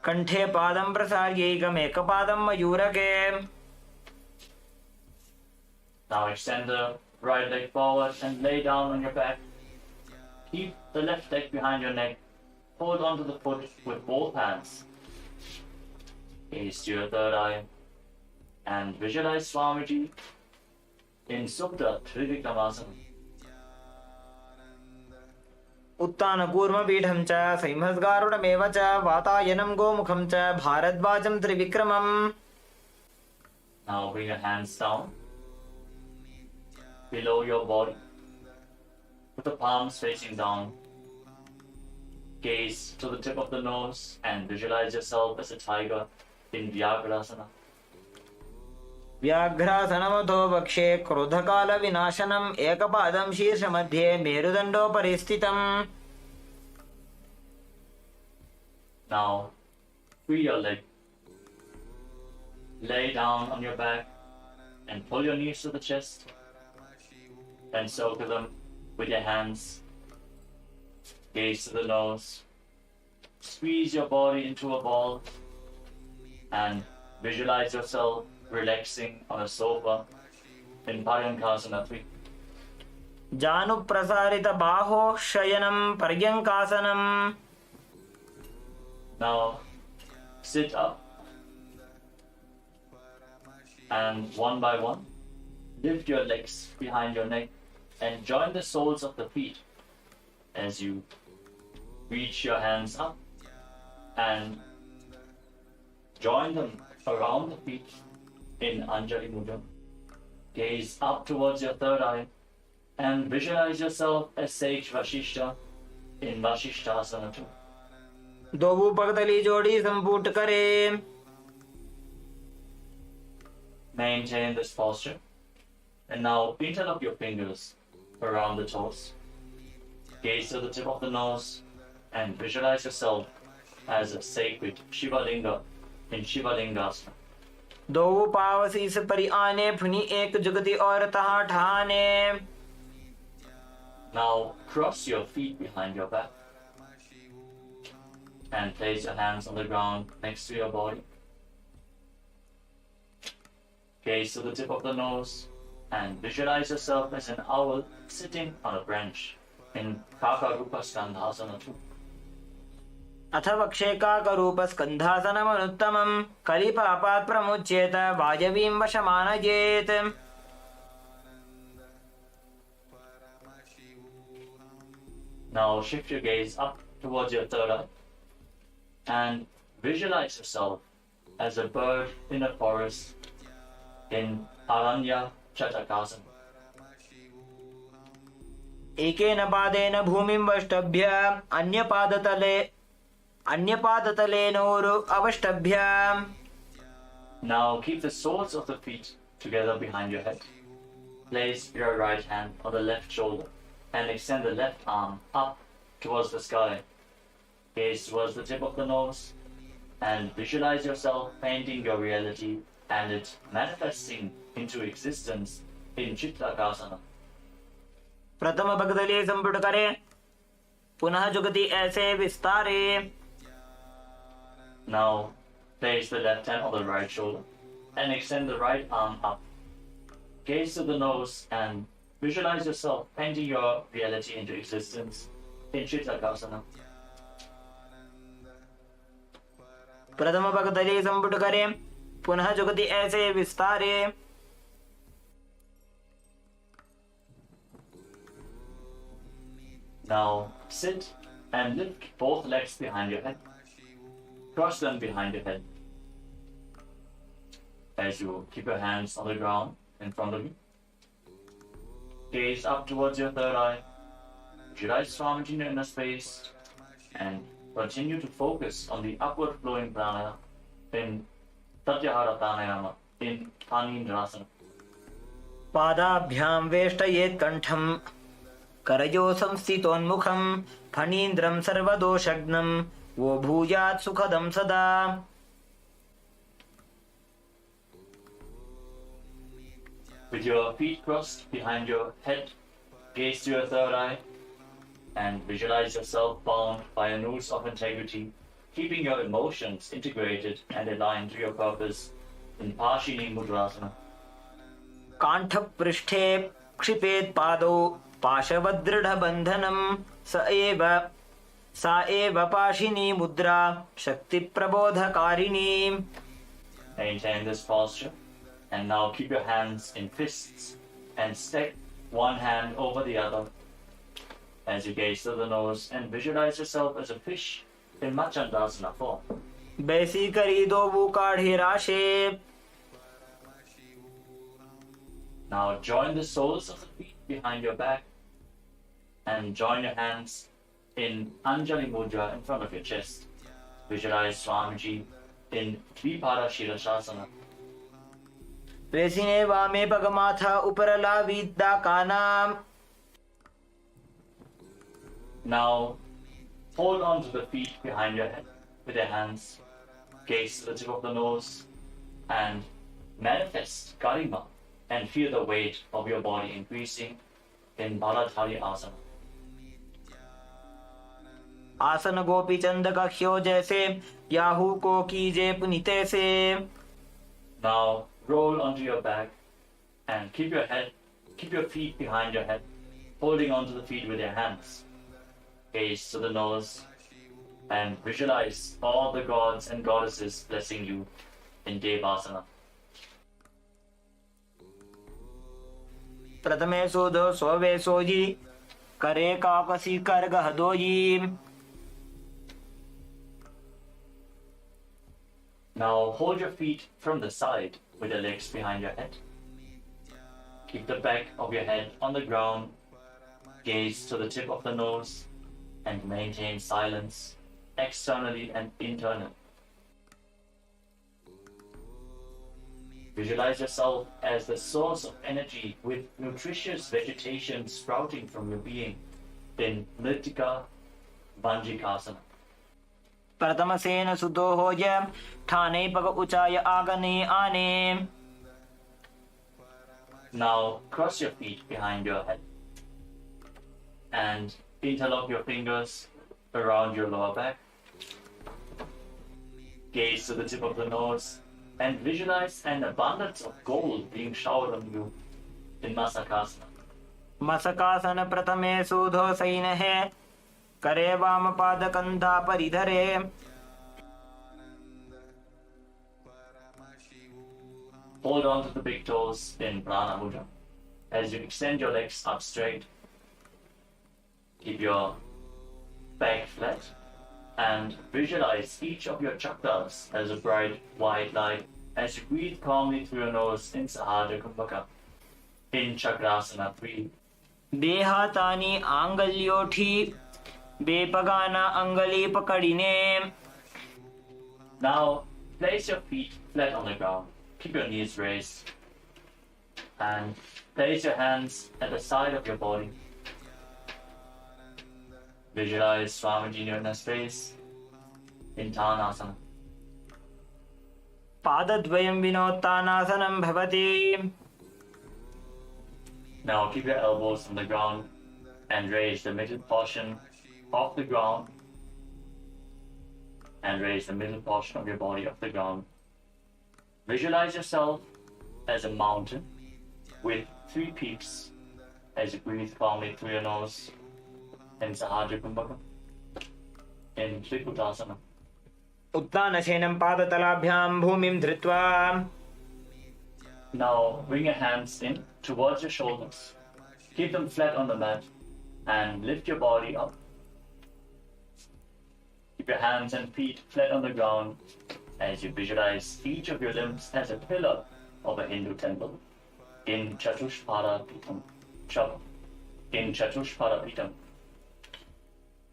कण्ठे पादं प्रसार्यैकम् एकपादं मयूरके. Now extend the right leg forward and lay down on your back. Keep the left leg behind your neck. Hold onto the foot with both hands. Gaze to your third eye and visualize Swamiji in Supta Trivikramasana. उत्तानकूर्मपीठं च सिंहद्गारुडमेव च वातायनं गोमुखं च भारद्वाजं त्रिविक्रमम्. Now bring your hands down below your body with the palms facing down. Gaze to the tip of the nose and visualize yourself as a tiger in Vyagrasana. व्याघ्रासनमथो वक्षे क्रोधकालविनाशनम् एकपादं शीर्षमध्ये मेरुदण्डोपरि स्थितम्. Now free your leg. Lay down on your back and pull your knees to the chest. Then circle them with your hands. Gaze to the nose. Squeeze your body into a ball and visualize yourself relaxing on a sofa in Paryankasana 3. जानुप्रसारितबाहो शयनं पर्यङ्कासनम्. Now sit up and one by one lift your legs behind your neck and join the soles of the feet as you reach your hands up and join them around the feet in Anjali Mudra. Gaze up towards your third eye And visualize yourself as Sage Vashishta in Vashishtasana 2. दो पगतली जोड़ी संपुट करे. Maintain this posture. And now interlock your fingers around the toes. Gaze to the tip of the nose and visualize yourself as a sacred Shivalinga in Shivalingasana. दो पाव शीस परि आने फुनी एक जुगति और तहा ठाने. Now cross your feet behind your back and place your hands on the ground next to your body. Gaze to the tip of the nose and visualize yourself as an owl sitting on a branch in Kakarupa Skandhasana 2. अथ वक्षेकाकरूप स्कन्धासनमनुत्तमं कलिपापात् प्रमुच्येत वायवीं वशमानयेत्. Now shift your gaze up towards your third eye and visualize yourself as a bird in a forest in Aranya Chatakasana. एकेन पादेन भूमिं वष्टभ्य अन्यपादतलेनोरु अवष्टभ्य. Now keep the soles of the feet together behind your head. Place your right hand on the left shoulder and extend the left arm up towards the sky. Gaze towards the tip of the nose and visualize yourself painting your reality and it manifesting into existence in Chittakasana. प्रथम पगतली संपुट करे. पुनः जुगति ऐसे विस्तारे. Now place the left hand on the right shoulder and extend the right arm up. Gaze to the nose and visualize yourself painting your reality into existence in Chittakasana. प्रथम पगतली संपुट करे. पुनः जुगति ऐसे विस्तारे. Now sit and lift both legs behind your head. Cross them behind your head. As you keep your hands on the ground in front of you. Gaze up towards your third eye. Visualize Swamiji in your inner space and continue to focus on the upward flowing prana in Tatyahara Pranayama in Panindrasana. पादाभ्यां वेष्टयेत् कंठं करयो संस्थितोन्मुखं फणीन्द्रं सर्वदोषग्नं वो भूयात् सुखदं सदा. With your feet crossed behind your head, gaze to your third eye and visualize yourself bound by a noose of integrity, keeping your emotions integrated and aligned to your purpose in Pashini Mudrasana. काण्ठपृष्ठे क्षिपेत् पादौ पाशवदृढबन्धनं सा एव पाशिनी मुद्रा शक्तिप्रबोधकारिणी. Maintain this posture and now keep your hands in fists and stack one hand over the other as you gaze to the nose and visualize yourself as a fish in Machandasana form. बैसी करी दो वो काढ़े राशे. Now join the soles of the feet behind your back and join your hands in Anjali Mudra in front of your chest. Visualize Swamiji in Dvipara Shirashasana. रेसिने वामे पगमाथा उपरला विद्या कानाम. Now hold on to the feet behind your head with your hands. Gaze to the tip of the nose and manifest Garima and feel the weight of your body increasing in Baladhari Asana. आसन गोपी चंद कख्यो जैसे Yahoo को कीजे पुनिते से. Now roll onto your back and keep your feet behind your head, holding onto the feet with your hands. Gaze to the nose and visualize all the gods and goddesses blessing you in Devasana. प्रथमे सोदो सोवे सोजी करे काकसी कर गहदोजी. Now hold your feet from the side with your legs behind your head. Keep the back of your head on the ground Gaze to the tip of the nose and maintain silence externally and internally. Visualize yourself as the source of energy with nutritious vegetation sprouting from your being in Mritika Vanjikasana. प्रथमसेन सुदोहोज ठाने पग उचाय आगने आने. Now cross your feet behind your head and interlock your fingers around your lower back. Gaze to the tip of the nose and visualize an abundance of gold being showered on you in Masakasana. मसकासन प्रथमे सुधो San है करे वाम पाद कंधा परिधरे. Hold on to the big toes in Prana Mudra as you extend your legs up straight. Keep your back flat and visualize each of your chakras as a bright white light as you breathe calmly through your nose in Sahadra Kumbhaka. In Chakrasana, breathe. देहातानी आंगल्योठी बेपगाना अंगली पकड़िने. Now place your feet flat on the ground. Keep your knees raised and place your hands at the side of your body. Visualize Swamiji in your inner space in Tanasana. पादद्वयं विनोत्तानासनं भवति. Now keep your elbows on the ground and raise the middle portion off the ground and raise the middle portion of your body off the ground. Visualize yourself as a mountain with 3 peaks as you breathe calmly through your nose in Sahadra Kumbhaka in Trikutasana. उत्तानशयनं पादतलाभ्यां भूमिं धृत्वा. Now bring your hands in towards your shoulders. Keep them flat on the mat and lift your body up. Keep your hands and feet flat on the ground as you visualize each of your limbs as a pillar of a Hindu temple in Chatushpada Pitam. In Chatushpada Pitam.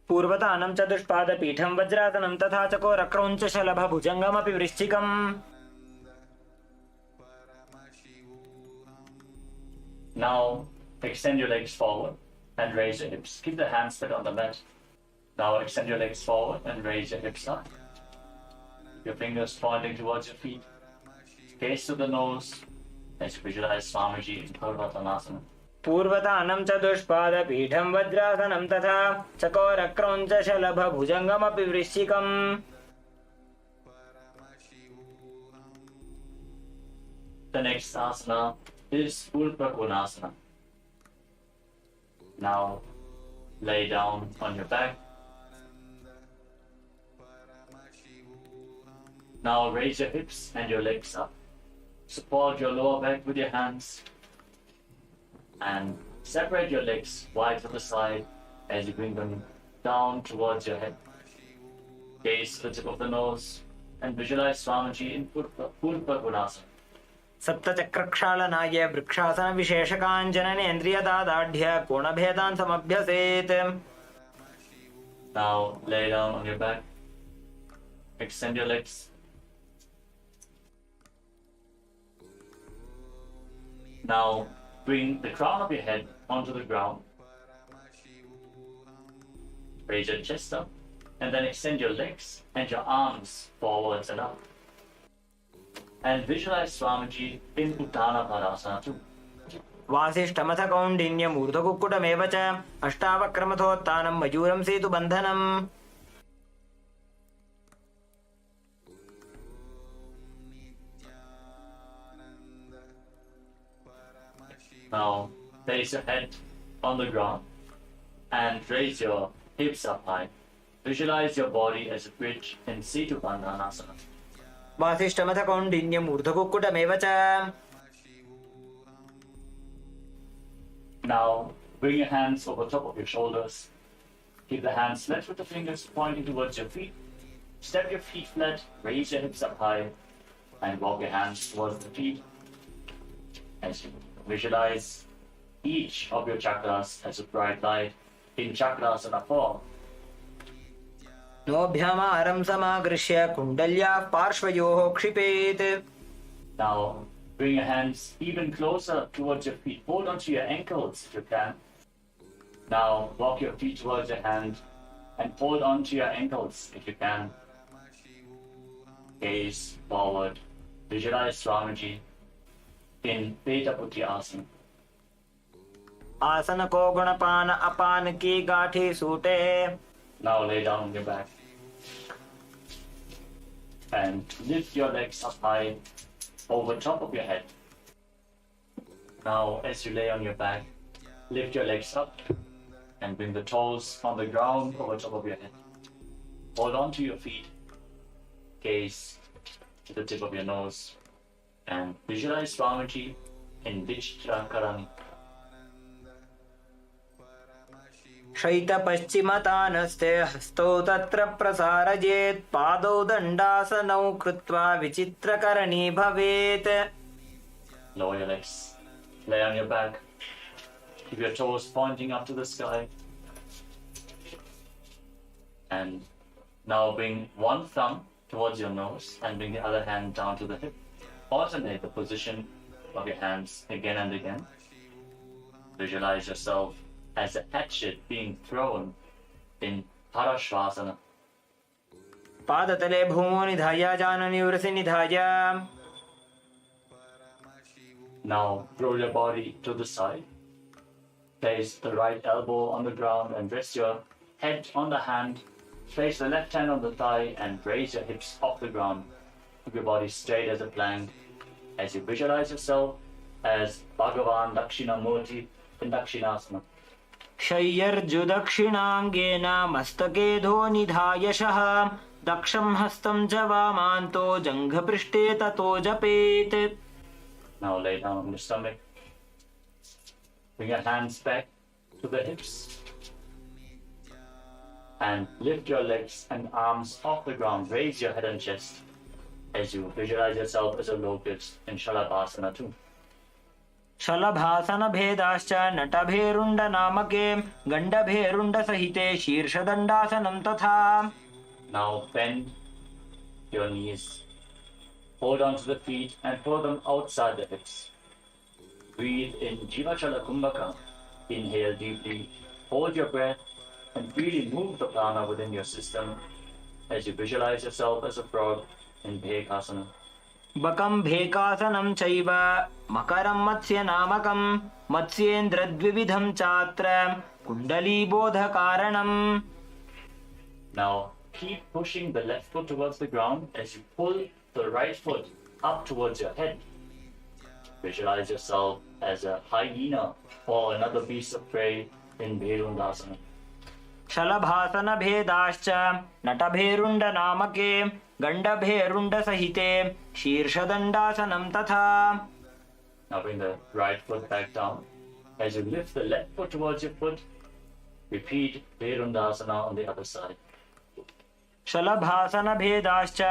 पूर्वतानं चतुष्पादपीठं वज्रासनं तथा चकोरक्रौञ्चशलभभुजङ्गमपि वृश्चिकम्. Now extend your legs forward and raise your hips. Keep the hands flat on the mat. Now extend your legs forward and raise your hips up. Your fingers pointing towards your feet. Gaze to the nose as you visualize Swamiji in Purvatanasana. पूर्वतानं चतुष्पादपीठं वज्रासनं तथा चकोरक्रौञ्चशलभभुजङ्गमपि वृश्चिकम्. The next asana is Ulpakonasana. Now lay down on your back. Now raise your hips and your legs up. Support your lower back with your hands and separate your legs wide to the side as you bring them down towards your head. Gaze to the tip of the nose and visualize Swamiji in Ulpakonasana. सप्तचक्रक्षालनाय vrikshasana विशेषकाञ्जननेन्द्रियदादाढ्य कोणभेदान् समभ्यसेत्. Now lay down on your back. Extend your legs. Now bring the crown of your head onto the ground. Raise your chest up and then extend your legs and your arms forwards and up. And visualize Swamiji in Uttana Padasana too. वासिष्ठमथ कौण्डिन्यमूर्धकुक्कुटमेव च अष्टावक्रमथोत्थानं मयूरं सेतुबन्धनम्. Now place your head on the ground and raise your hips up high. Visualize your body as a bridge in Setubandhanasana. वासिष्ठमथ कौण्डिन्यमूर्धकुक्कुटमेव च. Now bring your hands over top of your shoulders. Keep the hands flat with the fingers pointing towards your feet. Step your feet flat, raise your hips up high, and walk your hands towards the feet as you visualize each of your chakras as a bright light in chakrasana form. नोभ्यमारं समागृह्य कुण्डल्याः पार्श्वयोः क्षिपेत्. Now bring your hands even closer towards your feet. Hold onto your ankles if you can. Now walk your feet towards your hand and hold onto your ankles if you can. Gaze forward. Visualize Swamiji in Peta Putti Asana. आसन को गुणपान अपान की गाठी सूटे. Now lay down on your back and lift your legs up high over top of your head. Now as you lay on your back, lift your legs up and bring the toes on the ground over top of your head. Hold on to your feet, gaze to the tip of your nose and visualize Swamiji in Vichitra Karani. शैतपश्चिमतानस्ते हस्तौ तत्र प्रसारयेत्. पादौ दण्डासनौ कृत्वा विचित्रकरणी भवेत्. Lower your legs, lay on your back, keep your toes pointing up to the sky. And now bring one thumb towards your nose and bring the other hand down to the hip. Alternate the position of your hands again and again. Visualize yourself as a hatchet being thrown in Parashvasana. पादतले भूमौ निधाय जाननि उरसि निधाय. Now roll your body to the side. Place the right elbow on the ground and rest your head on the hand. Place the left hand on the thigh and raise your hips off the ground. Keep your body straight as a plank as you visualize yourself as Bhagavan Dakshinamurti in Dakshinasana. शय्यर्जुदक्षिणाङ्गेन मस्तके धो निधायशः. दक्षं हस्तं च वामान्तो जङ्घपृष्ठे ततो जपेत्. Now lay down on your stomach. Bring your hands back to the hips. And lift your legs and arms off the ground. Raise your head and chest as you visualize yourself as a locust in Shalabhasana too. शलभासन भेदाश्च नटभेरुण्ड नामके गण्डभेरुण्ड सहिते शीर्षदण्डासनं तथा. Now bend your knees. Hold on to the feet and pull them outside the hips. Breathe in Jivachala Kumbhaka. Inhale deeply. Hold your breath and really move the prana within your system as you visualize yourself as a frog in Bhekasana. बकं भेकासनं चैव मकरं मत्स्य नामकं मत्स्येन्द्रद्विविधं चात्र कुण्डलीबोधकारणम्. Now keep pushing the left foot towards the ground as you pull the right foot up towards your head. Visualize yourself as a hyena or another beast of prey in Bherundasana. शलभासन भेदाश्च नटभेरुण्ड नामके गण्डभेरुण्ड सहिते शीर्षदण्डासनं तथा. Now bring the right foot back down. As you lift the left foot towards your foot, repeat Bherundasana on the other side. शलभासन भेदाश्च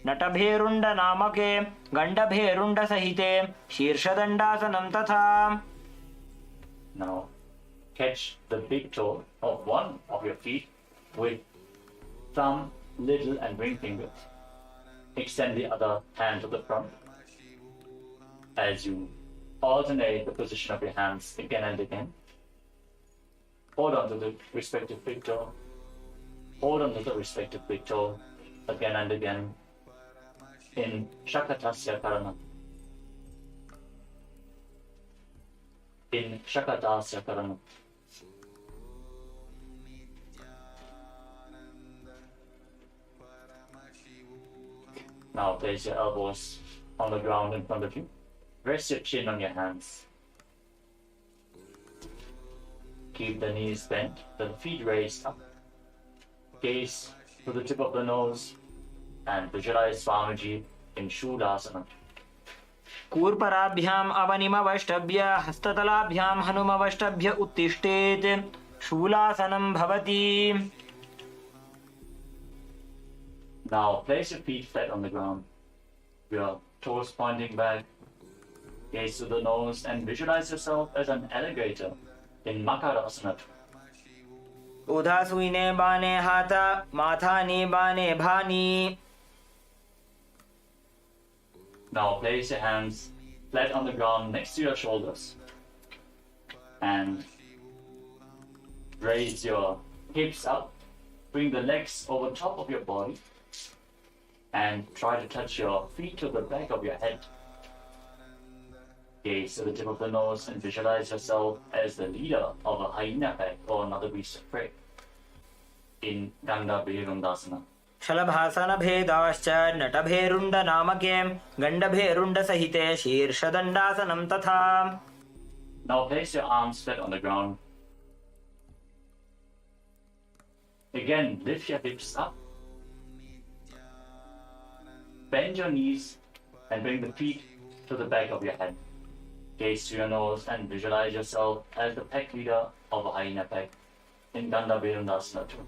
नटभेरुण्ड नामके गण्डभेरुण्ड सहिते शीर्षदण्डासनं तथा. Now catch the big toe of one of your feet with thumb, little and ring fingers. Extend the other hand to the front as you alternate the position of your hands again and again. Hold on to the respective big toe. Hold on to the respective big toe again and again in Shakatasya Karana. In Shakatasya Karana. Now place your elbows on the ground in front of you. Rest your chin on your hands. Keep the knees bent, the feet raised up. Gaze to the tip of the nose and visualize Swamiji in Shulasana. कूर्पराभ्याम् अवनिमवष्टभ्य हस्ततलाभ्यां हनुमवष्टभ्य उत्तिष्ठेत्. शूलासनं भवति. Now place your feet flat on the ground, your toes pointing back. Gaze to the nose and visualize yourself as an alligator in Makarasana. Udhasuine bane hata, mathani bane bhani. Now place your hands flat on the ground next to your shoulders and raise your hips up. Bring the legs over top of your body and try to touch your feet to the back of your head. Gaze to the tip of the nose and visualize yourself as the leader of a hyena pack or another beast of prey in Ganda Virundasana. शलभासन भेदाश्च नटभेरुण्ड नामके गण्डभेरुण्ड सहिते शीर्षदण्डासनं तथा. Now place your arms flat on the ground. Again, lift your hips up. Bend your knees and bring the feet to the back of your head. Gaze to your nose and visualize yourself as the pack leader of a hyena pack in Ganda Virundasana too.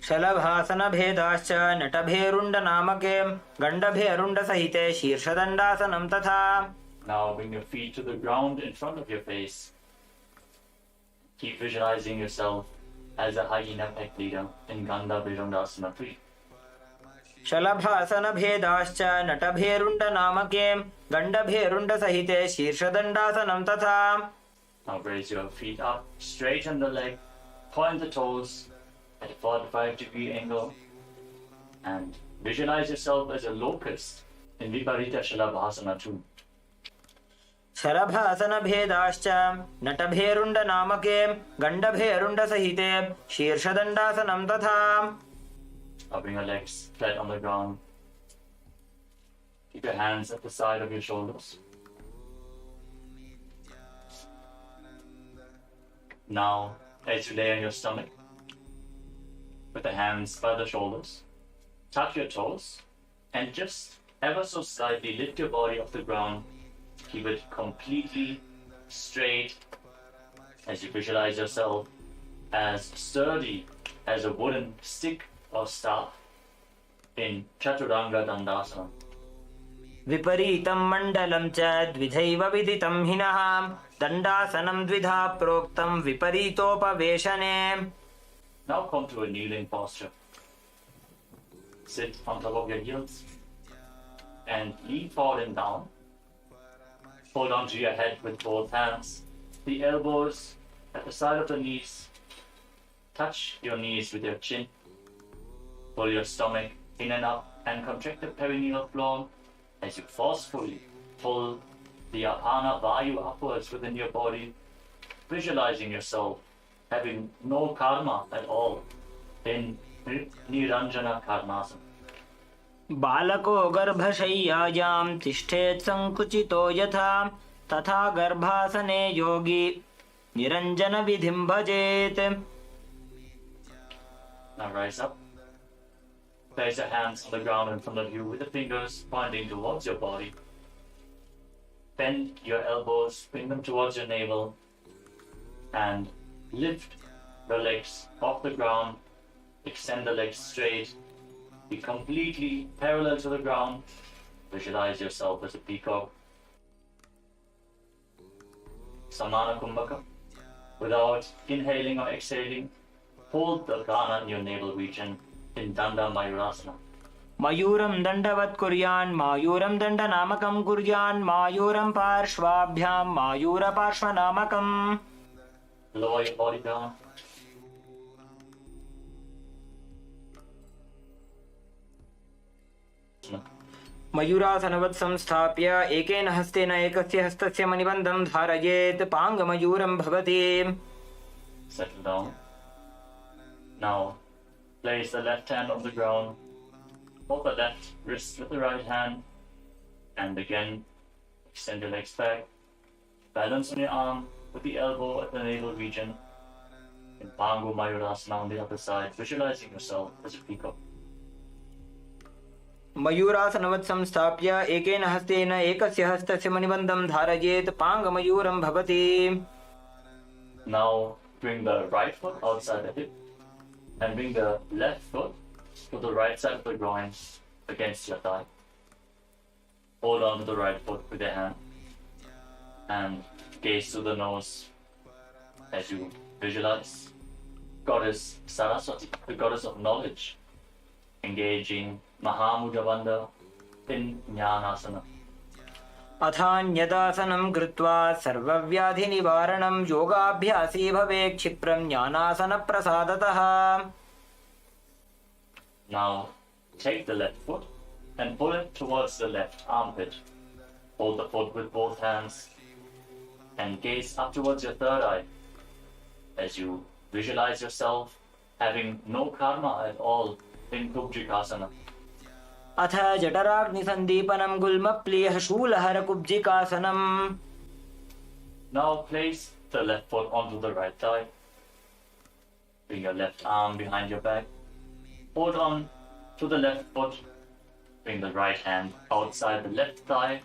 शलभासन भेदाश्च नटभेरुण्ड नामके गण्डभेरुण्ड सहिते शीर्षदण्डासनं तथा. Now bring your feet to the ground in front of your face. Keep visualizing yourself as a hyena pack leader in Ganda Virundasana 3. शलभासन भेदाश्च नटभेरुण्ड नामके गण्डभेरुण्ड सहिते शीर्षदण्डासनं तथा. Now raise your feet up, straighten the leg, point the toes at a 45-degree angle, and visualize yourself as a locust in Viparita Shalabhasana 2. शलभासन भेदाश्च नटभेरुण्ड नामके गण्डभेरुण्ड सहिते शीर्षदण्डासनं तथा. Now bring your legs flat on the ground. Keep your hands at the side of your shoulders. Now, as you lay on your stomach, with the hands by the shoulders, touch your toes, and just ever so slightly lift your body off the ground. Keep it completely straight as you visualize yourself as sturdy as a wooden stick or staff in Chaturanga Dandasana. विपरीतं मण्डलं च द्विधैव विदितं हिनः दण्डासनं द्विधा प्रोक्तं विपरीतोपवेशने. Now come to a kneeling posture. Sit on top of your heels and lean forward and down. Hold on to your head with both hands. The elbows at the side of the knees. Touch your knees with your chin. Pull your stomach in and up and contract the perineal floor as you forcefully pull the apana vayu upwards within your body, visualizing yourself having no karma at all in Niranjana Karmasana. बालको गर्भशय्यायां तिष्ठेत् संकुचितो यथा तथा गर्भासने योगी निरञ्जनविधिं भजेत्. Now rise up. Place your hands on the ground in front of you with the fingers pointing towards your body. Bend your elbows, bring them towards your navel, and lift the legs off the ground. Extend the legs straight. Be completely parallel to the ground. Visualize yourself as a peacock. Samana Kumbhaka. Without inhaling or exhaling, hold the prana in your navel region in Danda Mayurasana. मयूरं दण्डवत् कुर्यान् मायूरं दण्डनामकं कुर्यान् मायूरं पार्श्वाभ्यां मायूरपार्श्वनामकम्. Lower your body down. मयूरासनवत् संस्थाप्य एकेन हस्तेन एकस्य हस्तस्य मणिबन्धं धारयेत् पाङ्गमयूरं भवति. Settle down. Now, place the left hand on the ground. Hold the left wrist with the right hand. And again, extend your legs back. Balance on your arm with the elbow at the navel region. In Pangu Mayurasana on the other side, visualizing yourself as a peacock. मयूरासनवत् संस्थाप्य एकेन हस्तेन एकस्य हस्तस्य मणिबन्धं धारयेत् पाङ्गमयूरं भवति. Now, bring the right foot outside the hip and bring the left foot to the right side of the groin against your thigh. Hold on to the right foot with your hand. and gaze to the nose as you visualize Goddess Saraswati, the goddess of knowledge, engaging Mahamudravanda in Jnanasana. अथान्यदासनं कृत्वा सर्वव्याधिनिवारणं योगाभ्यासी भवेत् क्षिप्रं ज्ञानासनप्रसादतः. Now take the left foot and pull it towards the left armpit. Hold the foot with both hands and gaze up towards your third eye as you visualize yourself having no karma at all in Kubjikasana. अथ जठराग्निसन्दीपनं गुल्मप्लीयः शूलहरकुब्जिकासनम्. Now place the left foot onto the right thigh. Bring your left arm behind your back. Hold on to the left foot. Bring the right hand outside the left thigh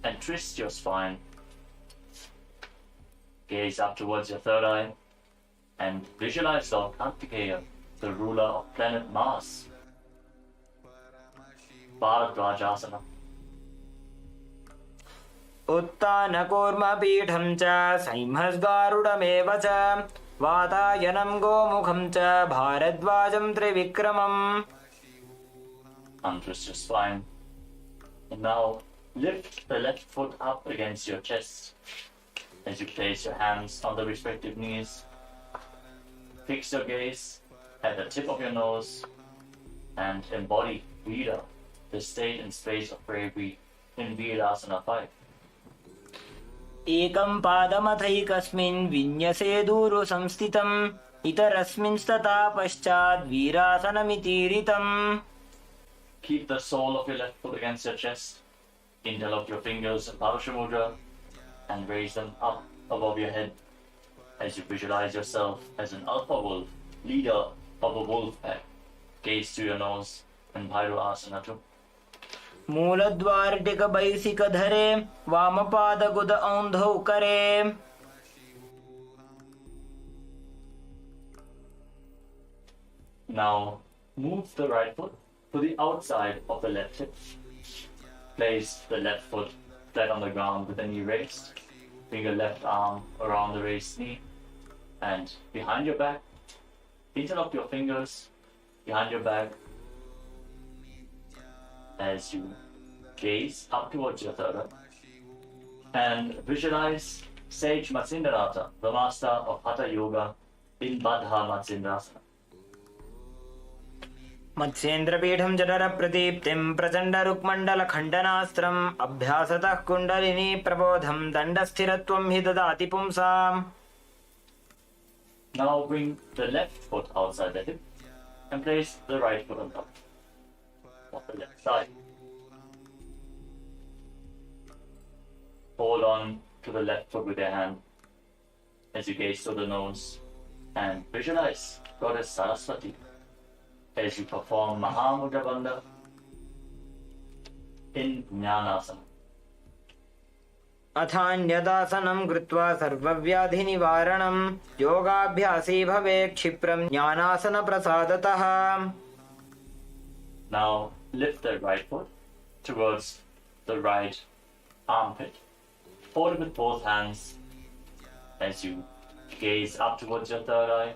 and twist your spine. Gaze up towards your third eye and visualize Lord Kartikeya, the ruler of planet Mars. Bharadwajasana. उत्तानकूर्मपीठं च संहस्गारुडमेव च वातायनं गोमुखं च भारद्वाजं त्रिविक्रमम्. Untwist your spine. And now lift the left foot up against your chest as you place your hands on the respective knees. Fix your gaze at the tip of your nose and embody Vida, the state and space of bravery in Virasana 5. एकं पादमथैकस्मिन् विन्यसेदूरु संस्थितम् इतरस्मिंस्तथा पश्चाद् वीरासनमितीरितम्. Keep the sole of your left foot against your chest. Interlock your fingers in Parashamudra and raise them up above your head as you visualize yourself as an alpha wolf, leader of a wolf pack. Gaze to your nose and Bhairu Asana 2. मूलद्वारटिकबैसिकधरे वामपादगुद औन्धौ करे. Now move the right foot to the outside of the left hip. Place the left foot flat on the ground with the knee raised. Bring your left arm around the raised knee and behind your back. Interlock your fingers behind your back as you gaze up towards your third eye and visualize Sage Matsindrata, the master of Hatha Yoga, in Baddha Matsindrasana. मत्स्येन्द्रपीठं जठरप्रदीप्तिं प्रचण्डरुक्मण्डलखण्डनास्त्रम् अभ्यासतः kundalini प्रबोधं दण्डस्थिरत्वं हि ददाति पुंसाम्. Now bring the left foot outside the hip and place the right foot on top of the left side. Hold on to the left foot with your hand as you gaze to the nose and visualize Goddess Saraswati as you perform Mahamudra Bandha in Jnanasana. अथान्यदासनं कृत्वा सर्वव्याधिनिवारणं योगाभ्यासी भवेत् क्षिप्रं ज्ञानासनप्रसादतः. Now lift the right foot towards the right armpit. Hold it with both hands as you gaze up towards your third eye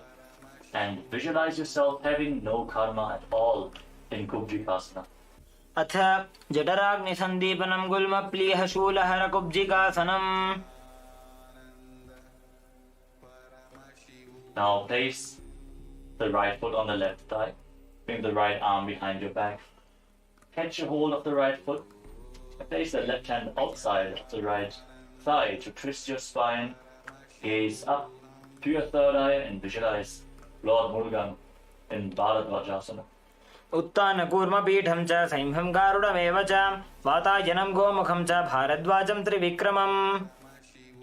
and visualize yourself having no karma at all in Kubjikasana. अथ जठराग्निसन्दीपनं गुल्मप्लीयः शूलहरकुब्जिकासनम्. Now place the right foot on the left thigh. Bring the right arm behind your back. Catch a hold of the right foot and place the left hand outside of the right thigh to twist your spine. Gaze up to your third eye and visualize Lord Murugan in Bharadwajasana. उत्तानकूर्मपीठं च संहं गारुडमेव च वातायनं गोमुखं च भारद्वाजं त्रिविक्रमम्.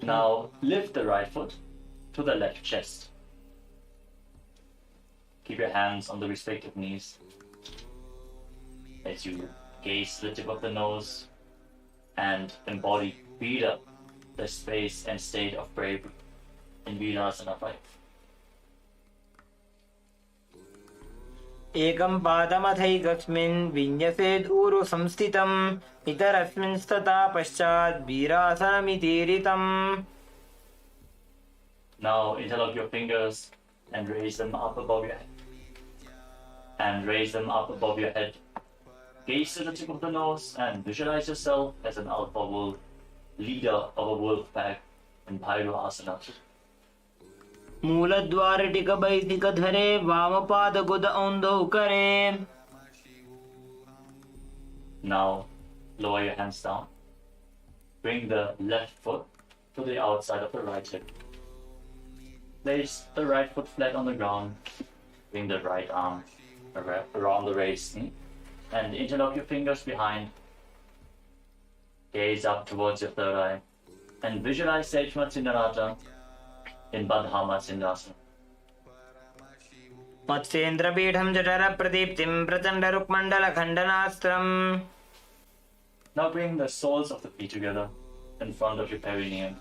Now lift the right foot to the left chest. Keep your hands on the respective knees as you gaze to the tip of the nose and embody Vida, the space and state of bravery in Virasana 5. एकं पादमथैकस्मिन् विन्यसेद् ऊरु संस्थितम् इतरस्मिंस्तथा पश्चात् वीरासनमितीरितम्. Now interlock your fingers and raise them up above your head. And raise them up above your head. Gaze to the tip of the nose and visualize yourself as an alpha wolf, leader of a wolf pack in Pyro Asana. मूलद्वारटिकबैदिकधरे वामपादगुद औन्दौ करे. Now lower your hands down. Bring the left foot to the outside of the right hip. Place the right foot flat on the ground. Bring the right arm around the raised knee and interlock your fingers behind. Gaze up towards your third eye and visualize Sage Matsindarata in Baddha Matsindasana. मत्स्येन्द्रपीठं जठरप्रदीप्तिं प्रचण्डरुक्मण्डलखण्डनास्त्रम्. Now bring the soles of the feet together in front of your perineum.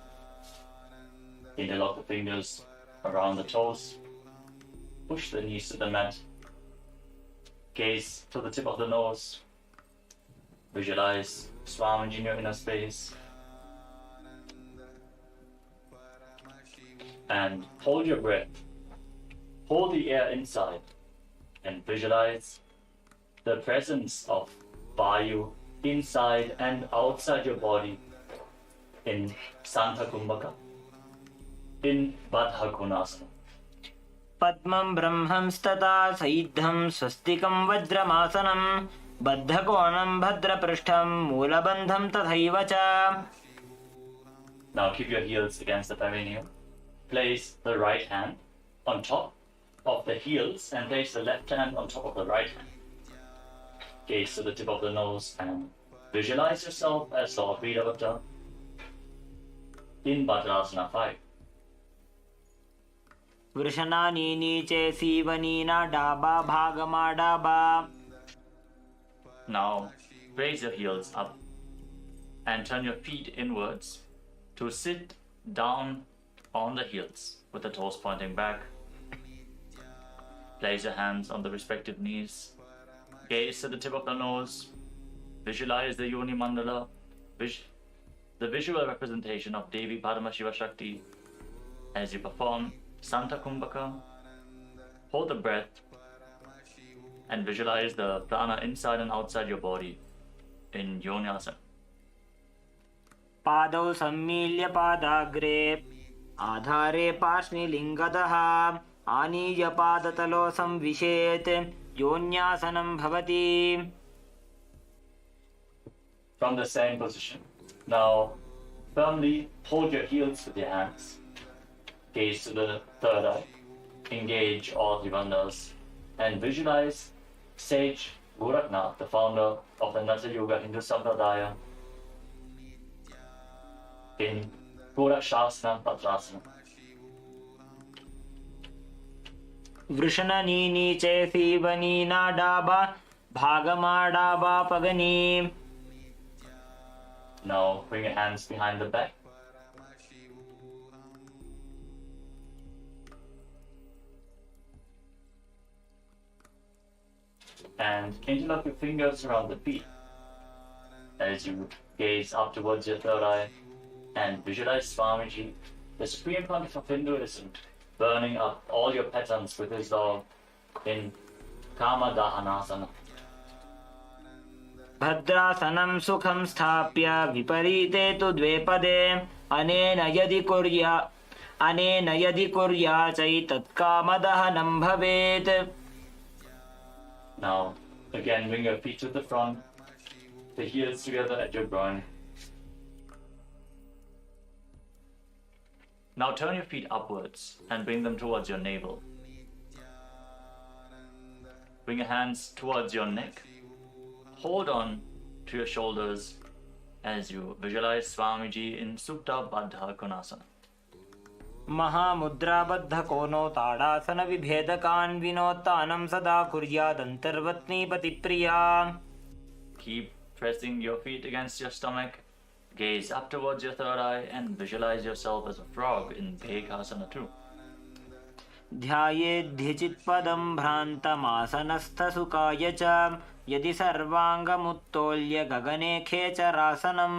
Interlock the fingers around the toes. Push the knees to the mat. Gaze to the tip of the nose. Visualize Swamiji in your inner space. And hold your breath. Hold the air inside and visualize the presence of Vayu inside and outside your body in Santa Kumbhaka, in Baddha Konasana. पद्मं ब्रह्मंस्तथा सैद्धं स्वस्तिकं वज्रमासनं बद्धकोणं भद्रपृष्ठं मूलबन्धं तथैव च. Now keep your heels against the perineum. Place the right hand on top of the heels and place the left hand on top of the right hand. Gaze to the tip of the nose and visualize yourself as Lord Vidavata in Vajrasana 5. वृषणानि नीचे सीवनीना डाबा भागमा डाबा. Now raise your heels up and turn your feet inwards to sit down on the heels with the toes pointing back. Place your hands on the respective knees. Gaze to the tip of the nose. Visualize the Yoni Mandala, the visual representation of Devi Paramasiva Shakti as you perform Santa Kumbhaka. Hold the breath and visualize the prana inside and outside your body in Yonyasana. पादौ सम्मील्य पादाग्रे आधारे पार्ष्णिलिङ्गतः आनीय पादतलो संविशेत् योन्यासनं भवति. From the same position. Now firmly hold your heels with your hands. Gaze to the third eye. Engage all the bandhas and visualize Sage Gorakhnath, the founder of the Natha Yoga Hindu Sampradaya, in Gorakshasana Vajrasana. वृषणनी नीचे सीवनीना डाबा भागमा डाबा पगनी. Now bring your hands behind the back. And interlock your fingers around the feet as you gaze up towards your third eye and visualize Swamiji, the Supreme Pontiff of Hinduism, burning up all your patterns with his love in Kama Dahanasana. भद्रासनं सुखं स्थाप्य विपरीते तु द्वे पदे अनेन यदि कुर्या चैतत्कामदहनं भवेत्. Now again bring your feet to the front, the heels together at your groin. Now turn your feet upwards and bring them towards your navel. Bring your hands towards your neck. Hold on to your shoulders as you visualize Swamiji in Supta Baddha Konasana. महामुद्राबद्धकोनो tadasana विभेदकान् विनोत्तानं सदा कुर्यादन्तर्वत्नीपतिप्रिया. Keep pressing your feet against your stomach. Gaze up towards your third eye and visualize yourself as a frog in Bhekasana 2. ध्यायेद्धिचित्पदं भ्रान्तमासनस्थसुखाय च यदि सर्वाङ्गमुत्तोल्य गगने खेचरासनम्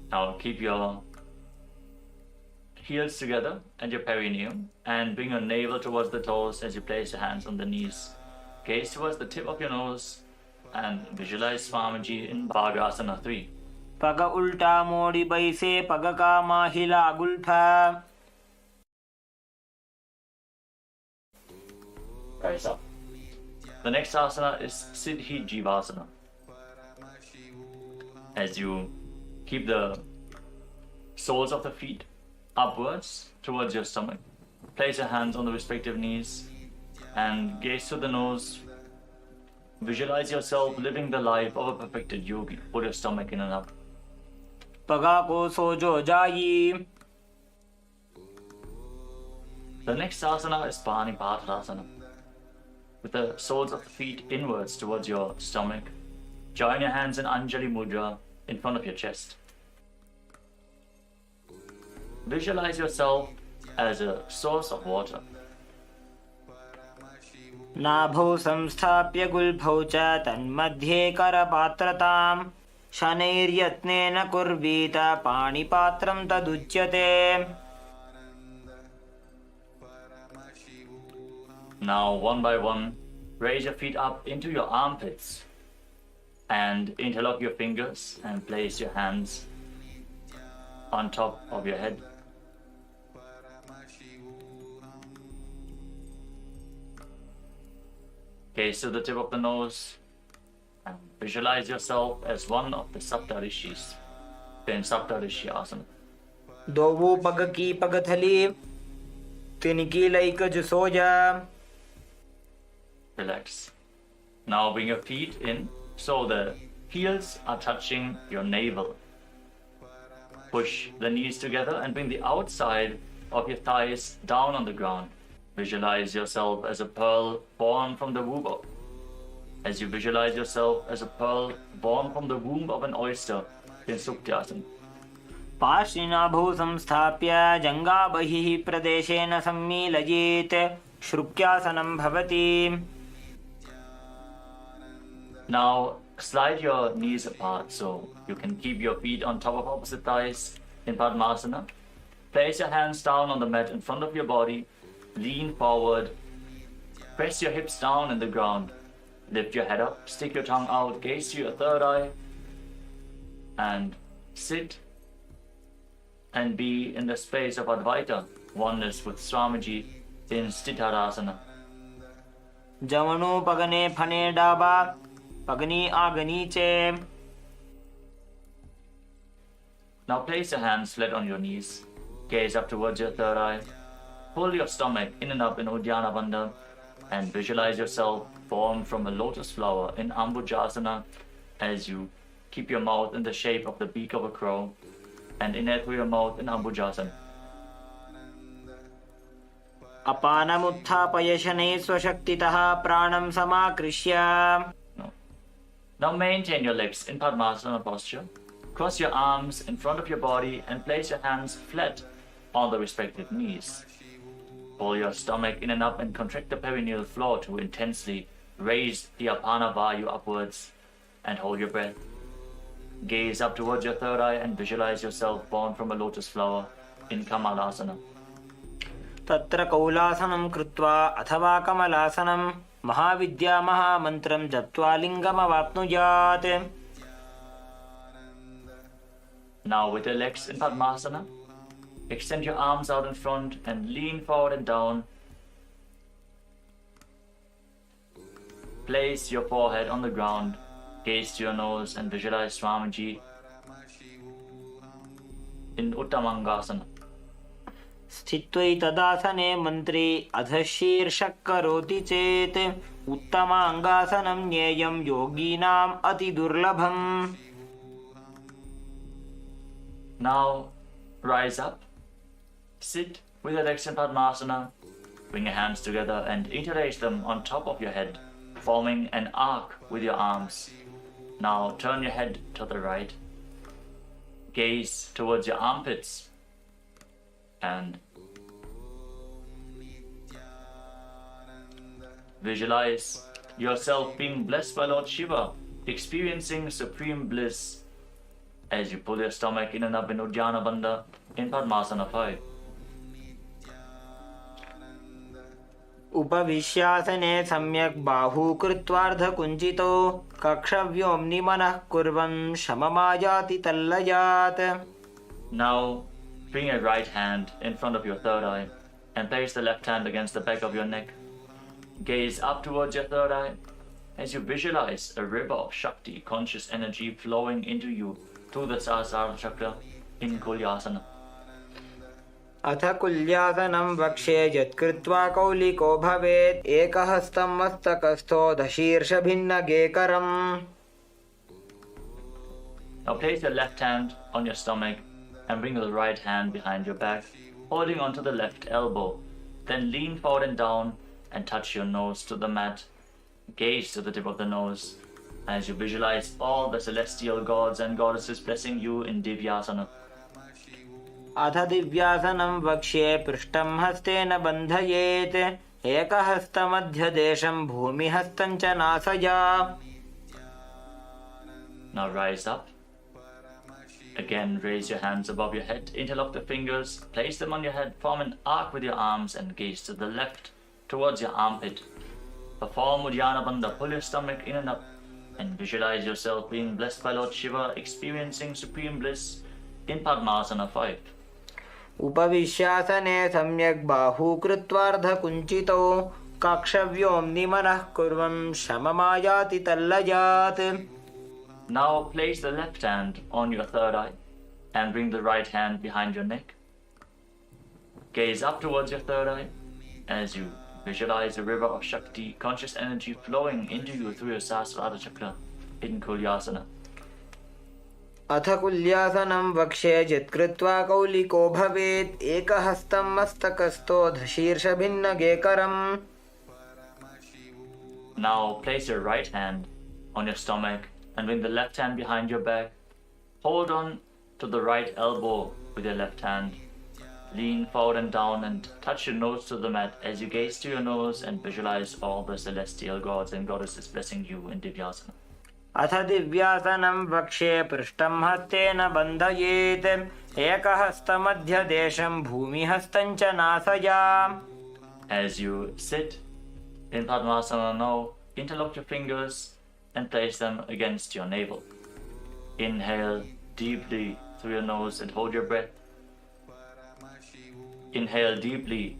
Now keep your heels together and your perineum and bring your navel towards the toes as you place your hands on the knees. Gaze towards the tip of your nose and visualize Swamiji in Bhagasana 3. पग उल्टा मोड़ी बैसे पग का माहिला गुल्फा. Rise up. The next asana is Siddhi Jivasana. As you keep the soles of the feet upwards towards your stomach, place your hands on the respective knees and gaze through the nose. Visualize yourself living the life of a perfected yogi. Pull your stomach in and up. पगा को सोजो जाई. The next asana is Panipatasana. With the soles of the feet inwards towards your stomach, join your hands in Anjali Mudra in front of your chest. Visualize yourself as a source of water. नाभौ संस्थाप्य गुल्फौ च तन्मध्ये करपात्रताम् शनैर्यत्नेन कुर्वीत पाणिपात्रं तदुच्यते. Now, one by one, raise your feet up into your armpits and interlock your fingers and place your hands on top of your head. Gaze to the tip of the nose and visualize yourself as one of the Saptarishis in Saptarishi Asana. दोवो पग की पगथली तिनकी लैकज सोजा. Relax. Now bring your feet in so the heels are touching your navel. Push the knees together and bring the outside of your thighs down on the ground. Visualize yourself as a pearl born from the womb of. As you visualize yourself as a pearl born from the womb of an oyster in Suktyasana. पार्श्विनाभौ संस्थाप्य जङ्घाबहिः प्रदेशेन सम्मीलयेत् श्रुक्यासनं भवति. Now slide your knees apart so you can keep your feet on top of opposite thighs in Padmasana. Place your hands down on the mat in front of your body. Lean forward. Press your hips down in the ground. Lift your head up. Stick your tongue out. Gaze to your third eye. And sit and be in the space of Advaita, oneness with Swamiji in Sthitarasana. जवनो पगने फने डाबा पगनी आगनी चे. Now place your hands flat on your knees. Gaze up towards your third eye. Pull your stomach in and up in Uddiyana Bandha and visualize yourself formed from a lotus flower in Ambujasana as you keep your mouth in the shape of the beak of a crow and inhale through your mouth in Ambujasana. अपानमुत्थापय शनैः स्वशक्तितः प्राणं समाकृष्य. Now maintain your legs in Padmasana posture. Cross your arms in front of your body and place your hands flat on the respective knees. Pull your stomach in and up and contract the perineal floor to intensely raise the Apana Vayu upwards and hold your breath. Gaze up towards your third eye and visualize yourself born from a lotus flower in Kamalasana. तत्र कौलासनं कृत्वा अथवा कमलासनं महाविद्या महामन्त्रं जप्त्वा लिङ्गमवाप्नुयात्. Now with your legs in Padmasana, extend your arms out in front and lean forward and down. Place your forehead on the ground, gaze to your nose and visualize Swamiji in Uttamangasana. स्थित्वैतदासने मन्त्री अधशीर्षः करोति चेत् उत्तमाङ्गासनं ज्ञेयं योगीनाम् अतिदुर्लभम्. Now rise up, sit with your legs in Padmasana, bring your hands together and interlace them on top of your head, forming an arc with your arms. Now turn your head to the right. gaze towards your armpits and visualize yourself being blessed by Lord Shiva, experiencing supreme bliss as you pull your stomach in and up in Uddiyana Bandha in Padmasana 5. उपविश्यासने सम्यक् बाहू कृत्वार्धकुञ्चितो कक्षव्योम्नि मनः कुर्वन् शममायाति तल्लजात्. Now bring your right hand in front of your third eye and place the left hand against the back of your neck. Gaze up towards your third eye as you visualize a river of Shakti, conscious energy flowing into you through the Sahasrara chakra in Kulyasana. अथ कुल्यासनं वक्ष्ये यत्कृत्वा कौलिको भवेत् एकहस्तं मस्तकस्थो दशीर्षभिन्नगेकरम्. Now place your left hand on your stomach and bring the right hand behind your back, holding onto the left elbow. Then lean forward and down and touch your nose to the mat. Gaze to the tip of the nose as you visualize all the celestial gods and goddesses blessing you in Divyasana. अथ दिव्यासनं वक्ष्ये पृष्ठं हस्तेन बन्धयेत् एकहस्तमध्यदेशं भूमिहस्तं च नासया. Now rise up. Again, raise your hands above your head, interlock the fingers, place them on your head, form an arc with your arms and gaze to the left towards your armpit. Perform Uddiyana Bandha, pull your stomach in and up and visualize yourself being blessed by Lord Shiva, experiencing supreme bliss in Padmasana 5. उपविश्यासने सम्यक् बाहू कृत्वार्धकुञ्चितो कक्षव्योम्नि मनः कुर्वन् शममायाति तल्लजात्. Now place the left hand on your third eye and bring the right hand behind your neck. Gaze up towards your third eye as you visualize a river of Shakti, conscious energy flowing into you through your Sahasrara chakra in Kulyasana. अथ कुल्यासनं वक्ष्ये यत्कृत्वा कौलिको भवेत् एकहस्तं मस्तकस्थो दशीर्षभिन्नगेकरम्. Now place your right hand on your stomach and bring the left hand behind your back. Hold on to the right elbow with your left hand. Lean forward and down and touch your nose to the mat as you gaze to your nose and visualize all the celestial gods and goddesses blessing you in Divyasana. अथ दिव्यासनं वक्ष्ये पृष्ठं हस्तेन बन्धयेत् एकहस्तमध्यदेशं भूमिहस्तं च नासया. As you sit in Padmasana now, interlock your fingers and place them against your navel. Inhale deeply through your nose and hold your breath. Inhale deeply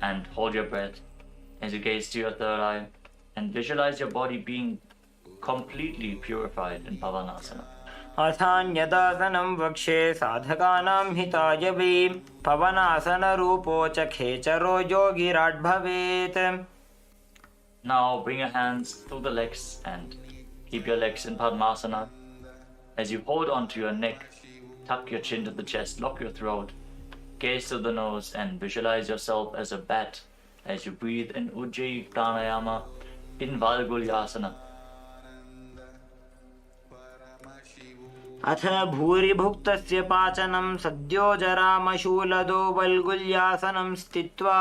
and hold your breath as you gaze to your third eye and visualize your body being completely purified in Pavanasana. अथान्यदासनं वक्ष्ये साधकानां हिताय वै पवनासनरूपो च खेचरो योगिराट् भवेत्. Now bring your hands through the legs and keep your legs in Padmasana. As you hold onto your neck, tuck your chin to the chest, lock your throat, gaze to the nose and visualize yourself as a bat as you breathe in Ujjayi Pranayama in Valgulyasana. अथ भूरिभुक्तस्य पाचनं सद्यो जरामशूलदो वल्गुल्यासनं स्थित्वा.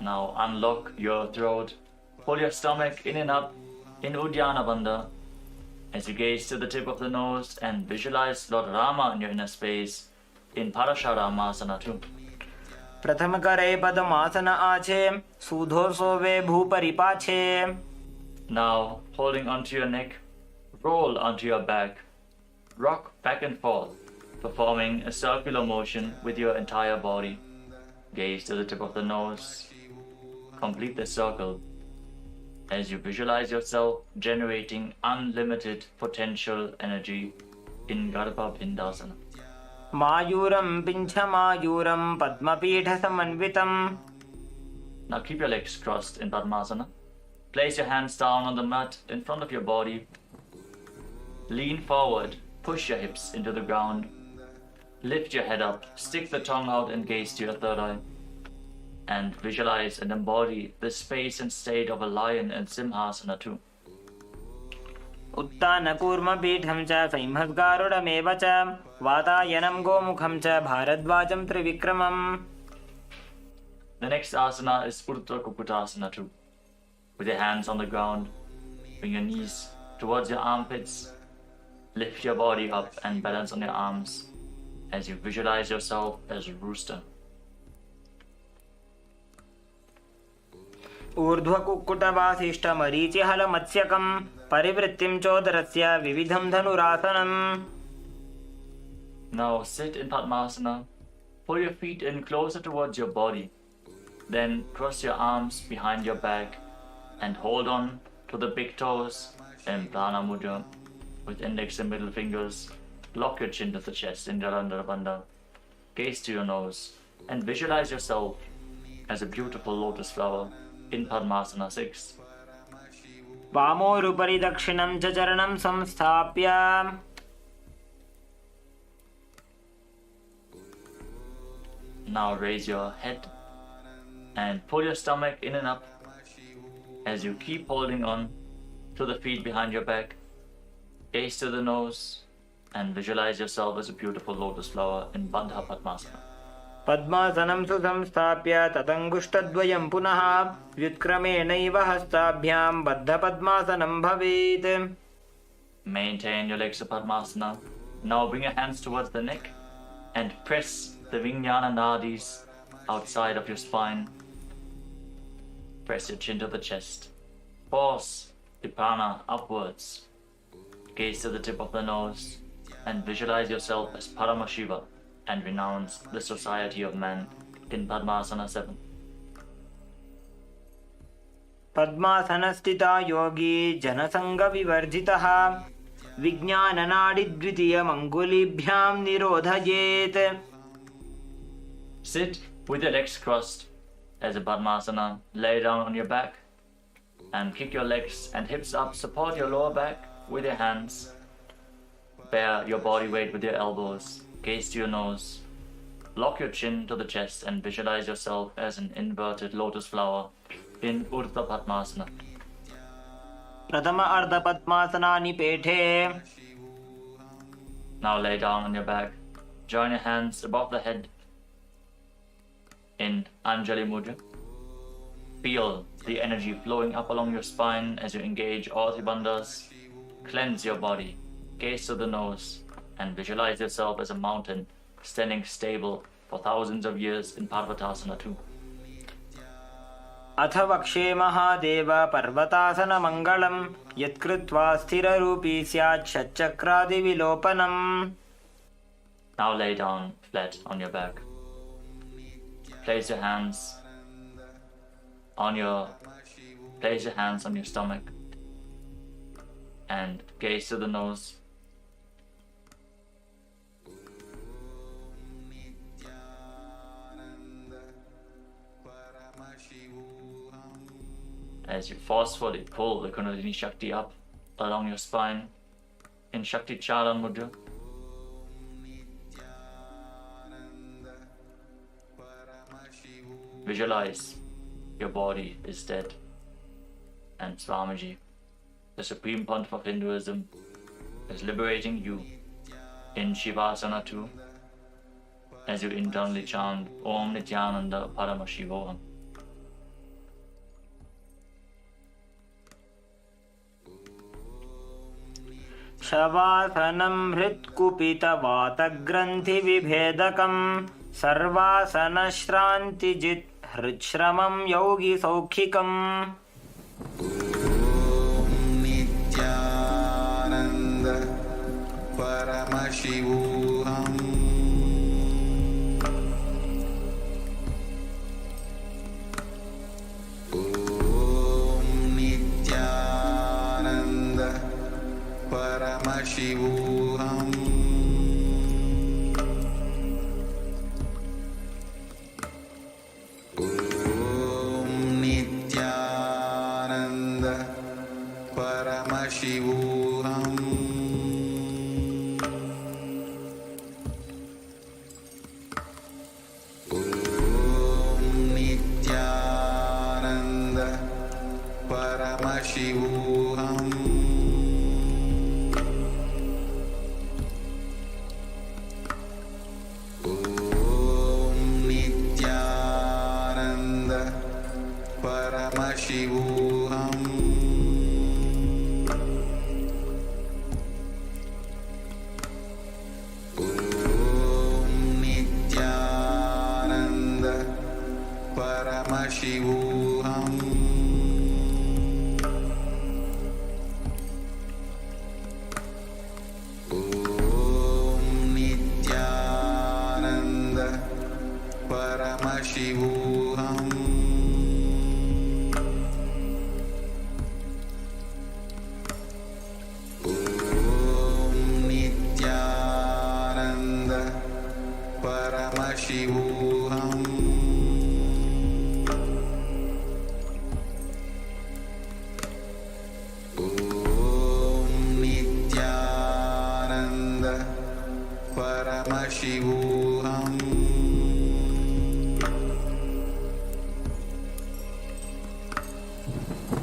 Now unlock your throat, pull your stomach in and up in Uddiyana Bandha as you gaze to the tip of the nose and visualize Lord Rama in your inner space in Parasharamasana 2. प्रथमकरे padmasana आचे सूधोर्सो वे भूपरिपाचे. Now holding onto your neck, roll onto your back, rock back and forth, performing a circular motion with your entire body. Gaze to the tip of the nose, complete the circle as you visualize yourself generating unlimited potential energy in Garbha Bindasana. मायूरं पिञ्छमायूरं पद्मपीठसमन्वितम्. Now keep your legs crossed in Padmasana. Place your hands down on the mat in front of your body. Lean forward, push your hips into the ground. Lift your head up, stick the tongue out and gaze to your third eye. And visualize and embody the space and state of a lion in Simhasana 2. उत्तानकूर्मपीठं च संहद्गारुडमेव च वातायनं गोमुखं च भारद्वाजं त्रिविक्रमम्. The next asana is Urdhva Kukutasana 2. With your hands on the ground, bring your knees towards your armpits, lift your body up and balance on your arms as you visualize yourself as a rooster. ऊर्ध्वकुक्कुटवासिष्ठमरीचिहलमत्स्यकं परिवृत्तिं चोदरस्य विविधं धनुरासनम्. Now sit in Padmasana. Pull your feet in closer towards your body. Then cross your arms behind your back and hold on to the big toes in Prana Mudra with index and middle fingers. Lock your chin to the chest in Jalandhara Bandha. Gaze to your nose and visualize yourself as a beautiful lotus flower in Padmasana 6. वामोरुपरि दक्षिणं च चरणं संस्थाप्य Now raise your head and pull your stomach in and up as you keep holding on to the feet behind your back. Gaze to the nose and visualize yourself as a beautiful lotus flower in Bandha Padmasana. पद्मासनं सुसंस्थाप्य तदङ्गुष्ठद्वयं पुनः व्युत्क्रमेणैव हस्ताभ्यां बद्धपद्मासनं भवेत्. Maintain your legs to Padmasana. Now bring your hands towards the neck and press the Vijnana Nadis outside of your spine. Press your chin to the chest. Force the prana upwards. Gaze to the tip of the nose and visualize yourself as Paramashiva and renounce the society of man in Padmasana 7. पद्मासनस्थिता Yogi जनसङ्गविवर्जितः विज्ञाननाडिद्वितीयमङ्गुलीभ्यां निरोधयेत्. Sit with your legs crossed as a Padmasana. Lay down on your back and kick your legs and hips up. Support your lower back with your hands. Bear your body weight with your elbows. Gaze to your nose. Lock your chin to the chest and visualize yourself as an inverted lotus flower in Urdhva Padmasana. प्रथम अर्धपद्मासनानि पेठे. Now lay down on your back. Join your hands above the head in Anjali Mudra. Feel the energy flowing up along your spine as you engage all three bandhas. Cleanse your body. Gaze to the nose and visualize yourself as a mountain standing stable for thousands of years in Parvatasana 2. अथ वक्षे महादेव पर्वतासनमङ्गलं यत्कृत्वा स्थिररूपी स्यात् षट्चक्रादिविलोपनम्. Now lay down flat on your back. Place your hands on your stomach and gaze to the nose. As you forcefully pull the Kundalini Shakti up along your spine in Shakti Charan Mudra. Visualize your body is dead and Swamiji, the supreme pontiff of Hinduism, is liberating you in Shivasana 2 as you internally chant Om Nityananda Paramashivoham. शवासनं हृत्कुपितवातग्रन्थिविभेदकं सर्वासनश्रान्तिजित् हृच्छ्रमं योगिसौखिकम्. Nityanand परमशिवोऽहम्. ॐ नित्यानन्द परमशिवोऽहम्. ॐ नित्यानन्द परमशिवोऽहम्. ॐ नित्यानन्द परमशिवोऽहम्. Paramashivoham.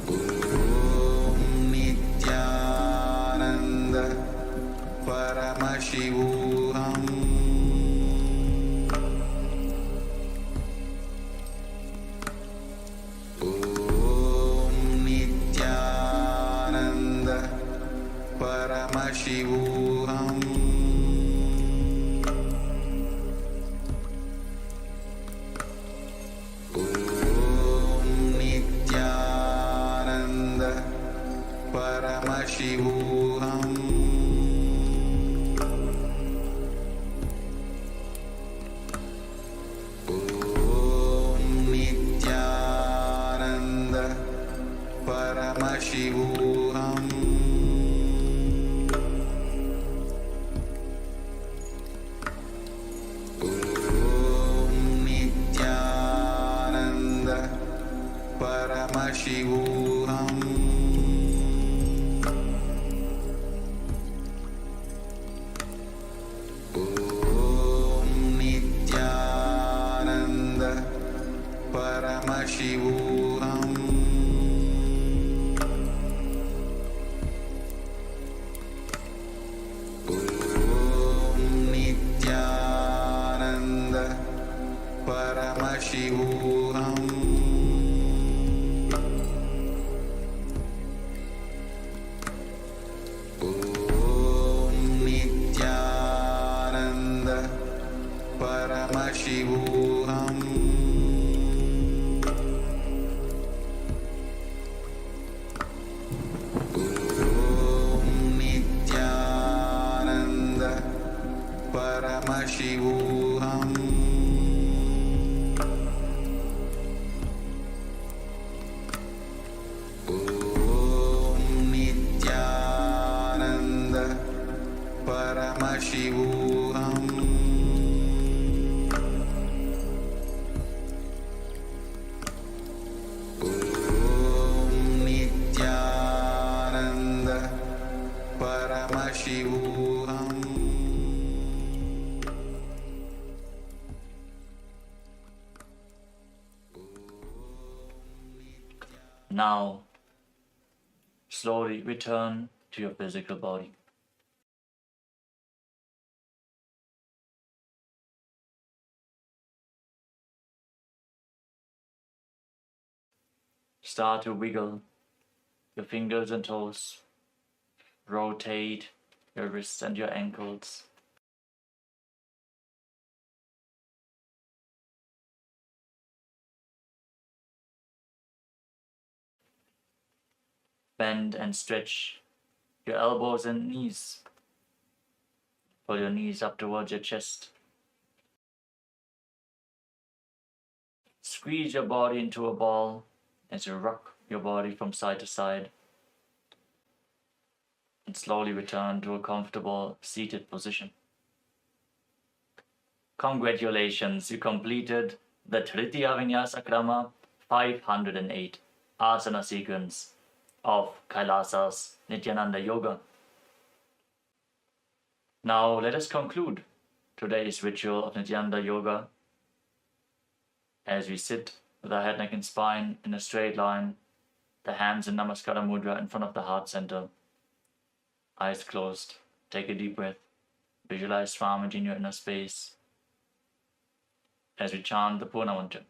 Om Nityananda Paramashivoham. Om Nityananda Paramashivoham. Om Nityananda Paramashivoham. Om Nityananda Paramashivoham. Om Nityananda Paramashivoham. Om Nityananda Paramashivoham. Om Nityananda Paramashivoham. Om Nityananda Paramashivoham. Om Nityananda Paramashivoham. Om Nityananda Paramashivoham. Om Nityananda Paramashivoham. Now, slowly return to your physical body. Start to wiggle your fingers and toes. Rotate your wrists and your ankles. Bend and stretch your elbows and knees. Pull your knees up towards your chest. Squeeze your body into a ball as you rock your body from side to side. And slowly return to a comfortable seated position. Congratulations, you completed the Tritiya Vinyasa Krama 508 Asana sequence of Kailasa's Nityananda Yoga. Now let us conclude today's ritual of Nityananda Yoga as we sit with our head, neck and spine in a straight line, the hands in Namaskara Mudra in front of the heart center. Eyes closed. Take a deep breath. Visualize Swamiji in your inner space as we chant the Purna Mantra.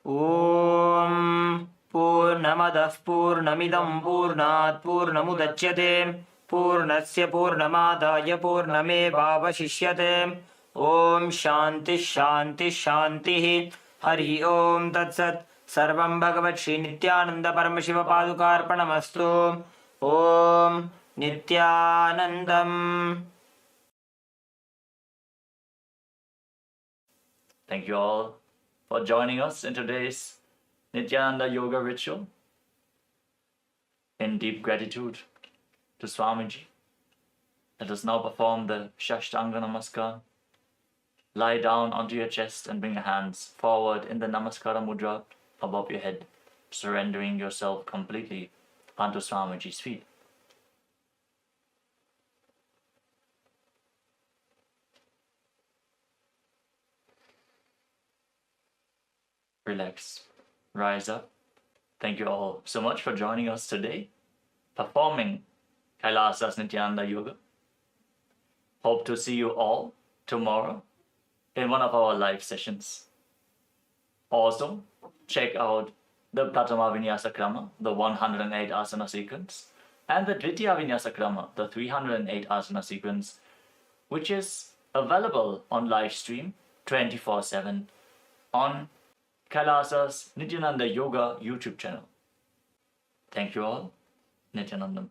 ॐ पूर्णमदः पूर्णमिदं पूर्णात् पूर्णमुदच्यते पूर्णस्य पूर्णमादाय पूर्णमेवावशिष्यते ॐ शान्तिः शान्तिः शान्तिः हरि ओम तत्सत् सर्वं भगवत् श्री नित्यानंद परमशिव पादुकार्पणमस्तु ओम नित्यानंदम्. Thank you all for joining us in today's Nityananda Yoga ritual. In deep gratitude to Swamiji, let us now perform the Shashtanga Namaskar. Lie down onto your chest and bring your hands forward in the Namaskara Mudra above your head, surrendering yourself completely onto Swamiji's feet. relax, rise up. Thank you all so much for joining us today, performing Kailasa's Nityananda Yoga. Hope to see you all tomorrow in one of our live sessions. Also, check out the Pratama Vinyasa Krama, the 108 asana sequence, and the Dvitiya Vinyasa Krama, the 308 asana sequence, which is available on live stream 24/7 on Kailasa's Nityananda Yoga YouTube channel. Thank you all. Nityanandam.